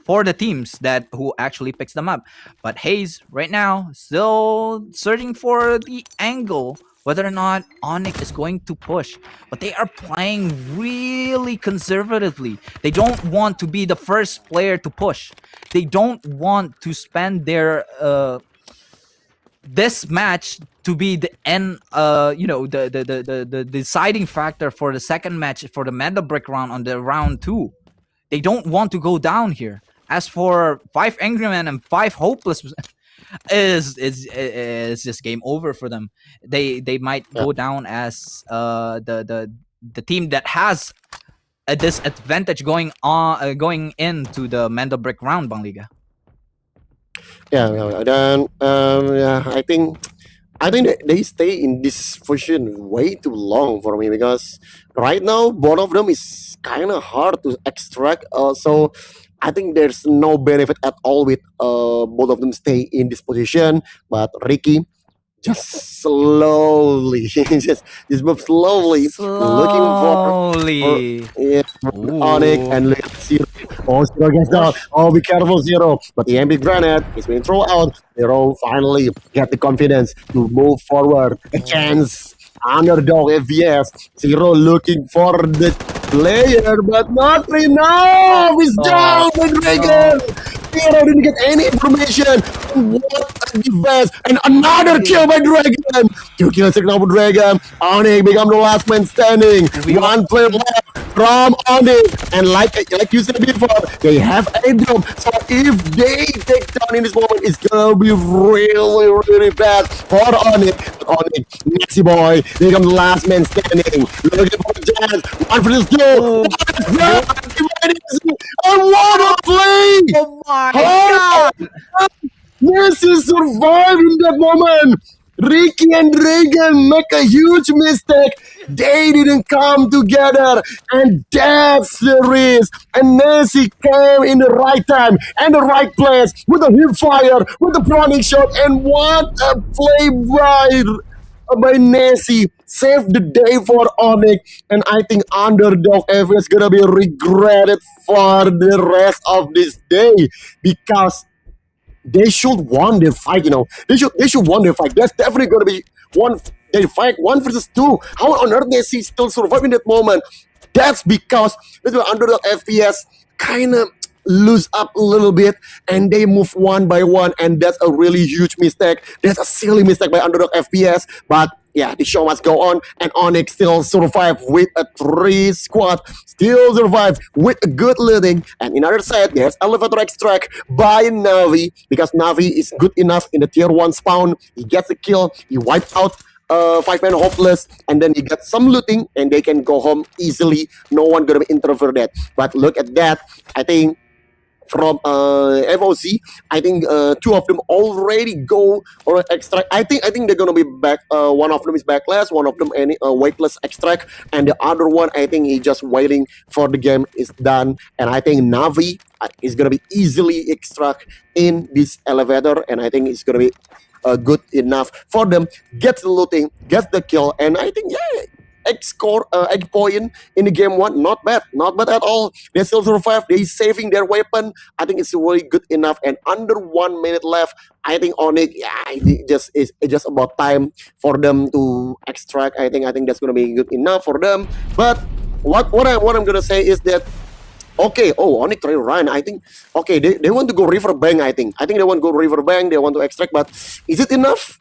for the teams who actually picks them up. But Hayes right now still searching for the angle, whether or not Onyx is going to push. But they are playing really conservatively. They don't want to be the first player to push. They don't want to spend their this match to be the end, the deciding factor for the second match for the Meta Brick round on the round 2. They don't want to go down here. As for 5 Angry Men and 5 Hopeless, is just game over for them. They might go down as the team that has a disadvantage going into the Meta Brick round, Bang Liga. Then I think they stay in this position way too long for me, because right now both of them is kind of hard to extract. So I think there's no benefit at all with both of them stay in this position. But Ricky just slowly, just move slowly, looking for Onyx and Zero. Oh, Zero gets down. Oh, be careful, Zero. But the MP grenade is being thrown out. Zero finally get the confidence to move forward. A chance. Underdog FPS. Zero looking for the player, but not enough. He's down by Dragon. Zero didn't get any information. What a defense. And another kill by Dragon. 2 kills now for Dragon. Onyx become the last man standing. 1 player left. from Onyx. And like you said before, they have a drop. So if they take down in this moment, it's gonna be really, really bad for Onyx. Onyx, Messi boy, they become the last man standing. Looking for the chance. 1 versus 2. And what a play! Oh my god! Messi survived in that moment. Ricky and Reagan make a huge mistake. They didn't come together, and that's the risk. And Messi came in the right time and the right place with a hip fire, with the proning shot, and what a play by Messi. Saved the day for Onyx, and I think Underdog F is gonna be regretted for the rest of this day because they should won their fight. They should won their fight. That's definitely gonna be one. They fight 1 versus 2. How on earth Messi still survive in that moment? That's because the Underdog FPS kind of lose up a little bit and they move one by one, and that's a really huge mistake. That's a silly mistake by Underdog FPS, but yeah, the show must go on, and Onyx still survive with a 3 squad, still survive with a good leading. And in other side, there's Elevator Extract by Navi, because Navi is good enough in the tier 1 spawn. He gets a kill, he wipes out 5-man hopeless, and then he got some looting, and they can go home easily. No one gonna interfere that. But look at that, I think from FOC, I think 2 of them already go or extract. I think they're gonna be back. One of them is backlash, one of them any weightless extract, and the other one I think he's just waiting for the game is done. And I think Navi is gonna be easily extract in this elevator, and I think it's gonna be good enough for them. Get the looting, get the kill, and I think egg point in the game 1, not bad at all. They still survive, they saving their weapon. I think it's really good enough, and under 1 minute left, I think Onyx, it's just about time for them to extract. I think that's gonna be good enough for them. But what I'm gonna say is that okay, Onyx try to run. I think okay, they want to go riverbank. I think they want to go riverbank. They want to extract, but is it enough?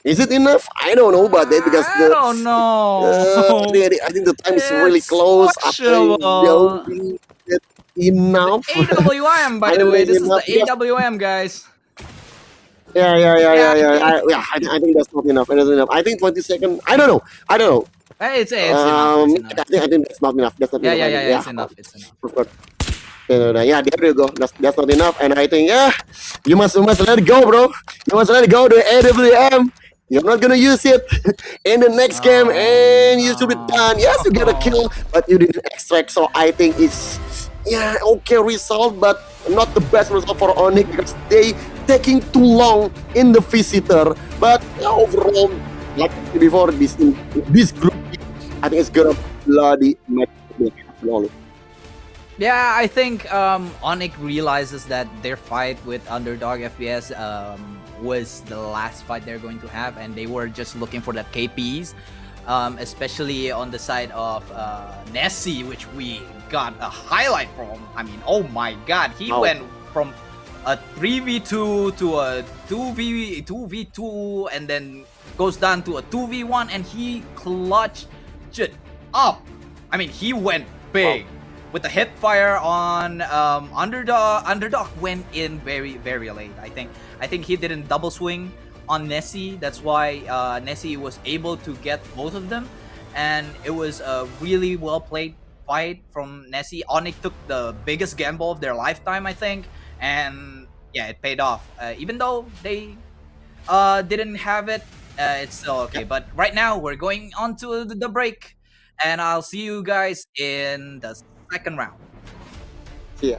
Is it enough? I don't know, but because I don't know. I think the time is really close. Questionable. Enough. AWM, by the way, this is the AWM, guys. Yeah. I think that's not enough. I think 20 seconds. I don't know. Hey, it's enough. I think that's not enough. That's not enough. Yeah, it's enough. Yeah, there you go. That's not enough. And I think you must let it go, bro. You must let it go. The AWM. You're not gonna use it in the next game, and you should be done. Yes, you get a kill, but you didn't extract. So I think it's okay result, but not the best result for Onyx because they taking too long in the visitor. But overall, like before, this group, I think it's gonna bloody match. Yeah, I think Onyx realizes that their fight with Underdog FPS was the last fight they're going to have, and they were just looking for that KPs, especially on the side of Nessie, which we got a highlight from. I mean, oh my god, he went from a 3v2 to a 2v2 and then goes down to a 2v1, and he clutched it up. I mean, he went big. With the hip fire on Underdog went in very, very late. I think he didn't double swing on Nessie. That's why Nessie was able to get both of them, and it was a really well played fight from Nessie. Onyx took the biggest gamble of their lifetime, I think, and yeah, it paid off. Even though they didn't have it, it's still okay. But right now we're going on to the break, and I'll see you guys in the second round. See ya.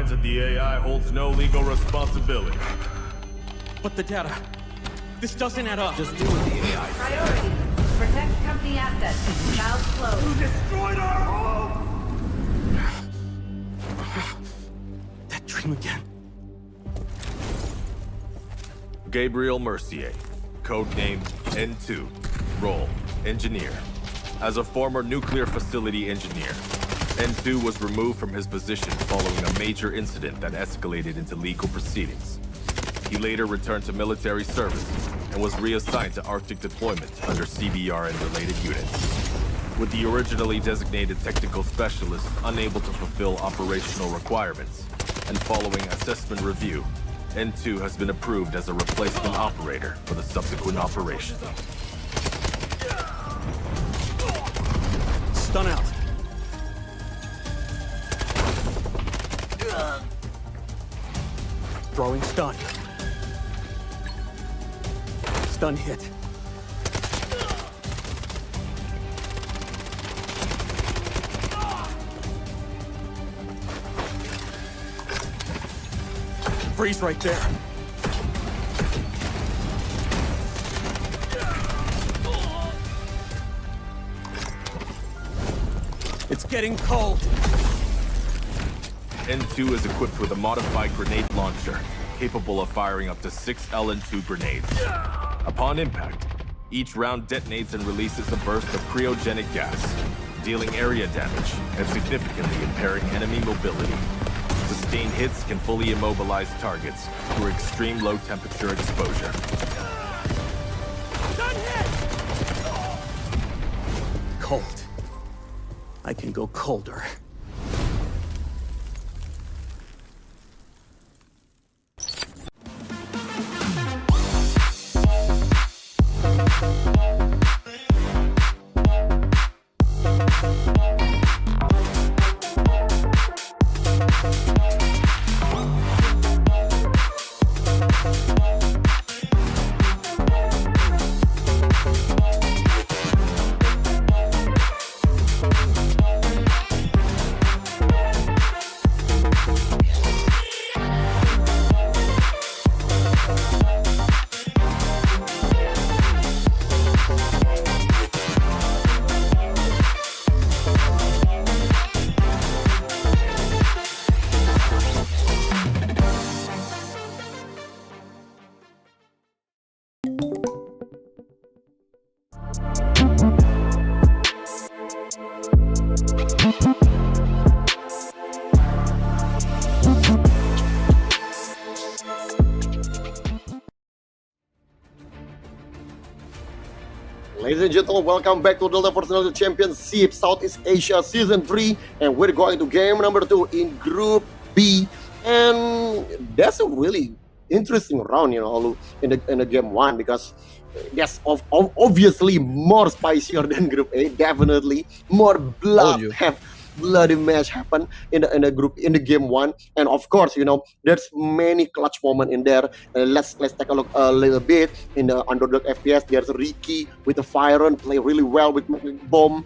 finds that the AI holds no legal responsibility. But the data... This doesn't add up. Just do what the AI says. Priority. Protect company assets. Valve closed. You destroyed our home! That dream again. Gabriel Mercier, codenamed N2, role, engineer. As a former nuclear facility engineer, N2 was removed from his position following a major incident that escalated into legal proceedings. He later returned to military service and was reassigned to Arctic deployment under CBR and related units. With the originally designated technical specialist unable to fulfill operational requirements, and following assessment review, N2 has been approved as a replacement operator for the subsequent operation. Stun out. Throwing stun. Stun hit. Freeze right there. It's getting cold. N2 is equipped with a modified grenade launcher, capable of firing up to 6 LN2 grenades. Upon impact, each round detonates and releases a burst of cryogenic gas, dealing area damage and significantly impairing enemy mobility. Sustained hits can fully immobilize targets through extreme low temperature exposure. Cold. I can go colder. Ladies and gentlemen, welcome back to the DFNC Championship Southeast Asia Season 3, and we're going to game number 2 in Group B, and that's a really interesting round, in the game 1, because that's obviously more spicier than Group A. Definitely more bloody match happen in the game 1, and of course, there's many clutch moment in there. Let's take a look a little bit in the underdog FPS. There's Ricky with the fire run, play really well with bomb,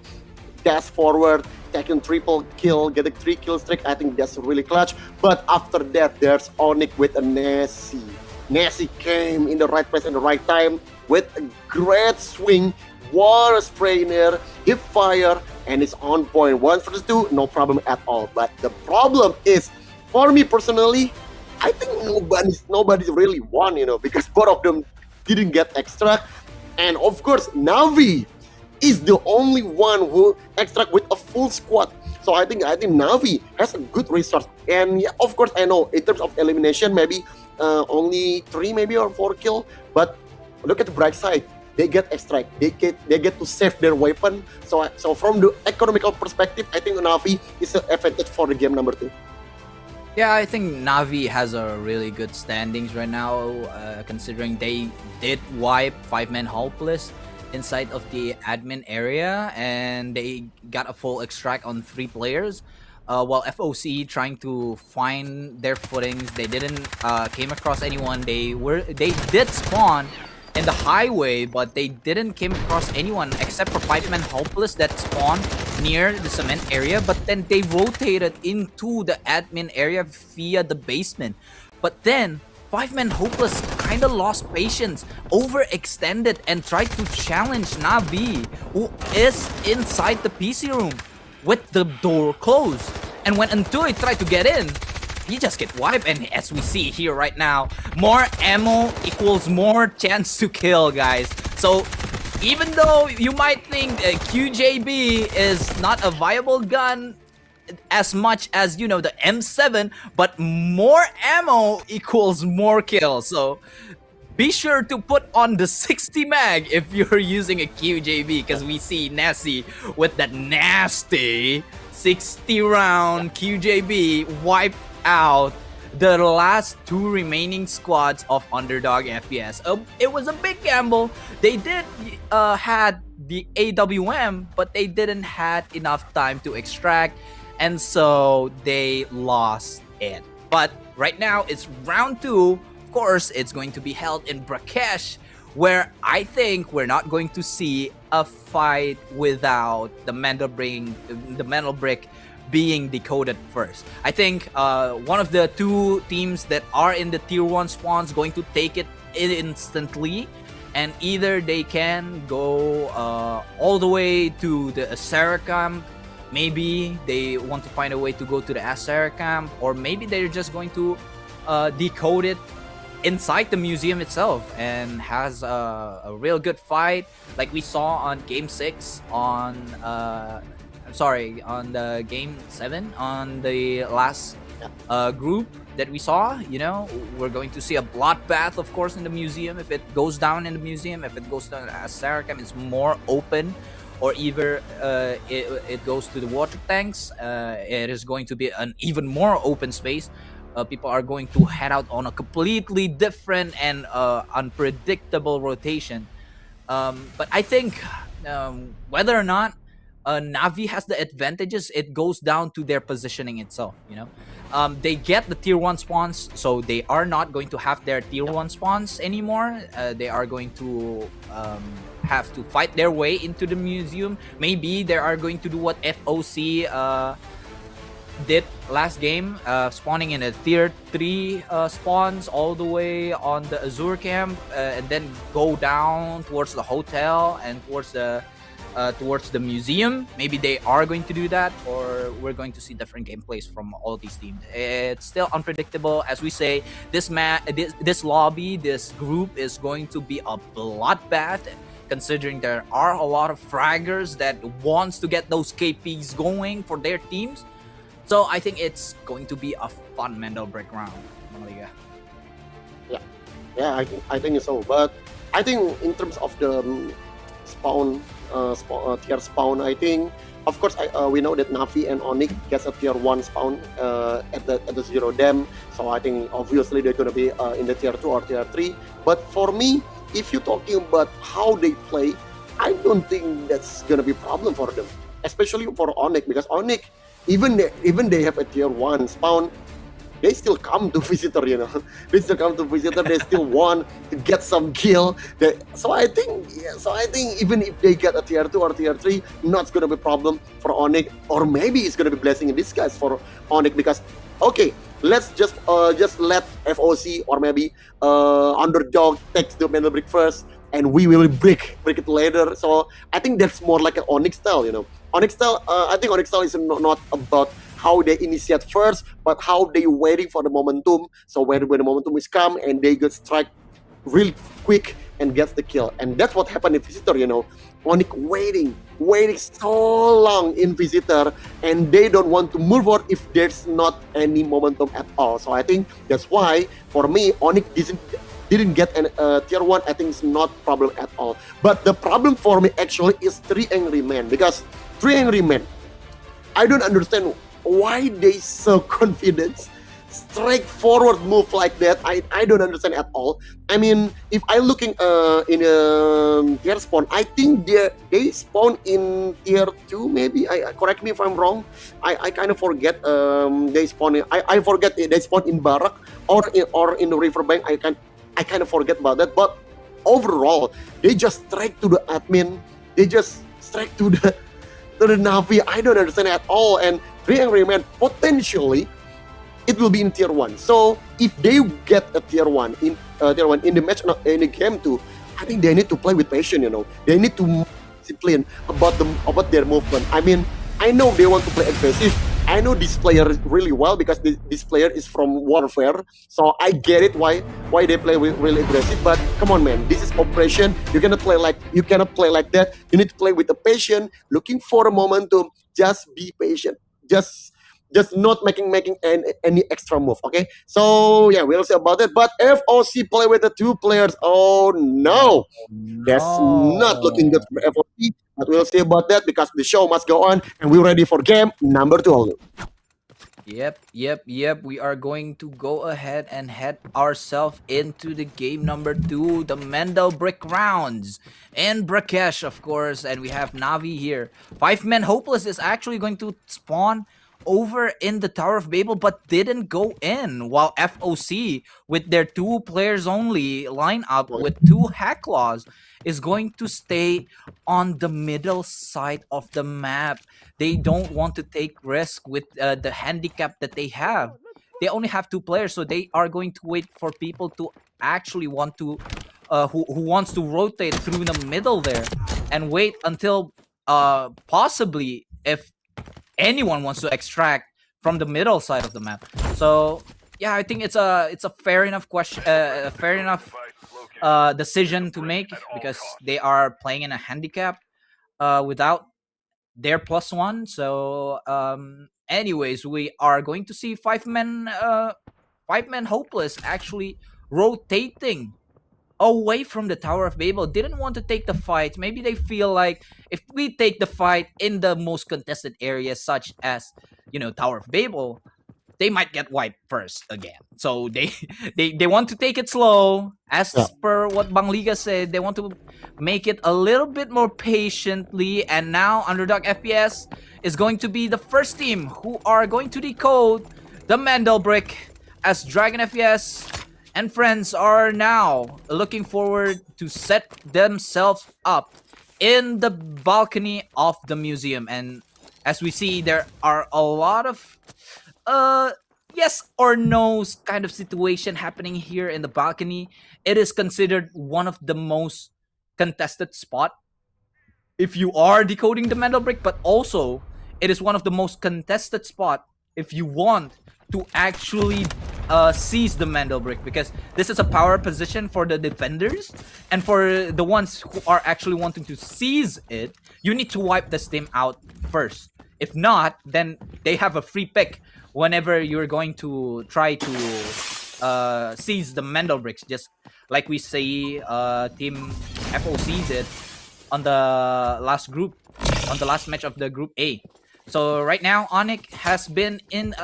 dash forward, taking triple kill, get a 3 kill streak. I think that's really clutch. But after that, there's Onyx with a Nessie. Nessie came in the right place and the right time with a great swing, water spray in there, hip fire, and it's on point. 1 versus 2, no problem at all. But the problem is, for me personally, I think nobody's really won, because both of them didn't get extract. And of course, Navi is the only one who extract with a full squad. So I think Navi has a good resource. And yeah, of course, I know in terms of elimination, maybe only 3 maybe or 4 kill. But look at the bright side. They get extract. They get to save their weapon. So from the economical perspective, I think Navi is an advantage for the game number 2. Yeah, I think Navi has a really good standings right now, considering they did wipe 5-man helpless inside of the admin area, and they got a full extract on 3 players. While FOC trying to find their footings, they didn't came across anyone. They did spawn in the highway, but they didn't came across anyone except for 5-man Hopeless that spawned near the cement area, but then they rotated into the admin area via the basement. But then 5-man Hopeless kind of lost patience, overextended, and tried to challenge Navi, who is inside the PC room with the door closed. And when Entui tried to get in, he just get wiped. And as we see here right now, more ammo equals more chance to kill, guys. So even though you might think QJB is not a viable gun as much as, you know, the M7, but more ammo equals more kills. So be sure to put on the 60 mag if you're using a QJB, because we see Nessie with that nasty 60 round QJB wipe out the last 2 remaining squads of Underdog FPS. It was a big gamble. They did had the AWM, but they didn't had enough time to extract, and so they lost it. But right now it's round 2. Of course, it's going to be held in Brakkesh, where I think we're not going to see a fight without the mental brick being decoded first. I think one of the 2 teams that are in the tier 1 spawns going to take it instantly, and either they can go all the way to the Asera camp. Maybe they want to find a way to go to the Asera camp, or maybe they're just going to decode it inside the museum itself and has a real good fight like we saw on game 6 on on the game 7 on the last group that we saw. You know, we're going to see a bloodbath, of course, in the museum. If it goes down in the museum, if it goes down as Saracam, it's more open, or either it goes to the water tanks, it is going to be an even more open space. People are going to head out on a completely different and unpredictable rotation. But I think whether or not Navi has the advantages, it goes down to their positioning itself. You know, they get the tier 1 spawns, so they are not going to have their tier 1 spawns anymore. They are going to have to fight their way into the museum. Maybe they are going to do what FOC did last game, spawning in a tier 3 spawns all the way on the Azure camp, and then go down towards the hotel and towards the museum. Maybe they are going to do that, or we're going to see different gameplays from all these teams. It's still unpredictable. As we say, this lobby, this group is going to be a bloodbath, considering there are a lot of fraggers that wants to get those KPs going for their teams. So I think it's going to be a fun Mendel break round. Yeah, I think so. But I think in terms of the spawn, tier spawn, I think, of course, we know that Navi and Onyx gets a tier 1 spawn at the Zero Dam. So I think obviously they're gonna be in the tier 2 or tier 3. But for me, if you're talking about how they play, I don't think that's gonna be a problem for them, especially for Onyx, because Onyx, even they have a tier 1 spawn, they still come to Visitor, you know. They still come to Visitor. They still want to get some kill. So I think even if they get a tier 2 or tier 3, not gonna be a problem for Onyx, or maybe it's gonna be blessing in disguise for Onyx, because okay, let's just let FOC or maybe Underdog takes the Mendel brick first, and we will break it later. So I think that's more like an Onyx style, you know. Onyx style, I think Onyx style is not about how they initiate first, but how they waiting for the momentum. So when the momentum is come, and they get strike real quick and gets the kill. And that's what happened in Visitor, you know. Onyx waiting so long in Visitor, and they don't want to move on if there's not any momentum at all. So I think that's why, for me, Onyx didn't get a tier 1. I think it's not problem at all. But the problem for me actually is 3 Angry Men, because 3 Angry Men, I don't understand why they so confident, straightforward move like that. I don't understand at all. I mean, if I looking in a tier spawn, I think they spawn in tier 2 maybe. I correct me if I'm wrong. I kind of forget they spawn. I forget they spawn in Barak or in the riverbank. I kind of forget about that. But overall, they just strike to the admin. They just strike to the Navi. I don't understand at all. And 3 Angry Men potentially it will be in tier 1. So if they get a tier 1 in the match in the game 2, I think they need to play with passion. They need to discipline about their movement. I mean, I know they want to play aggressive. I know this player really well because this player is from Warfare, so I get it why they play really aggressive. But come on, man, this is operation. You cannot play like that. You need to play with the patient, looking for a moment to just be patient, just not making any extra move. Okay, so yeah, we'll see about that. But FOC play with the 2 players. Oh no, that's not looking good for FOC. But we'll see about that because the show must go on, and we're ready for game number 2. Yep. We are going to go ahead and head ourselves into the game number 2, the Mendel Brick rounds. And Brakkesh, of course, and we have Navi here. 5-man Hopeless is actually going to spawn over in the Tower of Babel, but didn't go in, while FOC with their 2 players only lineup with 2 Hacklaws is going to stay on the middle side of the map. They don't want to take risk with the handicap that they have. They only have 2 players, so they are going to wait for people to actually want to who wants to rotate through the middle there and wait until possibly if anyone wants to extract from the middle side of the map. So yeah, I think it's a fair enough question, fair enough decision to make because they are playing in a handicap without their +1. So anyways, we are going to see 5-man Hopeless actually rotating away from the Tower of Babel. Didn't want to take the fight. Maybe they feel like if we take the fight in the most contested areas such as, Tower of Babel, they might get wiped first again. So they want to take it slow. As per what Bang Liga said, they want to make it a little bit more patiently. And now Underdog FPS is going to be the first team who are going to decode the Mendel Brick, as Dragon FPS and friends are now looking forward to set themselves up in the balcony of the museum. And as we see, there are a lot of yes or no kind of situation happening here in the balcony. It is considered one of the most contested spot if you are decoding the Mendel Brick, but also it is one of the most contested spot if you want to actually seize the Mendel Brick, because this is a power position for the defenders, and for the ones who are actually wanting to seize it, you need to wipe this team out first. If not, then they have a free pick whenever you're going to try to seize the Mendel Bricks, just like we see Team FOC did on the last match of the Group A. So right now, Onyx has been in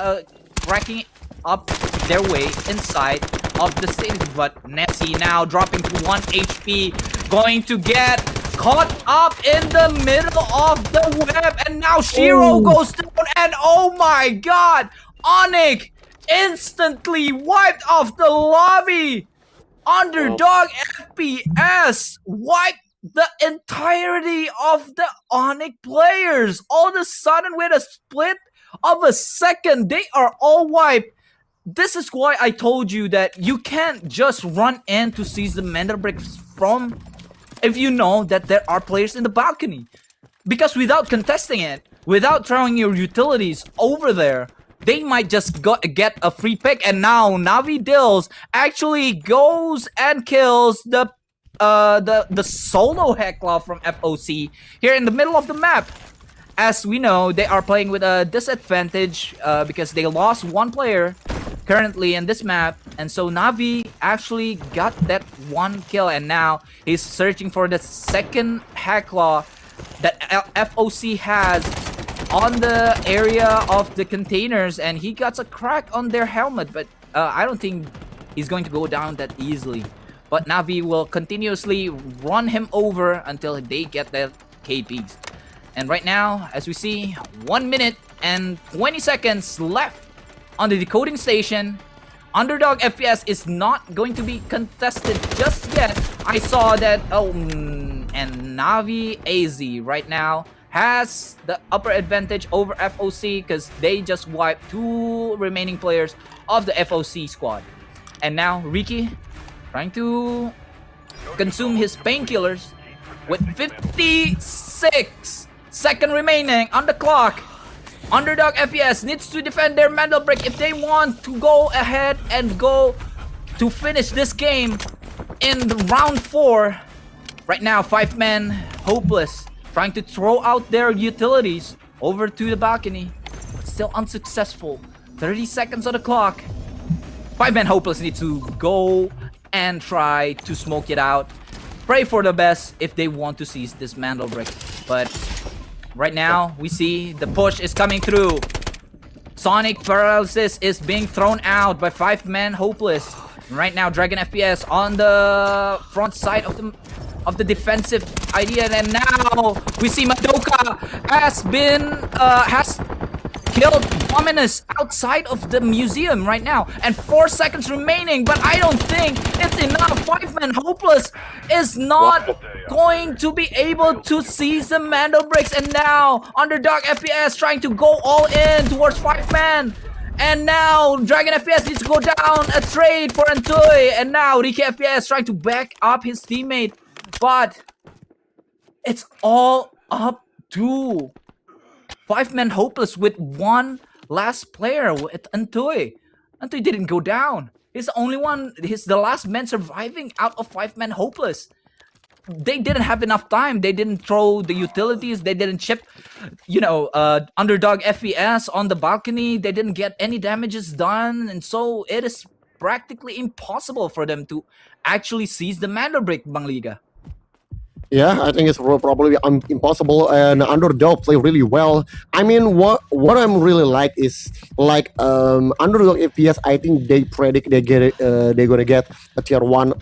cracking up their way inside of the city, but Nessie now dropping to 1 HP, going to get caught up in the middle of the web, and now Shiro goes down, and oh my god, Onyx instantly wiped off the lobby. Underdog FPS wiped the entirety of the Onyx players. All of a sudden, with a split of a second, they are all wiped. This is why I told you that you can't just run in to seize the Mendel Bricks from if you know that there are players in the balcony. Because without contesting it, without throwing your utilities over there, they might just get a free pick. And now Navi Dills actually goes and kills the solo Hecla from FOC here in the middle of the map. As we know, they are playing with a disadvantage because they lost one player currently in this map, and so Navi actually got that one kill, and now he's searching for the second Hecla that FOC has on the area of the containers, and he got a crack on their helmet, but I don't think he's going to go down that easily. But Navi will continuously run him over until they get their KPs. And right now, as we see, 1 minute and 20 seconds left on the decoding station. Underdog FPS is not going to be contested just yet, I saw that, and Navi AZ right now has the upper advantage over FOC because they just wiped 2 remaining players of the FOC squad. And now Ricky trying to consume his painkillers with 56 seconds remaining on the clock. Underdog FPS needs to defend their mental break if they want to go ahead and go to finish this game in round 4. Right now, 5 men hopeless, trying to throw out their utilities over to the balcony. Still unsuccessful. 30 seconds on the clock. 5 men hopeless need to go and try to smoke it out. Pray for the best if they want to seize this mantle break. But right now, we see the push is coming through. Sonic Paralysis is being thrown out by 5 men hopeless. Right now, Dragon FPS on the front side of the defensive idea, and now we see Madoka has killed Dominus outside of the museum right now, and 4 seconds remaining, but I don't think it's enough. 5 men hopeless is not going to be able to seize the Mando bricks, and now Underdog FPS trying to go all in towards 5 men. And now Dragon FPS needs to go down a trade for Antui, and now Ricky FPS trying to back up his teammate, but it's all up to 5 men hopeless with 1 last player with Antui. Antui didn't go down. He's the only one. He's the last man surviving out of 5 men hopeless. They didn't have enough time. They didn't throw the utilities. They didn't chip, Underdog FPS on the balcony. They didn't get any damages done. And so it is practically impossible for them to actually seize the Mando break, Bang Liga. Yeah, I think it's probably impossible, and Underdog play really well. I mean, what I'm really like is like Underdog FPS. I think they predict they get it. They're gonna get a tier 1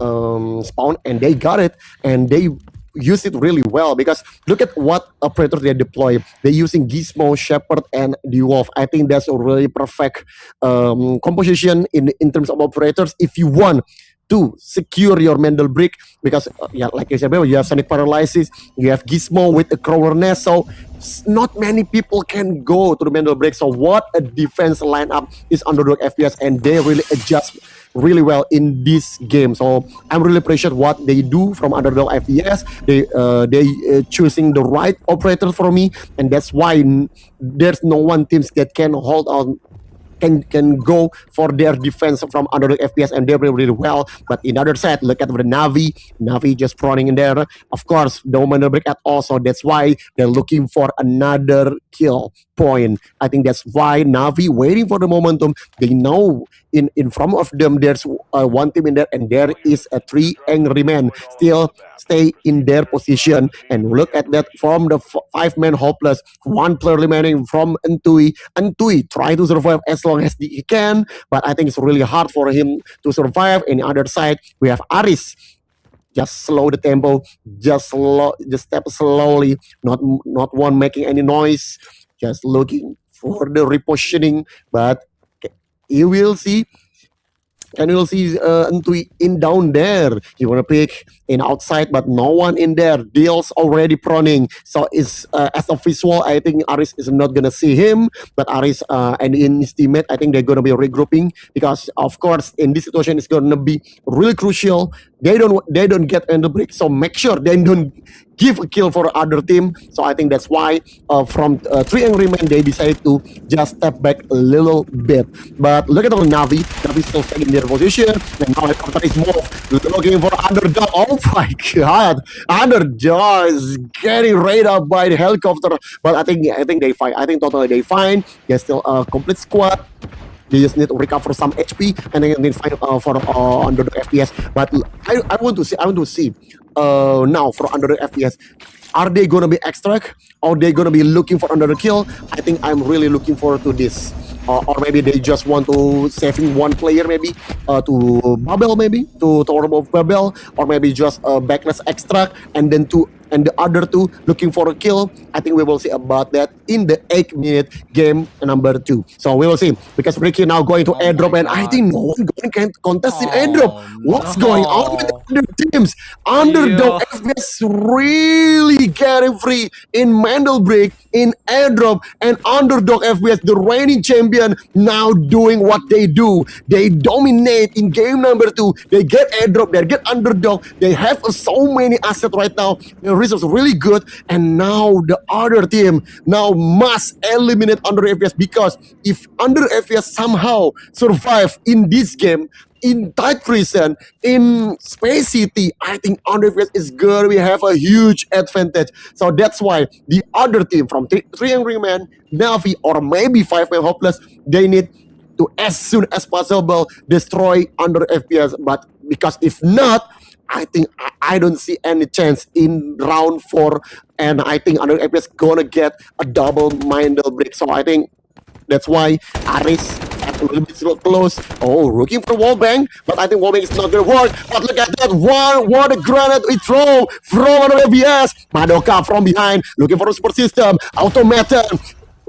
spawn, and they got it, and they use it really well because look at what operators they deploy. They're using Gizmo, Shepherd, and the Wolf. I think that's a really perfect composition in terms of operators. If you want to secure your Mendel brick, because like I said before, you have Sonic Paralysis, you have Gizmo with a Crawler Nest, so not many people can go to the Mendel brick. So what a defense lineup is Underdog FPS, and they really adjust really well in this game. So I'm really appreciate what they do from Underdog FPS. They choosing the right operator for me, and that's why there's no one teams that can hold on. Can go for their defense from Underdog FPS, and they play really well. But in the other side, look at the Navi just proning in there. Of course, no Mando break at all, so that's why they're looking for another kill point. I think that's why Navi waiting for the momentum. They know in front of them there's one team in there, and there is a 3 angry men still stay in their position. And look at that from the 5 men hopeless, 1 player remaining from Antui. Antui try to survive as long as he can, but I think it's really hard for him to survive. And the other side, we have Aris. Just slow the tempo, just step slowly, not one making any noise, just looking for the repositioning. But you will see. And you'll see Antui in down there. You want to pick in outside, but no one in there. Deal's already proning. So it's as a visual, I think Aris is not gonna see him. But Aris and in his teammate, I think they're gonna be regrouping, because of course in this situation it's gonna be really crucial. They don't get in the break, so make sure they don't give a kill for other team. So I think that's why from 3 angry men they decided to just step back a little bit. But look at the Navi still staying in their position, and now helicopter is moved, looking for Underdog. Oh my god, Underdog is getting right up by the helicopter. But I think they fine. I think totally they fine. They're still a complete squad. They just need to recover some HP, and then they find for Underdog FPS. But I want to see now for Underdog FPS, are they gonna be extract, or they gonna be looking for another kill? I think I'm really looking forward to this. Or maybe they just want to saving 1 player, maybe to Babel, maybe to Tower of Babel, or maybe just backless extract, and then to and the other 2 looking for a kill. I think we will see about that in the 8-minute game number 2. So we will see, because Ricky now going to airdrop, and I think no one can contest in airdrop. What's going on with the other teams? Underdog FPS really getting free in Mandelbrick, in airdrop, and Underdog FPS, the reigning champion, now doing what they do. They dominate in game number 2. They get airdrop, they get Underdog. They have so many assets right now. The resource really good, and now the other team now must eliminate Under FPS, because if Under FPS somehow survive in this game, in tight prison, in Space City, I think Under FPS is going to have a huge advantage. So that's why the other team from 3 Angry Men, Navi, or maybe 5 Man Hopeless, they need to, as soon as possible, destroy Under FPS. But because if not, I think I don't see any chance in round 4, and I think Under FPS gonna get a double Mindel break. So I think that's why Aris a little bit so close. Oh, looking for wallbang, but I think wallbang is not gonna work. But look at that one, what a granite we throw from Under FPS. Madoka from behind, looking for a support system. Automaton,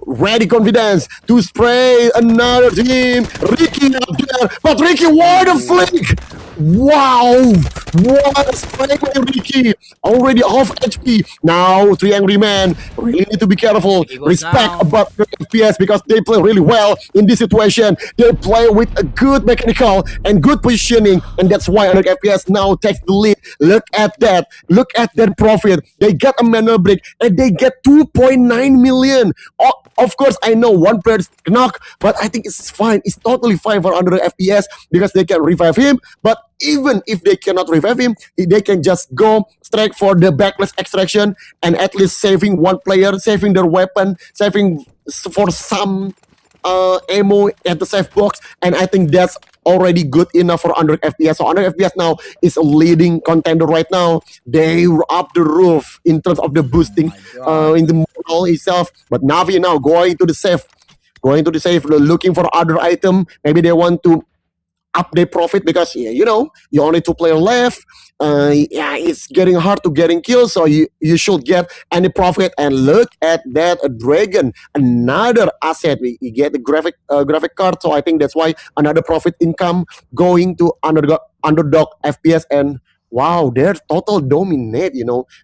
ready confidence to spray another team. Ricky up there, but Ricky, what a flick! Wow, what a spray by Ricky! Already off HP. Now 3 Angry Men really need to be careful. Respect about the FPS, because they play really well in this situation. They play with a good mechanical and good positioning, and that's why Under FPS now takes the lead. Look at that. Look at that profit. They get a manual break, and they get 2.9 million. Of course, I know one player is knocked, but I think it's fine. It's totally fine for Under FPS, because they can revive him. But even if they cannot revive him, they can just go straight for the backless extraction, and at least saving one player, saving their weapon, saving for some ammo at the safe box, and I think that's already good enough for Under FPS. So Under FPS now is a leading contender right now. They were up the roof in terms of the boosting in the model itself. But Navi now going to the safe, looking for other item. Maybe they want to up their profit, because you only 2 players left. It's getting hard to getting kills, so you should get any profit. And look at that, a dragon, another asset. We get the graphic card, so I think that's why another profit income going to Underdog FPS. And wow, they're total dominate,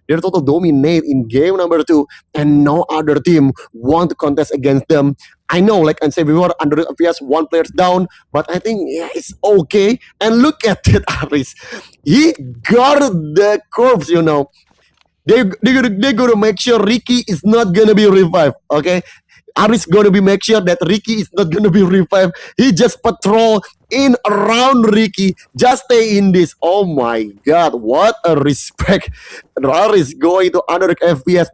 they're total dominate in game number 2, and no other team want to contest against them. I know, like I said before, Under FPS 1 player's down, but I think it's okay. And look at that, Aris. He got the corpse, They're gonna make sure Ricky is not gonna be revived, okay? Aris gonna be make sure that Ricky is not gonna be revived. He just patrol in around Ricky, just stay in this. Oh my god, what a respect. Aris going to Under FPS.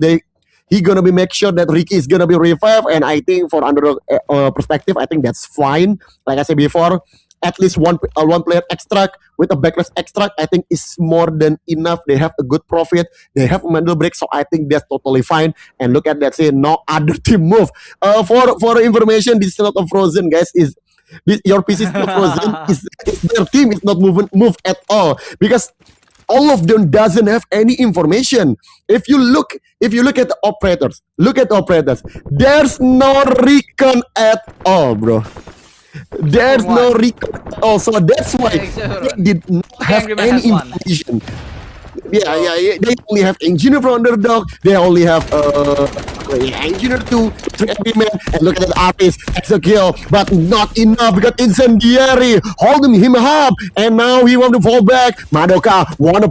He gonna be make sure that Ricky is gonna be revived, and I think for Underdog perspective, I think that's fine. Like I said before, at least one player extract with a backless extract, I think is more than enough. They have a good profit, they have a mandel break, so I think that's totally fine. And look at that, say no other team move. For information, this is not a frozen, guys. Your PC is not frozen. Their team is not move at all, because all of them doesn't have any information. If you look at the operators, there's no recon at all, bro. There's no recon at all. So that's why they did not have any information. Yeah. They only have engineer from Underdog. They only have engineer 2, 3 Angry Men, and look at the artist, extra kill, but not enough because Incendiary holding him up, and now he want to fall back. Madoka want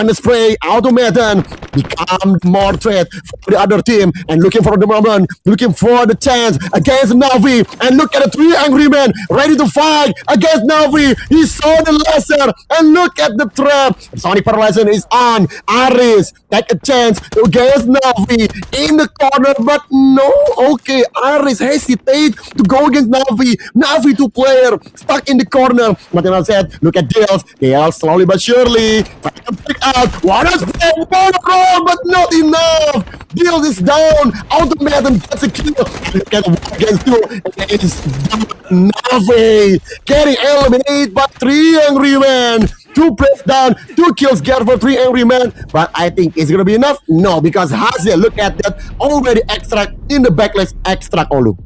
to spray. Automaton become more threat for the other team, and looking for the moment, looking for the chance against Navi. And look at the 3 Angry Men ready to fight against Navi. He saw the laser, and look at the trap. Sonic Paralyzer is on. Aris take a chance against Navi in the corner, but no. Okay, Aris hesitate to go against Navi. Navi 2 player stuck in the corner. But I said, look at Dales. Dales slowly but surely trying to pick out. What is roll, but not enough. Dales is down. Automaton gets a kill. Look at 1 against 2. It's Navi getting eliminated by 3 Angry Men. 2 plays down, 2 kills get for 3 angry men. But I think it's gonna be enough. No, because Hazel, look at that, already extract in the backlash, extract Olu.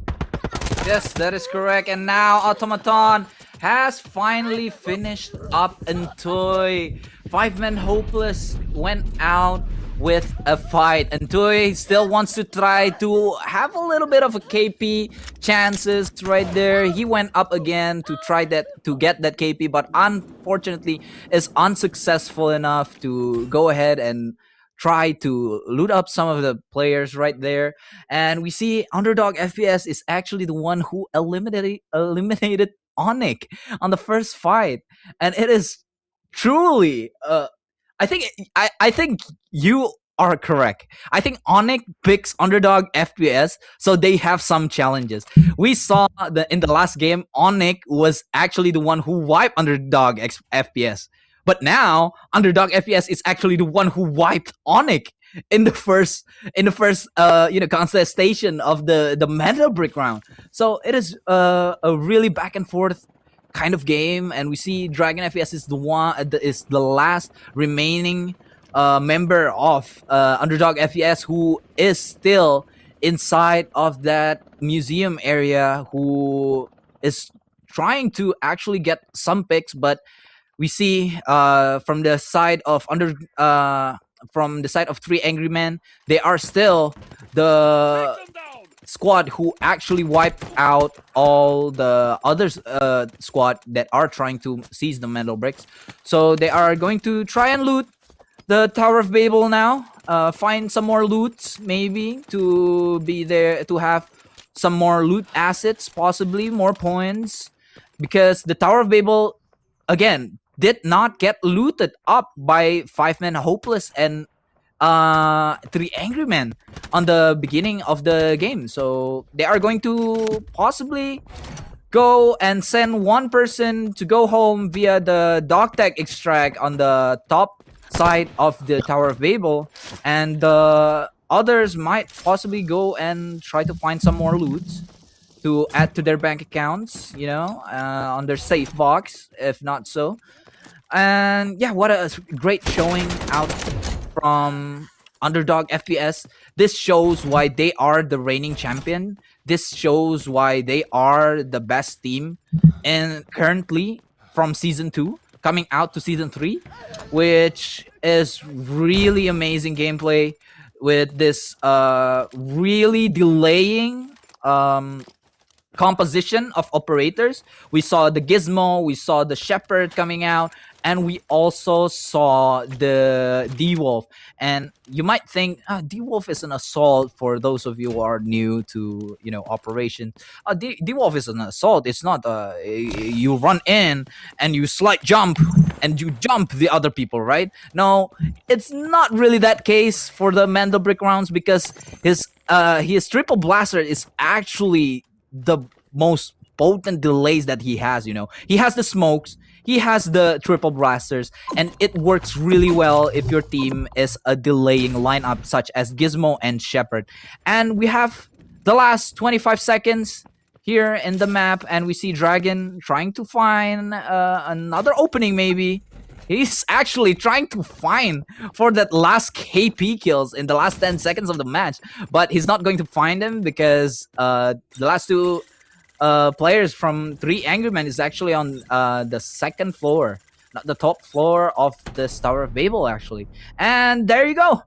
Yes, that is correct. And now Automaton has finally finished up Entoy. 5-man hopeless went out with a fight. Entoy still wants to try to have a little bit of a KP chances right there. He went up again to try that to get that KP, but unfortunately is unsuccessful enough to go ahead and try to loot up some of the players right there. And we see Underdog FPS is actually the one who eliminated Onyx on the first fight. And it is truly I think you are correct. I think Onyx picks Underdog FPS, so they have some challenges. We saw in the last game, Onyx was actually the one who wiped Underdog FPS. But now Underdog FPS is actually the one who wiped Onyx in the first contestation of the metal brick round. So it is a really back and forth kind of game, and we see Dragon FPS is the last remaining member of Underdog FPS who is still inside of that museum area, who is trying to actually get some picks, but we see from the side of 3 Angry Men, they are still the squad who actually wiped out all the others squad that are trying to seize the metal bricks. So they are going to try and loot the Tower of Babel now, find some more loot maybe to be there, to have some more loot assets, possibly more points, because the Tower of Babel again did not get looted up by 5-man hopeless and 3 angry men on the beginning of the game. So they are going to possibly go and send one person to go home via the dog tag extract on the top side of the Tower of Babel, and the others might possibly go and try to find some more loot to add to their bank accounts, on their safe box, if not so. And yeah, what a great showing out from Underdog FPS. This shows why they are the reigning champion. This shows why they are the best team, and currently from season 2 coming out to season 3, which is really amazing gameplay with this really delaying composition of operators. We saw the Gizmo, we saw the Shepherd coming out, and we also saw the D-Wolf. And you might think D-Wolf is an assault for those of you who are new to operation. D-Wolf is an assault. It's not you run in and you slide jump and you jump the other people, right? No, it's not really that case for the Mandel Brick rounds, because his triple blaster is actually the most potent delays that he has. He has the smokes, he has the triple blasters, and it works really well if your team is a delaying lineup such as Gizmo and Shepherd. And we have the last 25 seconds here in the map, and we see Dragon trying to find another opening maybe. He's actually trying to find for that last KP kills in the last 10 seconds of the match, but he's not going to find them because the last two players from 3 Angry Men is actually on the second floor, not the top floor of the Tower of Babel, actually. And there you go.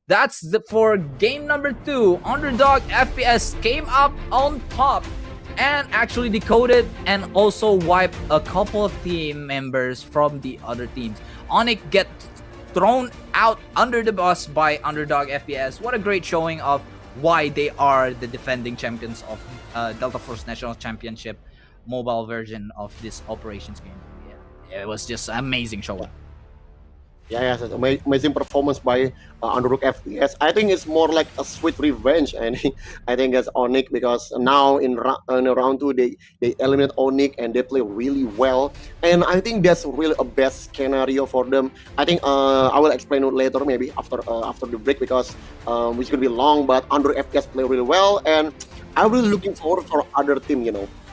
That's for game number 2. Underdog FPS came up on top and actually decoded and also wiped a couple of team members from the other teams. Onyx get thrown out under the bus by Underdog FPS. What a great showing of why they are the defending champions of Delta Force National Championship mobile version of this operations game. Yeah, it was just an amazing show. Yeah, yes, amazing performance by Underdog FPS. I think it's more like a sweet revenge, and I think that's Onyx, because now in round 2 they eliminate Onyx and they play really well, and I think that's really a best scenario for them. I think I will explain it later, maybe after the break, because it's gonna be long. But Underdog FPS play really well, and I'm really looking forward for other team.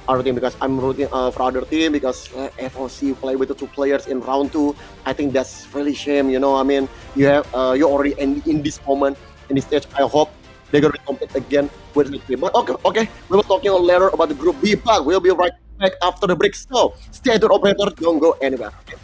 other team because I'm rooting for other team because FOC play with the 2 players in round 2. I think that's really shame. You know, I mean, you have you already in this moment in this stage. I hope they're gonna compete again with the team. But okay, we will talking later about the Group B, but we'll be right back after the break. So stay tuned, operator. Don't go anywhere. Okay?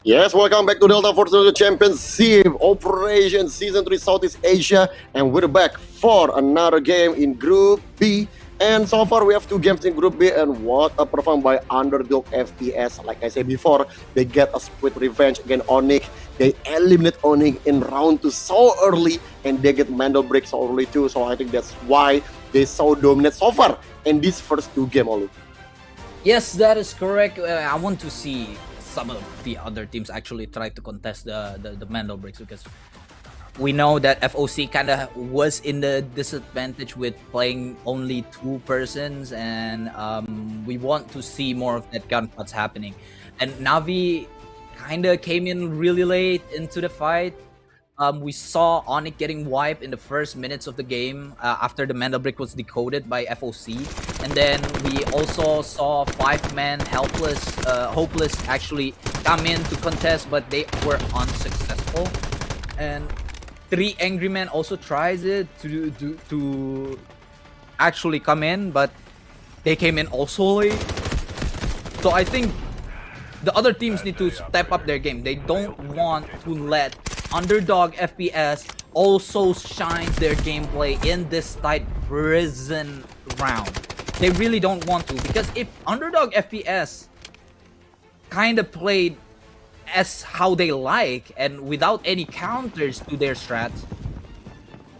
Yes, welcome back to Delta Force Championship Operation Season 3 Southeast Asia, and we're back for another game in Group B. And so far we have 2 games in Group B, and what a performance by Underdog FPS. Like I said before, they get a split revenge against Onyx. They eliminate Onyx in round 2 so early, and they get Mandel break so early too. So I think that's why they so dominate so far in these first 2 games, Olu. Yes, that is correct. I want to see some of the other teams actually try to contest the Mandel breaks, because we know that FOC kind of was in the disadvantage with playing only 2 persons, and we want to see more of that gunfights happening. And Navi kind of came in really late into the fight. We saw Onyx getting wiped in the first minutes of the game after the Mandel break was decoded by FOC. And then we also saw 5-man hopeless actually come in to contest, but they were unsuccessful. And 3 Angry Men also tries it to actually come in, but they came in also late. So I think the other teams need to step up their game. They don't want to let Underdog FPS also shines their gameplay in this tight prison round. They really don't want to, because if Underdog FPS kind of played as how they like and without any counters to their strats,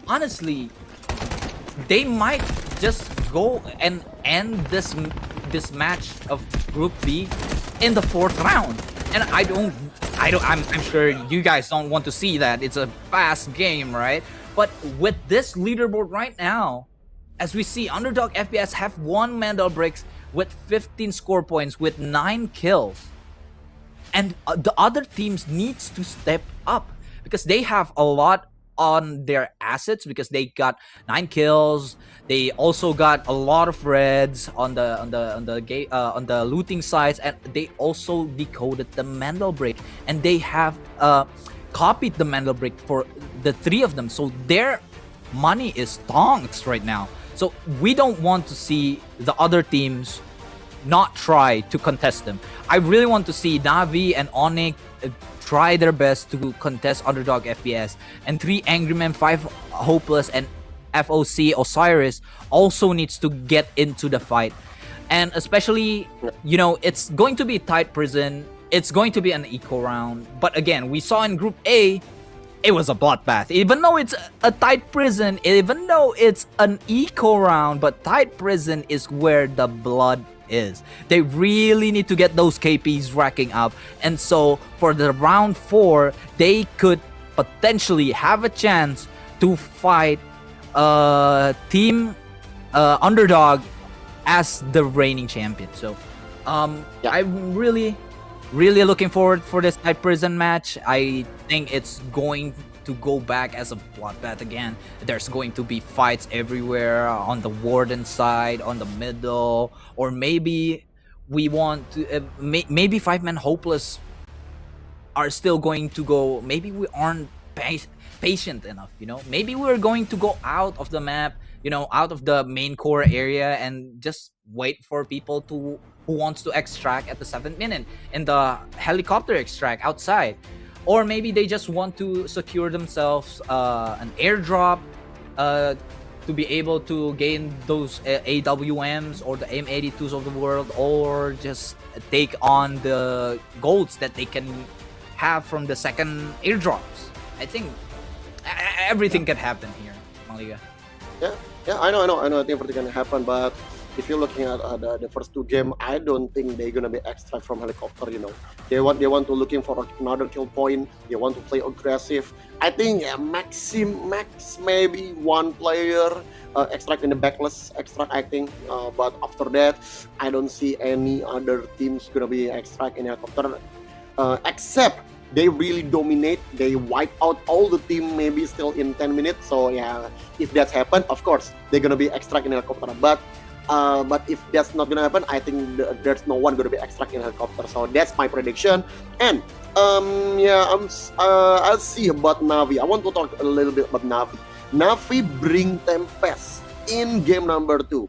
honestly, they might just go and end this match of Group B in the 4th round. And I'm sure you guys don't want to see that. It's a fast game, right? But with this leaderboard right now, as we see, Underdog FPS have 1 Mandel breaks with 15 score points with 9 kills. And the other teams needs to step up, because they have a lot on their assets, because they got 9 kills. They also got a lot of reds on the looting sides, and they also decoded the Mandel break, and they have copied the Mandel break for the 3 of them. So their money is stonks right now. So we don't want to see the other teams not try to contest them. I really want to see Navi and Onyx try their best to contest Underdog FPS, and 3 Angry Men, 5 Hopeless, and FOC Osiris also needs to get into the fight. And especially, you know, it's going to be tight prison. It's going to be an eco round. But again, we saw in Group A, it was a bloodbath. Even though it's a tight prison, even though it's an eco round, but tight prison is where the blood is. They really need to get those KPs racking up. And so for the round 4, they could potentially have a chance to fight team Underdog as the reigning champion. So I'm really looking forward for this tight prison match. I think it's going to go back as a bloodbath again. There's going to be fights everywhere on the warden side, on the middle, or maybe we want to maybe 5-man hopeless are still going to go. Maybe we aren't patient enough, you know. Maybe we're going to go out of the map, you know, out of the main core area, and just wait for people who wants to extract at the 7th minute in the helicopter extract outside. Or maybe they just want to secure themselves an airdrop to be able to gain those AWMs or the M82s of the world, or just take on the golds that they can have from the second airdrops. I think everything can happen here, Maliga. Yeah, I know. I think everything can happen, but if you're looking at the first 2 games, I don't think they're gonna be extract from helicopter. You know, they want to looking for another kill point. They want to play aggressive. I think max maybe 1 player extract in the backless extract. I think, but after that, I don't see any other teams gonna be extract in helicopter, except they really dominate. They wipe out all the team maybe still in 10 minutes. So yeah, if that's happened, of course they're gonna be extract in helicopter. But if that's not gonna happen, I think there's no one gonna be extract in helicopter. So that's my prediction. And I'll see about Navi. I want to talk a little bit about Navi. Navi bring Tempest in game number 2.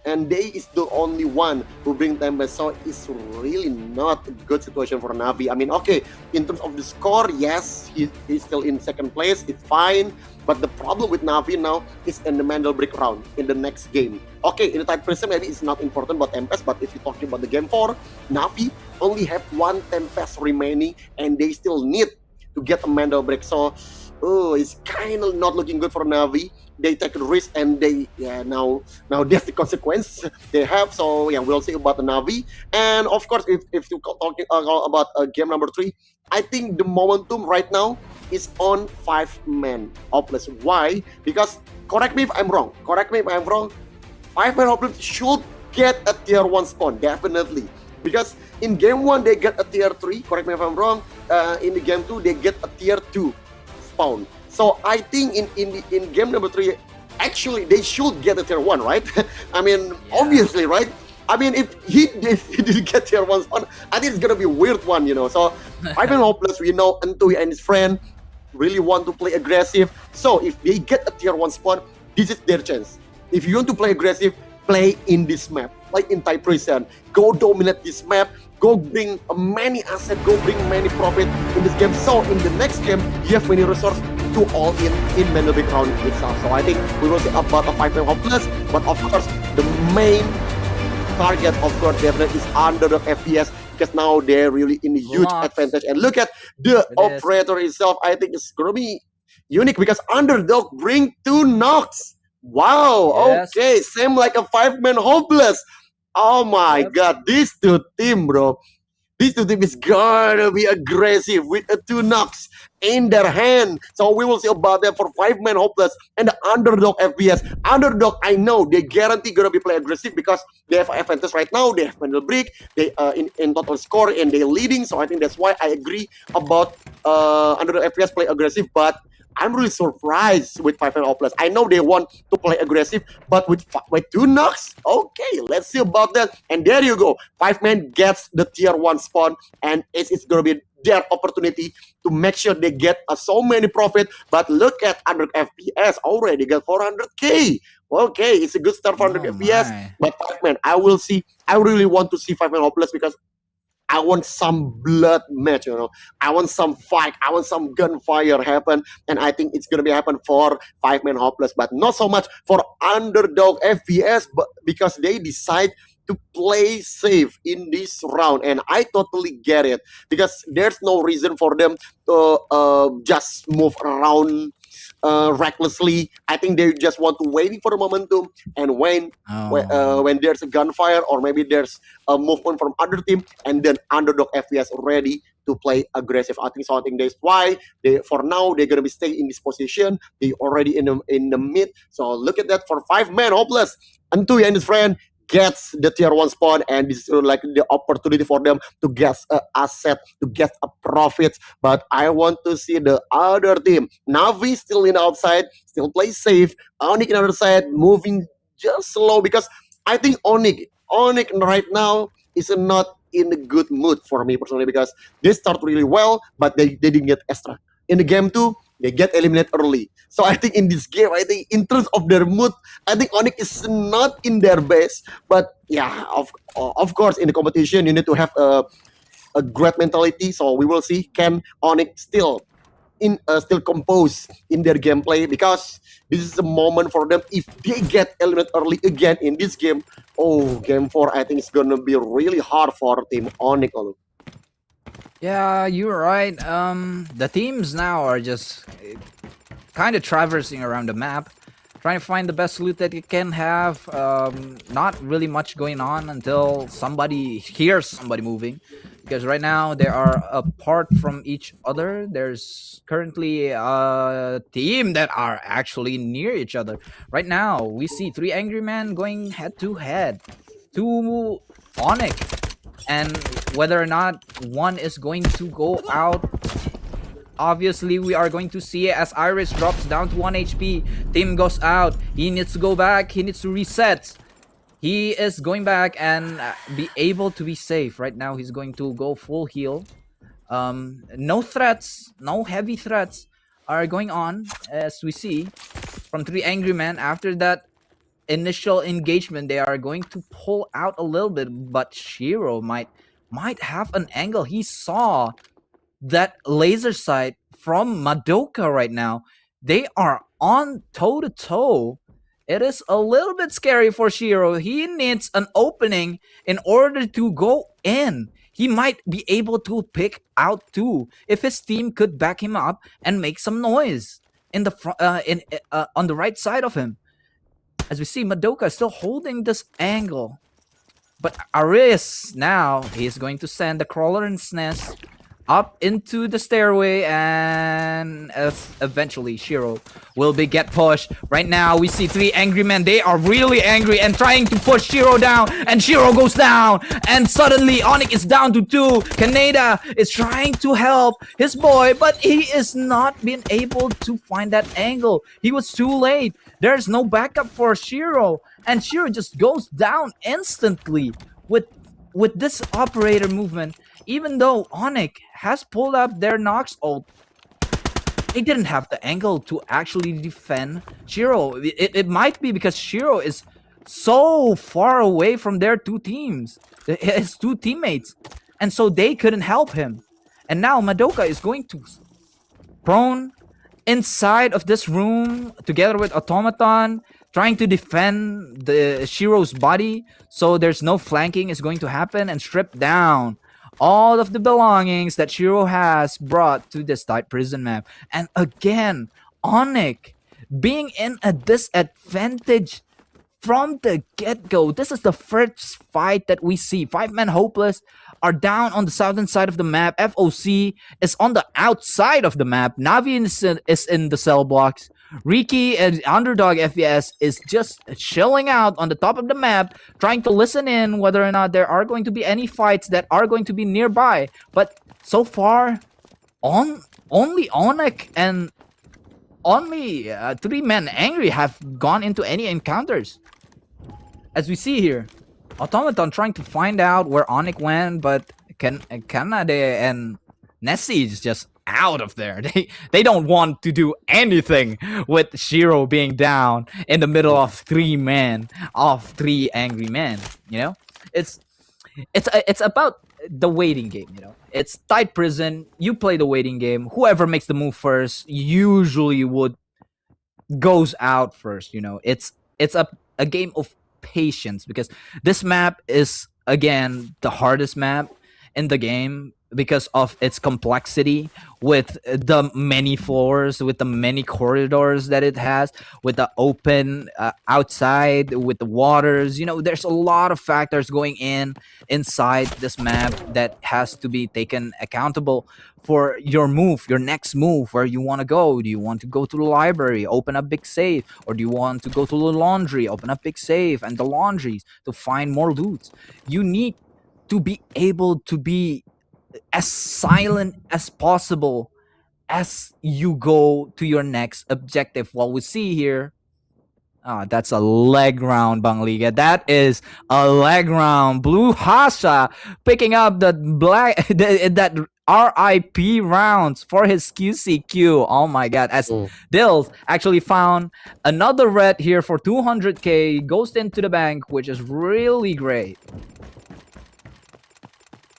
and they is the only one who bring Tempest, so it's really not a good situation for Navi. I mean, okay, in terms of the score, yes, he's still in second place, it's fine, but the problem with Navi now is in the Mandel break round in the next game. Okay, in the tight prison, maybe it's not important about Tempest, but if you're talking about the game 4, Navi only have one Tempest remaining, and they still need to get a Mandel break, so it's kind of not looking good for Navi. They take a risk, and they now that's the consequence they have. So yeah, we'll see about the Navi. And of course, if you talking about game number 3, I think the momentum right now is on 5-man hopeless. Why? Because correct me if I'm wrong. 5-man hopeless should get a tier 1 spawn definitely. Because in game 1 they get a tier 3. Correct me if I'm wrong. In the game 2 they get a tier 2 spawn. So I think in game number 3, actually they should get a tier 1, right? I mean, obviously, right? I mean, if he didn't get tier 1 spawn, I think it's gonna be a weird one, you know. So 5-man hopeless, we know Entui and his friend really want to play aggressive. So if they get a tier 1 spawn, this is their chance. If you want to play aggressive, play in this map, like in Type Prison. Go dominate this map. Go bring many assets. Go bring many profit in this game. So in the next game, you have many resources to all in Mandalorian round itself. So I think we will see about a 5-man hopeless. But of course, the main target, of course, definitely is underdog FPS, because now they're really in a huge advantage. And look at the operator itself. I think it's gonna be unique because underdog bring 2 knocks. Wow. Okay, same like a 5-man hopeless. Oh my god, these two team, bro. These two team is gonna be aggressive with 2 knocks in their hand. So we will see about that for 5-man hopeless and the underdog FPS. Underdog, I know they guarantee gonna be play aggressive because they have advantage right now. They have Mandel break. They in total score and they're leading. So I think that's why I agree about underdog FPS play aggressive, but I'm really surprised with 5-man hopeless. I know they want to play aggressive, but with 2 knocks, okay, let's see about that. And there you go, 5-man gets the tier 1 spawn, and it's gonna be their opportunity to make sure they get so many profit. But look at 100 FPS already got 400k. Okay, it's a good start for 100 FPS. But 5-man, I really want to see 5-man hopeless because I want some blood match, you know. I want some fight. I want some gunfire happen. And I think it's going to be happen for 5-man hopeless, but not so much for underdog FPS, but because they decide to play safe in this round. And I totally get it because there's no reason for them to just move around recklessly. I think they just want to waiting for the momentum, and when there's a gunfire or maybe there's a movement from other team, and then underdog FPS ready to play aggressive. I think that's why for now they're gonna be staying in this position. They already in the mid. So look at that for 5-man hopeless. Entui and his friend gets the tier 1 spawn, and this is like the opportunity for them to get an asset, to get a profit. But I want to see the other team. Navi still in the outside, still play safe. Onyx in the other side, moving just slow because I think Onyx right now is not in a good mood for me personally because they start really well, but they didn't get extra. In the game 2, they get eliminated early. So I think in this game, I think in terms of their mood, I think Onyx is not in their best. But yeah, of course, in the competition, you need to have a great mentality. So we will see, can Onyx still compose in their gameplay, because this is a moment for them. If they get eliminated early again in this game, game 4, I think it's gonna be really hard for Team Onyx. Yeah, you're right. The teams now are just kind of traversing around the map, trying to find the best loot that you can have. Not really much going on until somebody hears somebody moving, because right now they are apart from each other. There's currently a team that are actually near each other. Right now, we see 3 angry men going head to head to Onyx. And whether or not one is going to go out, obviously we are going to see it as Iris drops down to 1 HP. Team goes out. He needs to go back. He needs to reset. He is going back and be able to be safe. Right now he's going to go full heal. No threats, no heavy threats are going on, as we see from 3 angry men. After that initial engagement, they are going to pull out a little bit, but Shiro might have an angle. He saw that laser sight from Madoka right now. They are on toe to toe. It is a little bit scary for Shiro. He needs an opening in order to go in. He might be able to pick out two if his team could back him up and make some noise in the on the right side of him. As we see, Madoka is still holding this angle. But Arias now, he's going to send the crawler and nest up into the stairway, and eventually Shiro will get pushed. Right now, we see three angry men. They are really angry and trying to push Shiro down, and Shiro goes down, and suddenly Onyx is down to two. Kaneda is trying to help his boy, but he is not being able to find that angle. He was too late. There's no backup for Shiro, and Shiro just goes down instantly with this operator movement. Even though Onyx has pulled up their Nox ult, they didn't have the angle to actually defend Shiro. It might be because Shiro is so far away from their two teams, his two teammates, and so they couldn't help him. And now Madoka is going to prone inside of this room together with Automaton, trying to defend the Shiro's body, so there's no flanking is going to happen, and strip down all of the belongings that Shiro has brought to this tight prison map. And again, Onyx being in a disadvantage from the get-go. This is the first fight that we see. 5-man Hopeless are down on the southern side of the map. FOC is on the outside of the map. Navi is in the cell blocks. Riki and Underdog FPS is just chilling out on the top of the map, trying to listen in whether or not there are going to be any fights that are going to be nearby. But so far, only Onyx and only 3-men Angry have gone into any encounters. As we see here, Automaton trying to find out where Onyx went, but Kanade and Nessie is just out of there. They don't want to do anything with Shiro being down in the middle of 3 angry men. You know, it's about the waiting game. You know, it's tight prison. You play the waiting game. Whoever makes the move first usually goes out first. You know, it's a game of patience, because this map is again the hardest map in the game because of its complexity, with the many floors, with the many corridors that it has, with the open outside, with the waters. You know, there's a lot of factors going inside this map that has to be taken accountable for your next move, where you want to go. Do you want to go to the library, open a big safe, or do you want to go to the laundry, open a big safe and the laundries to find more loot? You need to be able to be as silent as possible as you go to your next objective. What we see here, that's a leg round, Bang Liga. That is a leg round. Blue Hasha picking up that RIP rounds for his QCQ. Oh my god. As Dills actually found another red here for 200k, goes into the bank, which is really great.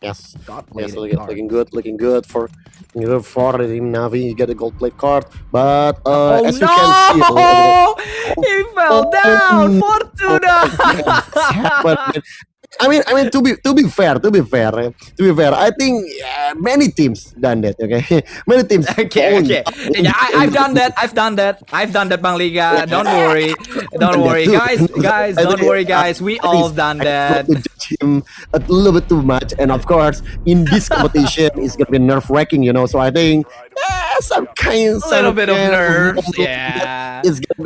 Yes, looking good for Team Navi. You get a gold plate card, but as you can see, he fell down. Fortuna. I mean, to be fair, I think many teams done that. Okay, many teams. Okay. Yeah, I've done that, Bang Liga. Don't worry, guys. Don't worry, guys. We all done that. To judge him a little bit too much, and of course, in this competition, it's gonna be nerve wracking. You know, so I think some little bit of nerves. Yeah,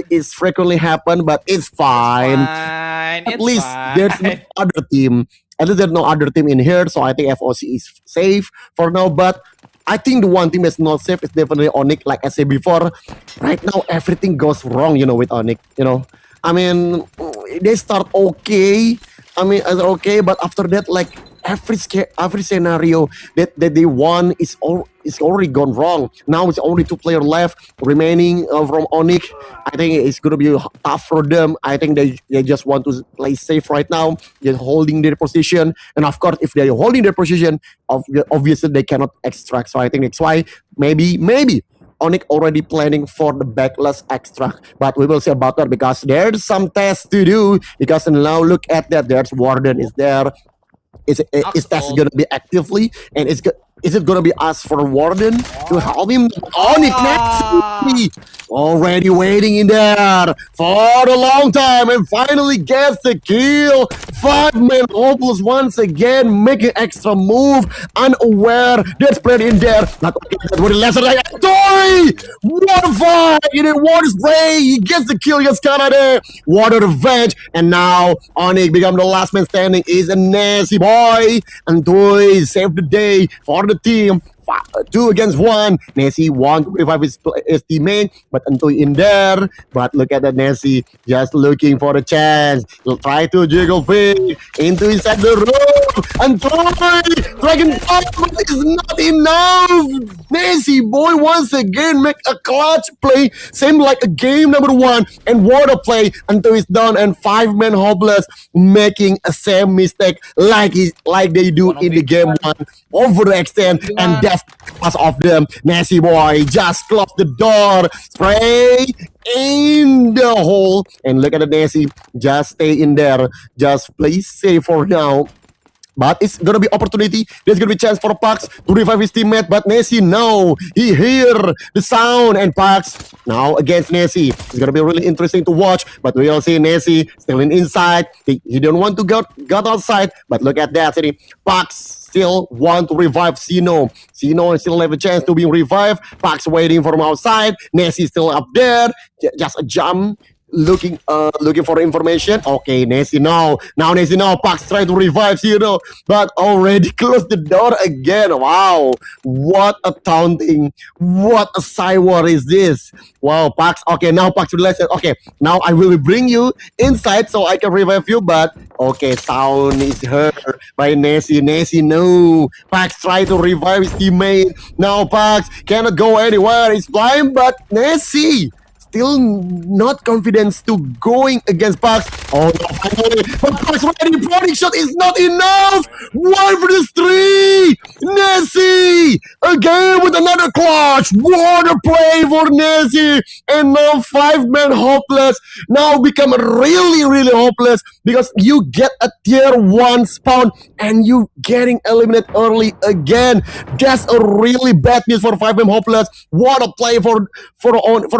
it's frequently happen, but it's fine. At least there's no other team. At least there's no other team in here, so I think FOC is safe for now. But I think the one team that's not safe is definitely Onyx. Like I said before, right now everything goes wrong. You know, with Onyx. You know, I mean, they start okay. But after that, like every scenario that they won is already gone wrong. Now it's only 2 players left remaining from Onyx. I think it's gonna be tough for them. I think they just want to play safe right now, just holding their position. And of course, if they're holding their position, obviously they cannot extract. So I think that's why maybe Onyx already planning for the backless extract, but we will see about that because there's some tests to do. Because now look at that, there's Warden is there. Is test gonna be actively, and is it gonna be us for Warden to help him? Onyx next already waiting in there for a long time and finally gets the kill. 5-man hopeless once again, making extra move, unaware. There's player in there. Not with the lesser Toy! What a fight! In a water spray, he gets the kill against Canada. Water revenge, and now Onyx become the last man standing. Is a nasty boy, and Toy saved the day for the team. 2 against 1. Nessie want to revive his teammate, but Antoy in there. But look at that, Nessie just looking for a chance. He'll try to jiggle free into inside the room. Antoy, Dragon Ball is not enough. Nessie boy once again make a clutch play, same like a game number 1 and water play. Antoy is down and 5-man hopeless, making a same mistake like they do in the game 1. Overextend, and that's because of them. Nessie boy just close the door, spray in the hole, and look at the Nessie just stay in there, just play safe for now. But it's gonna be opportunity. There's gonna be chance for Pax to revive his teammate. But Nessie, no, he hear the sound, and Pax now against Nessie. It's gonna be really interesting to watch. But we'll see Nessie still inside. He don't want to go outside. But look at that, Pax still want to revive Sino. Sino still have a chance to be revived. Pax waiting for him outside. Nessie still up there. Just a jump. Looking for information. Okay, Nessie now Nessie now. Pax try to revive Zero, but already closed the door again. Wow, what a taunting, what a side war is this? Wow, Pax. Okay, now Pax realized that, okay, now I will bring you inside so I can revive you, but okay, sound is heard by Nessie. Nessie, no. Pax try to revive his teammate. Now Pax cannot go anywhere. He's blind, but Nessie still not confident to going against Pax. Oh no, finally, but Pax ready. Body shot is not enough. 1 versus 3. Nessie again with another clutch. What a play for Nessie. And now 5-man hopeless. Now become really hopeless because you get a tier 1 spawn and you getting eliminated early again. That's a really bad news for 5-man hopeless. What a play for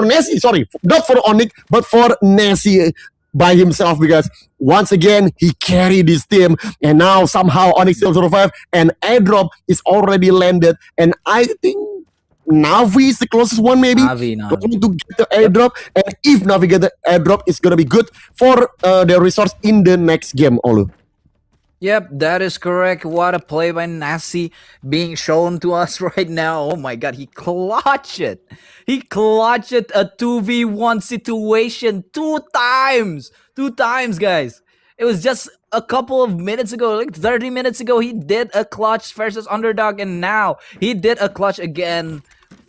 Nessie. Sorry, not for Onyx, but for Nessie by himself, because once again he carried his team, and now somehow Onyx still survive, and airdrop is already landed, and I think Navi is the closest one, maybe Navi. Going to get the airdrop, and if Navi get the airdrop, it's gonna be good for their resource in the next game. Olu. Yep, that is correct. What a play by Nessie being shown to us right now. Oh my god, he clutched it. He clutched it, a 2v1 situation 2 times. 2 times, guys. It was just a couple of minutes ago, like 30 minutes ago, he did a clutch versus Underdog, and now he did a clutch again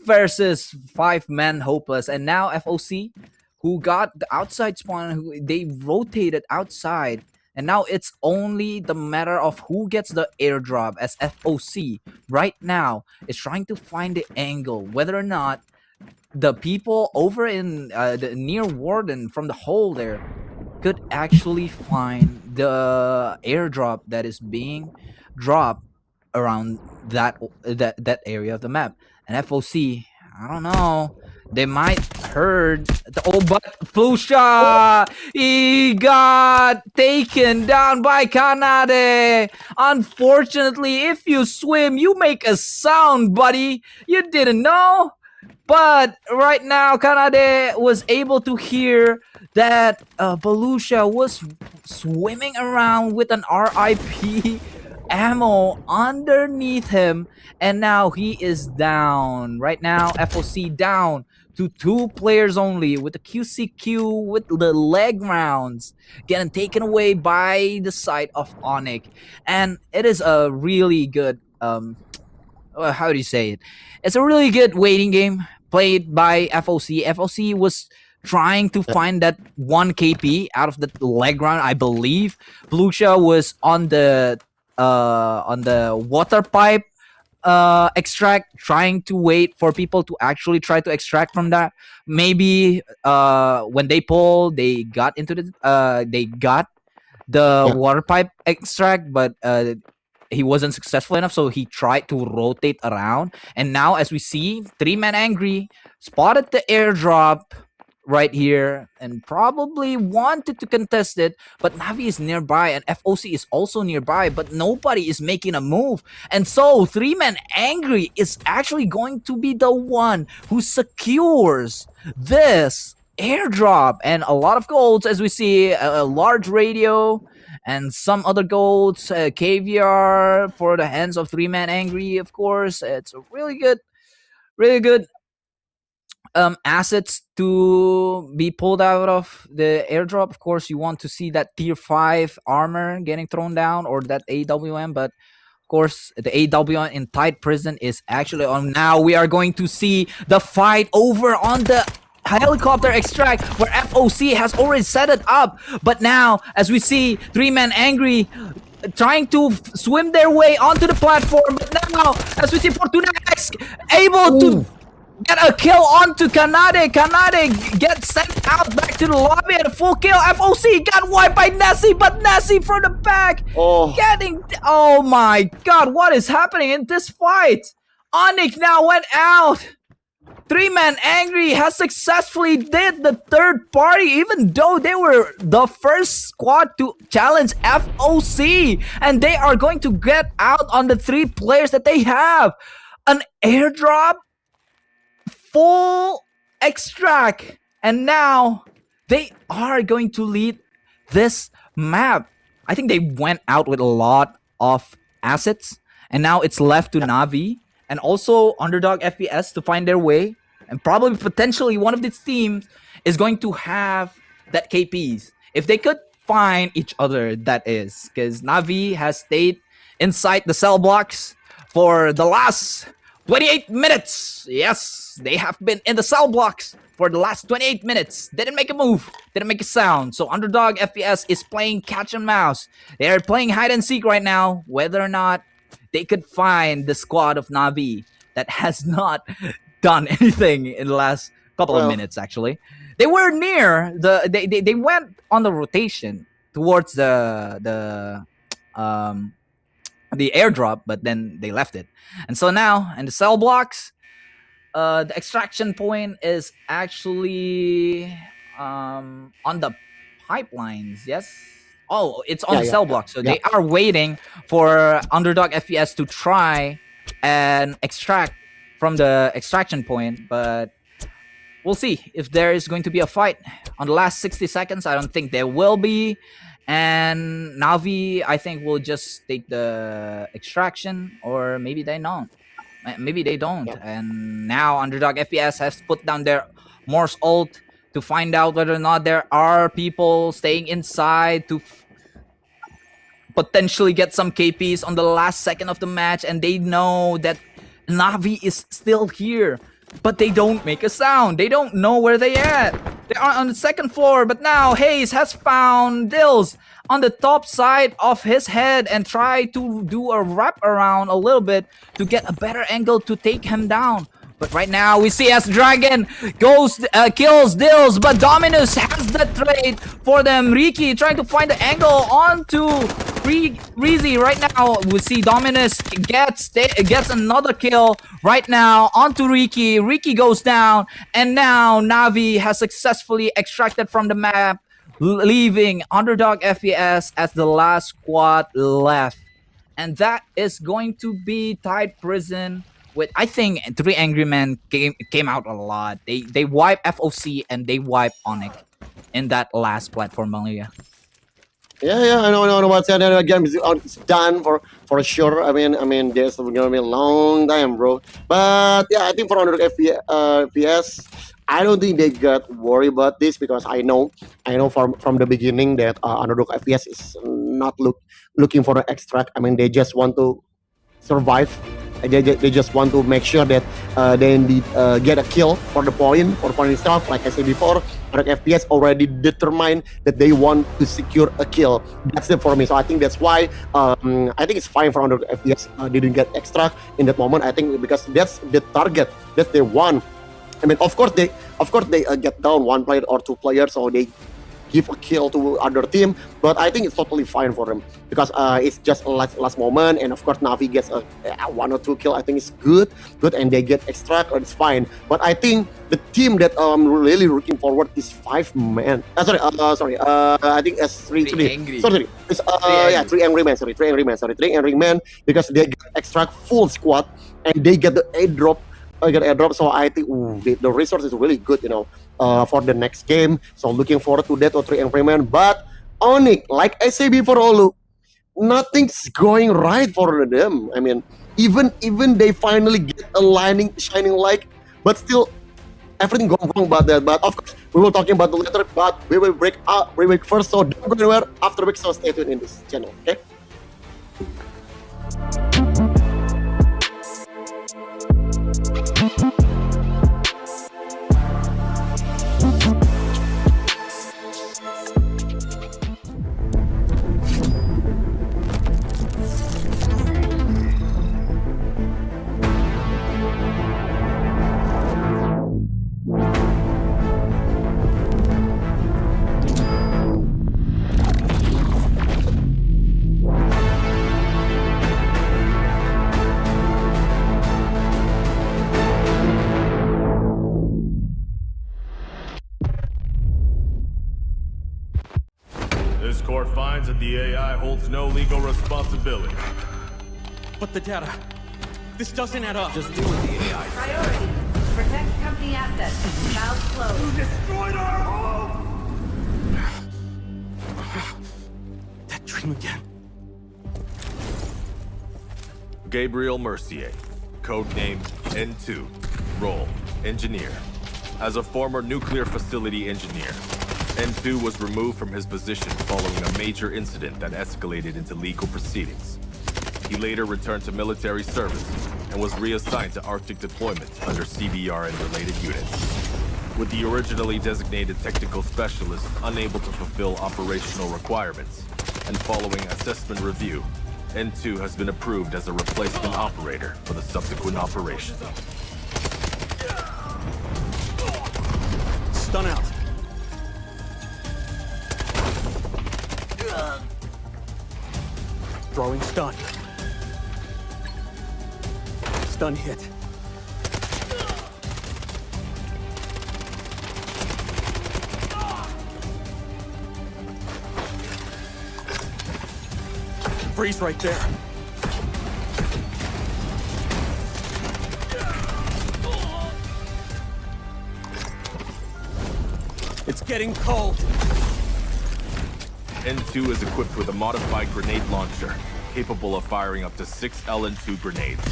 versus 5-man hopeless. And now FOC, who got the outside spawn, they rotated outside. And now it's only the matter of who gets the airdrop, as FOC right now is trying to find the angle, whether or not the people over in the near Warden from the hole there could actually find the airdrop that is being dropped around that area of the map. And FOC, I don't know. They might heard the but Flusha, he got taken down by Kanade. Unfortunately, if you swim, you make a sound, buddy. You didn't know? But right now, Kanade was able to hear that Belusha was swimming around with an RIP ammo underneath him, and now he is down. Right now, FOC down to 2 players only with the QCQ with the leg rounds getting taken away by the side of Onyx. And it is a really good how do you say it? It's a really good waiting game played by FOC. FOC was trying to find that 1 KP out of the leg round, I believe. Blucia was on the water pipe extract, trying to wait for people to actually try to extract from that. Maybe when they pull, they got into the water pipe extract, but he wasn't successful enough, so he tried to rotate around. And now, as we see, 3-man Angry spotted the airdrop right here and probably wanted to contest it, but Navi is nearby and FOC is also nearby, but nobody is making a move. And so 3-man Angry is actually going to be the one who secures this airdrop and a lot of golds, as we see a large radio and some other golds, caviar for the hands of 3-man Angry. Of course, it's a really good assets to be pulled out of the airdrop. Of course, you want to see that tier 5 armor getting thrown down or that AWM, but of course, the AWM in tight prison is actually on. Now we are going to see the fight over on the helicopter extract where FOC has already set it up. But now, as we see 3-man Angry trying to swim their way onto the platform, but now, as we see Fortuna X able to get a kill onto Kanade. Kanade gets sent out back to the lobby and a full kill. FOC got wiped by Nessie, but Nessie from the back getting... Oh my god, what is happening in this fight? Onyx now went out. 3-man Angry has successfully did the third party, even though they were the first squad to challenge FOC. And they are going to get out on the 3 players that they have. An airdrop, full extract, and now they are going to lead this map. I think they went out with a lot of assets, and now it's left to Navi and also Underdog FPS to find their way, and probably potentially one of these teams is going to have that KPs if they could find each other, that is, because Navi has stayed inside the cell blocks for the last 28 minutes. Yes, they have been in the cell blocks for the last 28 minutes. Didn't make a move, didn't make a sound. So Underdog FPS is playing catch and mouse. They are playing hide and seek right now, whether or not they could find the squad of Navi that has not done anything in the last couple of minutes. Actually, they were near they went on the rotation towards the airdrop, but then they left it. And so now in the cell blocks, the extraction point is actually on the pipelines. Yes. Oh, it's on the cell block. So they are waiting for Underdog FPS to try and extract from the extraction point, but we'll see if there is going to be a fight on the last 60 seconds. I don't think there will be. And Navi, I think, will just take the extraction, or maybe they don't. Maybe they don't. And now Underdog FPS has put down their Morse ult to find out whether or not there are people staying inside to potentially get some KPs on the last second of the match. And they know that Navi is still here, but they don't make a sound. They don't know where they at. They are on the second floor, but now Hayes has found Dills on the top side of his head and try to do a wrap around a little bit to get a better angle to take him down. But right now we see as Dragon goes kills Dills, but Dominus has the trade for them. Riki trying to find the angle onto Reezy right now. We see Dominus gets another kill right now onto Riki. Riki goes down, and now Navi has successfully extracted from the map, leaving Underdog FPS as the last squad left. And that is going to be Tied Prison with, I think, 3 Angry Men came out a lot. They wipe FOC and they wipe Onyx in that last platform, Malia. Yeah, I know what's that again. It's done for sure. I mean, there's gonna be a long time, bro. But yeah, I think for Underdog FPS, I don't think they got worried about this because I know from the beginning that Underdog FPS is not looking for an extract. I mean, they just want to survive. They just want to make sure that they indeed get a kill for the point itself. Like I said before, Underdog FPS already determined that they want to secure a kill. That's it for me. So I think that's why I think it's fine for Underdog FPS. Didn't get extract in that moment. I think because that's the target that they want. I mean, of course they get down one player or two players, so they give a kill to other team. But I think it's totally fine for them because it's just a last moment, and of course Navi gets a one or two kill. I think it's good, and they get extract, or it's fine. But I think the team that I'm really looking forward is 5 man. I think it's three angry. Sorry, it's three angry men. Sorry, three angry men because they get extract full squad and they get the airdrop. So I think the resource is really good, for the next game. So looking forward to that or 3 angry men. But Onyx, like I say before, Olu, nothing's going right for them. I mean, even they finally get a shining light, but still everything going wrong about that. But of course, we will talking about the later. But we will break first. So don't go anywhere after break. So stay tuned in this channel. Okay. This court finds that the AI holds no legal responsibility. But the data... This doesn't add up. Just do what the AI says. Priority. Protect company assets. Valve closed. You destroyed our home! That dream again. Gabriel Mercier, codenamed N2, role, engineer. As a former nuclear facility engineer, N2 was removed from his position following a major incident that escalated into legal proceedings. He later returned to military service and was reassigned to Arctic deployment under CBR and related units. With the originally designated technical specialist unable to fulfill operational requirements, and following assessment review, N2 has been approved as a replacement operator for the subsequent operation. Stun out. Throwing stun. Stun hit. Freeze right there. It's getting cold. N2 is equipped with a modified grenade launcher, capable of firing up to 6 LN2 grenades.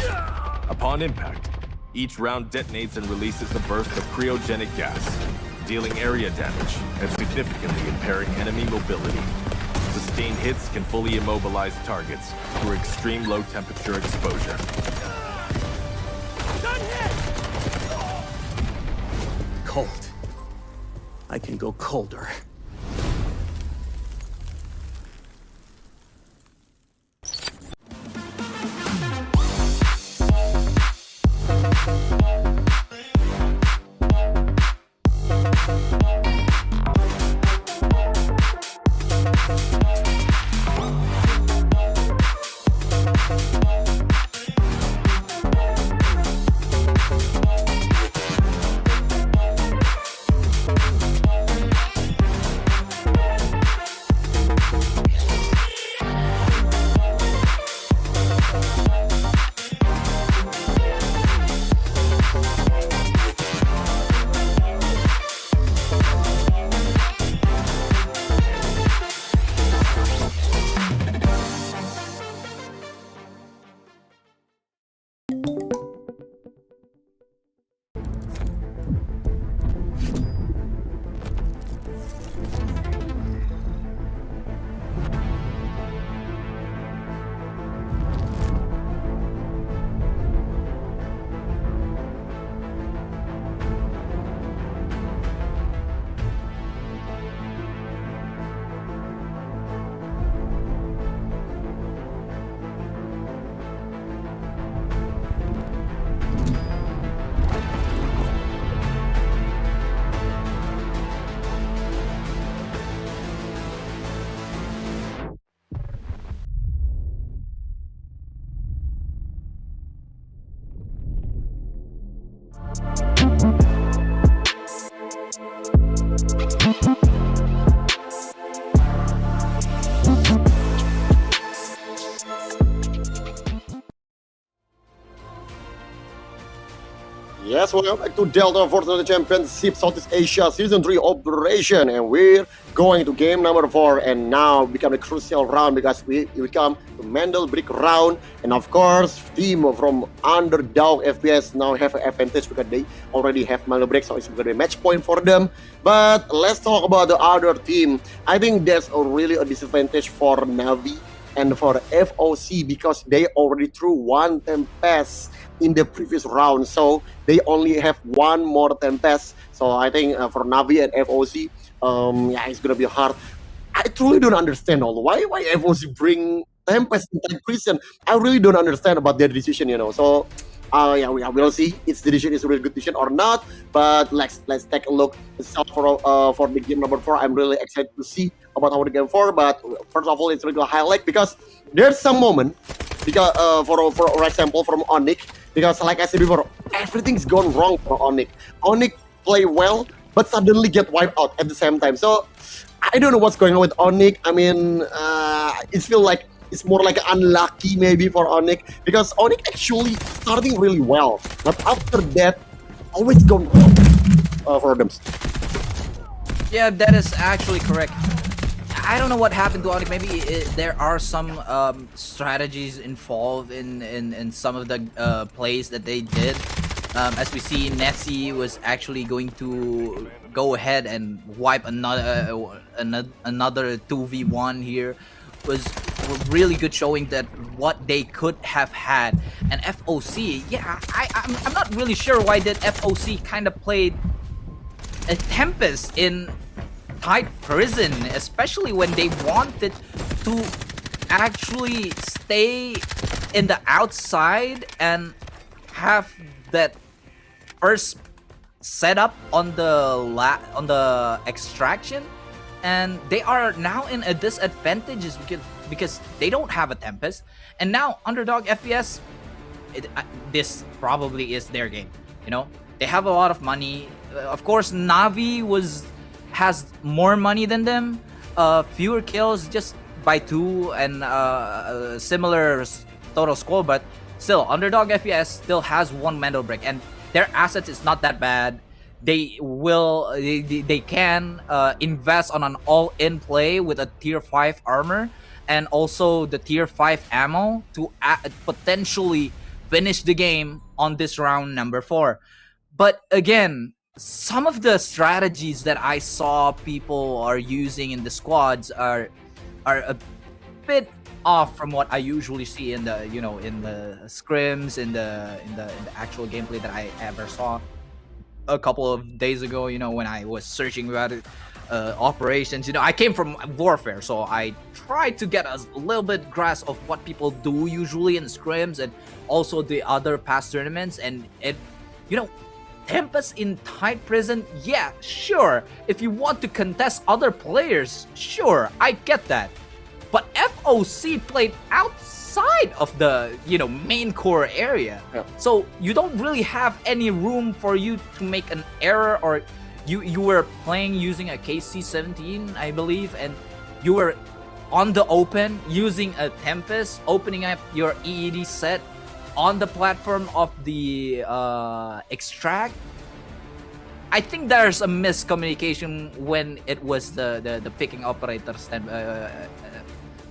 Upon impact, each round detonates and releases a burst of cryogenic gas, dealing area damage and significantly impairing enemy mobility. Sustained hits can fully immobilize targets through extreme low temperature exposure. Cold. I can go colder. Yes, welcome back to Delta Fortnite Championship Southeast Asia Season 3 Operation, and we're going to game number 4, and now become a crucial round because we come to Mendel Brick round, and of course, team from Underdog FPS now have an advantage because they already have Mendel Brick, so it's going to be a match point for them. But let's talk about the other team. I think that's really a disadvantage for Navi and for FOC because they already threw one Tempest in the previous round, so they only have one more Tempest. So I think for Navi and FOC, yeah, it's gonna be hard. I truly don't understand why FOC bring Tempest in Time Prison. I really don't understand about their decision, you know. So yeah, we'll see if the decision is a really good decision or not. But let's take a look for the game number 4. I'm really excited to see about our game 4. But first of all, it's really a highlight because there's some moment because for example from Onyx, because like I said before, everything's gone wrong for Onyx. Onyx play well, but suddenly get wiped out at the same time. So I don't know what's going on with Onyx. I mean, it feels like it's more like unlucky maybe for Onyx because Onyx actually starting really well, but after that, always gone wrong for them. Yeah, that is actually correct. I don't know what happened to Onyx. Maybe there are some strategies involved in some of the plays that they did. As we see, Nessie was actually going to go ahead and wipe another 2v1 here. Was really good, showing that what they could have had. And FOC, yeah, I'm not really sure why did FOC kind of played a Tempest in tight prison, especially when they wanted to actually stay in the outside and have that first setup on the extraction. And they are now in a disadvantage because they don't have a Tempest. And now Underdog FPS, this probably is their game. You know, they have a lot of money. Of course, Navi has more money than them, fewer kills, just by 2, and similar total score. But still, Underdog FPS still has 1 Mendel Brick, and their assets is not that bad. They can invest on an all-in play with a tier 5 armor and also the tier 5 ammo to potentially finish the game on this round number 4. But again, some of the strategies that I saw people are using in the squads are a bit off from what I usually see in the in the scrims, in the actual gameplay that I ever saw a couple of days ago, when I was searching about it, operations. I came from Warfare, so I tried to get a little bit grasp of what people do usually in scrims and also the other past tournaments. And it, Tempest in tight prison, yeah, sure. If you want to contest other players, sure, I get that. But FOC played outside of the main core area, so you don't really have any room for you to make an error. Or you were playing using a KC-17, I believe, and you were on the open using a Tempest, opening up your EED set on the platform of the extract. I think there's a miscommunication when it was the picking operator's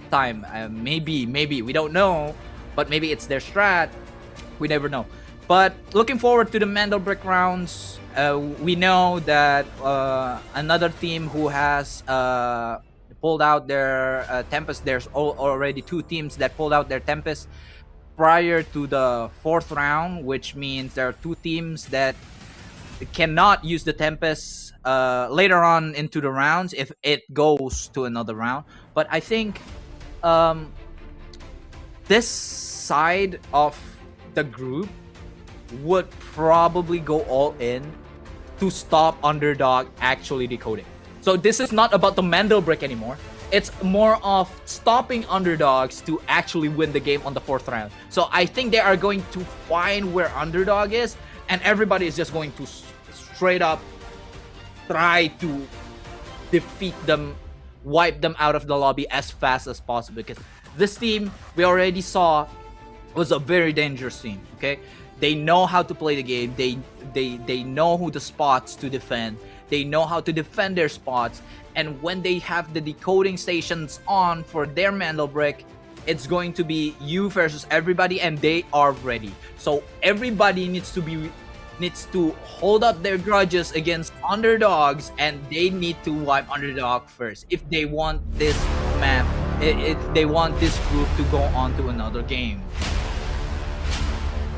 time. Maybe we don't know, but maybe it's their strat. We never know. But looking forward to the Mendel Brick rounds. We know that another team who has pulled out their Tempest. There's already 2 teams that pulled out their Tempest prior to the 4th round, which means there are 2 teams that cannot use the Tempest later on into the rounds if it goes to another round. But I think this side of the group would probably go all in to stop Underdog actually decoding. So this is not about the Mendel Brick anymore. It's more of stopping Underdogs to actually win the game on the 4th round. So I think they are going to find where Underdog is, and everybody is just going to straight up try to defeat them, wipe them out of the lobby as fast as possible. Because this team, we already saw, was a very dangerous team, okay? They know how to play the game. They know who the spots to defend. They know how to defend their spots. And when they have the decoding stations on for their Mandel Brick, it's going to be you versus everybody, and they are ready. So everybody needs to hold up their grudges against underdogs, and they need to wipe underdog first if they want this map, if they want this group to go on to another game.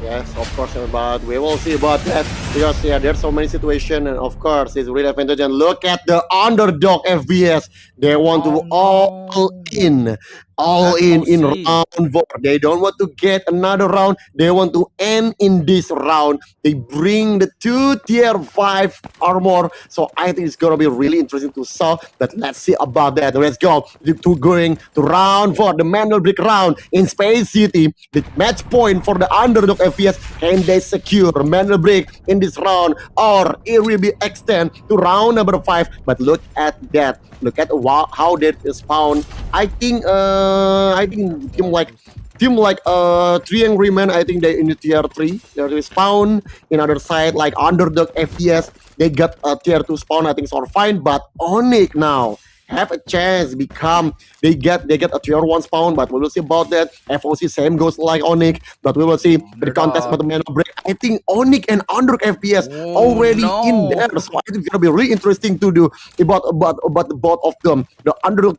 Yes, of course, but we will see about that because there's so many situations, and of course it's really advantage. And look at the underdog FBS; they want to all in round 4. They don't want to get another round. They want to end in this round. They bring the 2 tier 5 armor, so I think it's gonna be really interesting to saw. But let's see about that. Let's go to going to round 4, the Mandel Brick round in Space City. The match point for the underdog FPS. Can they secure Mandel Brick in this round, or it will be extend to round number 5? But look at that. Look at how they spawn. I think team like 3 Angry Men, I think they in the tier 3. They spawn in other side like underdog FPS. They got a tier 2 spawn. I think it's all fine. But Onyx now have a chance become they get a tier 1 spawn, but we will see about that. FOC same goes like Onyx, but we will see the contest for the Mandel Brick. I think Onyx and Underdog FPS already in there, so I think it's gonna be really interesting to do about the both of them. The Underdog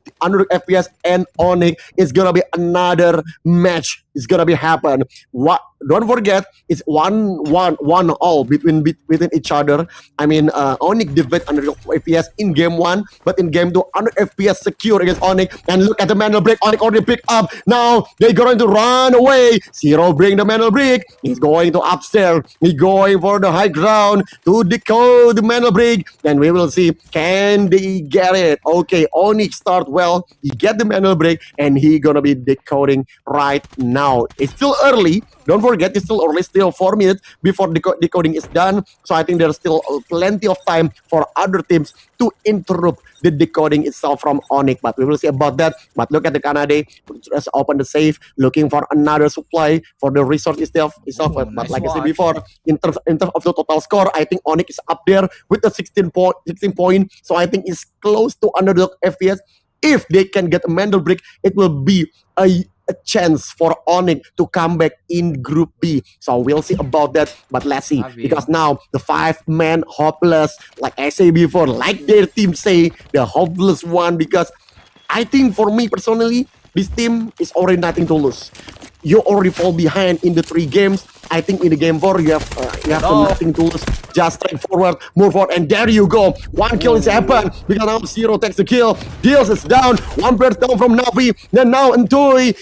FPS and Onyx is gonna be another match. It's gonna be happen. What? Don't forget, it's one all between each other. I mean, Onyx defeat Underdog FPS in game 1, but in game 2, Underdog FPS secure against Onyx. And look at the Mandel Brick. Onyx already picked up. Now they're going to run away. Zero bring the Mandel Brick. He's going to upstairs. He's going for the high ground to decode the Mandel Brick. And we will see, can they get it? Okay, Onyx start well. He get the Mandel Brick, and he gonna be decoding right now. It's still early. Don't forget, it's still early, still 4 minutes before decoding is done. So I think there's still plenty of time for other teams to interrupt the decoding itself from Onyx. But we will see about that. But look at the Canada. Just open the safe, looking for another supply for the resource itself. But nice like I said before, in terms of the total score, I think Onyx is up there with the 16 point. So I think it's close to Underdog FPS. If they can get a Mandel Brick, it will be a chance for Onyx to come back in Group B. So we'll see about that. But let's see. Because now the 5-man hopeless, like I say before, like their team say, the hopeless one. Because I think for me personally, this team is already nothing to lose. You already fall behind in the 3 games. I think in the game 4, you have nothing to lose. Just straight forward, move forward, and there you go. 1 kill is happened because now Zero takes the kill. Deals is down. 1 player down from Navi. Then now Entui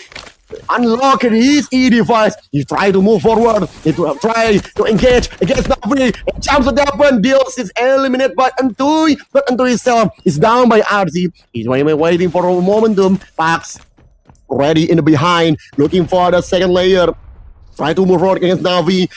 unlock his E device. He try to move forward. He try to engage against Navi. And jumps at happen. Deals is eliminated by Entui, but Entui himself is down by RZ. He's waiting for a momentum. Pax ready in the behind, looking for the second layer. Try to move forward against Navi.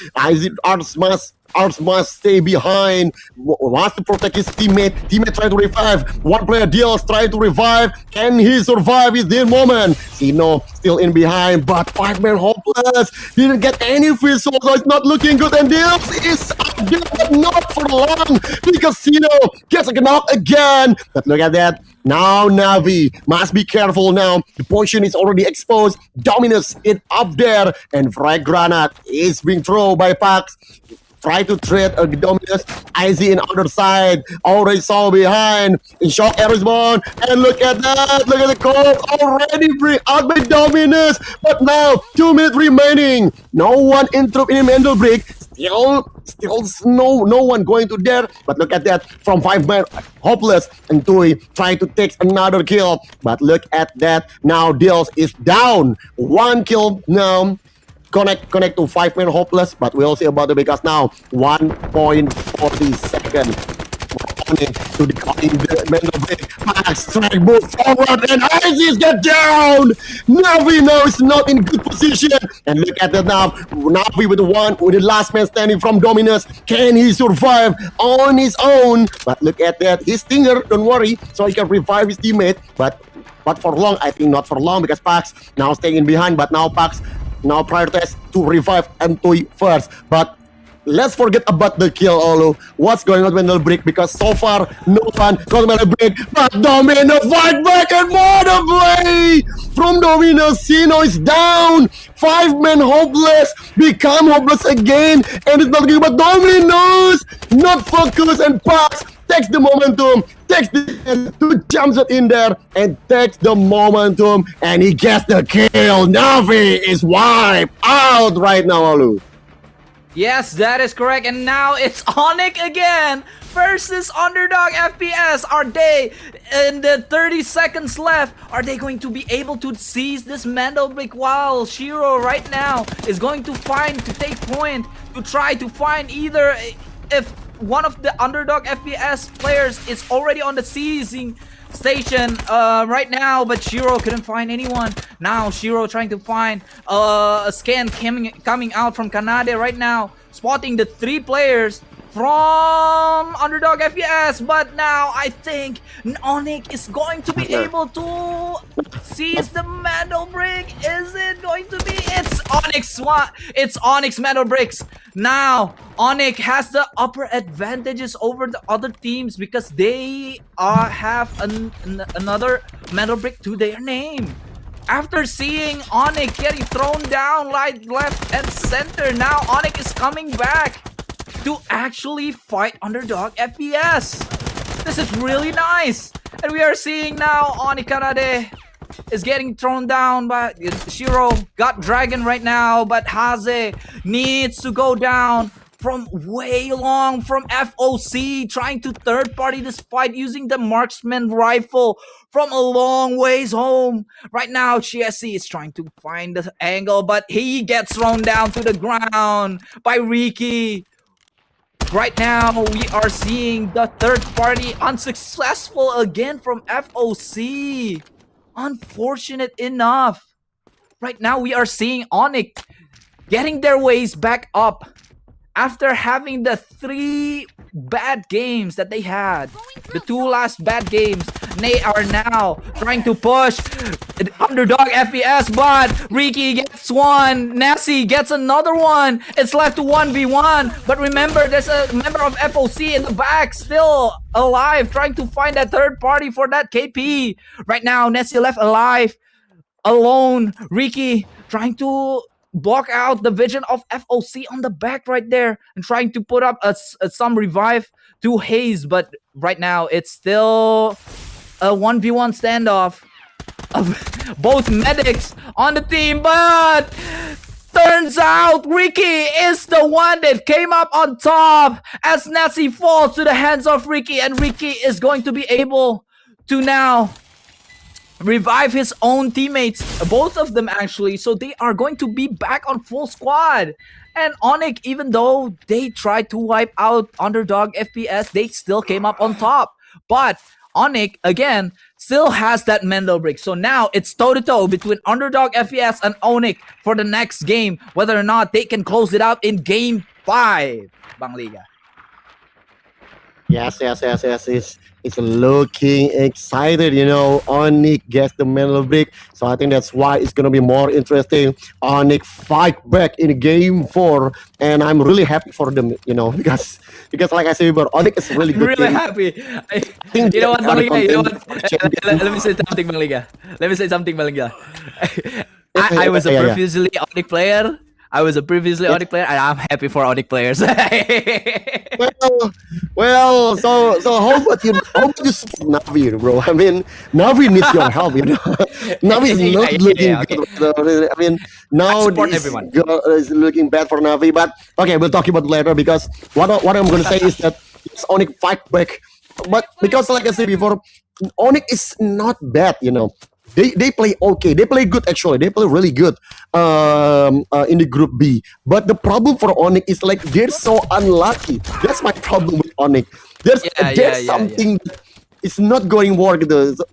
Arts must stay behind. Wants to protect his teammate. Teammate try to revive. 1 player Deals try to revive. Can he survive in this moment? Sino still in behind, but 5-man hopeless. Didn't get any visual, so it's not looking good. And Deals is up there, but not for long because Sino gets a knock again. But look at that. Now Navi must be careful now. The position is already exposed. Dominus is up there, and Frag Granat is being thrown by Pax. Try to trade a Dominus. IZ in other side. Already saw behind. In shock arrow is born. And look at that. Look at the code. Already bring out by Dominus. But now 2 minutes remaining. No one interrupt in Mandel Brick. Still no one going to there. But look at that. From 5-man hopeless. And Tui trying to take another kill. But look at that. Now Deals is down. 1 kill now. Connect to 5-man hopeless, but we'll see about it because now 1.40 seconds to decline the Mandel Brick. Max strike move forward and Isis get down. Navi now is not in good position, and look at that now. Navi with the last man standing from Dominus. Can he survive on his own? But look at that, his stinger. Don't worry, so he can revive his teammate, but for long. I think not for long because Pax now staying in behind, but now Pax now prioritize to revive Entui first. But let's forget about the kill, Olu. What's going on with Mental Break? Because so far, no one got Mental Break. But Domino fight back and more the play from Domino. Sino is down. 5-man hopeless. Become hopeless again. And it's not good. But Domino's not focused and pass. Takes the momentum. Takes the 2 jumps it in there. And takes the momentum. And he gets the kill. Navi is wiped out right now, Olu. Yes, that is correct. And now it's Onyx again versus Underdog FPS. Are they, in the 30 seconds left, are they going to be able to seize this Mandel Brick while Shiro right now is going to take point to try to find either if one of the Underdog FPS players is already on the seizing station right now, but Shiro couldn't find anyone. Now Shiro trying to find a scan coming out from Kanade right now, spotting the 3 players from Underdog FPS. But now I think Onyx is going to be able to seize the Metal Brick. Is it going to be? It's Onyx. It's Onyx Metal Bricks. Now Onyx has the upper advantages over the other teams because they have another Metal Brick to their name. After seeing Onyx getting thrown down right, left, and center, now Onyx is coming back to actually fight Underdog FPS. This is really nice. And we are seeing now Onyx Kanade is getting thrown down by Shiro. Got Dragon right now, but Haze needs to go down from way long from FOC, trying to third party this fight using the marksman rifle from a long ways home. Right now, GSC is trying to find the angle, but he gets thrown down to the ground by Riki. Right now, we are seeing the third party unsuccessful again from FOC. Unfortunate enough. Right now, we are seeing Onyx getting their ways back up after having the 3 bad games that they had. The 2 last bad games. They are now trying to push Underdog FPS, but Riki gets one. Nessie gets another one. It's left to 1v1. But remember, there's a member of FOC in the back still alive, trying to find that third party for that KP. Right now, Nessie left alive, alone. Riki trying to block out the vision of FOC on the back right there and trying to put up some revive to Haze. But right now, it's still a 1v1 standoff of both medics on the team, but turns out Riki is the one that came up on top as Nessie falls to the hands of Riki, and Riki is going to be able to now revive his own teammates, both of them actually, so they are going to be back on full squad. And Onyx, even though they tried to wipe out Underdog FPS, they still came up on top. But Onyx, again, still has that Mendel Brick. So now it's toe-to-toe between Underdog FPS and Onyx for the next game, whether or not they can close it out in Game 5, Bang Liga. Yes. It's looking excited, you know. Onyx gets the Mental Brick, so I think that's why it's gonna be more interesting. Onyx fight back in Game 4, and I'm really happy for them, you know, because like I said before, Onyx is really good. Really happy. You know what, Bang Liga? You know what? Let me say something, Bang Liga. I was a previously Onyx player. Onyx player, and I'm happy for Onyx players. well, so how about you support Navi, bro? I mean, Navi needs your help, you know. Navi is not looking good. I mean, now is looking bad for Navi, but okay, we'll talk about it later, because what I'm going to say is that it's Onyx fight back, but because like I said before, Onyx is not bad, you know. They play okay. They play good, actually. They play really good in the Group B. But the problem for Onyx is like they're so unlucky. That's my problem with Onyx. There's something that is not going work.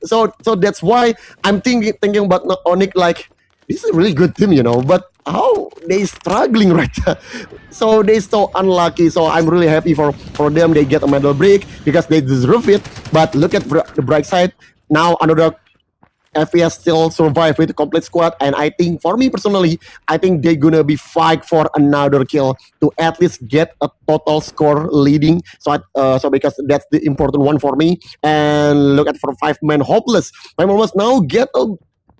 So that's why I'm thinking about Onyx, like, this is a really good team, you know. But how they struggling right now. So they so unlucky. So I'm really happy for them. They get a medal break because they deserve it. But look at the bright side. Now Underdog FPS still survive with a complete squad, and I think for me personally, I think they're gonna be fight for another kill to at least get a total score leading. So because that's the important one for me. And look at for 5-man hopeless. 5-man hopeless now get a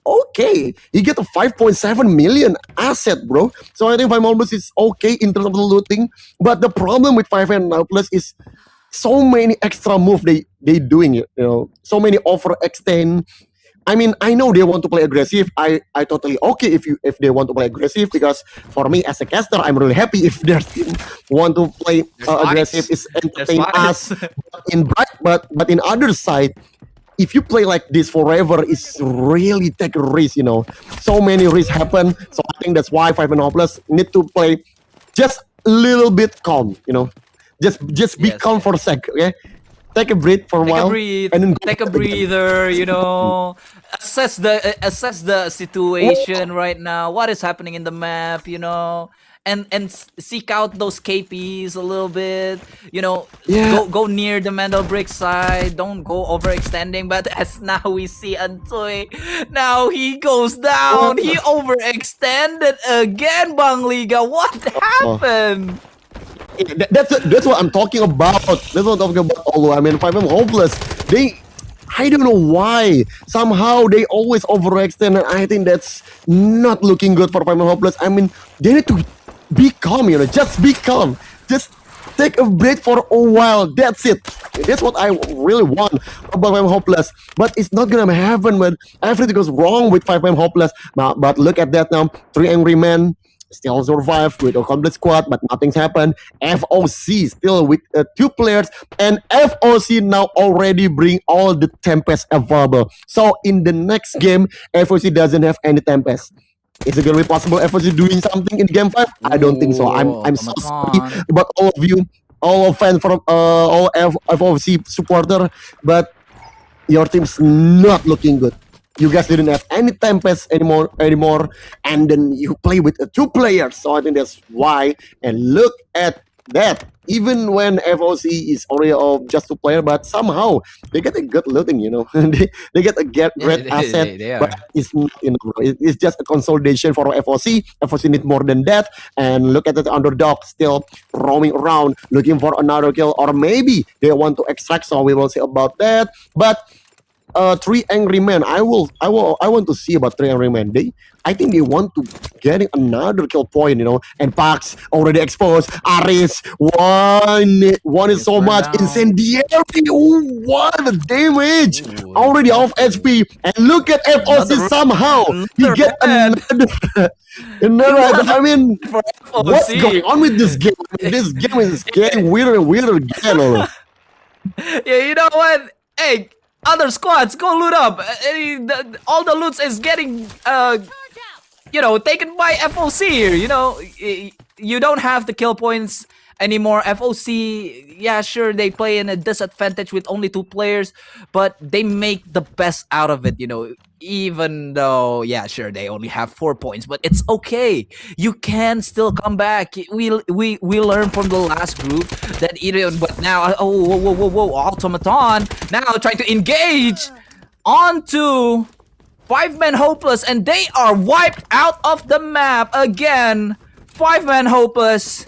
okay. He get a 5.7 million asset, bro. So I think 5-man hopeless is okay in terms of the looting, but the problem with 5-man hopeless is so many extra move they doing it, so many overextend. I mean, I know they want to play aggressive. I totally okay if they want to play aggressive, because for me as a caster, I'm really happy if their team want to play aggressive, is entertain us in bright. But in other side, if you play like this forever, it's really take a risk. So many risks happen. So I think that's why 5-man hopeless need to play just a little bit calm. Just be calm for a sec, okay? Take a breath for a while. And then take a breather, assess the situation right now. What is happening in the map, and seek out those KPs a little bit, go near the Mandelbrick side, don't go overextending. But as now we see Antoy, now he goes down, he overextended again, Bang Liga. What happened? That's what I'm talking about. That's what I'm talking about. Although I mean, 5-man hopeless, I don't know why. Somehow they always overextend, and I think that's not looking good for 5-man hopeless. I mean, they need to be calm. Just be calm. Just take a break for a while. That's it. That's what I really want about 5-man hopeless. But it's not gonna happen when everything goes wrong with 5-man hopeless. But look at that now. 3 angry men still survive with a complete squad, but nothing's happened. FOC still with 2 players, and FOC now already bring all the Tempest available. So in the next game, FOC doesn't have any Tempest. Is it gonna be possible FOC doing something in game 5? I don't think so. I'm so sorry about all of you, all fans from all FOC supporter, but your team's not looking good. You guys didn't have any Tempest anymore, and then you play with 2 players. So I think that's why. And look at that. Even when FOC is already just 2 players, but somehow they get a good looting. they get a great asset, but it's not, it's just a consolidation for FOC. FOC need more than that. And look at the underdog still roaming around looking for another kill, or maybe they want to extract. So we will see about that. But 3 angry men. I want to see about 3 angry men. I think they want to getting another kill point, And Pax already exposed. Aris one is so much incendiary. What a damage! Already off HP. And look at FOC somehow. He get another. I mean, what's going on with this game? This game is getting weirder and weirder again. Yeah, you know what? Hey, other squads, go loot up. All the loots is getting, taken by FOC here. You don't have the kill points anymore. FOC, yeah, sure, they play in a disadvantage with only 2 players, but they make the best out of it, even though, yeah, sure, they only have 4 points, but it's okay. You can still come back. We learned from the last group that but now, whoa, Automaton now trying to engage onto 5-man hopeless, and they are wiped out of the map again. 5-man hopeless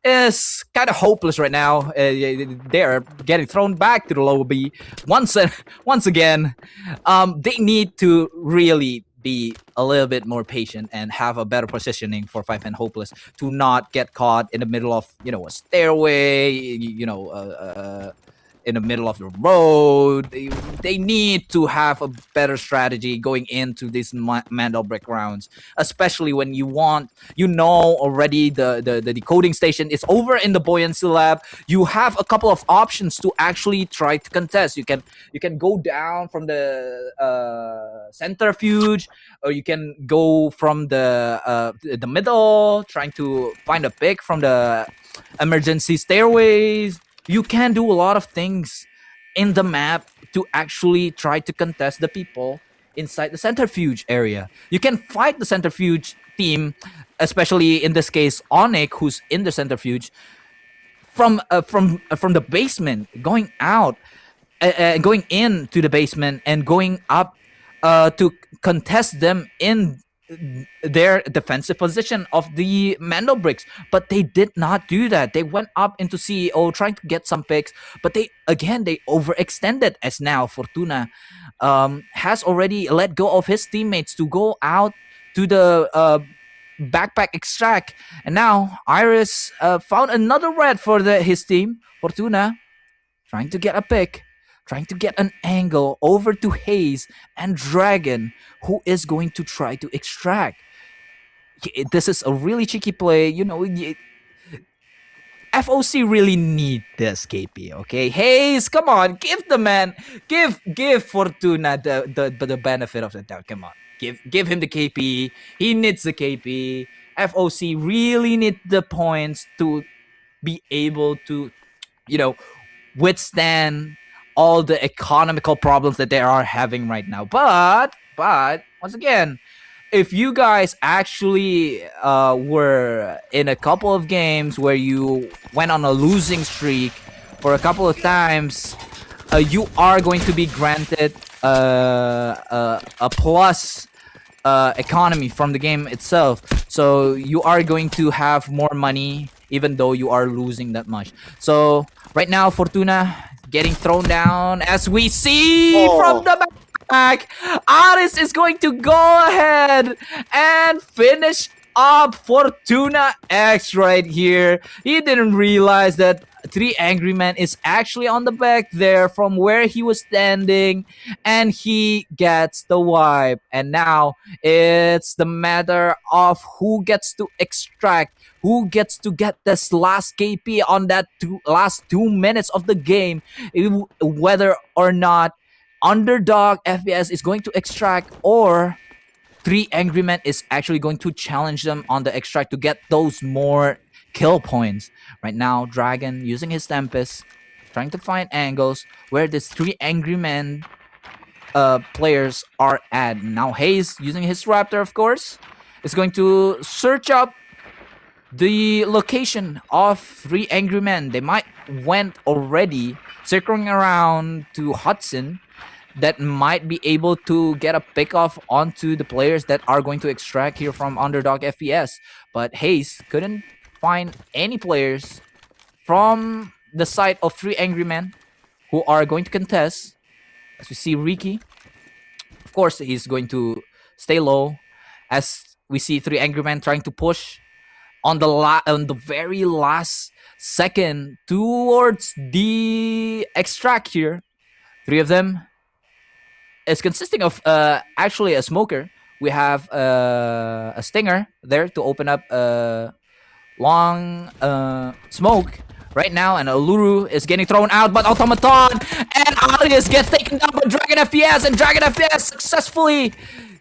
is kind of hopeless right now. They're getting thrown back to the lobby once again. They need to really be a little bit more patient and have a better positioning for 5-man hopeless to not get caught in the middle of a stairway, in the middle of the road. They need to have a better strategy going into these Mandelbrick rounds, especially when already the decoding station is over in the buoyancy lab. You have a couple of options to actually try to contest. You can go down from the centrifuge, or you can go from the middle, trying to find a pick from the emergency stairways. You can do a lot of things in the map to actually try to contest the people inside the centrifuge area. You can fight the centrifuge team, especially in this case Onyx, who's in the centrifuge, from the basement, going out, going into the basement and going up to contest them in their defensive position of the Mando bricks, but they did not do that. They went up into CEO trying to get some picks, but they overextended, as now Fortuna has already let go of his teammates to go out to the backpack extract, and now Iris found another red for his team. Fortuna trying to get a pick, trying to get an angle over to Hayes and Dragon, who is going to try to extract. This is a really cheeky play. FOC really need this KP, okay? Hayes, come on, give the man, give Fortuna the benefit of the doubt. Come on, give him the KP. He needs the KP. FOC really need the points to be able to, withstand all the economical problems that they are having right now. But once again, if you guys actually were in a couple of games where you went on a losing streak for a couple of times, you are going to be granted a plus economy from the game itself. So you are going to have more money even though you are losing that much. So right now, Fortuna getting thrown down, as we see from the back. Aris is going to go ahead and finish up Fortuna X right here. He didn't realize that 3 Angry Men is actually on the back there from where he was standing, and he gets the wipe. And now it's the matter of who gets to extract, who gets to get this last KP on that last 2 minutes of the game, whether or not Underdog FPS is going to extract, or 3 Angry Men is actually going to challenge them on the extract to get those more kill points. Right now, Dragon using his Tempest, trying to find angles where these 3 Angry Men players are at. Now Hayes, using his Raptor, of course, is going to search up the location of 3 Angry Men. They might went already circling around to Hudson, that might be able to get a pick off onto the players that are going to extract here from Underdog FPS. But Hayes couldn't find any players from the side of 3 Angry Men who are going to contest. As we see Ricky, of course, he's going to stay low, as we see 3 Angry Men trying to push on the very last second towards the extract here. 3 of them is consisting of actually a smoker. We have a stinger there to open up a long smoke right now, and Uluru is getting thrown out, but Automaton and Alias gets taken down by Dragon FPS, and Dragon FPS successfully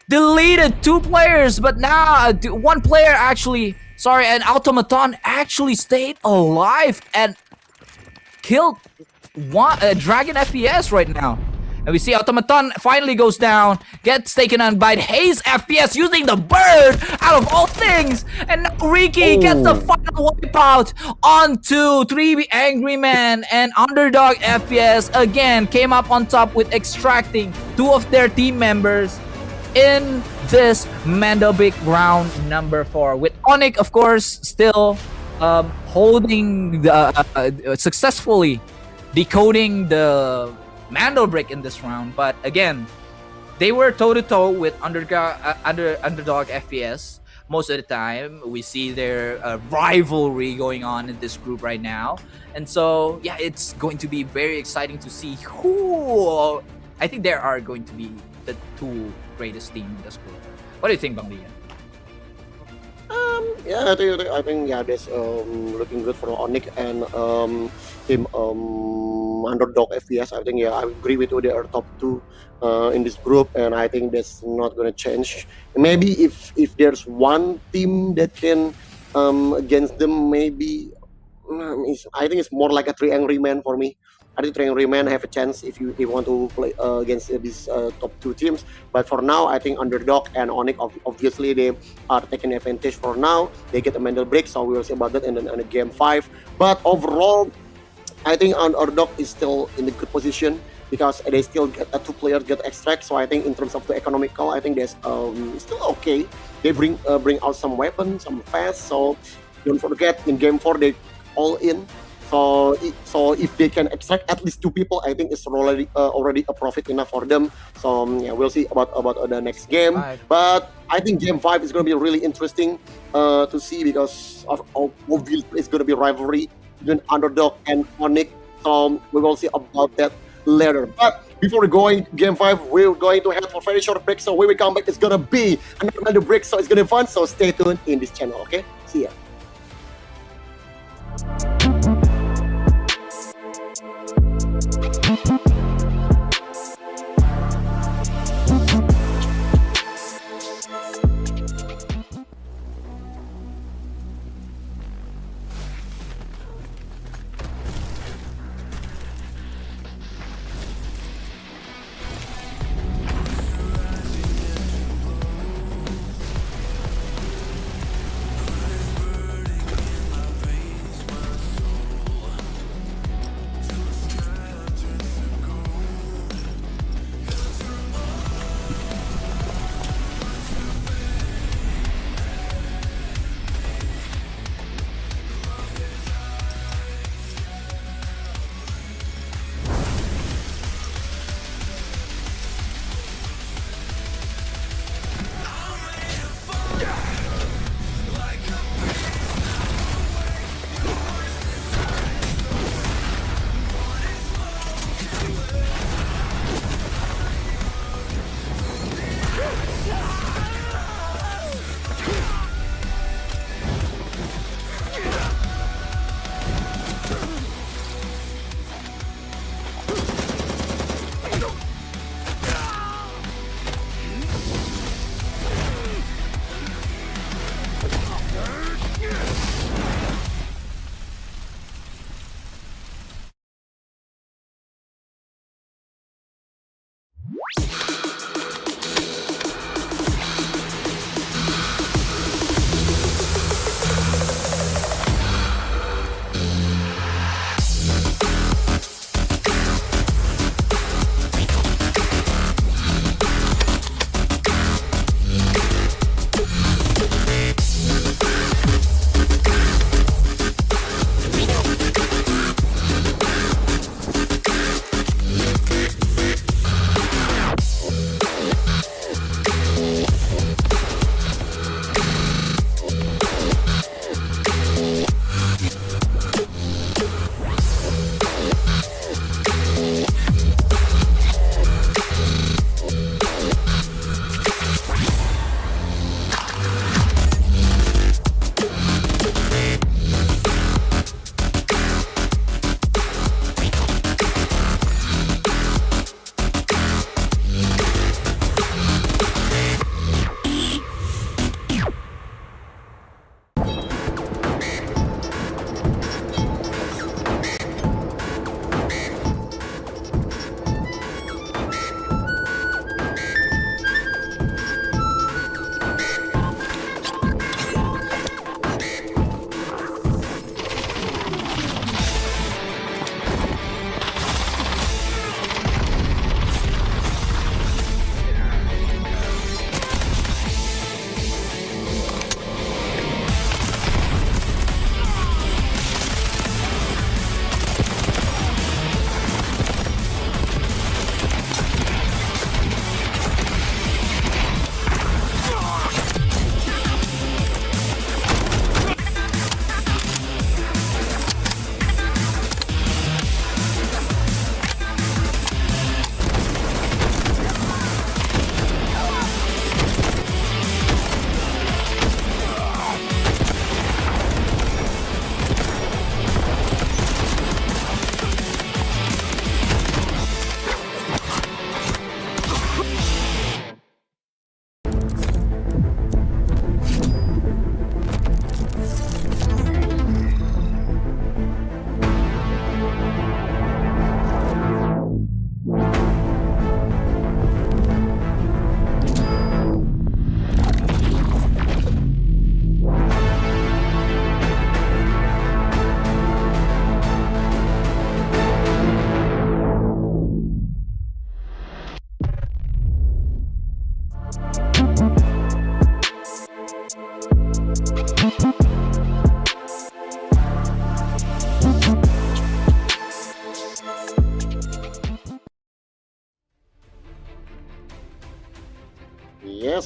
deleted 2 players, but now 1 player actually, and Automaton actually stayed alive and killed Dragon FPS right now. And we see Automaton finally goes down, gets taken on by Hayes FPS using the bird out of all things. And now Ricky gets the final wipeout onto 3 Angry Men, and Underdog FPS again came up on top with extracting 2 of their team members in this Mandobic round number 4. With Onyx, of course, still holding the successfully decoding the Mando break in this round, but again, they were toe-to-toe with Underdog FPS most of the time. We see their rivalry going on in this group right now, and so yeah, it's going to be very exciting to see who. I think there are going to be the 2 greatest team in this group. What do you think, Bambi? Yeah, I think yeah, that's looking good for Onyx and team Underdog FPS. I think I agree with you. They are top 2 in this group, and I think that's not gonna change. Maybe if there's one team that can against them, maybe I think it's more like a 3 Angry Men for me. I think 3 Angry Men have a chance if you want to play against these top 2 teams. But for now, I think Underdog and Onyx, obviously, they are taking advantage for now. They get a mental break, so we will see about that in the game 5. But overall, I think Underdog is still in a good position. because they still get 2 players get extract. So I think in terms of the economical, I think that's still okay. They bring out some weapons, some fast. So don't forget in game 4 they all in. So if they can extract at least 2 people, I think it's already a profit enough for them. So yeah, we'll see about the next game. But I think game 5 is going to be really interesting to see because obviously it's going to be rivalry between Underdog and Onyx. So we will see about that later. But before we go into game 5, we're going to have a very short break. So when we come back, it's going to be another break. So it's going to be fun. So stay tuned in this channel. Okay, see ya.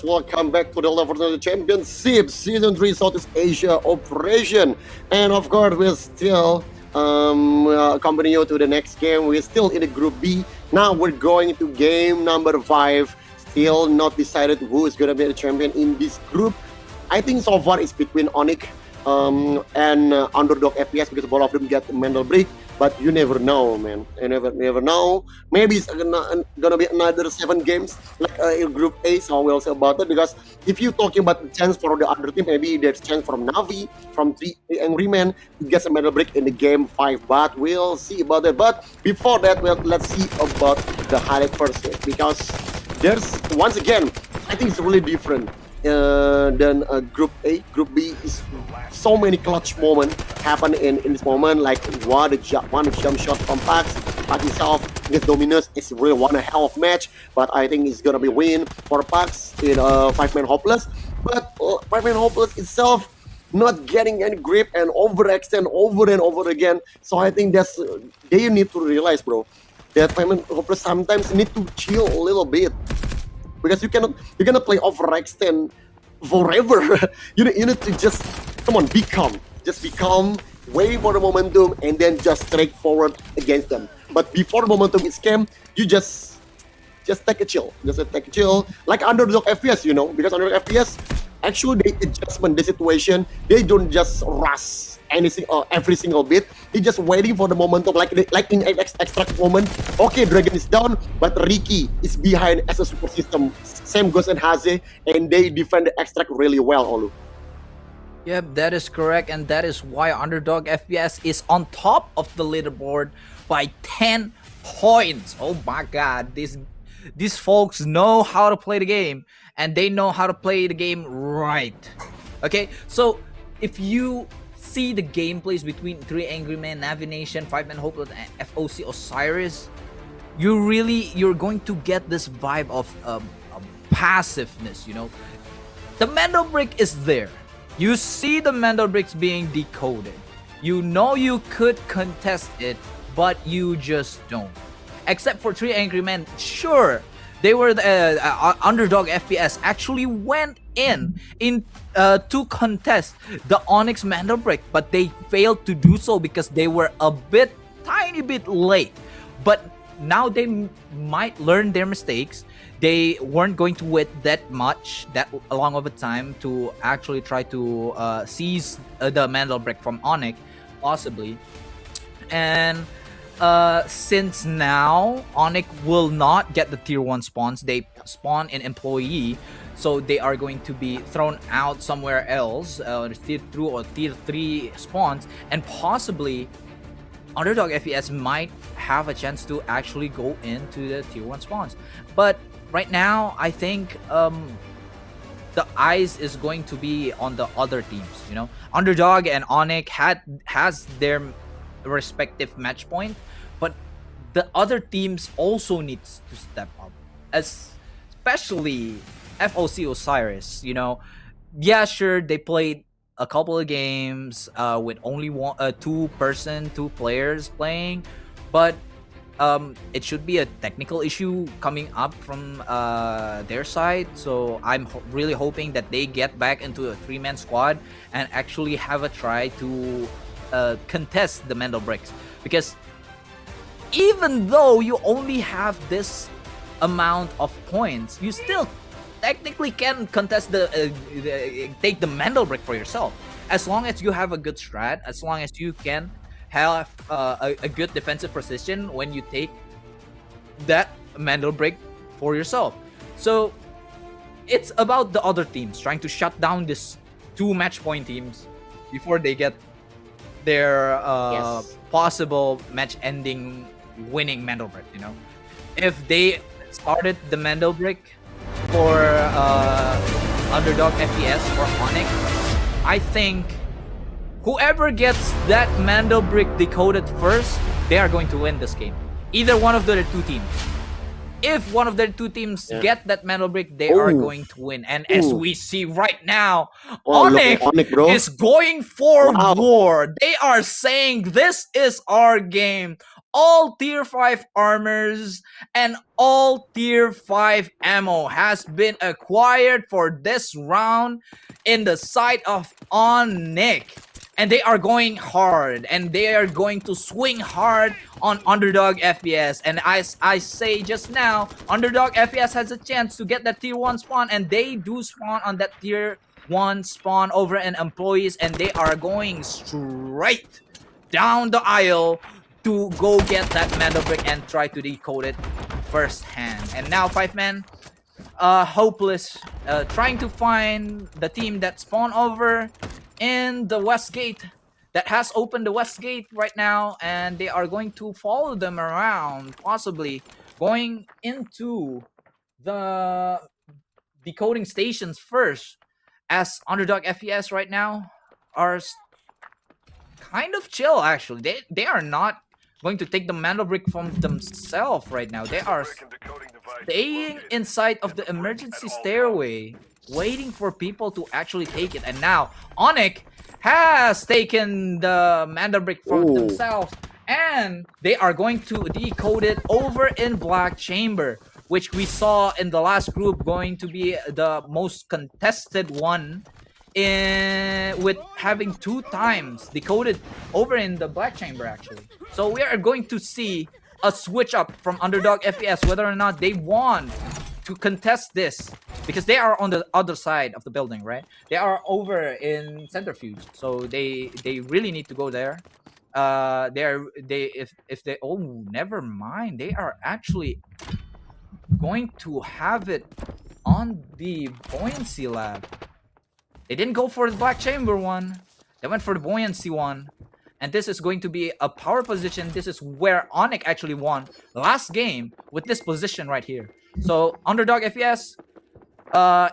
viewers, welcome back to the Level Championship Season 3 Southeast Asia Operation. And of course, we're still accompanying you to the next game. We're still in the Group B. Now we're going to game number 5. Still not decided who is going to be the champion in this group. I think so far it's between Onyx and Underdog FPS because both of them get mental break. But you never know, man. You never know. Maybe it's gonna be another 7 games like in Group A. So we'll see about it, because if you're talking about the chance for the other team, maybe there's chance from Navi, from 3 Angry Men to get a medal break in the game 5. But we'll see about it. But before that, let's see about the highlight first, because there's once again, I think it's really different than Group A. Group B is so many clutch moments happen in this moment, like one jump shot from Pax himself against Dominus is really one a hell of match, but I think it's gonna be win for Pax in 5-man hopeless. But 5-man hopeless itself not getting any grip and overextend over and over again. So I think that's they need to realize, bro, that 5-man hopeless sometimes need to chill a little bit. Because you cannot play overextend forever. you need to just become, wait for the momentum, and then just straightforward against them. But before the momentum is came, you just take a chill, like Underdog FPS, because Underdog FPS actually they adjustment the situation. They don't just rush anything every single bit. They just waiting for the momentum, like in extract moment. Okay, Dragon is down, but Ricky is behind as a super system. Same goes in Haze, and they defend the extract really well, Olu. Yep, that is correct, and that is why Underdog FPS is on top of the leaderboard by 10 points. Oh my god, these folks know how to play the game, and they know how to play the game right. Okay, so if you see the gameplays between 3 Angry Men, Navi Nation, 5-Man Hopeless, and FOC Osiris, you're going to get this vibe of passiveness, The Mendel Brick is there. You see the Mendel Bricks being decoded. You know you could contest it, but you just don't. Except for 3 Angry Men, sure, they were the Underdog FPS actually went in to contest the Onyx Mendel Brick, but they failed to do so because they were a tiny bit late. But now they might learn their mistakes. They weren't going to wait that long of a time to actually try to seize the Mendel Brick from Onyx, possibly. And since now Onyx will not get the tier 1 spawns, they spawn in employee, so they are going to be thrown out somewhere else, tier 2 or tier 3 spawns, and possibly Underdog FPS might have a chance to actually go into the tier 1 spawns. But right now, I think the eyes is going to be on the other teams. Underdog and Onyx has their respective match point, but the other teams also needs to step up, especially FOC Osiris. Yeah, sure, they played a couple of games with only 2 players playing, but it should be a technical issue coming up from their side. So I'm really hoping that they get back into a 3-man squad and actually have a try to contest the Mendel Bricks, because even though you only have this amount of points, you still technically can contest take the Mendel Brick for yourself, as long as you have a good strat, as long as you can have a good defensive position when you take that Mendel Brick for yourself. So it's about the other teams trying to shut down this 2 match point teams before they get their possible match ending winning Mendel Brick. If they started the Mendel Brick for Underdog FPS or Onyx, I think whoever gets that Mendel Brick decoded first, they are going to win this game. Either one of the 2 teams. If one of the 2 teams get that Mendel Brick, they are going to win. And as we see right now, Onyx is going for war. They are saying, this is our game. all tier 5 armors and all tier 5 ammo has been acquired for this round in the side of Onyx. And they are going hard, and they are going to swing hard on Underdog FPS. And as I say just now, Underdog FPS has a chance to get that tier 1 spawn, and they do spawn on that tier 1 spawn over in employees, and they are going straight down the aisle to go get that metal brick and try to decode it firsthand. And now 5-man, hopeless, trying to find the team that spawned over in the west gate, that has opened the west gate right now, and they are going to follow them around, possibly going into the decoding stations first, as Underdog FPS right now are kind of chill. Actually, they are not going to take the mana brick from themselves right now. They are staying inside of the emergency stairway, waiting for people to actually take it. And now Onyx has taken the mana brick from themselves, and they are going to decode it over in Black Chamber, which we saw in the last group going to be the most contested one, with having 2 times decoded over in the Black Chamber actually. So we are going to see a switch up from Underdog FPS, whether or not they want to contest this, because they are on the other side of the building, right? They are over in Centrifuge, so they really need to go there. If they never mind, they are actually going to have it on the buoyancy lab. They didn't go for the Black Chamber one, they went for the buoyancy one. And this is going to be a power position. This is where Onyx actually won last game with this position right here. So Underdog FPS,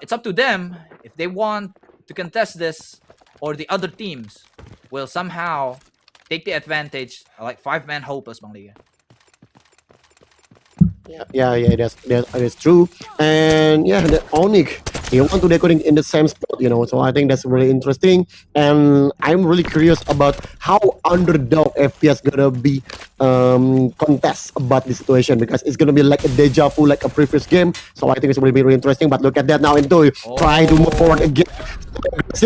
it's up to them if they want to contest this, or the other teams will somehow take the advantage, like 5-man hopeless, Bang Liga. Yeah, that's true. And yeah, the Onyx, they want to decoding in the same spot, you know, so I think that's really interesting. And I'm really curious about how Underdog FPS gonna be contest about this situation, because it's gonna be like a deja vu, like a previous game. So I think it's gonna be really interesting. But look at that now, into trying to move forward again.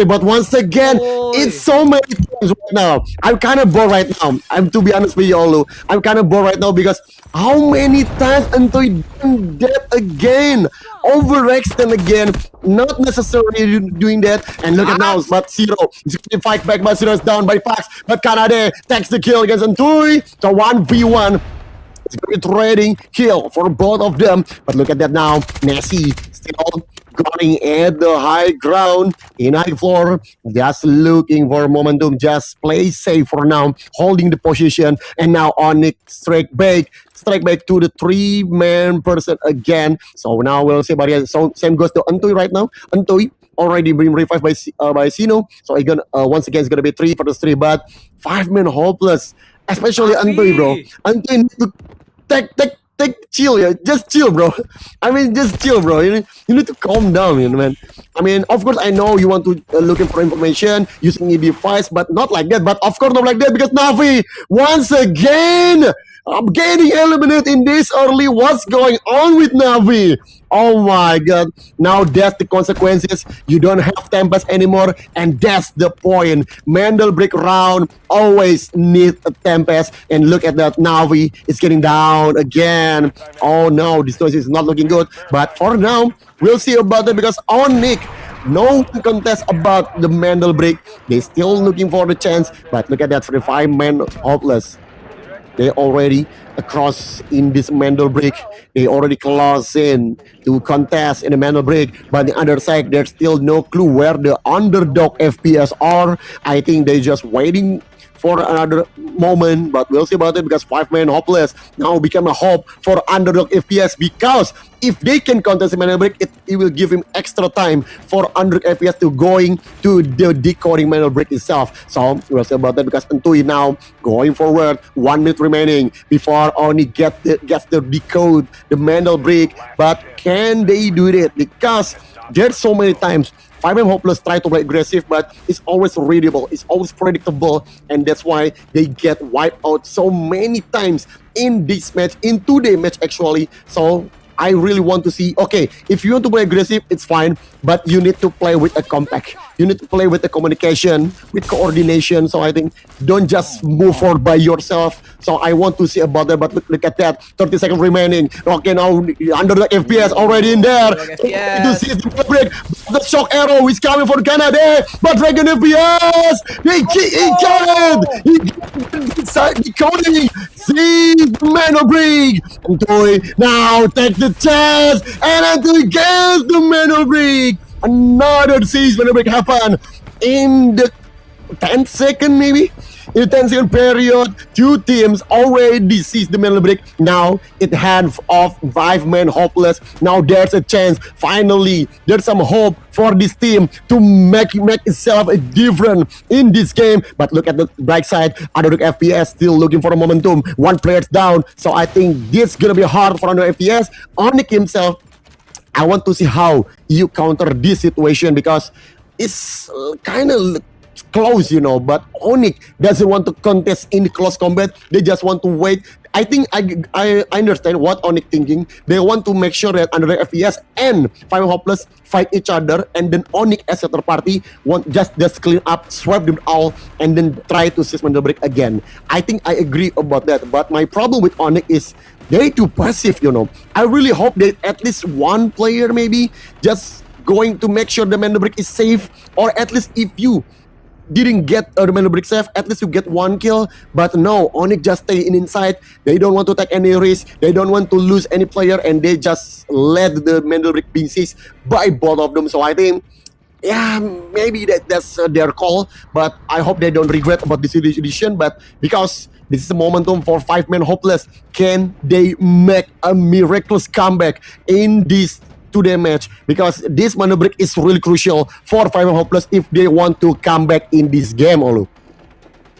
But once again, it's so many times right now. I'm kind of bored right now. To be honest with you all, I'm kind of bored right now, because how many times until you done that again? Overextend again, not necessarily doing that. And look at now, but Zero is going to fight back, but Zero is down by Pax. But Kanade takes the kill against Antui. So 1v1. It's going to be trading kill for both of them. But look at that now, Nessie still going at the high ground in high floor, just looking for momentum, just play safe for now, holding the position. And now Onyx strike back to the 3-man person again. So now we'll see, but yeah, so same goes to Antui right now. Antui already been revived by Sino, so again once again it's gonna be 3 versus 3, but 5-man hopeless, especially Antui, bro. Antui need to take chill, yeah. Just chill, bro. I mean, just chill, bro. You need to calm down, you know, man. I mean, of course, I know you want to looking for information using a device, but not like that. But of course, not like that, because Navi once again, I'm getting eliminated in this early. What's going on with Navi? Oh my god. Now that's the consequences. You don't have Tempest anymore, and that's the point. Mendel break round always need a Tempest. And look at that, Navi is getting down again. Oh no, this is not looking good. But for now, we'll see about it, because Onyx, no contest about the Mendel break. They still looking for the chance. But look at that, 5-man hopeless. They already across in this Mendel break. They already close in to contest in the Mendel break. But the other side, there's still no clue where the Underdog FPS are. I think they just waiting for another moment, but we'll see about it, because 5-man hopeless now become a hope for Underdog FPS, because if they can contest the Mendel break, it will give him extra time for 100 FPS to going to the decoding Mental Break itself. So we'll see about that because Entui now going forward, 1 minute remaining before Oni gets the decode the Mental Break. But can they do it? Because there's so many times 5M Hopeless try to play aggressive, but it's always readable, it's always predictable, and that's why they get wiped out so many times in this match, in today's match actually. So I really want to see, okay, if you want to play aggressive, it's fine, but you need to play with a compact. You need to play with the communication, with coordination. So I think don't just move forward by yourself. So I want to see about that, but look at that, 30 seconds remaining. Okay, now under the FPS already in there. To see the break. The shock arrow is coming for Canada, but Dragon FPS, he got it! He decoding, see the Mental Break. Entui now take the chance, and Entui gets the Mental Break. Another siege Mental Break happen in the 10 second maybe. In the 10-second period, two teams already seized the Mental Break. Now it hands off 5-man Hopeless. Now there's a chance. Finally, there's some hope for this team to make itself a different in this game. But look at the bright side. Underdog FPS still looking for a momentum. One player's down. So I think this gonna be hard for Underdog FPS. Onyx himself, I want to see how you counter this situation because it's kind of close, but Onyx doesn't want to contest in close combat. They just want to wait. I think I understand what Onyx thinking. They want to make sure that under the FPS and 5 Hopeless fight each other, and then Onyx as a third party want just clean up, swipe them all, and then try to seize Mental Break again. I think I agree about that. But my problem with Onyx is they're too passive, I really hope that at least one player maybe just going to make sure the Mental Break is safe, or at least if you didn't get the Mental Break safe, at least you get one kill. But no, Onyx just stay inside. They don't want to take any risk. They don't want to lose any player, and they just let the Mental Break be seized by both of them. So I think, yeah, maybe that's their call. But I hope they don't regret about this edition. But because this is a momentum for 5-man Hopeless, can they make a miraculous comeback in this today match? Because this Mental Break is really crucial for 5-man Hopeless if they want to come back in this game, Olu.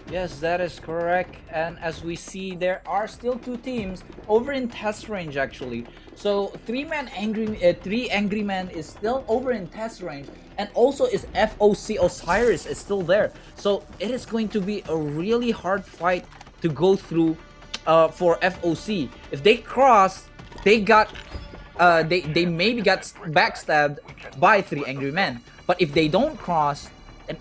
Yes, that is correct. And as we see, there are still two teams over in test range actually. So three angry men is still over in test range, and also is FOC Osiris is still there. So it is going to be a really hard fight to go through for FOC. If they cross, they maybe got backstabbed by 3 angry men. But if they don't cross, then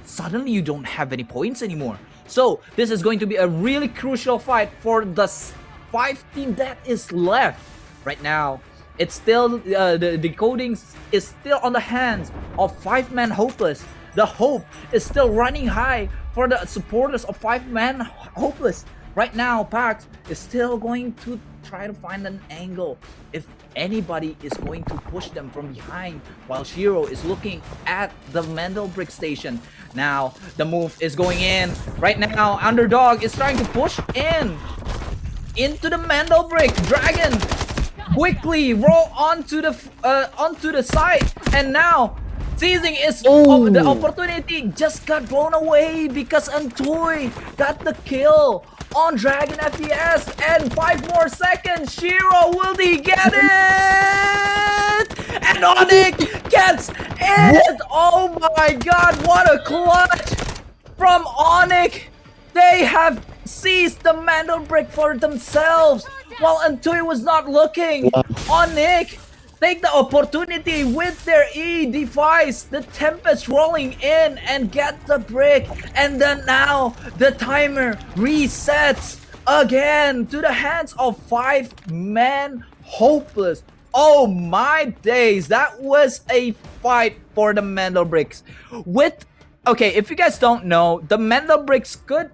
suddenly you don't have any points anymore. So this is going to be a really crucial fight for the 5 team that is left right now. It's still the decoding is still on the hands of 5-man Hopeless. The hope is still running high for the supporters of 5-man Hopeless. Right now, Pax is still going to try to find an angle if anybody is going to push them from behind, while Shiro is looking at the Mental Break station. Now the move is going in. Right now, Underdog is trying to push into the Mental Break. Dragon quickly roll onto the side, and now seizing is the opportunity just got blown away because Entui got the kill on Dragon FPS, and 5 more seconds. Shiro, will he get it? And Onyx gets it! Oh my god, what a clutch from Onyx! They have seized the Mental Break for themselves while Entui was not looking. Onyx take the opportunity with their E device, the Tempest rolling in, and get the break. And then now the timer resets again to the hands of 5-man Hopeless. Oh my days, that was a fight for the Mental Breaks. Okay, if you guys don't know, the Mental Breaks could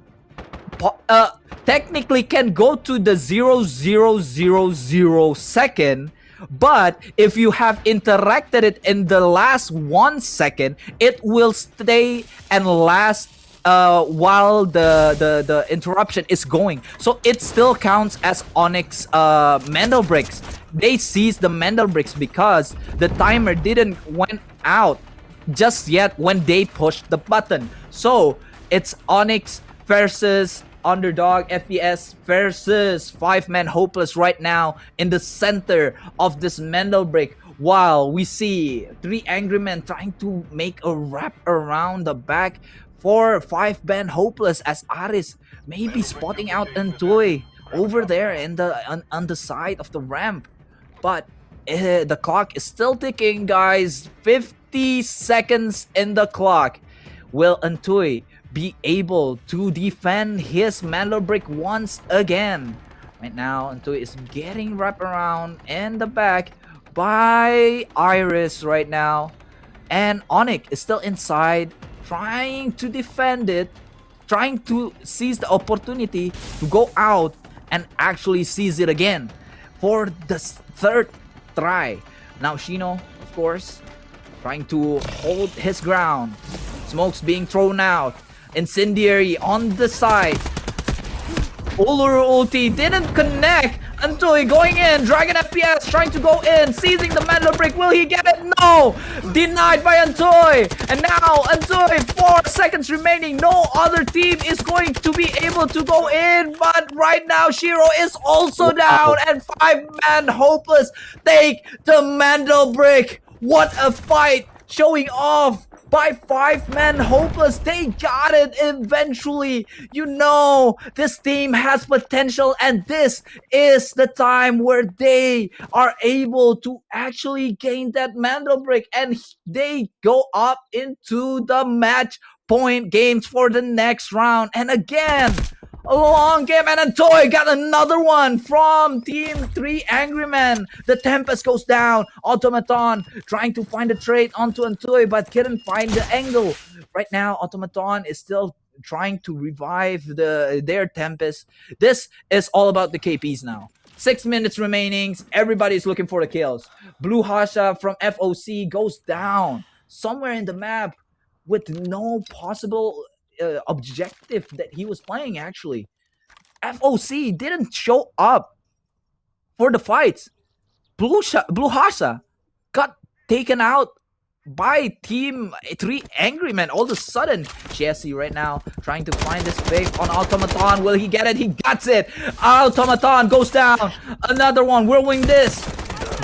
technically can go to the 0.000 second. But if you have interacted it in the last 1 second, it will stay and last while the interruption is going. So it still counts as Onyx Mandel bricks. They seized the Mandel bricks because the timer didn't went out just yet when they pushed the button. So it's Onyx versus Underdog FPS versus 5-man Hopeless right now in the center of this Mandel brick, while we see 3 angry men trying to make a wrap around the back for 5-man Hopeless, as Aris may be spotting out Antoy over there in the on the side of the ramp. But the clock is still ticking, guys. 50 seconds in the clock. Will Antoy be able to defend his Mandel brick once again? Right now, Antoy is getting wrapped around in the back by Iris right now. And Onyx is still inside, trying to defend it, trying to seize the opportunity to go out and actually seize it again for the 3rd try. Now Shino, of course, trying to hold his ground. Smokes being thrown out. Incendiary on the side. Uluru ulti didn't connect. Antoy going in. Dragon FPS trying to go in. Seizing the Mandel brick. Will he get it? No! Denied by Antoy. And now Antoy, 4 seconds remaining. No other team is going to be able to go in. But right now Shiro is also down. And 5-man Hopeless take the Mandel brick. What a fight. Showing off by 5-man Hopeless. They got it eventually. You know, this team has potential, and this is the time where they are able to actually gain that Mandel brick, and they go up into the match point games for the next round. And again, a long game, and Antoy got another one from Team 3 Angry Men. The Tempest goes down. Automaton trying to find a trade onto Antoy, but couldn't find the angle. Right now, Automaton is still trying to revive their Tempest. This is all about the KPs now. 6 minutes remaining. Everybody's looking for the kills. Blue Hasha from FOC goes down somewhere in the map with no possible objective that he was playing. Actually, FOC didn't show up for the fights. Blue Hasha got taken out by Team 3 Angry Men. All of a sudden, Jesse right now trying to find his fake on Automaton. Will he get it? He gets it. Automaton goes down. Another one. Whirlwind this.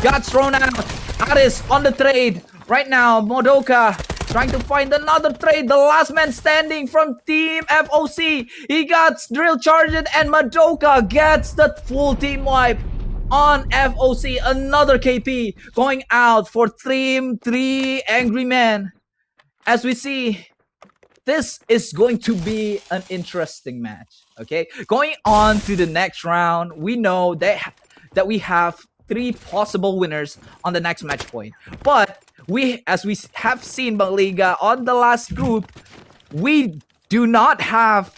Got thrown out. Aris on the trade. Right now, Modoka trying to find another trade. The last man standing from Team FOC. He got drill charged, and Madoka gets the full team wipe on FOC. Another KP going out for Team 3 Angry Men. As we see, this is going to be an interesting match. Okay, going on to the next round. We know that we have 3 possible winners on the next match point, but as we have seen, Bangliga, on the last group, we do not have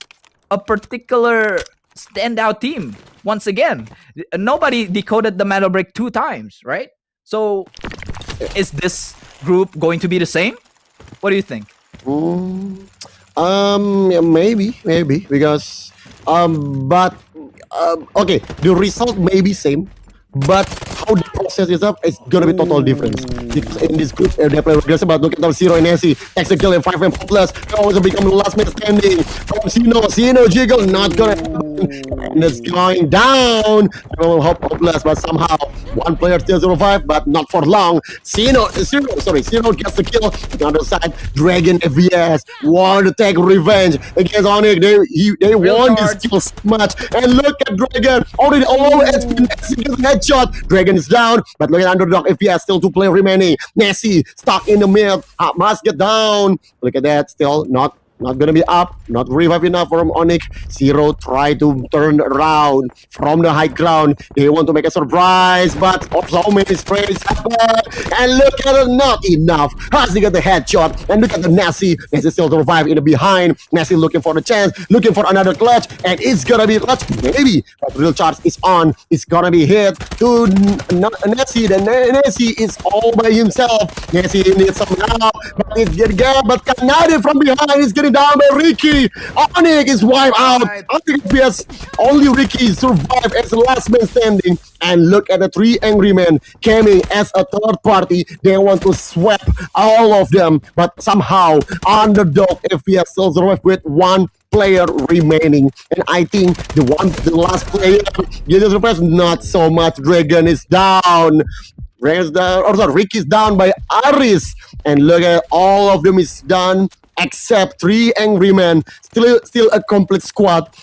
a particular standout team. Once again, nobody decoded the Mandel brick 2 times, right? So, is this group going to be the same? What do you think? Maybe because okay, the result may be same, but how the process is up, it's gonna be total difference. Because in this group, they play aggressive, but look at Zero and Nessie. Execute and 5-man Hopeless. They always become the last man standing. From Sino Jiggle, not gonna happen. And it's going down. Hopeless, but somehow one player still survive, but not for long. Sino gets the kill. On the other side, Dragon FVS want to take revenge against Onyx. They want this kill so much. And look at Dragon, already all headshot. Dragon is down, but look at Underdog FPS, still 2 players remaining. Nessie stuck in the mid, must get down. Look at that, still not gonna be up, not revive enough from Onyx. Zero try to turn around from the high ground. They want to make a surprise, but so many sprays happen. And look at it, not enough. Has he got the headshot? And look at the Nessie. Nessie still survive in the behind. Nessie looking for the chance, looking for another clutch, and it's gonna be clutch, maybe. But real charge is on. It's gonna be hit to Nessie. The Nessie is all by himself. Nessie needs some help, but it's getting but Kanade from behind is getting taken down by Ricky. Onyx is wiped out. Right. Onyx FPS, only Ricky survived as the last man standing. And look at the three angry men coming as a third party. They want to swap all of them, but somehow Underdog FPS still survived with one player remaining. And I think the last player, Jesus Repress, not so much. Dragon is down. Ricky's down by Aris. And look at all of them is done except three angry men. Still a complete squad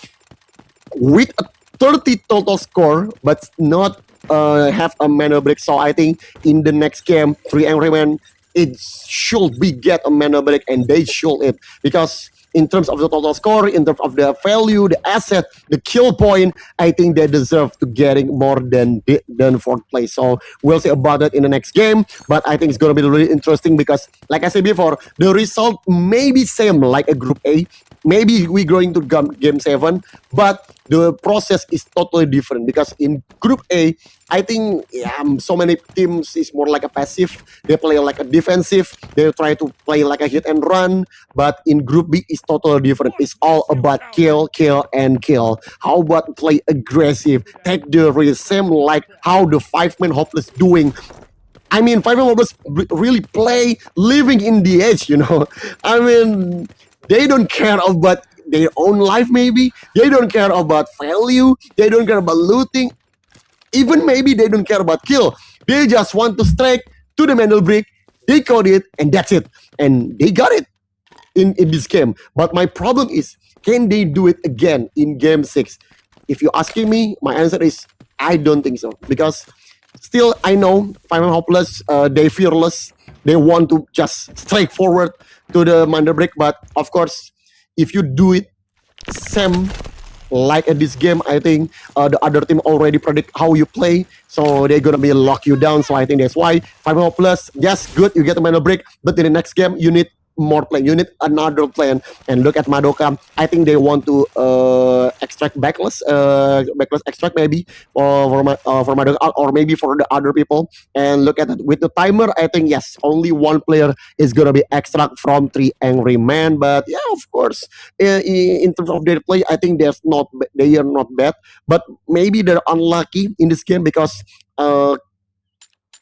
with a 30 total score, but not have a mana break. So I think in the next game, three angry men, it should be get a mana break, and they should it, because in terms of the total score, in terms of the value, the asset, the kill point, I think they deserve to getting more than fourth place. So we'll see about that in the next game. But I think it's gonna be really interesting because, like I said before, the result may be same like a Group A. Maybe we're going to game 7, but the process is totally different because in Group A, I think so many teams is more like a passive. They play like a defensive. They try to play like a hit and run. But in Group B, it's totally different. It's all about kill, kill, and kill. How about play aggressive, take the risk, same like how the 5-man hopeless doing. I mean, 5-man hopeless really play living in the edge, you know. I mean, they don't care about their own life, maybe. They don't care about value. They don't care about looting. Even maybe they don't care about kill. They just want to strike to the middle brick. They caught it, and that's it. And they got it in this game. But my problem is, can they do it again in game 6? If you're asking me, my answer is, I don't think so. Because still, I know 5-man hopeless, they fearless. They want to just strike forward to the middle brick. But of course, if you do it same like at this game, I think the other team already predict how you play, so they're gonna be lock you down. So I think that's why 5 plus, yes, good, you get a mana break, but in the next game you need more plan. You need another plan. And look at Madoka. I think they want to extract backless extract maybe for Madoka, or maybe for the other people. And look at it with the timer. I think yes, only one player is gonna be extract from 3 angry men. But yeah, of course, in terms of their play, I think they are not bad. But maybe they're unlucky in this game because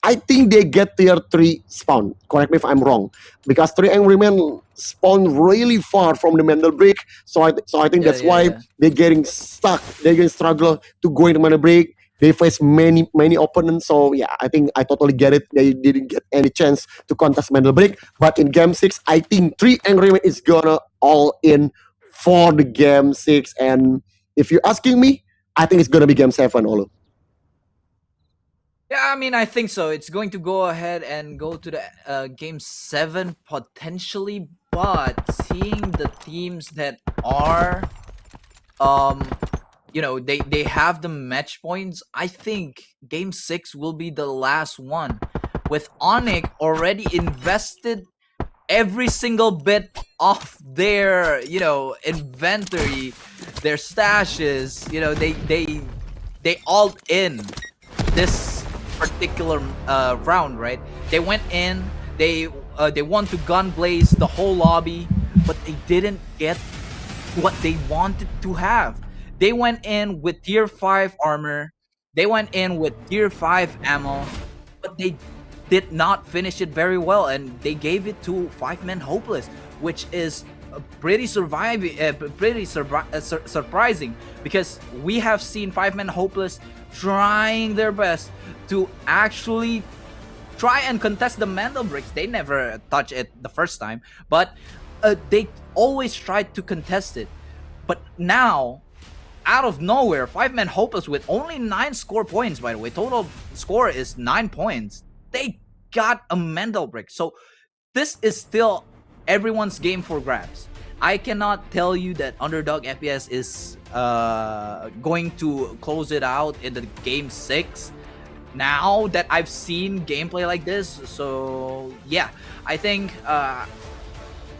I think they get tier 3 spawn. Correct me if I'm wrong. Because 3 angry men spawn really far from the Mendel break. So I think that's why they're getting stuck. They're going to struggle to go into Mendel break. They face many opponents. So yeah, I think I totally get it. They didn't get any chance to contest Mendel break. But in game 6, I think 3 angry men is gonna all in for the game 6. And if you're asking me, I think it's gonna be game 7, Olu. Yeah, I mean, I think so. It's going to go ahead and go to the game 7 potentially, but seeing the teams that are, you know, they have the match points, I think game 6 will be the last one. With Onyx already invested every single bit of their, you know, inventory, their stashes, you know, they all in this particular round, right? They went in, they want to gun blaze the whole lobby, but they didn't get what they wanted to have. They went in with tier 5 armor, they went in with tier 5 ammo, but they did not finish it very well, and they gave it to 5-man hopeless, which is pretty surprising, because we have seen 5-man hopeless trying their best to actually try and contest the Mandel bricks. They never touch it the first time, but they always tried to contest it. But now, out of nowhere, 5-man hopeless with only 9 score points, by the way, total score is 9 points. They got a Mandel brick. So this is still everyone's game for grabs. I cannot tell you that Underdog FPS is going to close it out in the game 6 now that I've seen gameplay like this. So yeah, I think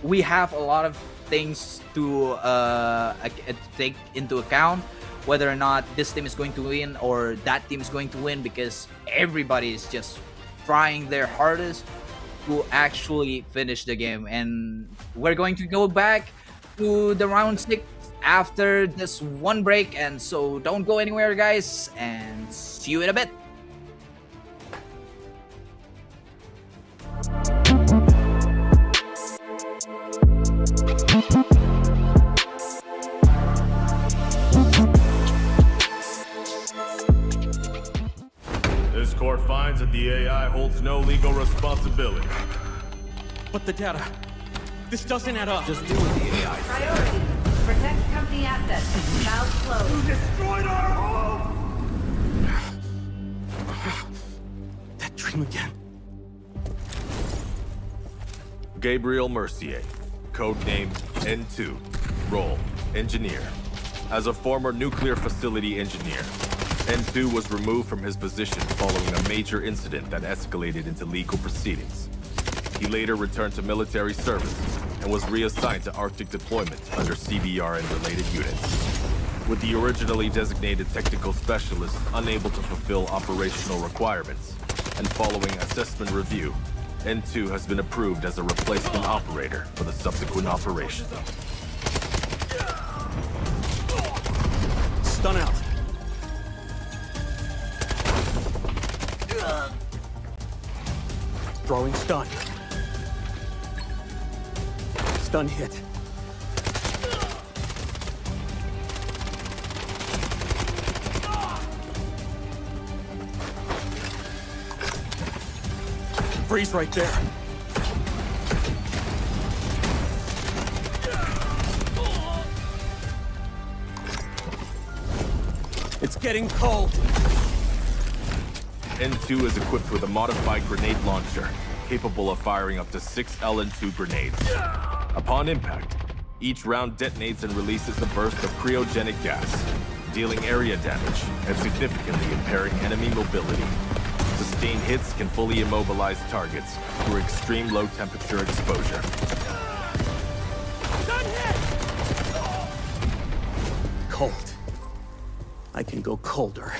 we have a lot of things to take into account, whether or not this team is going to win or that team is going to win, because everybody is just trying their hardest to actually finish the game. And we're going to go back to the round 6 after this one break, and so don't go anywhere, guys, and see you in a bit. This court finds that the AI holds no legal responsibility. But the data. This doesn't add up. Just deal with the AI. Priority. Protect company assets. Valve closed. Destroyed our home! That dream again. Gabriel Mercier, codenamed N2, role, engineer. As a former nuclear facility engineer, N2 was removed from his position following a major incident that escalated into legal proceedings. He later returned to military service and was reassigned to Arctic deployment under CBR and related units. With the originally designated technical specialist unable to fulfill operational requirements, and following assessment review, N2 has been approved as a replacement operator for the subsequent operation. Stun out. Throwing stun. Stun hit. Freeze right there. It's getting cold. N2 is equipped with a modified grenade launcher, capable of firing up to 6 LN2 grenades. Upon impact, each round detonates and releases a burst of cryogenic gas, dealing area damage and significantly impairing enemy mobility. Sustained hits can fully immobilize targets through extreme low temperature exposure. Cold. I can go colder.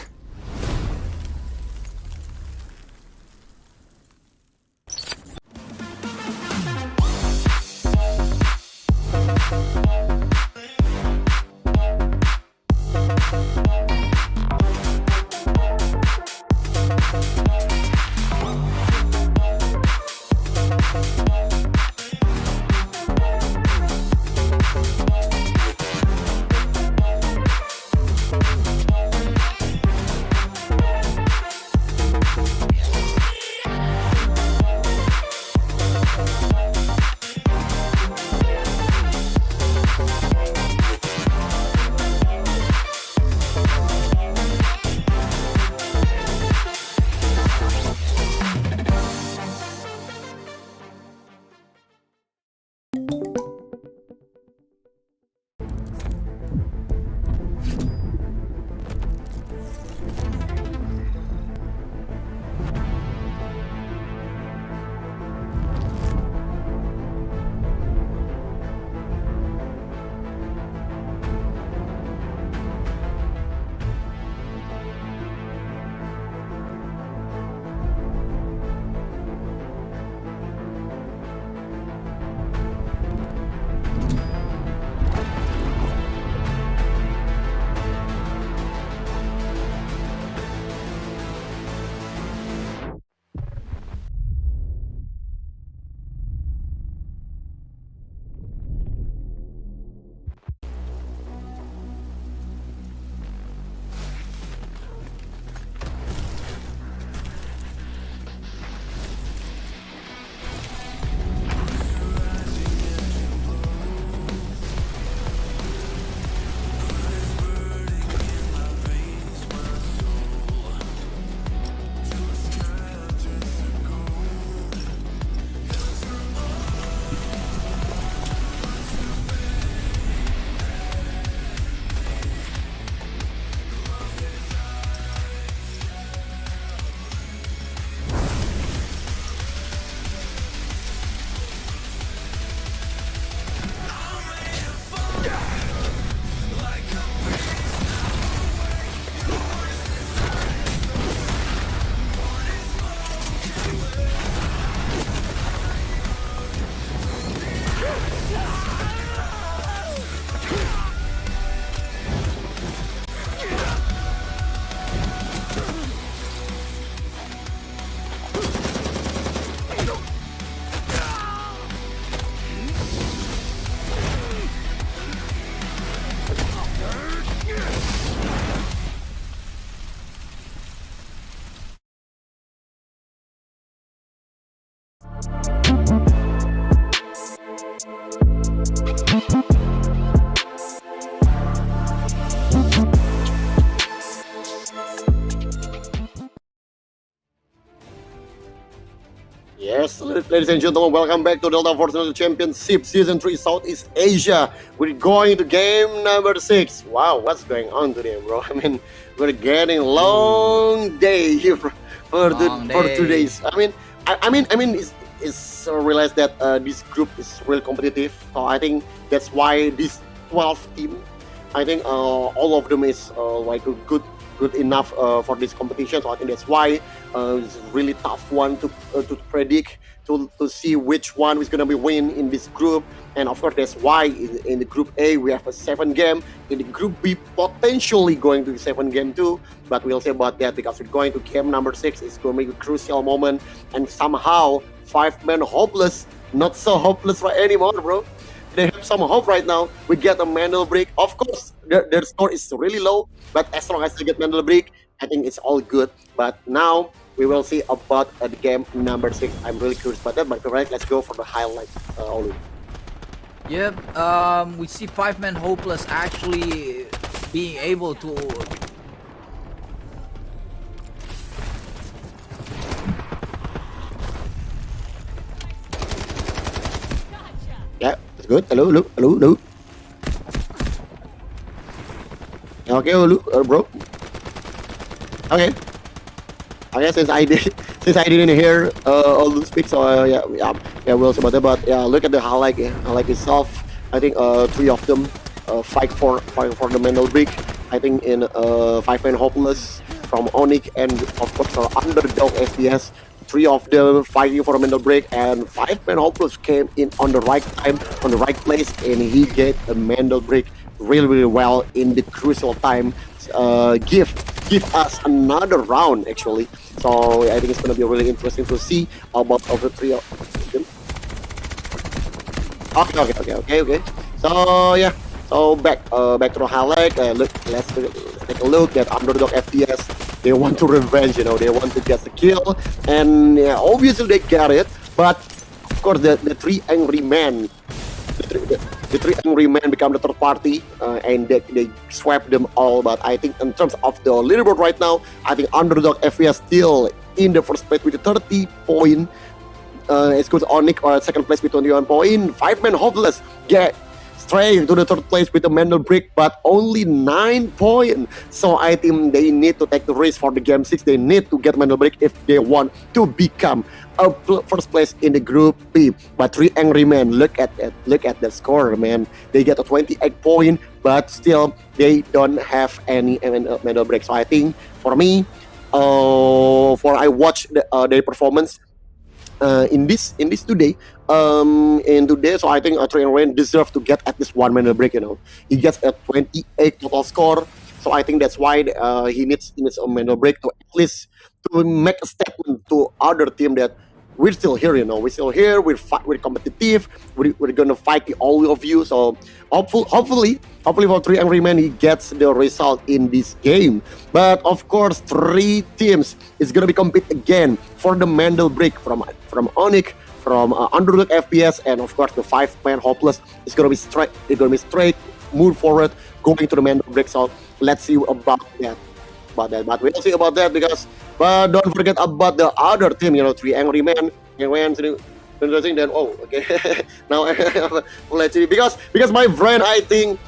Yes, ladies and gentlemen, welcome back to Delta Force Championship Season 3 Southeast Asia. We're going to game number 6. Wow, what's going on today, bro? I mean, we're getting long day here for 2 days. I mean, it's realized that this group is really competitive. So I think that's why this 12 team, I think all of them is like good enough for this competition. So I think that's why it's a really tough one to predict, to see which one is going to be win in this group. And of course, that's why in the group A we have a 7 game. In the group B, potentially going to 7 game too. But we'll see about that because we're going to game number 6. It's going to be a crucial moment. And somehow 5-man hopeless, not so hopeless right anymore, bro. They have some hope right now. We get a Mandel break. Of course, their score is really low, but as long as they get Mandel break, I think it's all good. But now we will see about the game number 6. I'm really curious about that. But right, let's go for the highlight. Olu. Yep. We see 5-man hopeless actually being able to. Yeah, that's good. Hello. Okay, bro. Okay, since I didn't hear all the speak, so yeah, we'll see about that. But yeah, look at the highlight itself. I think 3 of them fight for the Mandel break. I think in 5-man hopeless from Onyx and of course underdog FPS. 3 of them fighting for a Mandel break, and 5-man hopeless came in on the right time, on the right place, and he get a Mandel break really well in the crucial time. Give us another round actually. So I think it's gonna be really interesting to see about the 3 of them. Okay. So yeah. So back to the highlight. Let's take a look at underdog FPS. They want to revenge, they want to get the kill, and yeah, obviously they get it. But of course, the 3 angry men, the 3 angry men become the third party, and they swap them all. But I think in terms of the leaderboard right now, I think underdog FPS still in the first place with 30 point. It's good Onyx or second place with 21 point. 5-man hopeless get straight to the third place with the Mandel break, but only 9 points. So I think they need to take the risk for the game 6. They need to get Mandel break if they want to become a first place in the group B. But 3 angry men, look at the score, man. They get a 28 point, but still they don't have any Mandel break. So I think for me, I watched their performance in this today. So I think Train Rain deserves to get at least 1 Mandel break. He gets a 28 total score. So I think that's why he needs a Mandel break to at least to make a statement to other team that we're still here. We're still here. We're competitive. We're gonna fight all of you. So hopefully for 3 angry men he gets the result in this game. But of course 3 teams is gonna be compete again for the Mandel break from Onyx, from underdog FPS, and of course the 5-man hopeless is gonna be straight. It's gonna be straight, move forward, going to the Mandel break. So let's see about that. But we'll see about that but don't forget about the other team. 3 angry men. Interesting. Then okay. Now let's see because my friend I think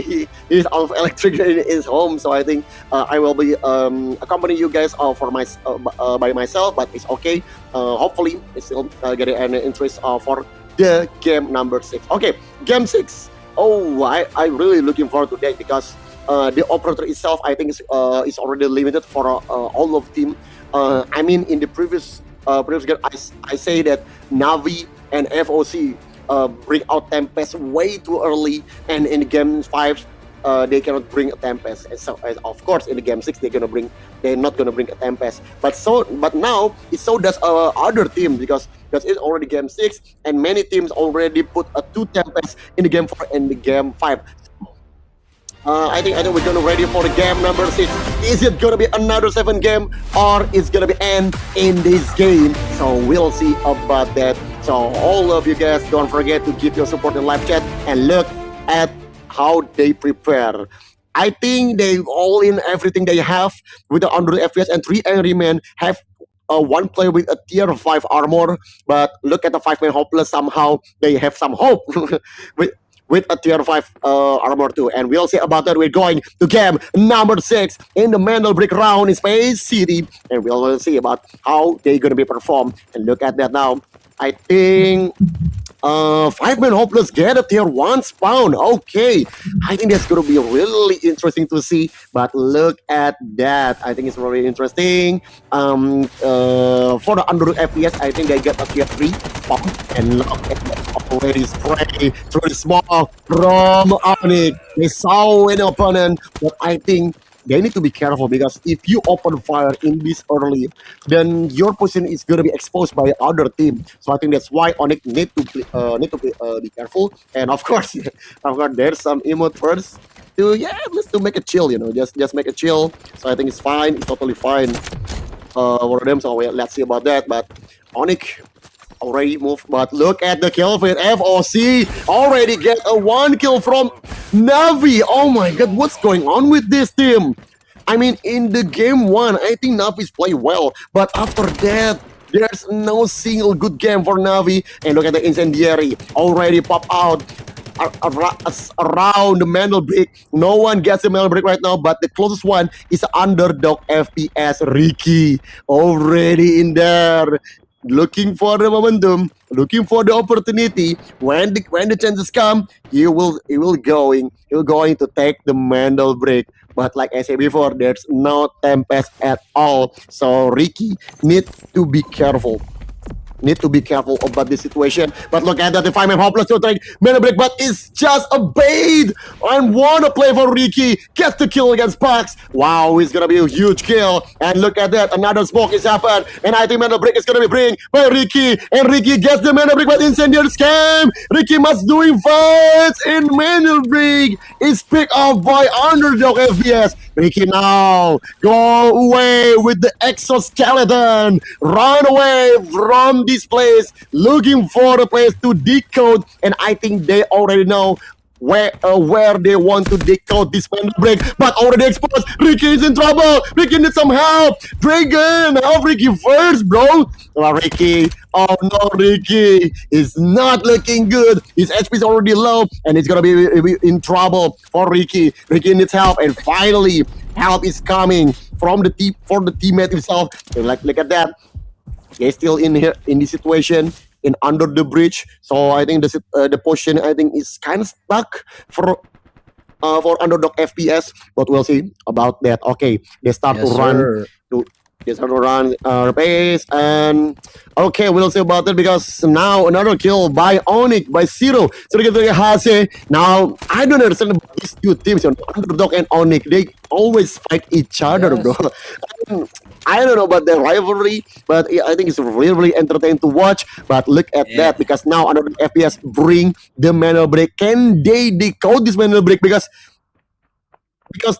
he is off electric in his home. So I think I will be accompanying you guys by myself. But it's okay. Hopefully it's still getting an interest for the game number 6. Okay, game 6. I really looking forward to that because the operator itself I think is already limited for all of team. I mean in the previous game I say that Navi and FOC bring out Tempest way too early, and in game 5 they cannot bring a Tempest. And so of course in the game 6 they're not gonna bring a Tempest. But now so does other team because it's already game 6 and many teams already put a 2 Tempest in the game 4 and the game 5. I think we're gonna ready for the game number 6. Is it gonna be another 7 game or it's gonna be end in this game? So we'll see about that. So all of you guys, don't forget to give your support in live chat and look at how they prepare. I think they all in everything they have with the under FPS, and 3 angry men have one player with a tier 5 armor, but look at the 5-man hopeless. Somehow they have some hope with a tier 5 armor too. And we'll see about that. We're going to game number 6 in the Mandel Brick round in Space City, and we'll see about how they're gonna be performed. And look at that now. I think 5-man hopeless get a tier 1 spawn. Okay, I think that's gonna be really interesting to see. But look at that. I think it's really interesting. For the under FPS, I think they get a tier 3 spawn. And look at that, already spray through the small from Onyx. They saw an opponent, but I think they need to be careful, because if you open fire in this early, then your position is gonna be exposed by other team. So I think that's why Onyx need to be careful. And of course, there's some emote first to let's make it chill, just make it chill. So I think it's fine, it's totally fine for them. So let's see about that. But Onyx already moved, but look at the kill feed. FOC already get a 1 kill from Navi. Oh my god, what's going on with this team? I mean, in the game 1, I think Navi's play well, but after that, there's no single good game for Navi. And look at the incendiary already pop out around the Mandel Brick. No one gets the Mandel Brick right now, but the closest one is underdog FPS Ricky already in there, looking for the momentum, looking for the opportunity. When the chances come, he will going to take the Mandel Brick. But like I said before, there's no tempest at all. So Ricky needs to be careful. About this situation. But look at that, the 5-man hopeless to take Mandel Brick, but it's just a bait. And wanna play for Ricky. Gets the kill against Pax. Wow, it's gonna be a huge kill. And look at that, another smoke is happened. And I think Mandel Brick is gonna be bring by Ricky. And Ricky gets the Mandel Brick, but incendiary scam. Ricky must doing fights, and Mandel Brick is picked up by underdog FPS. Ricky now go away with the exoskeleton. Run away from this place, looking for a place to decode. And I think they already know where they want to decode this Mandel Brick, but already exposed. Ricky is in trouble. Ricky needs some help. Dragon, help Ricky first, bro. Ricky, oh no, Ricky is not looking good. His HP is already low, and it's gonna be in trouble for Ricky. Ricky needs help, and finally, help is coming from the teammate himself. And look at that. They're still in here in this situation, in under the bridge. So I think the position, I think, is kind of stuck for underdog FPS, but we'll see about that. Okay, they start to run pace, and okay, we'll see about that, because now another kill by Onyx by Zero. So they get Hase. Now I don't understand about these two teams, underdog and Onyx. They always fight each other, bro. I don't know about the rivalry, but I think it's really, really entertaining to watch. But look at that, because now underdog FPS bring the Mandel Brick. Can they decode this Mandel Brick? Because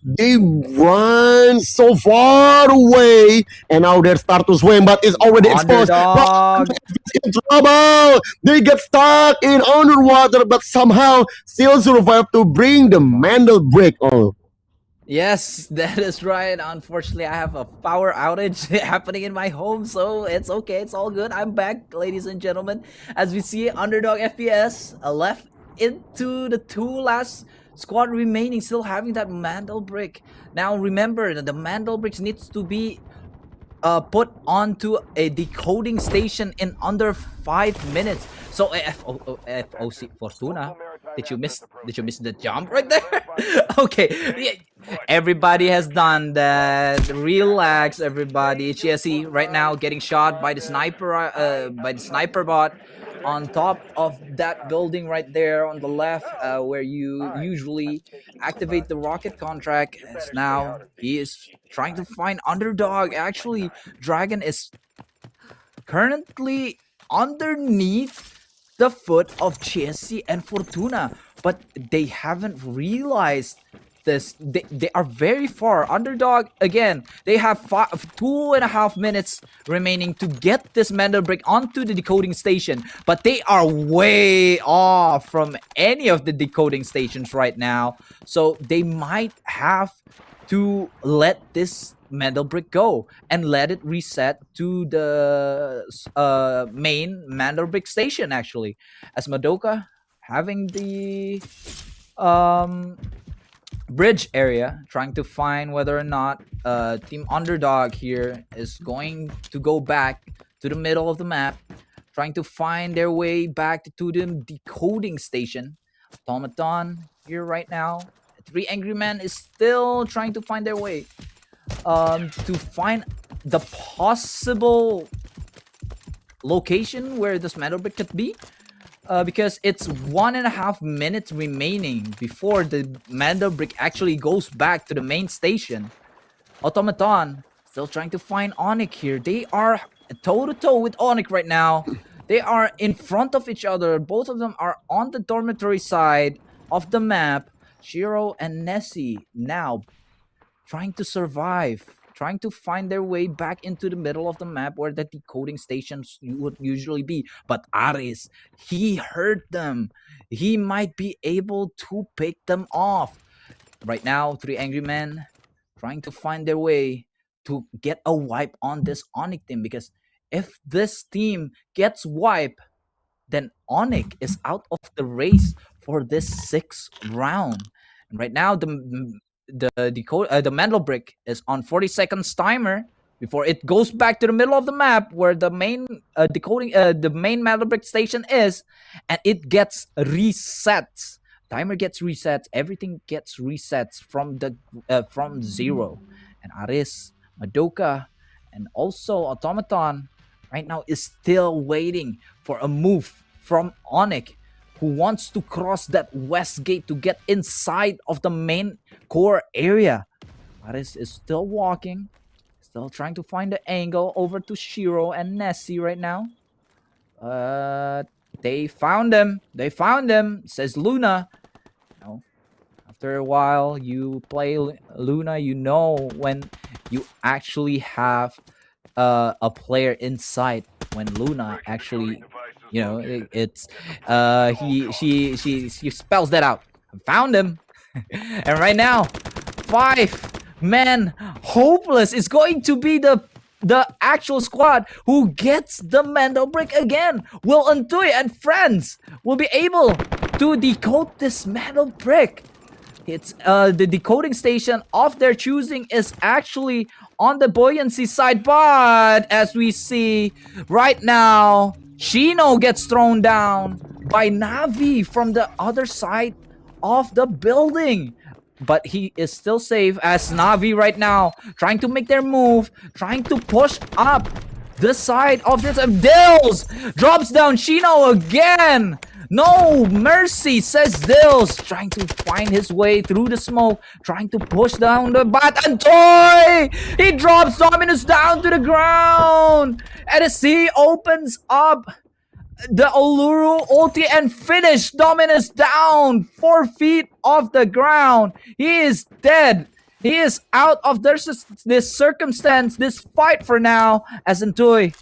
they run so far away, and now they start to swim, but it's already exposed. But in trouble. They get stuck in underwater, but somehow still survive to bring the Mandel Brick. Oh. Yes, that is right. Unfortunately, I have a power outage happening in my home, so it's okay. It's all good. I'm back, ladies and gentlemen. As we see, underdog FPS left into the 2 last squad remaining, still having that Mandel Brick. Now remember that the Mandel Bricks needs to be put onto a decoding station in under 5 minutes. So FOC Fortuna, did you miss the jump right there? Okay, everybody has done that. Relax, everybody. Chessie right now getting shot by the sniper bot on top of that building right there on the left, where you usually activate the rocket contract. As now he is trying to find underdog. Actually, Dragon is currently underneath the foot of Chessie and Fortuna, but they haven't realized this. They are very far. Underdog, again, they have 2.5 minutes remaining to get this Mandel brick onto the decoding station. But they are way off from any of the decoding stations right now. So they might have to let this Mandel brick go and let it reset to the main Mandel brick station, actually. As Madoka having the bridge area, trying to find whether or not Team Underdog here is going to go back to the middle of the map, trying to find their way back to the decoding station. Automaton here right now. 3 Angry Men is still trying to find their way to find the possible location where this Mandel brick could be. Because it's 1.5 minutes remaining before the Mandel brick actually goes back to the main station. Automaton still trying to find Onyx here. They are toe-to-toe with Onyx right now. They are in front of each other. Both of them are on the dormitory side of the map. Shiro and Nessie now trying to survive, trying to find their way back into the middle of the map where the decoding stations would usually be. But Aris, he heard them. He might be able to pick them off. Right now, 3 Angry Men trying to find their way to get a wipe on this Onyx team. Because if this team gets wiped, then Onyx is out of the race for this 6th round. And right now, the Mandel brick is on 40 seconds timer before it goes back to the middle of the map where the main the main Mandel brick station is, and it gets resets. Timer gets resets. Everything gets resets from 0. And Aris, Madoka, and also Automaton right now is still waiting for a move from Onyx, who wants to cross that west gate to get inside of the main core area. Aris is still walking, still trying to find the angle over to Shiro and Nessie right now. They found him. They found him, says Luna. You know, after a while, you play Luna, you know when you actually have a player inside. When Luna actually, you know, she spells that out. Found him. And right now, 5 men hopeless is going to be the actual squad who gets the Mandel brick again. Will Antui and friends will be able to decode this Mandel brick. It's the decoding station of their choosing is actually on the buoyancy side, but as we see right now, Shino gets thrown down by Navi from the other side of the building. But he is still safe as Navi right now trying to make their move, trying to push up the side of this. Dills drops down Shino again. No mercy, says Dills, trying to find his way through the smoke, trying to push down the bat. And Toy! He drops Dominus down to the ground. And as he opens up the Uluru ulti and finish Dominus down 4 feet off the ground. He is dead. He is out of this circumstance, this fight for now, as Antui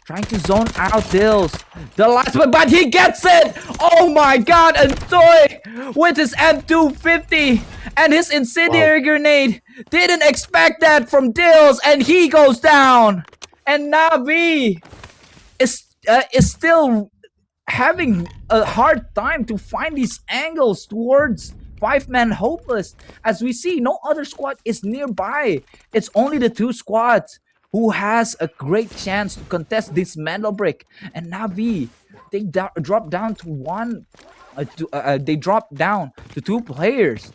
trying to zone out Dills. The last one, but he gets it! Oh my god, Antui with his M250 and his incendiary grenade. Didn't expect that from Dills, and he goes down. And Navi is still having a hard time to find these angles towards 5-man hopeless. As we see, no other squad is nearby. It's only the 2 squads who has a great chance to contest this Mandel brick. And Navi, they drop down to they dropped down to 2 players.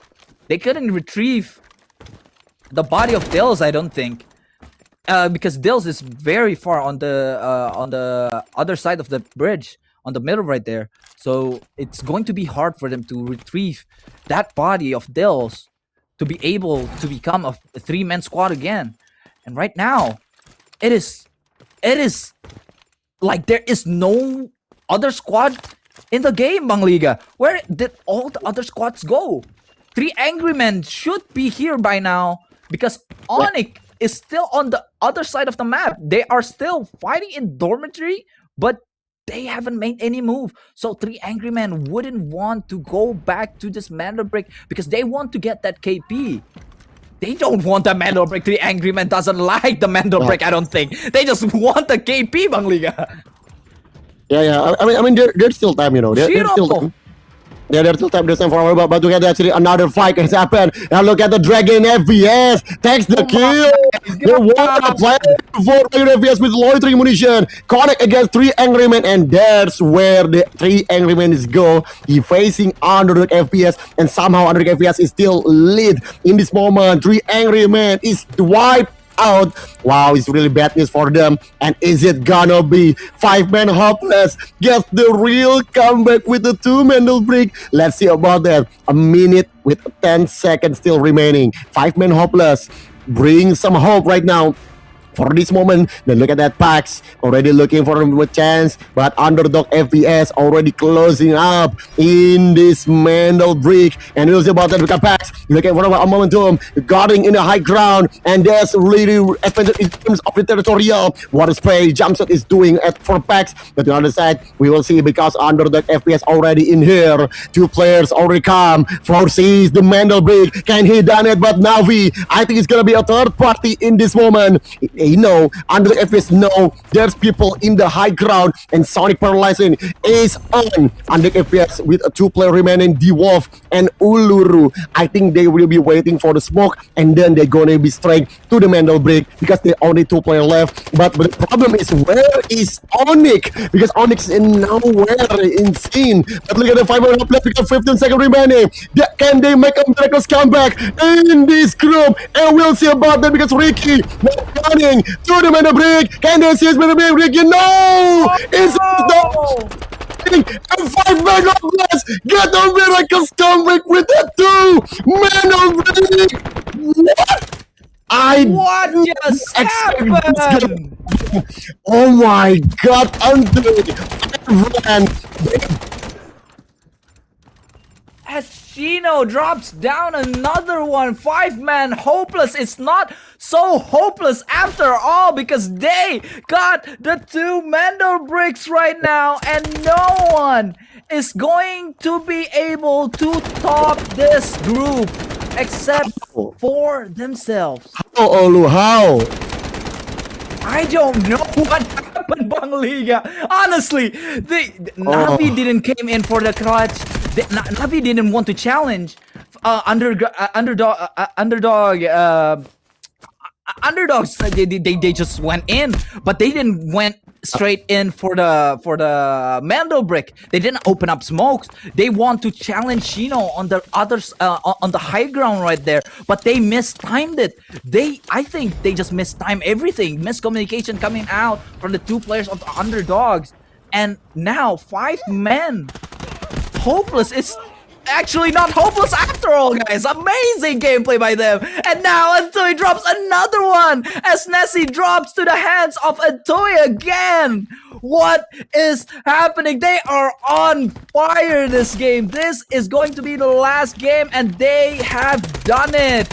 They couldn't retrieve the body of Dills, I don't think. Because Dills is very far on the other side of the bridge, on the middle right there. So it's going to be hard for them to retrieve that body of Dills to be able to become a 3-man squad again. And right now, it is like there is no other squad in the game, Bang Liga. Where did all the other squads go? 3 Angry Men should be here by now because Onyx is still on the other side of the map. They are still fighting in dormitory, but they haven't made any move. So 3 Angry Men wouldn't want to go back to this Mandal Brick because they want to get that KP. They don't want the Mandal Brick. 3 Angry Men doesn't like the Mandal Brick, I don't think. They just want the KP, Bang Liga. Yeah. I mean, there's still time, you know. There's still time. Yeah, there's still time. There's time for our but to get actually another fight has happened. And look at the Dragon FPS. Takes the kill. They want to play for FPS with loitering munition. Connect against 3 Angry Men. And that's where the 3 Angry Men is go. He facing Underdog FPS. And somehow Underdog FPS is still lead in this moment. 3 Angry Men is wiped out. Wow, it's really bad news for them. And is it gonna be 5-man hopeless? Get the real comeback with the 2 Mandal Brick. Let's see about that. A minute with 10 seconds still remaining. 5-man hopeless. Bring some hope right now for this moment. Then look at that Pax already looking for a chance, but Underdog FPS already closing up in this Mandal Brick. And we'll see about that because Pax looking for a momentum, guarding in the high ground, and there's really advantage in terms of the territorial. What a spray jumpshot is doing for Pax. But on the other side, we will see because Underdog FPS already in here. 2 players already come. Foresees the Mandal Brick. Can he done it? But Navi, I think it's gonna be a third party in this moment. No, under the FPS, no, there's people in the high ground, and Sonic Paralyzing is on under FPS with a 2-player remaining, D-Wolf and Uluru. I think they will be waiting for the smoke, and then they're gonna be straight to the Mandal Break because they only 2 players left. But the problem is, where is Onyx? Because Onyx is nowhere in scene. But look at the 5 minute left because 15 seconds remaining. Can they make a miraculous comeback in this group? And we'll see about that because Ricky not running to the Mandal Break. Can they see his Mandal Break? Ricky, no! It's the and 5-man hopeless. Get a miraculous comeback with the 2 Mandal Break. What? What just happened? Oh my god, Andre! As Shino drops down another one, 5-man hopeless. It's not so hopeless after all because they got the 2 Mandal Bricks right now, and no one is going to be able to top this group except for themselves. How, Olu? How? I don't know what happened, Bang Liga. Honestly, Navi didn't came in for the clutch. Navi didn't want to challenge. Underdogs. They just went in, but they didn't went straight in for the Mandal Brick. They didn't open up smokes. They want to challenge Shino on the others on the high ground right there, but they mistimed it. I think they just mistimed everything. Miscommunication coming out from the 2 players of the Underdogs, and now 5 men. Hopeless. It's actually not hopeless after all, guys. Amazing gameplay by them. And now Antoy drops another one as Nessie drops to the hands of Antoy again. What is happening? They are on fire this game. This is going to be the last game, and they have done it.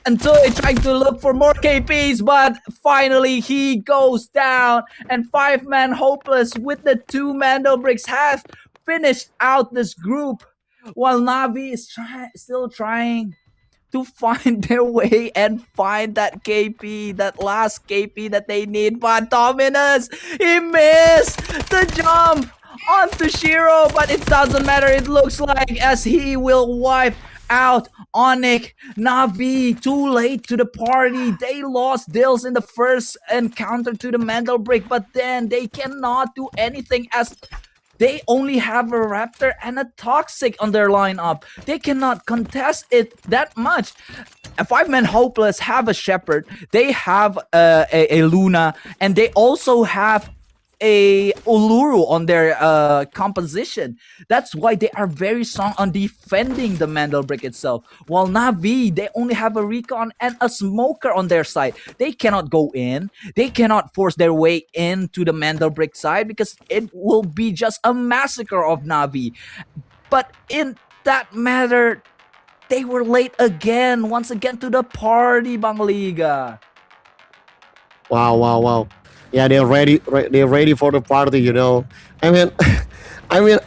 Antoy trying to look for more KPs, but finally he goes down, and 5-man hopeless with the 2 Mandal Bricks have finished out this group, while Navi is still trying to find their way and find that KP, that last KP that they need. But Dominus, he missed the jump onto Shiro, but it doesn't matter. It looks like as he will wipe out Onyx. Navi too late to the party. They lost Dills in the first encounter to the Mandal Brick, but then they cannot do anything as they only have a Raptor and a Toxic on their lineup. They cannot contest it that much. A 5-man hopeless have a Shepherd. They have a Luna, and they also have a Uluru on their composition. That's why they are very strong on defending the Mandal Brick itself. While Navi, they only have a Recon and a Smoker on their side. They cannot go in. They cannot force their way into the Mandal Brick side because it will be just a massacre of Navi. But in that matter, they were late again, once again to the party, Bang Liga. Wow. Yeah, they're ready. They're ready for the party. You know. I mean,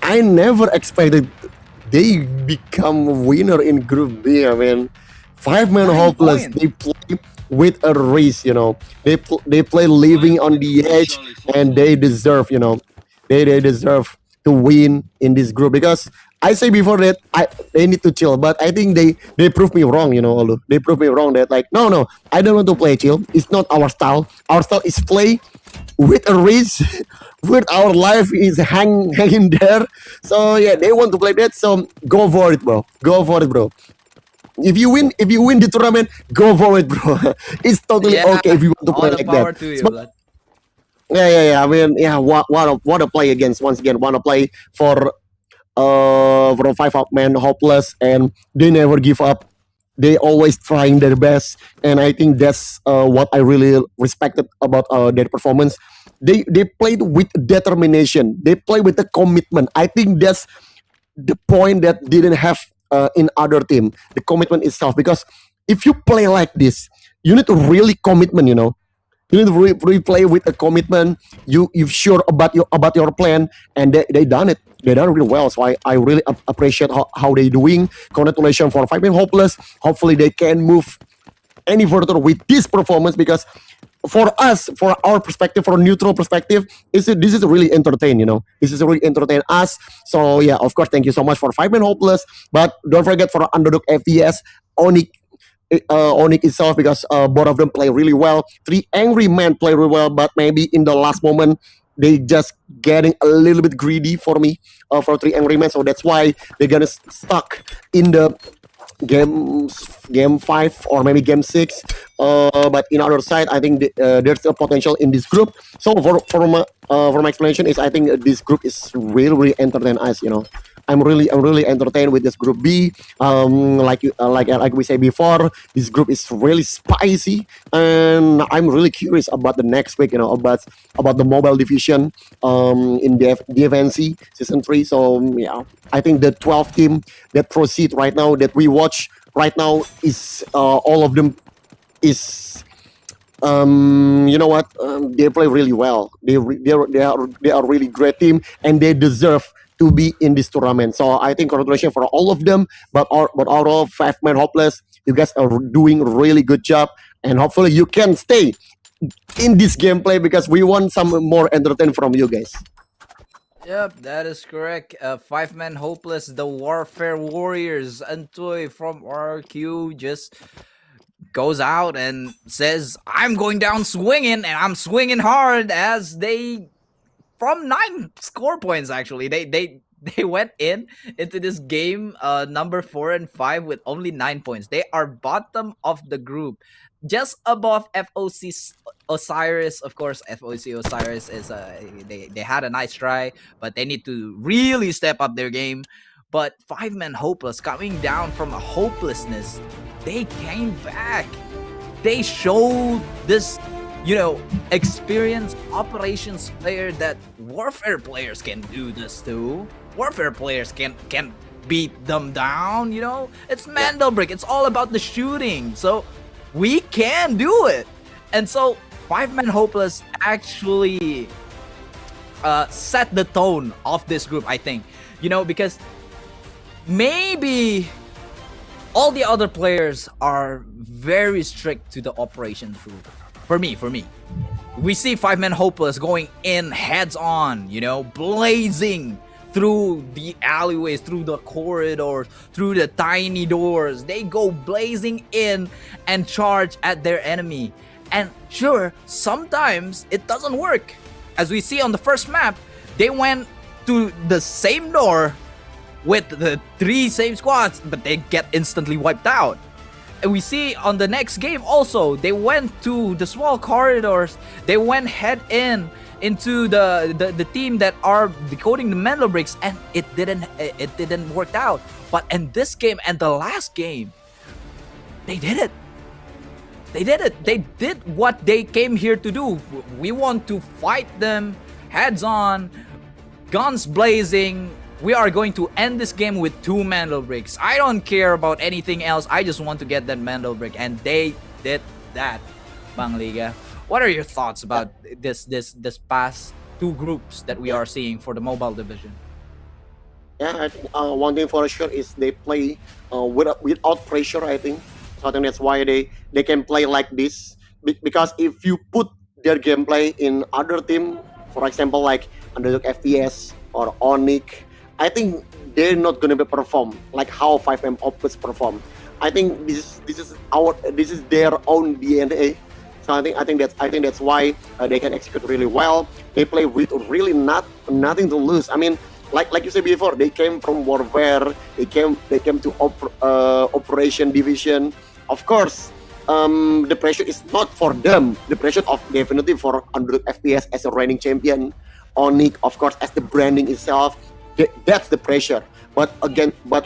I never expected they become a winner in Group B. I mean, 5-man 9 hopeless. points. They play with a race. You know, they play living on the edge, and they deserve. You know, they deserve to win in this group because I say before that they need to chill, but I think they proved me wrong. You know, Olu. They proved me wrong that like no, I don't want to play chill. It's not our style. Our style is play with a race, with our life is hanging there. So yeah, they want to play that. So go for it, bro. Go for it, bro. If you win the tournament, go for it, bro. It's totally okay if you want to play all the like power that. to you, So, blood. yeah. I mean, yeah, what a play against once again. Want to play for 5-man hopeless, and they never give up. They always trying their best, and I think that's what I really respected about their performance. They played with determination. They play with the commitment. I think that's the point that didn't have in other team. The commitment itself, because if you play like this, you need to really commitment. You know, you need to really play with a commitment. You're sure about your plan, and they done it. They done really well. So I really appreciate how they doing. Congratulations for 5-man hopeless. Hopefully they can move any further with this performance, because for us, for our perspective, for a neutral perspective, this is really entertain. You know, this is really entertain us. So yeah, of course, thank you so much for 5-man hopeless. But don't forget for underdog FTS, Onyx itself, because both of them play really well. 3 angry men play really well, but maybe in the last moment they just getting a little bit greedy for me for 3 angry men. So that's why they're gonna stuck in the game 5 or maybe game 6. But in other side, I think there's a potential in this group. So for my explanation is, I think this group is really entertain us. You know, I'm really entertained with this group B. Like we say before, this group is really spicy, and I'm really curious about the next week. You know, about the mobile division in DFNC season 3. So yeah, I think the 12 team that proceed right now, that we watch right now, is all of them is you know what, they play really well. They are really great team, and they deserve to be in this tournament. So I think congratulations for all of them. But out of 5-man hopeless, you guys are doing really good job, and hopefully you can stay in this gameplay, because we want some more entertainment from you guys. Yep, that is correct. 5-man hopeless, the Warfare Warriors, Antoy from RQ just goes out and says, I'm going down swinging, and I'm swinging hard, as they, from 9 score points actually, they went into this game number 4 and 5 with only 9 points. They are bottom of the group, just above FOC Osiris. Of course, FOC Osiris is they had a nice try, but they need to really step up their game. But 5-man hopeless, coming down from a hopelessness, they came back. They showed this, you know, experienced operations player that Warfare players can do this too. Warfare players can beat them down, you know. It's Mandelbrick. It's all about the shooting. So we can do it. And so 5-man hopeless actually set the tone of this group, I think. You know, because maybe all the other players are very strict to the operations rule. For me, we see 5-man hopeless going in heads on, you know, blazing through the alleyways, through the corridors, through the tiny doors. They go blazing in and charge at their enemy. And sure, sometimes it doesn't work. As we see on the first map, they went to the same door with the 3 same squads, but they get instantly wiped out. And we see on the next game also, they went to the small corridors. They went head into the team that are decoding the mental bricks, and it didn't work out. But in this game and the last game, they did it. They did what they came here to do. We want to fight them heads on, guns blazing, we are going to end this game with 2 Mandel bricks. I don't care about anything else. I just want to get that Mandel brick, and they did that. Bang Liga, what are your thoughts about this past 2 groups that we are seeing for the mobile division? Yeah, I think one thing for sure is they play without pressure. I think so. I think that's why they can play like this. Because if you put their gameplay in other team, for example, like Underdog FPS or Onyx, I think they're not gonna be perform like how 5M Opus perform. I think this is their own DNA. So I think that's why they can execute really well. They play with really nothing to lose. I mean, like you said before, they came from Warfare. They came to Operation Division. Of course, the pressure is not for them. The pressure of definitely for Underdog FPS as a reigning champion. Onyx, of course, as the branding itself. That's the pressure. But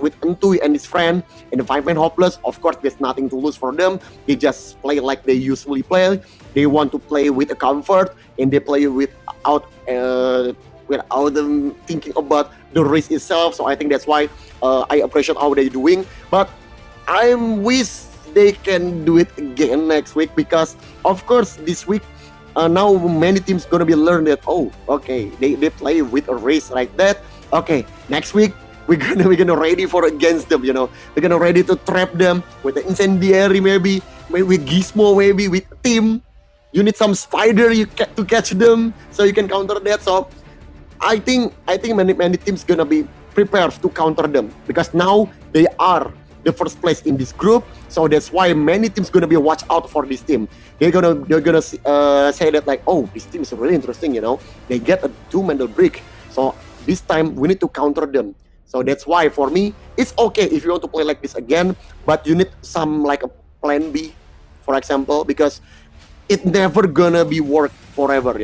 with Entui and his friend and the 5-man Hopeless, of course, there's nothing to lose for them. They just play like they usually play. They want to play with a comfort, and they play without them thinking about the race itself. So I think that's why I appreciate how they're doing. But I wish they can do it again next week, because of course this week now many teams gonna be learned that, oh, okay, they play with a race like that. Okay, next week we're gonna ready for against them. We're gonna ready to trap them with the incendiary, maybe with Gizmo, maybe with team. You need some spider to catch them so you can counter that. So I think many teams gonna be prepared to counter them, because now they are the first place in this group. So that's why many teams gonna be watch out for this team. They're gonna say that like, oh, this team is really interesting. They get a 2 Mandel brick. So this time we need to counter them. So that's why for me it's okay if you want to play like this again, but you need some like a plan B, for example, because it never gonna be work forever.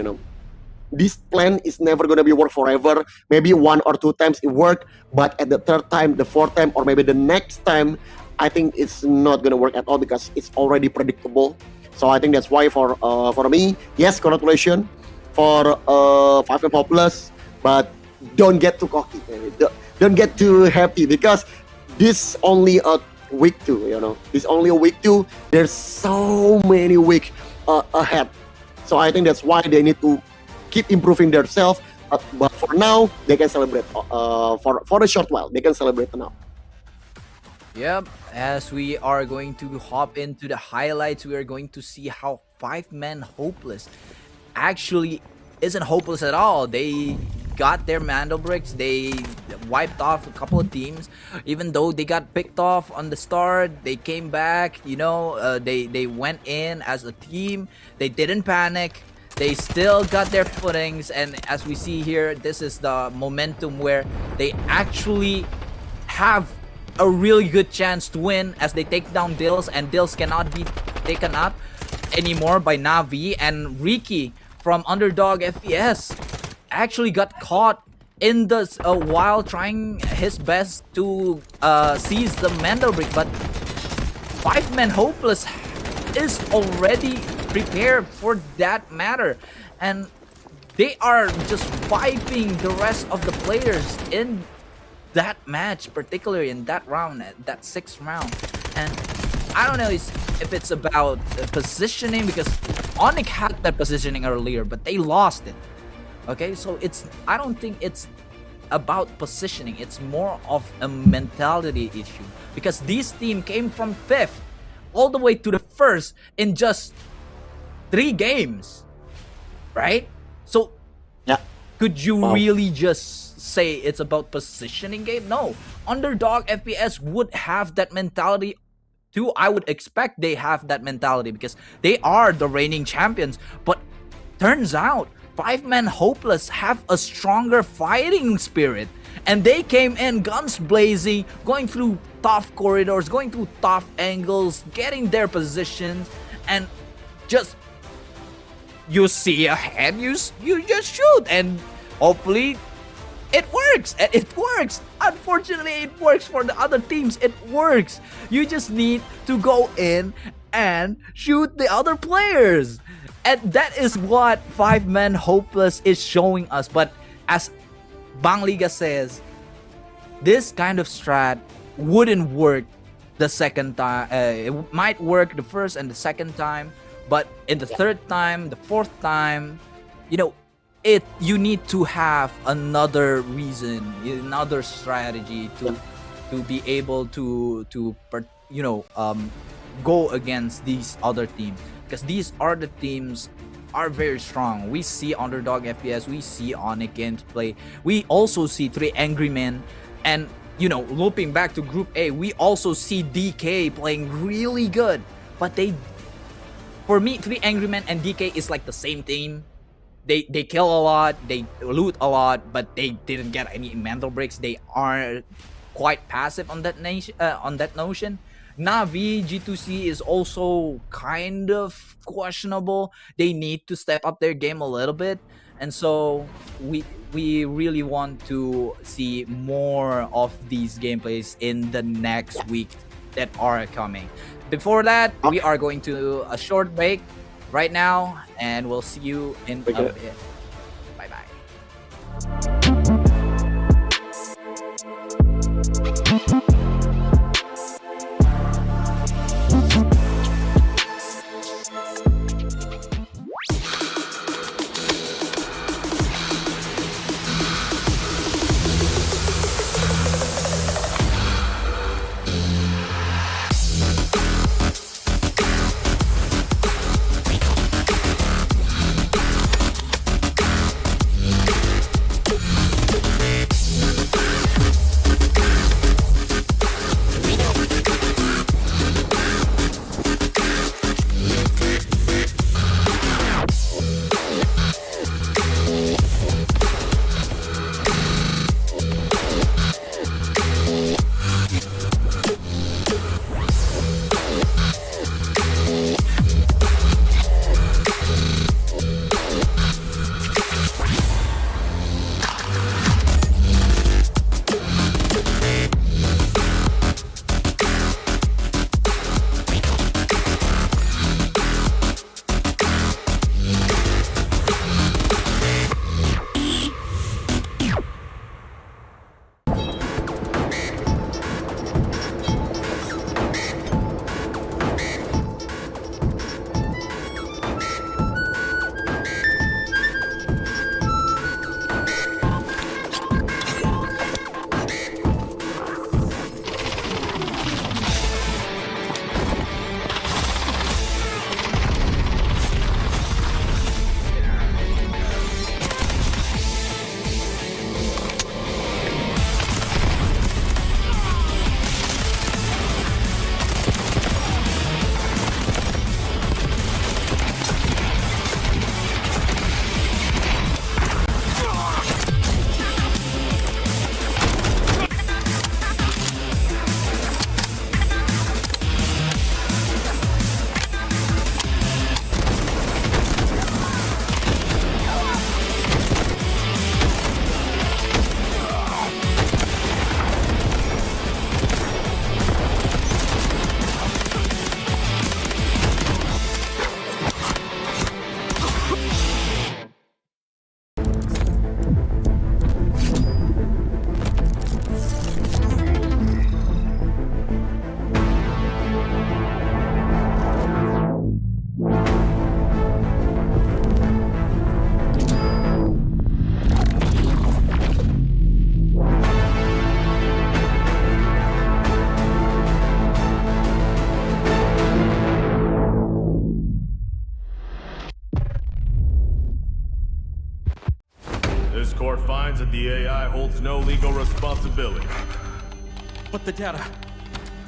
This plan is never gonna be work forever. Maybe 1 or 2 times it work, but at the 3rd time, the 4th time, or maybe the next time, I think it's not gonna work at all, because it's already predictable. So I think that's why for me, yes, congratulations for 5M Hopeless, but don't get too cocky. Don't get too happy, because this only a week 2. This only a week 2. There's so many weeks ahead. So I think that's why they need to keep improving themselves. But for now, they can celebrate. For a short while, they can celebrate now. Yep, as we are going to hop into the highlights, we are going to see how 5-man Hopeless actually isn't hopeless at all. They got their Mandel bricks. They wiped off a couple of teams. Even though they got picked off on the start, they came back. They went in as a team. They didn't panic. They still got their footings, and as we see here, this is the momentum where they actually have a really good chance to win, as they take down Dills, and Dills cannot be taken up anymore by Navi. And Ricky from Underdog FPS actually got caught in the while trying his best to seize the Mandel brick, but 5-man Hopeless is already prepared for that matter, and they are just wiping the rest of the players in that match, particularly in that round, that 6th round. And I don't know if it's about positioning, because Onyx had that positioning earlier, but they lost it. Okay, so I don't think it's about positioning. It's more of a mentality issue, because this team came from 5th all the way to the 1st in just 3 games, right? So yeah, could you really just say it's about positioning game? No, Underdog FPS would have that mentality too. I would expect they have that mentality, because they are the reigning champions. But turns out 5-man Hopeless have a stronger fighting spirit, and they came in guns blazing, going through tough corridors, going through tough angles, getting their positions, and just you see a head, you just shoot, and hopefully it works. And it works. Unfortunately, it works for the other teams. It works. You just need to go in and shoot the other players. And that is what 5-man Hopeless is showing us. But as Bang Liga says, this kind of strat wouldn't work the second time. It might work the first and the second time, but in the third time, the fourth time, you know, you need to have another reason, another strategy to be able to go against these other teams, because these other teams are very strong. We see Underdog FPS, we see Onyx gameplay, we also see 3 Angry Men, and looping back to Group A, we also see DK playing really good. But for me, 3 Angry Men and DK is like the same team. They kill a lot, they loot a lot, but they didn't get any mental breaks. They are quite passive on that notion. Navi G2C is also kind of questionable. They need to step up their game a little bit, and so we really want to see more of these gameplays in the next week that are coming. Before that, we are going to a short break right now, and we'll see you in a bit. Bye bye. Court finds that the AI holds no legal responsibility. But the data,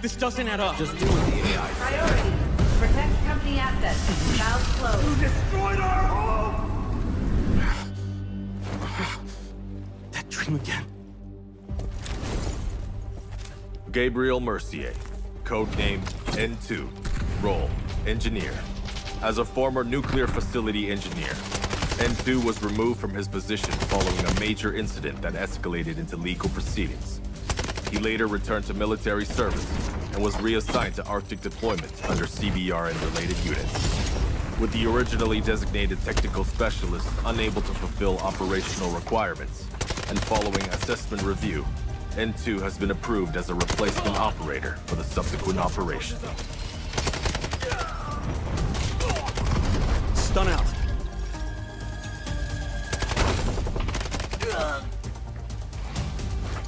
this doesn't add up. Just do what the AI says. Priority, protect company assets. Valve closed. You destroyed our home! That dream again. Gabriel Mercier, codenamed N2, role, engineer. As a former nuclear facility engineer, N2 was removed from his position following a major incident that escalated into legal proceedings. He later returned to military service and was reassigned to Arctic deployment under CBR and related units. With the originally designated technical specialist unable to fulfill operational requirements, and following assessment review, N2 has been approved as a replacement operator for the subsequent operation. Stun out.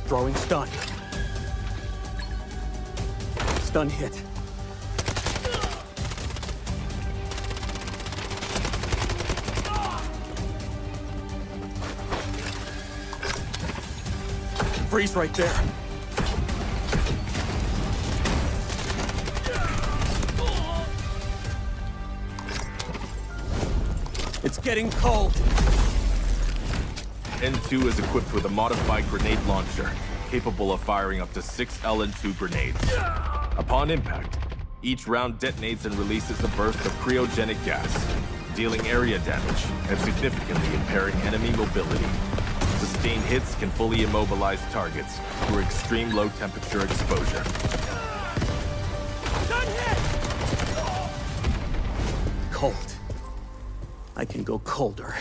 Throwing stun. Stun hit. Freeze right there. It's getting cold. N2 is equipped with a modified grenade launcher, capable of firing up to 6 LN2 grenades. Upon impact, each round detonates and releases a burst of cryogenic gas, dealing area damage and significantly impairing enemy mobility. Sustained hits can fully immobilize targets through extreme low temperature exposure. Cold. I can go colder.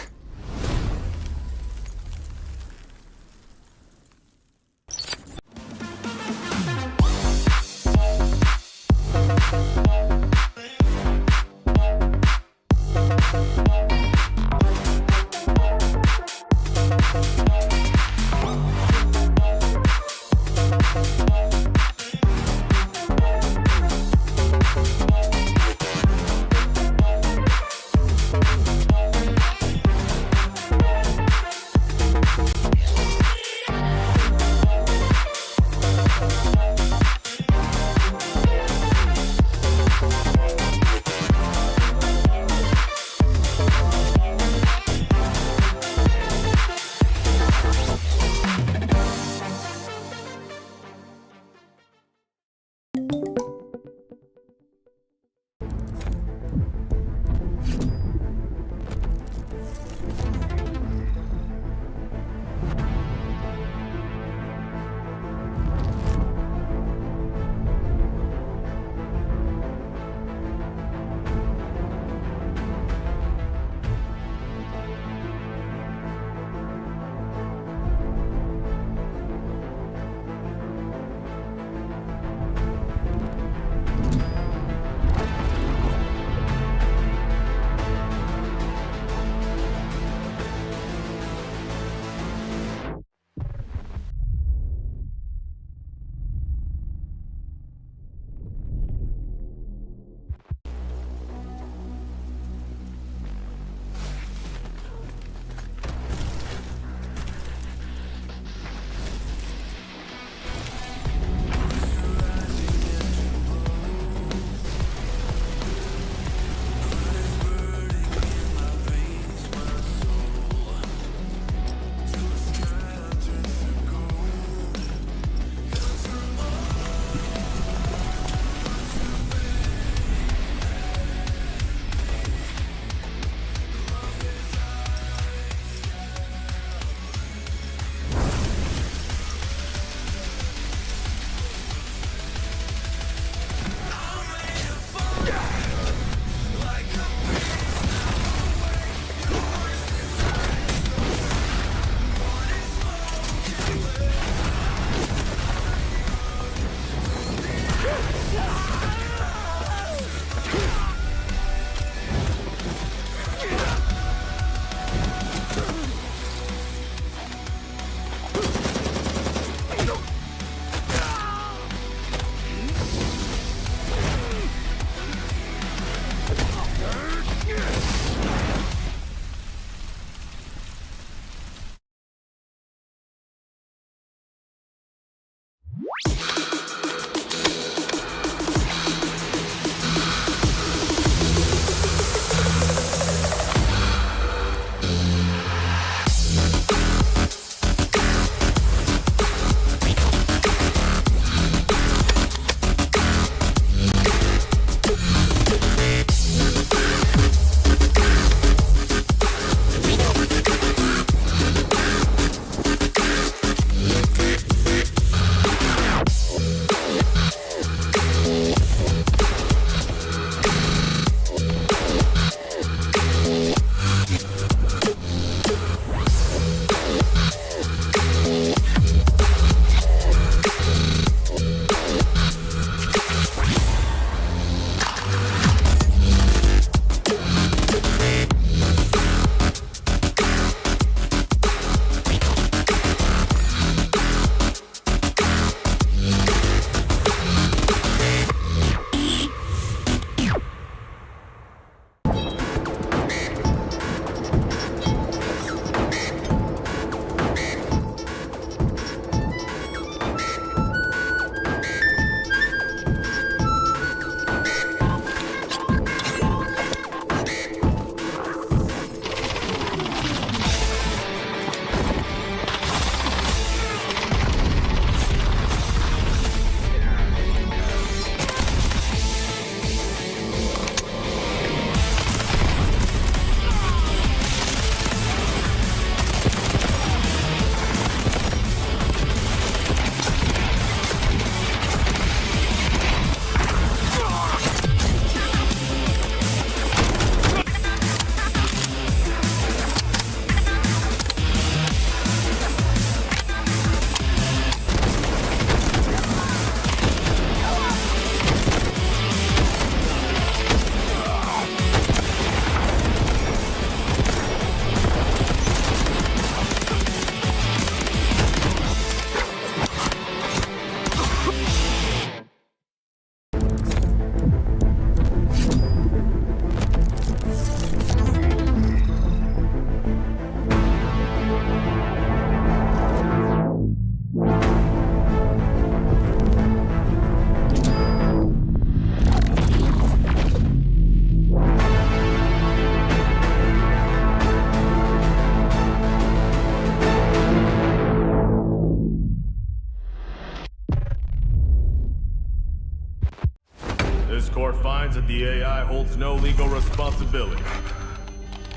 legal responsibility.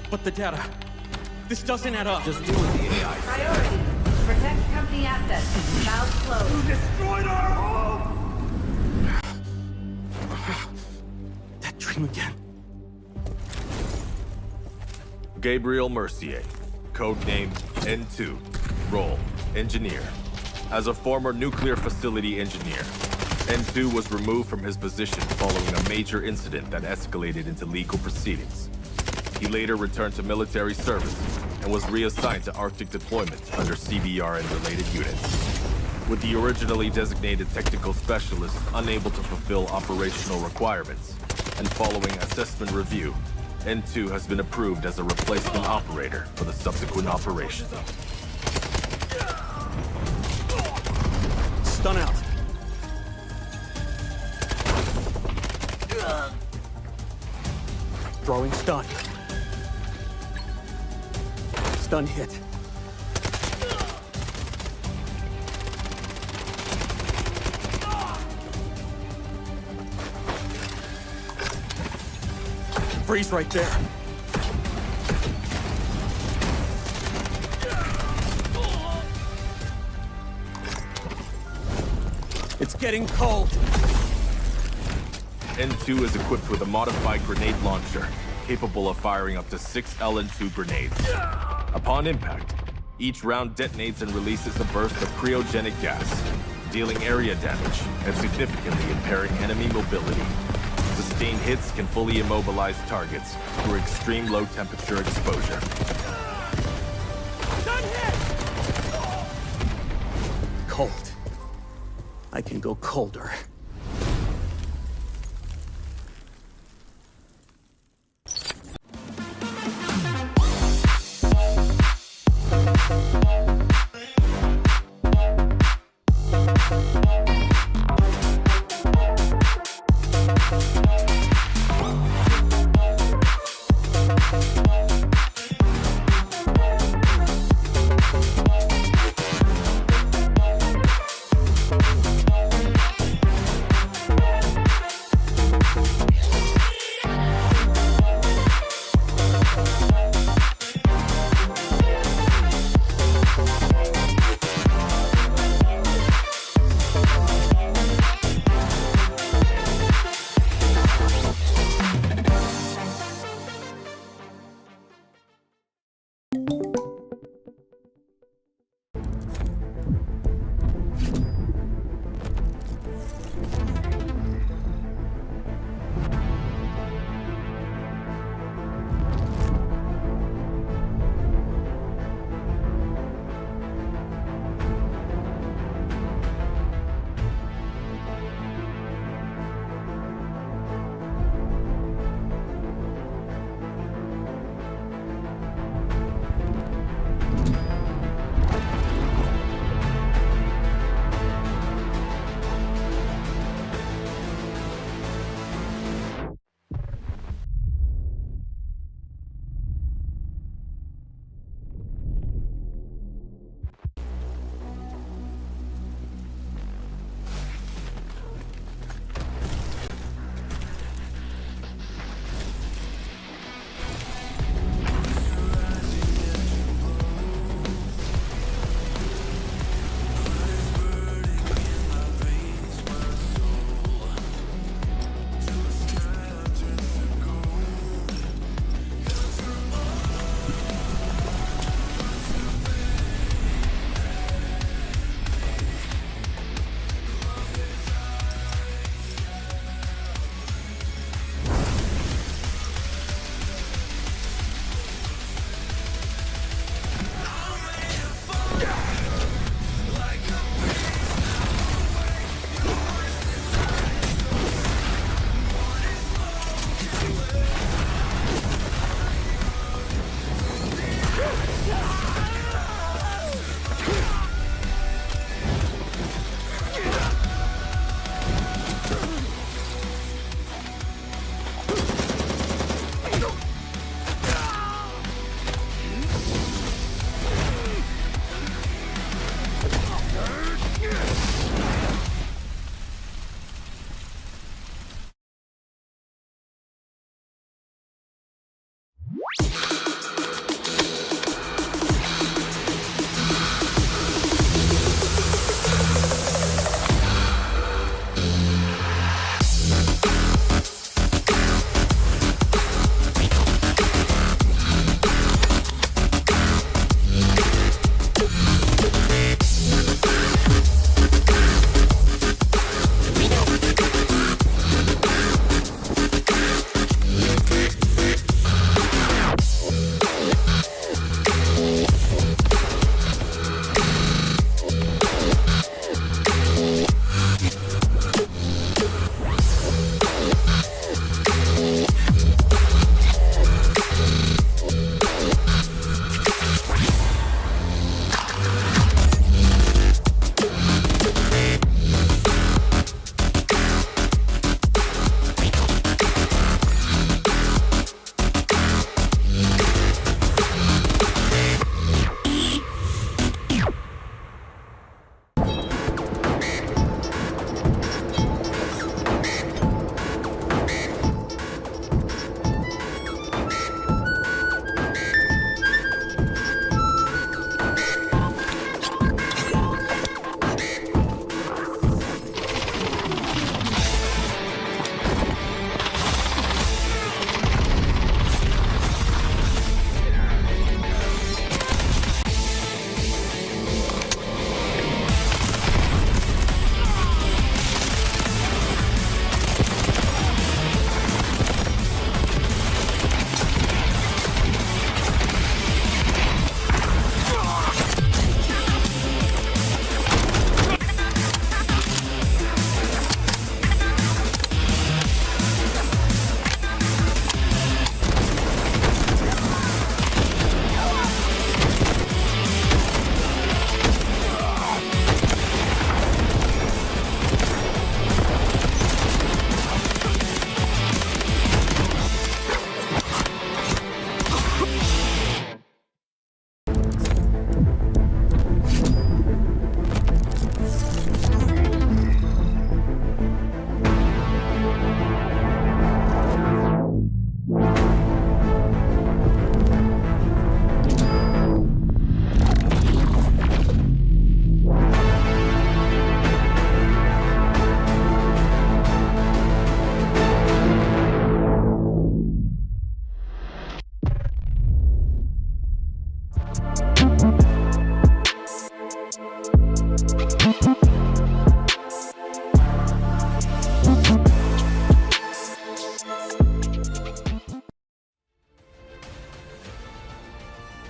But the data... This doesn't add up. Just do what the AI says. Priority. Protect company assets. Valves closed. Destroyed our home! That dream again. Gabriel Mercier, codenamed N2, role, engineer. As a former nuclear facility engineer, N2 was removed from his position following a major incident that escalated into legal proceedings. He later returned to military service and was reassigned to Arctic deployment under CBR and related units. With the originally designated technical specialist unable to fulfill operational requirements, and following assessment review, N2 has been approved as a replacement operator for the subsequent operation. Stun out. Throwing stun. Stun hit. Freeze right there. It's getting cold. N2 is equipped with a modified grenade launcher, capable of firing up to 6 LN2 grenades. Upon impact, each round detonates and releases a burst of cryogenic gas, dealing area damage and significantly impairing enemy mobility. Sustained hits can fully immobilize targets through extreme low temperature exposure. Stun hit! Cold. I can go colder.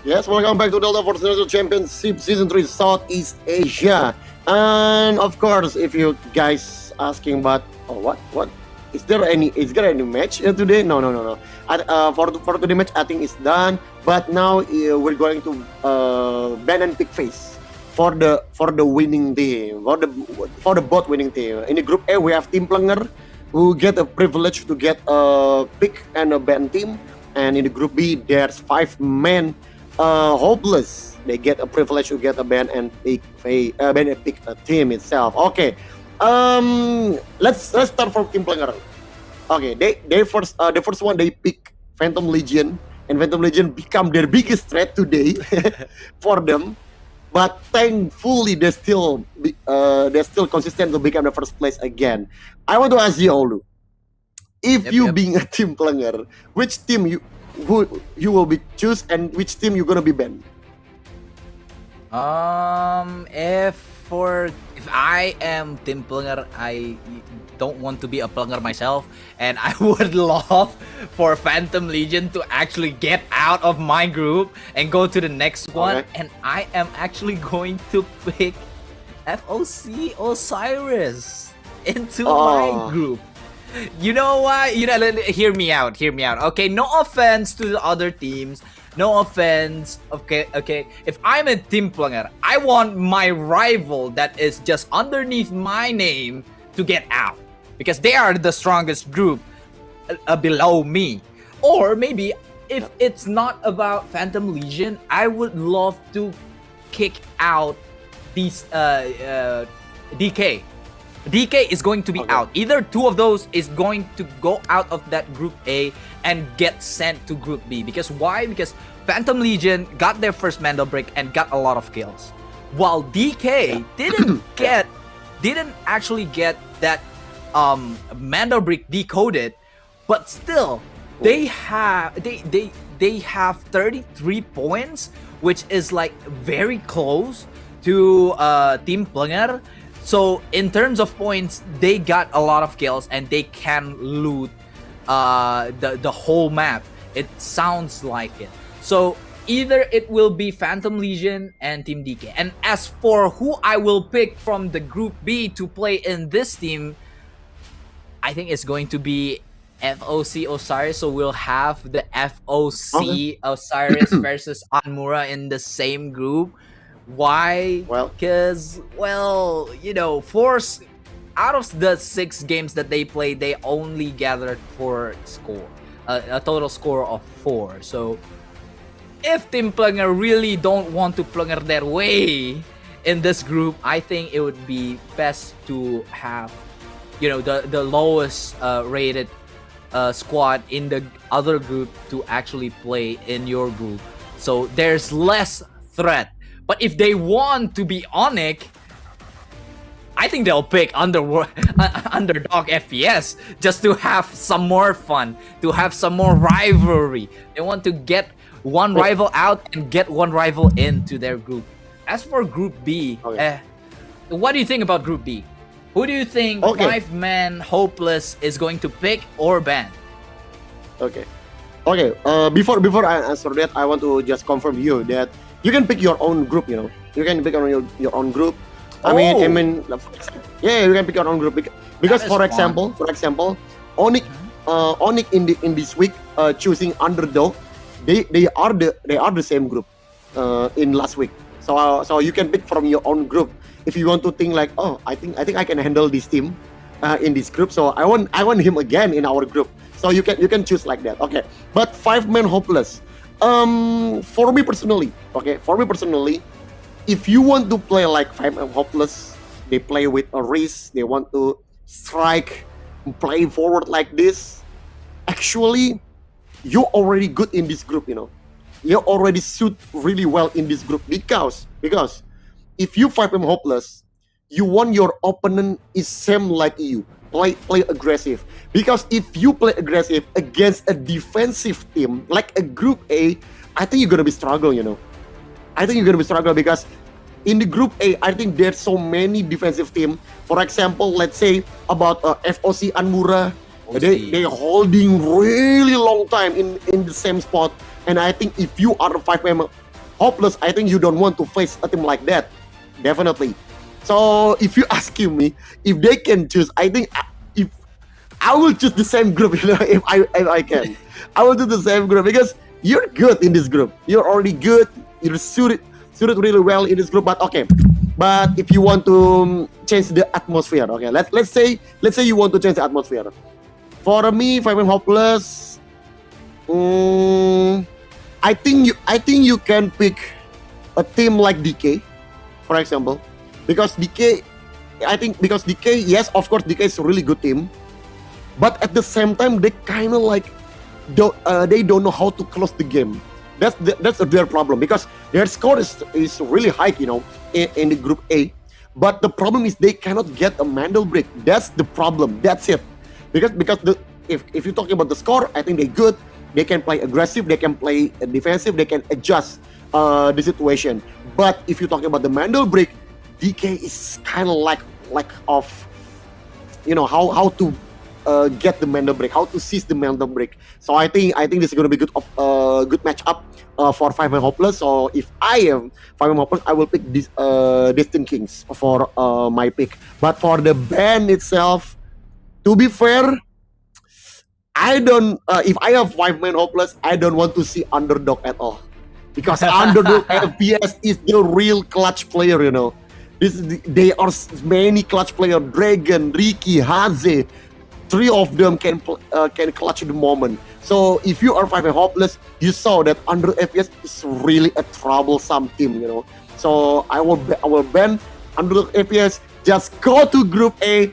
Yes, welcome back to Delta Force National Championship Season 3 Southeast Asia. And of course, if you guys asking about what is there any match today? No. For today match, I think it's done. But now we're going to ban and pick phase for the winning team, for the both winning team. In the group A, we have Team Plenger, who get a privilege to get a pick and a ban team. And in the group B, there's 5 men hopeless. They get a privilege to get a ban and pick a team itself. Okay, let's start from Team Plenger. Okay, the first one they pick Phantom Legion, and Phantom Legion become their biggest threat today for them. But thankfully, they're still consistent to become the first place again. I want to ask you, Olu, if being a Team Plenger, which team you will be choose and which team you're gonna be banned? If I am Team Plenger, I don't want to be a Plenger myself, and I would love for Phantom Legion to actually get out of my group and go to the next one. Okay. And I am actually going to pick FOC Osiris into my group. You know why? Hear me out. Okay, no offense to the other teams. No offense. Okay. If I'm a Team Plenger, I want my rival that is just underneath my name to get out, because they are the strongest group below me. Or maybe if it's not about Phantom Legion, I would love to kick out these DK. DK is going to be out. Either two of those is going to go out of that group A and get sent to group B. Because why? Because Phantom Legion got their first Mandal break and got a lot of kills, while DK didn't actually get that Mandal break decoded, but still they have 33 points, which is like very close to Team Plenger. So in terms of points, they got a lot of kills and they can loot the whole map. It sounds like it. So either it will be Phantom Legion and Team DK. And as for who I will pick from the Group B to play in this team, I think it's going to be FOC Osiris. So we'll have the FOC Osiris versus Anmura in the same group. Why? Because, out of the 6 games that they played, they only gathered 4 score, a total score of 4. So if Team Plenger really don't want to Plenger their way in this group, I think it would be best to have, the lowest rated squad in the other group to actually play in your group. So there's less threat. But if they want to be Onyx, I think they'll pick Underdog FPS just to have some more fun, to have some more rivalry. They want to get one rival out and get one rival into their group. As for Group B, what do you think about Group B? Who do you think 5-man Hopeless is going to pick or ban? Okay. Before I answer that, I want to just confirm you that you can pick your own group. You can pick on your own group. I mean, yeah, you can pick your own group because for example, Onyx in this week choosing Underdog, they are the same group in last week. So you can pick from your own group if you want to think like, I think I can handle this team in this group. So I want him again in our group. So you can choose like that. Okay, but 5-man Hopeless. For me personally, if you want to play like 5-man Hopeless, they play with a risk, they want to strike, play forward like this. Actually, you're already good in this group. You already suit really well in this group because if you 5-man Hopeless, you want your opponent is same like you. Play aggressive, because if you play aggressive against a defensive team like a Group A, I think you're gonna be struggling. I think you're gonna be struggling because in the Group A, I think there's so many defensive teams. For example, let's say about FOC Anmura, they holding really long time in the same spot, and I think if you are a 5-man Hopeless, I think you don't want to face a team like that, definitely. So if you asking me, if they can choose, I think if I will choose the same group, if I can, I will do the same group because you're good in this group. You're already good. You're suited really well in this group. But okay, but if you want to change the atmosphere, okay, let's say you want to change the atmosphere. For me, if I'm hopeless, I think you can pick a team like DK, for example, because DK, yes, of course, DK is a really good team, but at the same time, they kind of like they don't know how to close the game. That's their problem because their score is really high, in the group A, but the problem is they cannot get a Mandel break. That's the problem. That's it. Because if you're talking about the score, I think they're good. They can play aggressive, they can play defensive, they can adjust the situation. But if you're talking about the Mandel break, DK is kind of lack of, how to get the Mandel break, how to seize the Mandel break. So I think this is going to be good matchup for 5 and Hopeless. So if I am 5 and Hopeless, I will pick this Destin Kings for my pick. But for the band itself, to be fair, I don't. If I have 5-man Hopeless, I don't want to see Underdog at all, because Underdog FPS is the real clutch player. They are many clutch player. Dragon, Ricky, Haze, 3 of them can clutch the moment. So if you are 5-man Hopeless, you saw that Underdog FPS is really a troublesome team. So I will ban Underdog FPS. Just go to Group A.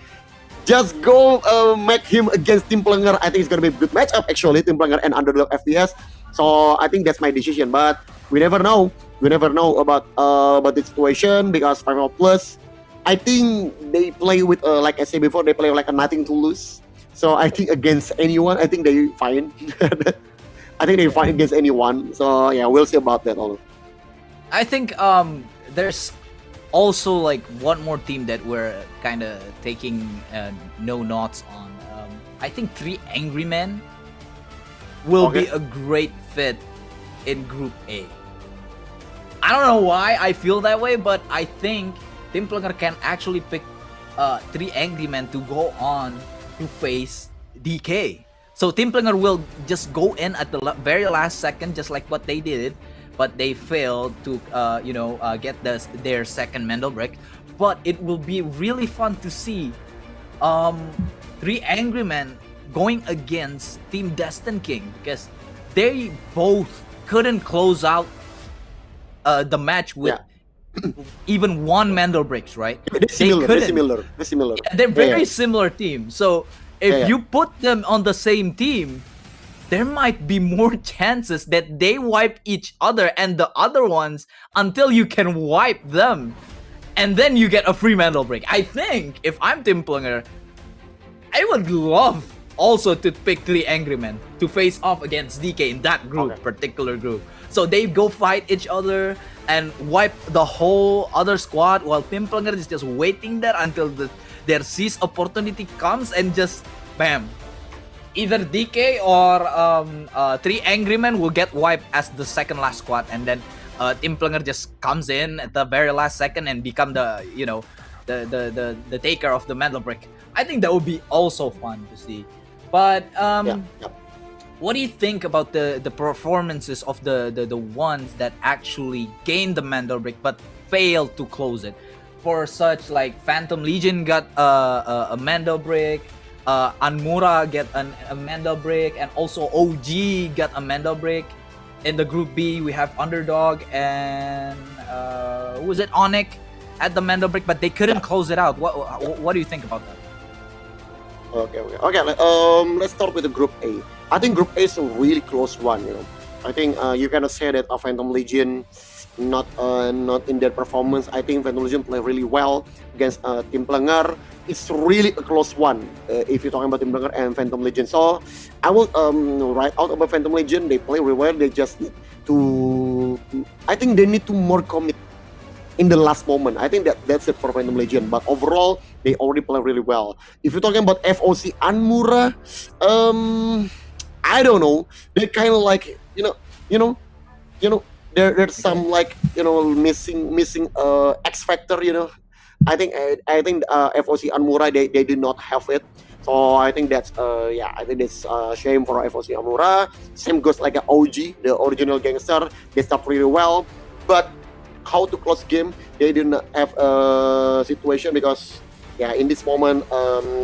Just go make him against Tim Plenger. I think it's going to be a good matchup, actually, Tim Plenger and Underdog FPS. So I think that's my decision. But we never know. We never know about the situation because 5 plus, I think they play with, like I said before, they play like a nothing to lose. So I think against anyone, I think they fine. I think they fight against anyone. So yeah, we'll see about that. All. I think there's also like one more team that we're kind of taking no notes on. I think 3 Angry Men will be a great fit in Group A. I don't know why I feel that way, but I think Tim Plenger can actually pick 3 Angry Men to go on to face DK. So Tim Plenger will just go in at the very last second, just like what they did. But they failed to, get their second Mendel break. But it will be really fun to see 3 Angry Men going against Team Destin King, because they both couldn't close out the match with even 1 Mendel breaks, right? They're similar. Yeah, they're very similar team. So if you put them on the same team, there might be more chances that they wipe each other and the other ones until you can wipe them. And then you get a free Mendel break. I think if I'm Tim Plenger, I would love also to pick 3 Angry Men to face off against DK in that group, particular group. So they go fight each other and wipe the whole other squad while Tim Plenger is just waiting there until their seize opportunity comes and just bam. Either DK or 3 Angry Men will get wiped as the second last squad, and then Tim Plenger just comes in at the very last second and become the the taker of the Mendel break. I think that would be also fun to see. But what do you think about the performances of the ones that actually gained the Mendel break but failed to close it? For such like Phantom Legion got a Mendel break. Anmura get a Mendel break, and also OG got a Mendel break. In the Group B, we have Underdog and who was it? Onyx at the Mendel break, but they couldn't close it out. What do you think about that? Okay. Let's start with the Group A. I think Group A is a really close one. I think you cannot say that a Phantom Legion not in their performance. I think Phantom Legion play really well against Tim Plenger. It's really a close one if you're talking about Tim Plenger and Phantom Legion. So I will write out about Phantom Legion. They play really well. They just need to. I think they need to more commit in the last moment. I think that's it for Phantom Legion. But overall, they already play really well. If you're talking about FOC Anmura, I don't know. They kind of like they there's some like missing X factor. I think FOC Anmura they did not have it. So I think that's I think that's shame for FOC Amura. Same goes like an OG, the original gangster. They start really well, but how to close game, they didn't have a situation because in this moment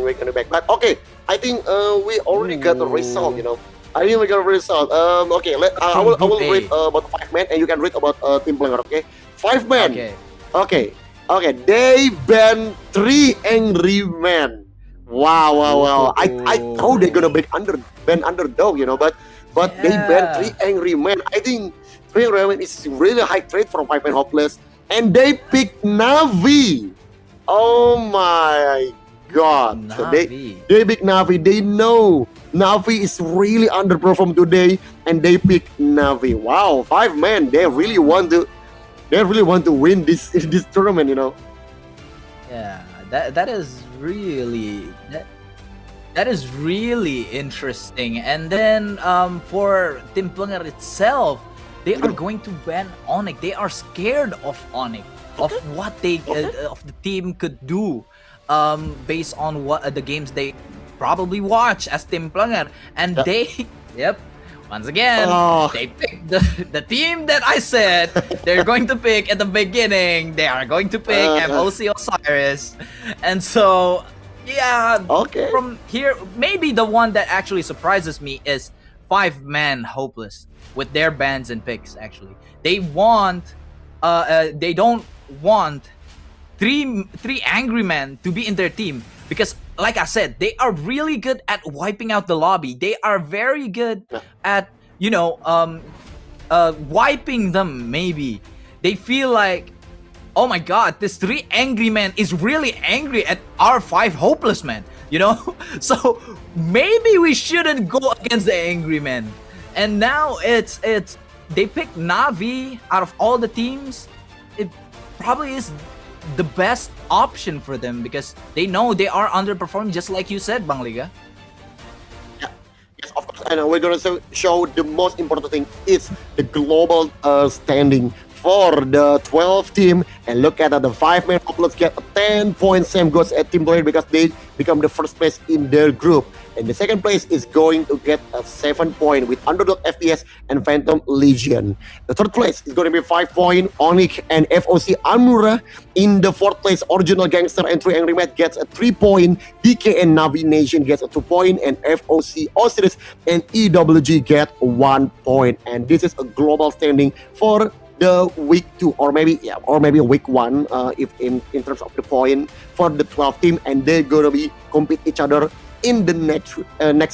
we're gonna back. But okay, I think we already got the result. I think we got a result. Okay, I will read about 5 men and you can read about Team Player. Okay, 5 men. Okay. They ban 3 angry men. Wow. I thought they're gonna ban underdog, but they ban 3 angry men. I think 3 angry men is really high trade for 5 men hopeless, and they pick Navi. Oh my God! Navi. They pick Navi. They know Navi is really underperformed today, and they pick Navi. Wow, 5 men. They really want to win this tournament. Yeah, that is really that is really interesting. And then for Team Player itself, they are going to ban Onyx. They are scared of Onyx, of what they of the team could do, based on what the games they probably watch as Team Player, and they once again, they picked the team that I said they're going to pick at the beginning. They are going to pick FOC Osiris. And so, from here, maybe the one that actually surprises me is 5 Man Hopeless with their bans and picks, actually. They don't want three angry men to be in their team because, like I said, they are really good at wiping out the lobby. They are very good at wiping them. Maybe they feel like, oh my God, this 3 angry men is really angry at our 5 hopeless men. So maybe we shouldn't go against the angry men. And now it's they pick Navi out of all the teams. It probably is the best option for them because they know they are underperforming, just like you said, Bang Liga. Yes, of course. And we're gonna show the most important thing is the global standing for the 12 team. And look at that, the 5 men hopeless get a 10 points, same goes at Team Player because they become the first place in their group. And the second place is going to get a 7 point with Underdog FPS and Phantom Legion. The third place is going to be 5 point, Onyx and FOC Amura. In the fourth place, Original Gangster and 3 Angry Mad gets a 3 point. DK and Navi Nation gets a 2 point. And FOC Osiris and EWG get 1 point. And this is a global standing for the week 2 or maybe week 1 if in terms of the point for the 12 team, and they're gonna be compete each other in the next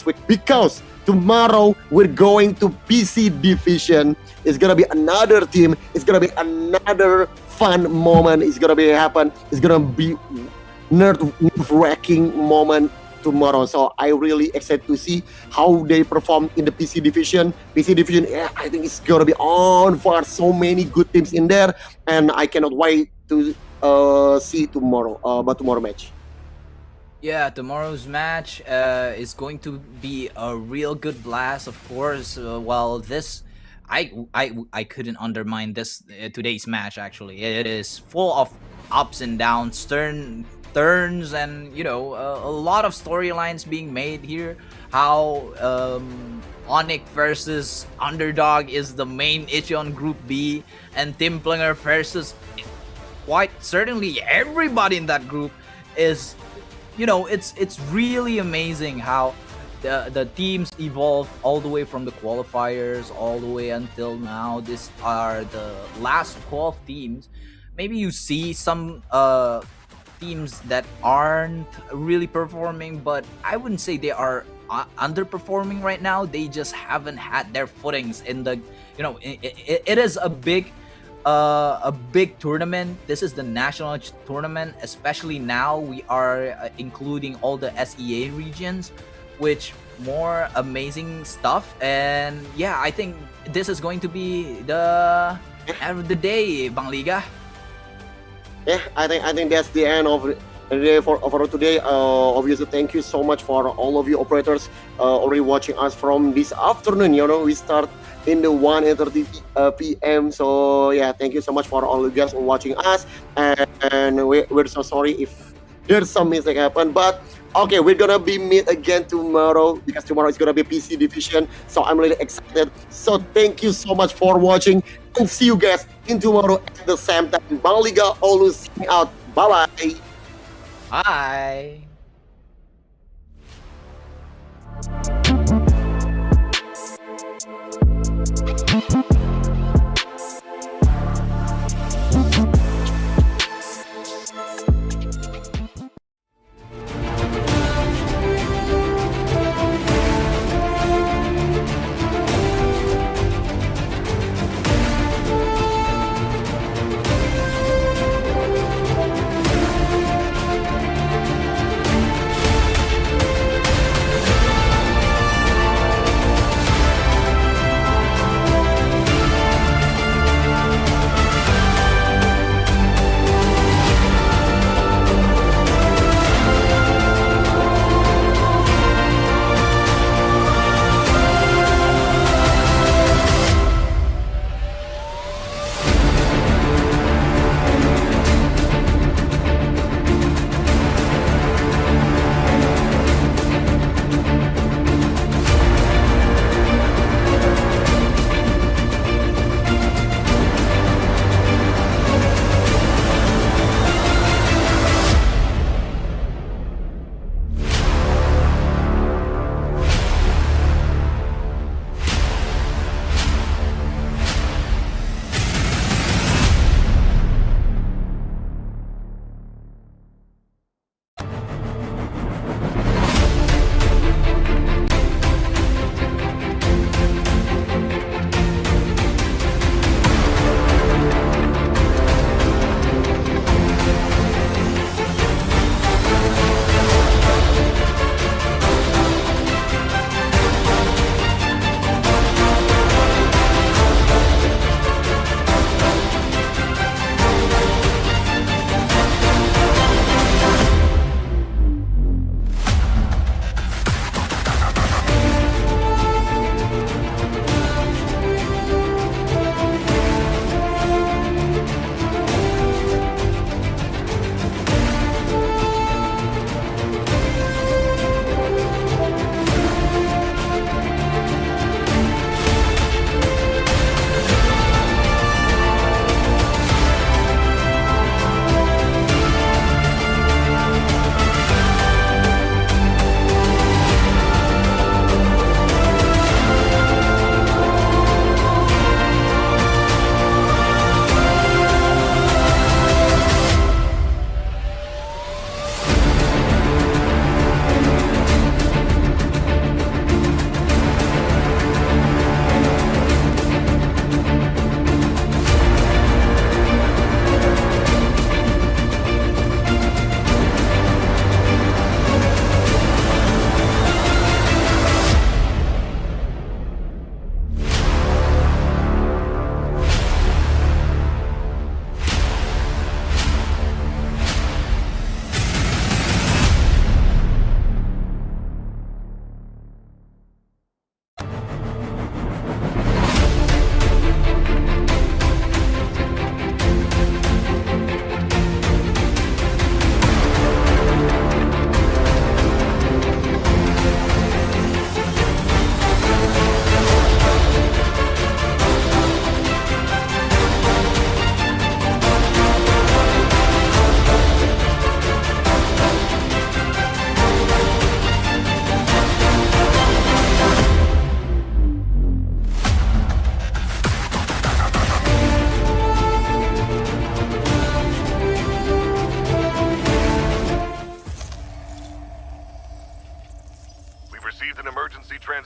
week because tomorrow we're going to PC division. It's gonna be another team. It's gonna be another fun moment. It's gonna be happen. It's gonna be nerve-wracking moment tomorrow. So I really excited to see how they perform in the PC division. PC division, I think it's gonna be on fire. So many good teams in there, and I cannot wait to see tomorrow. Tomorrow match. Yeah, tomorrow's match is going to be a real good blast, of course. I couldn't undermine this today's match. Actually, it is full of ups and downs, turns, and a lot of storylines being made here. How Onyx versus Underdog is the main issue on Group B, and Team Player versus quite certainly everybody in that group is. It's really amazing how the teams evolve all the way from the qualifiers all the way until now. These are the last 12 teams. Maybe you see some teams that aren't really performing, but I wouldn't say they are underperforming right now. They just haven't had their footings in the it is a big tournament. This is the national tournament, especially now we are including all the SEA regions, which more amazing stuff. And I think this is going to be the end of the day, Bang Liga. I think that's the end of the day for today. Obviously, thank you so much for all of you operators already watching us from this afternoon. We start in the 1:30 p.m. So yeah, thank you so much for all you guys watching us, and we're so sorry if there's some mistake happen, but okay, we're gonna be meet again tomorrow because tomorrow is gonna be PC division. So I'm really excited. So thank you so much for watching, and see you guys in tomorrow at the same time. Bang Liga always signing out. Bye bye. Bye.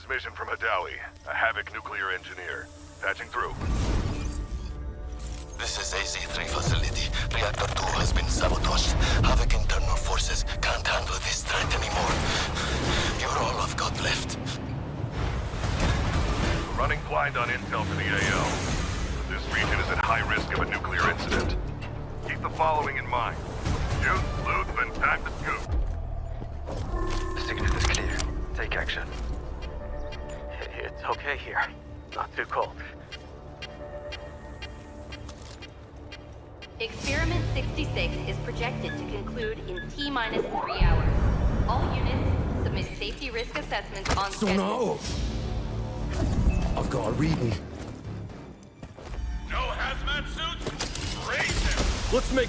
transmission from Hadawi, a Havoc nuclear engineer. Patching through. This is AZ-3 facility. Reactor 2 has been sabotaged. Havoc internal forces can't handle this threat anymore. You're all I've got left. Running blind on intel for the AO. This region is at high risk of a nuclear incident. Keep the following in mind. Shoot, loot, then pack the scoop. The signal is clear. Take action. It's okay here. Not too cold. Experiment 66 is projected to conclude in T-minus 3 hours. All units submit safety risk assessments on schedule. I've got a reading. No hazmat suits? Raise him! Let's make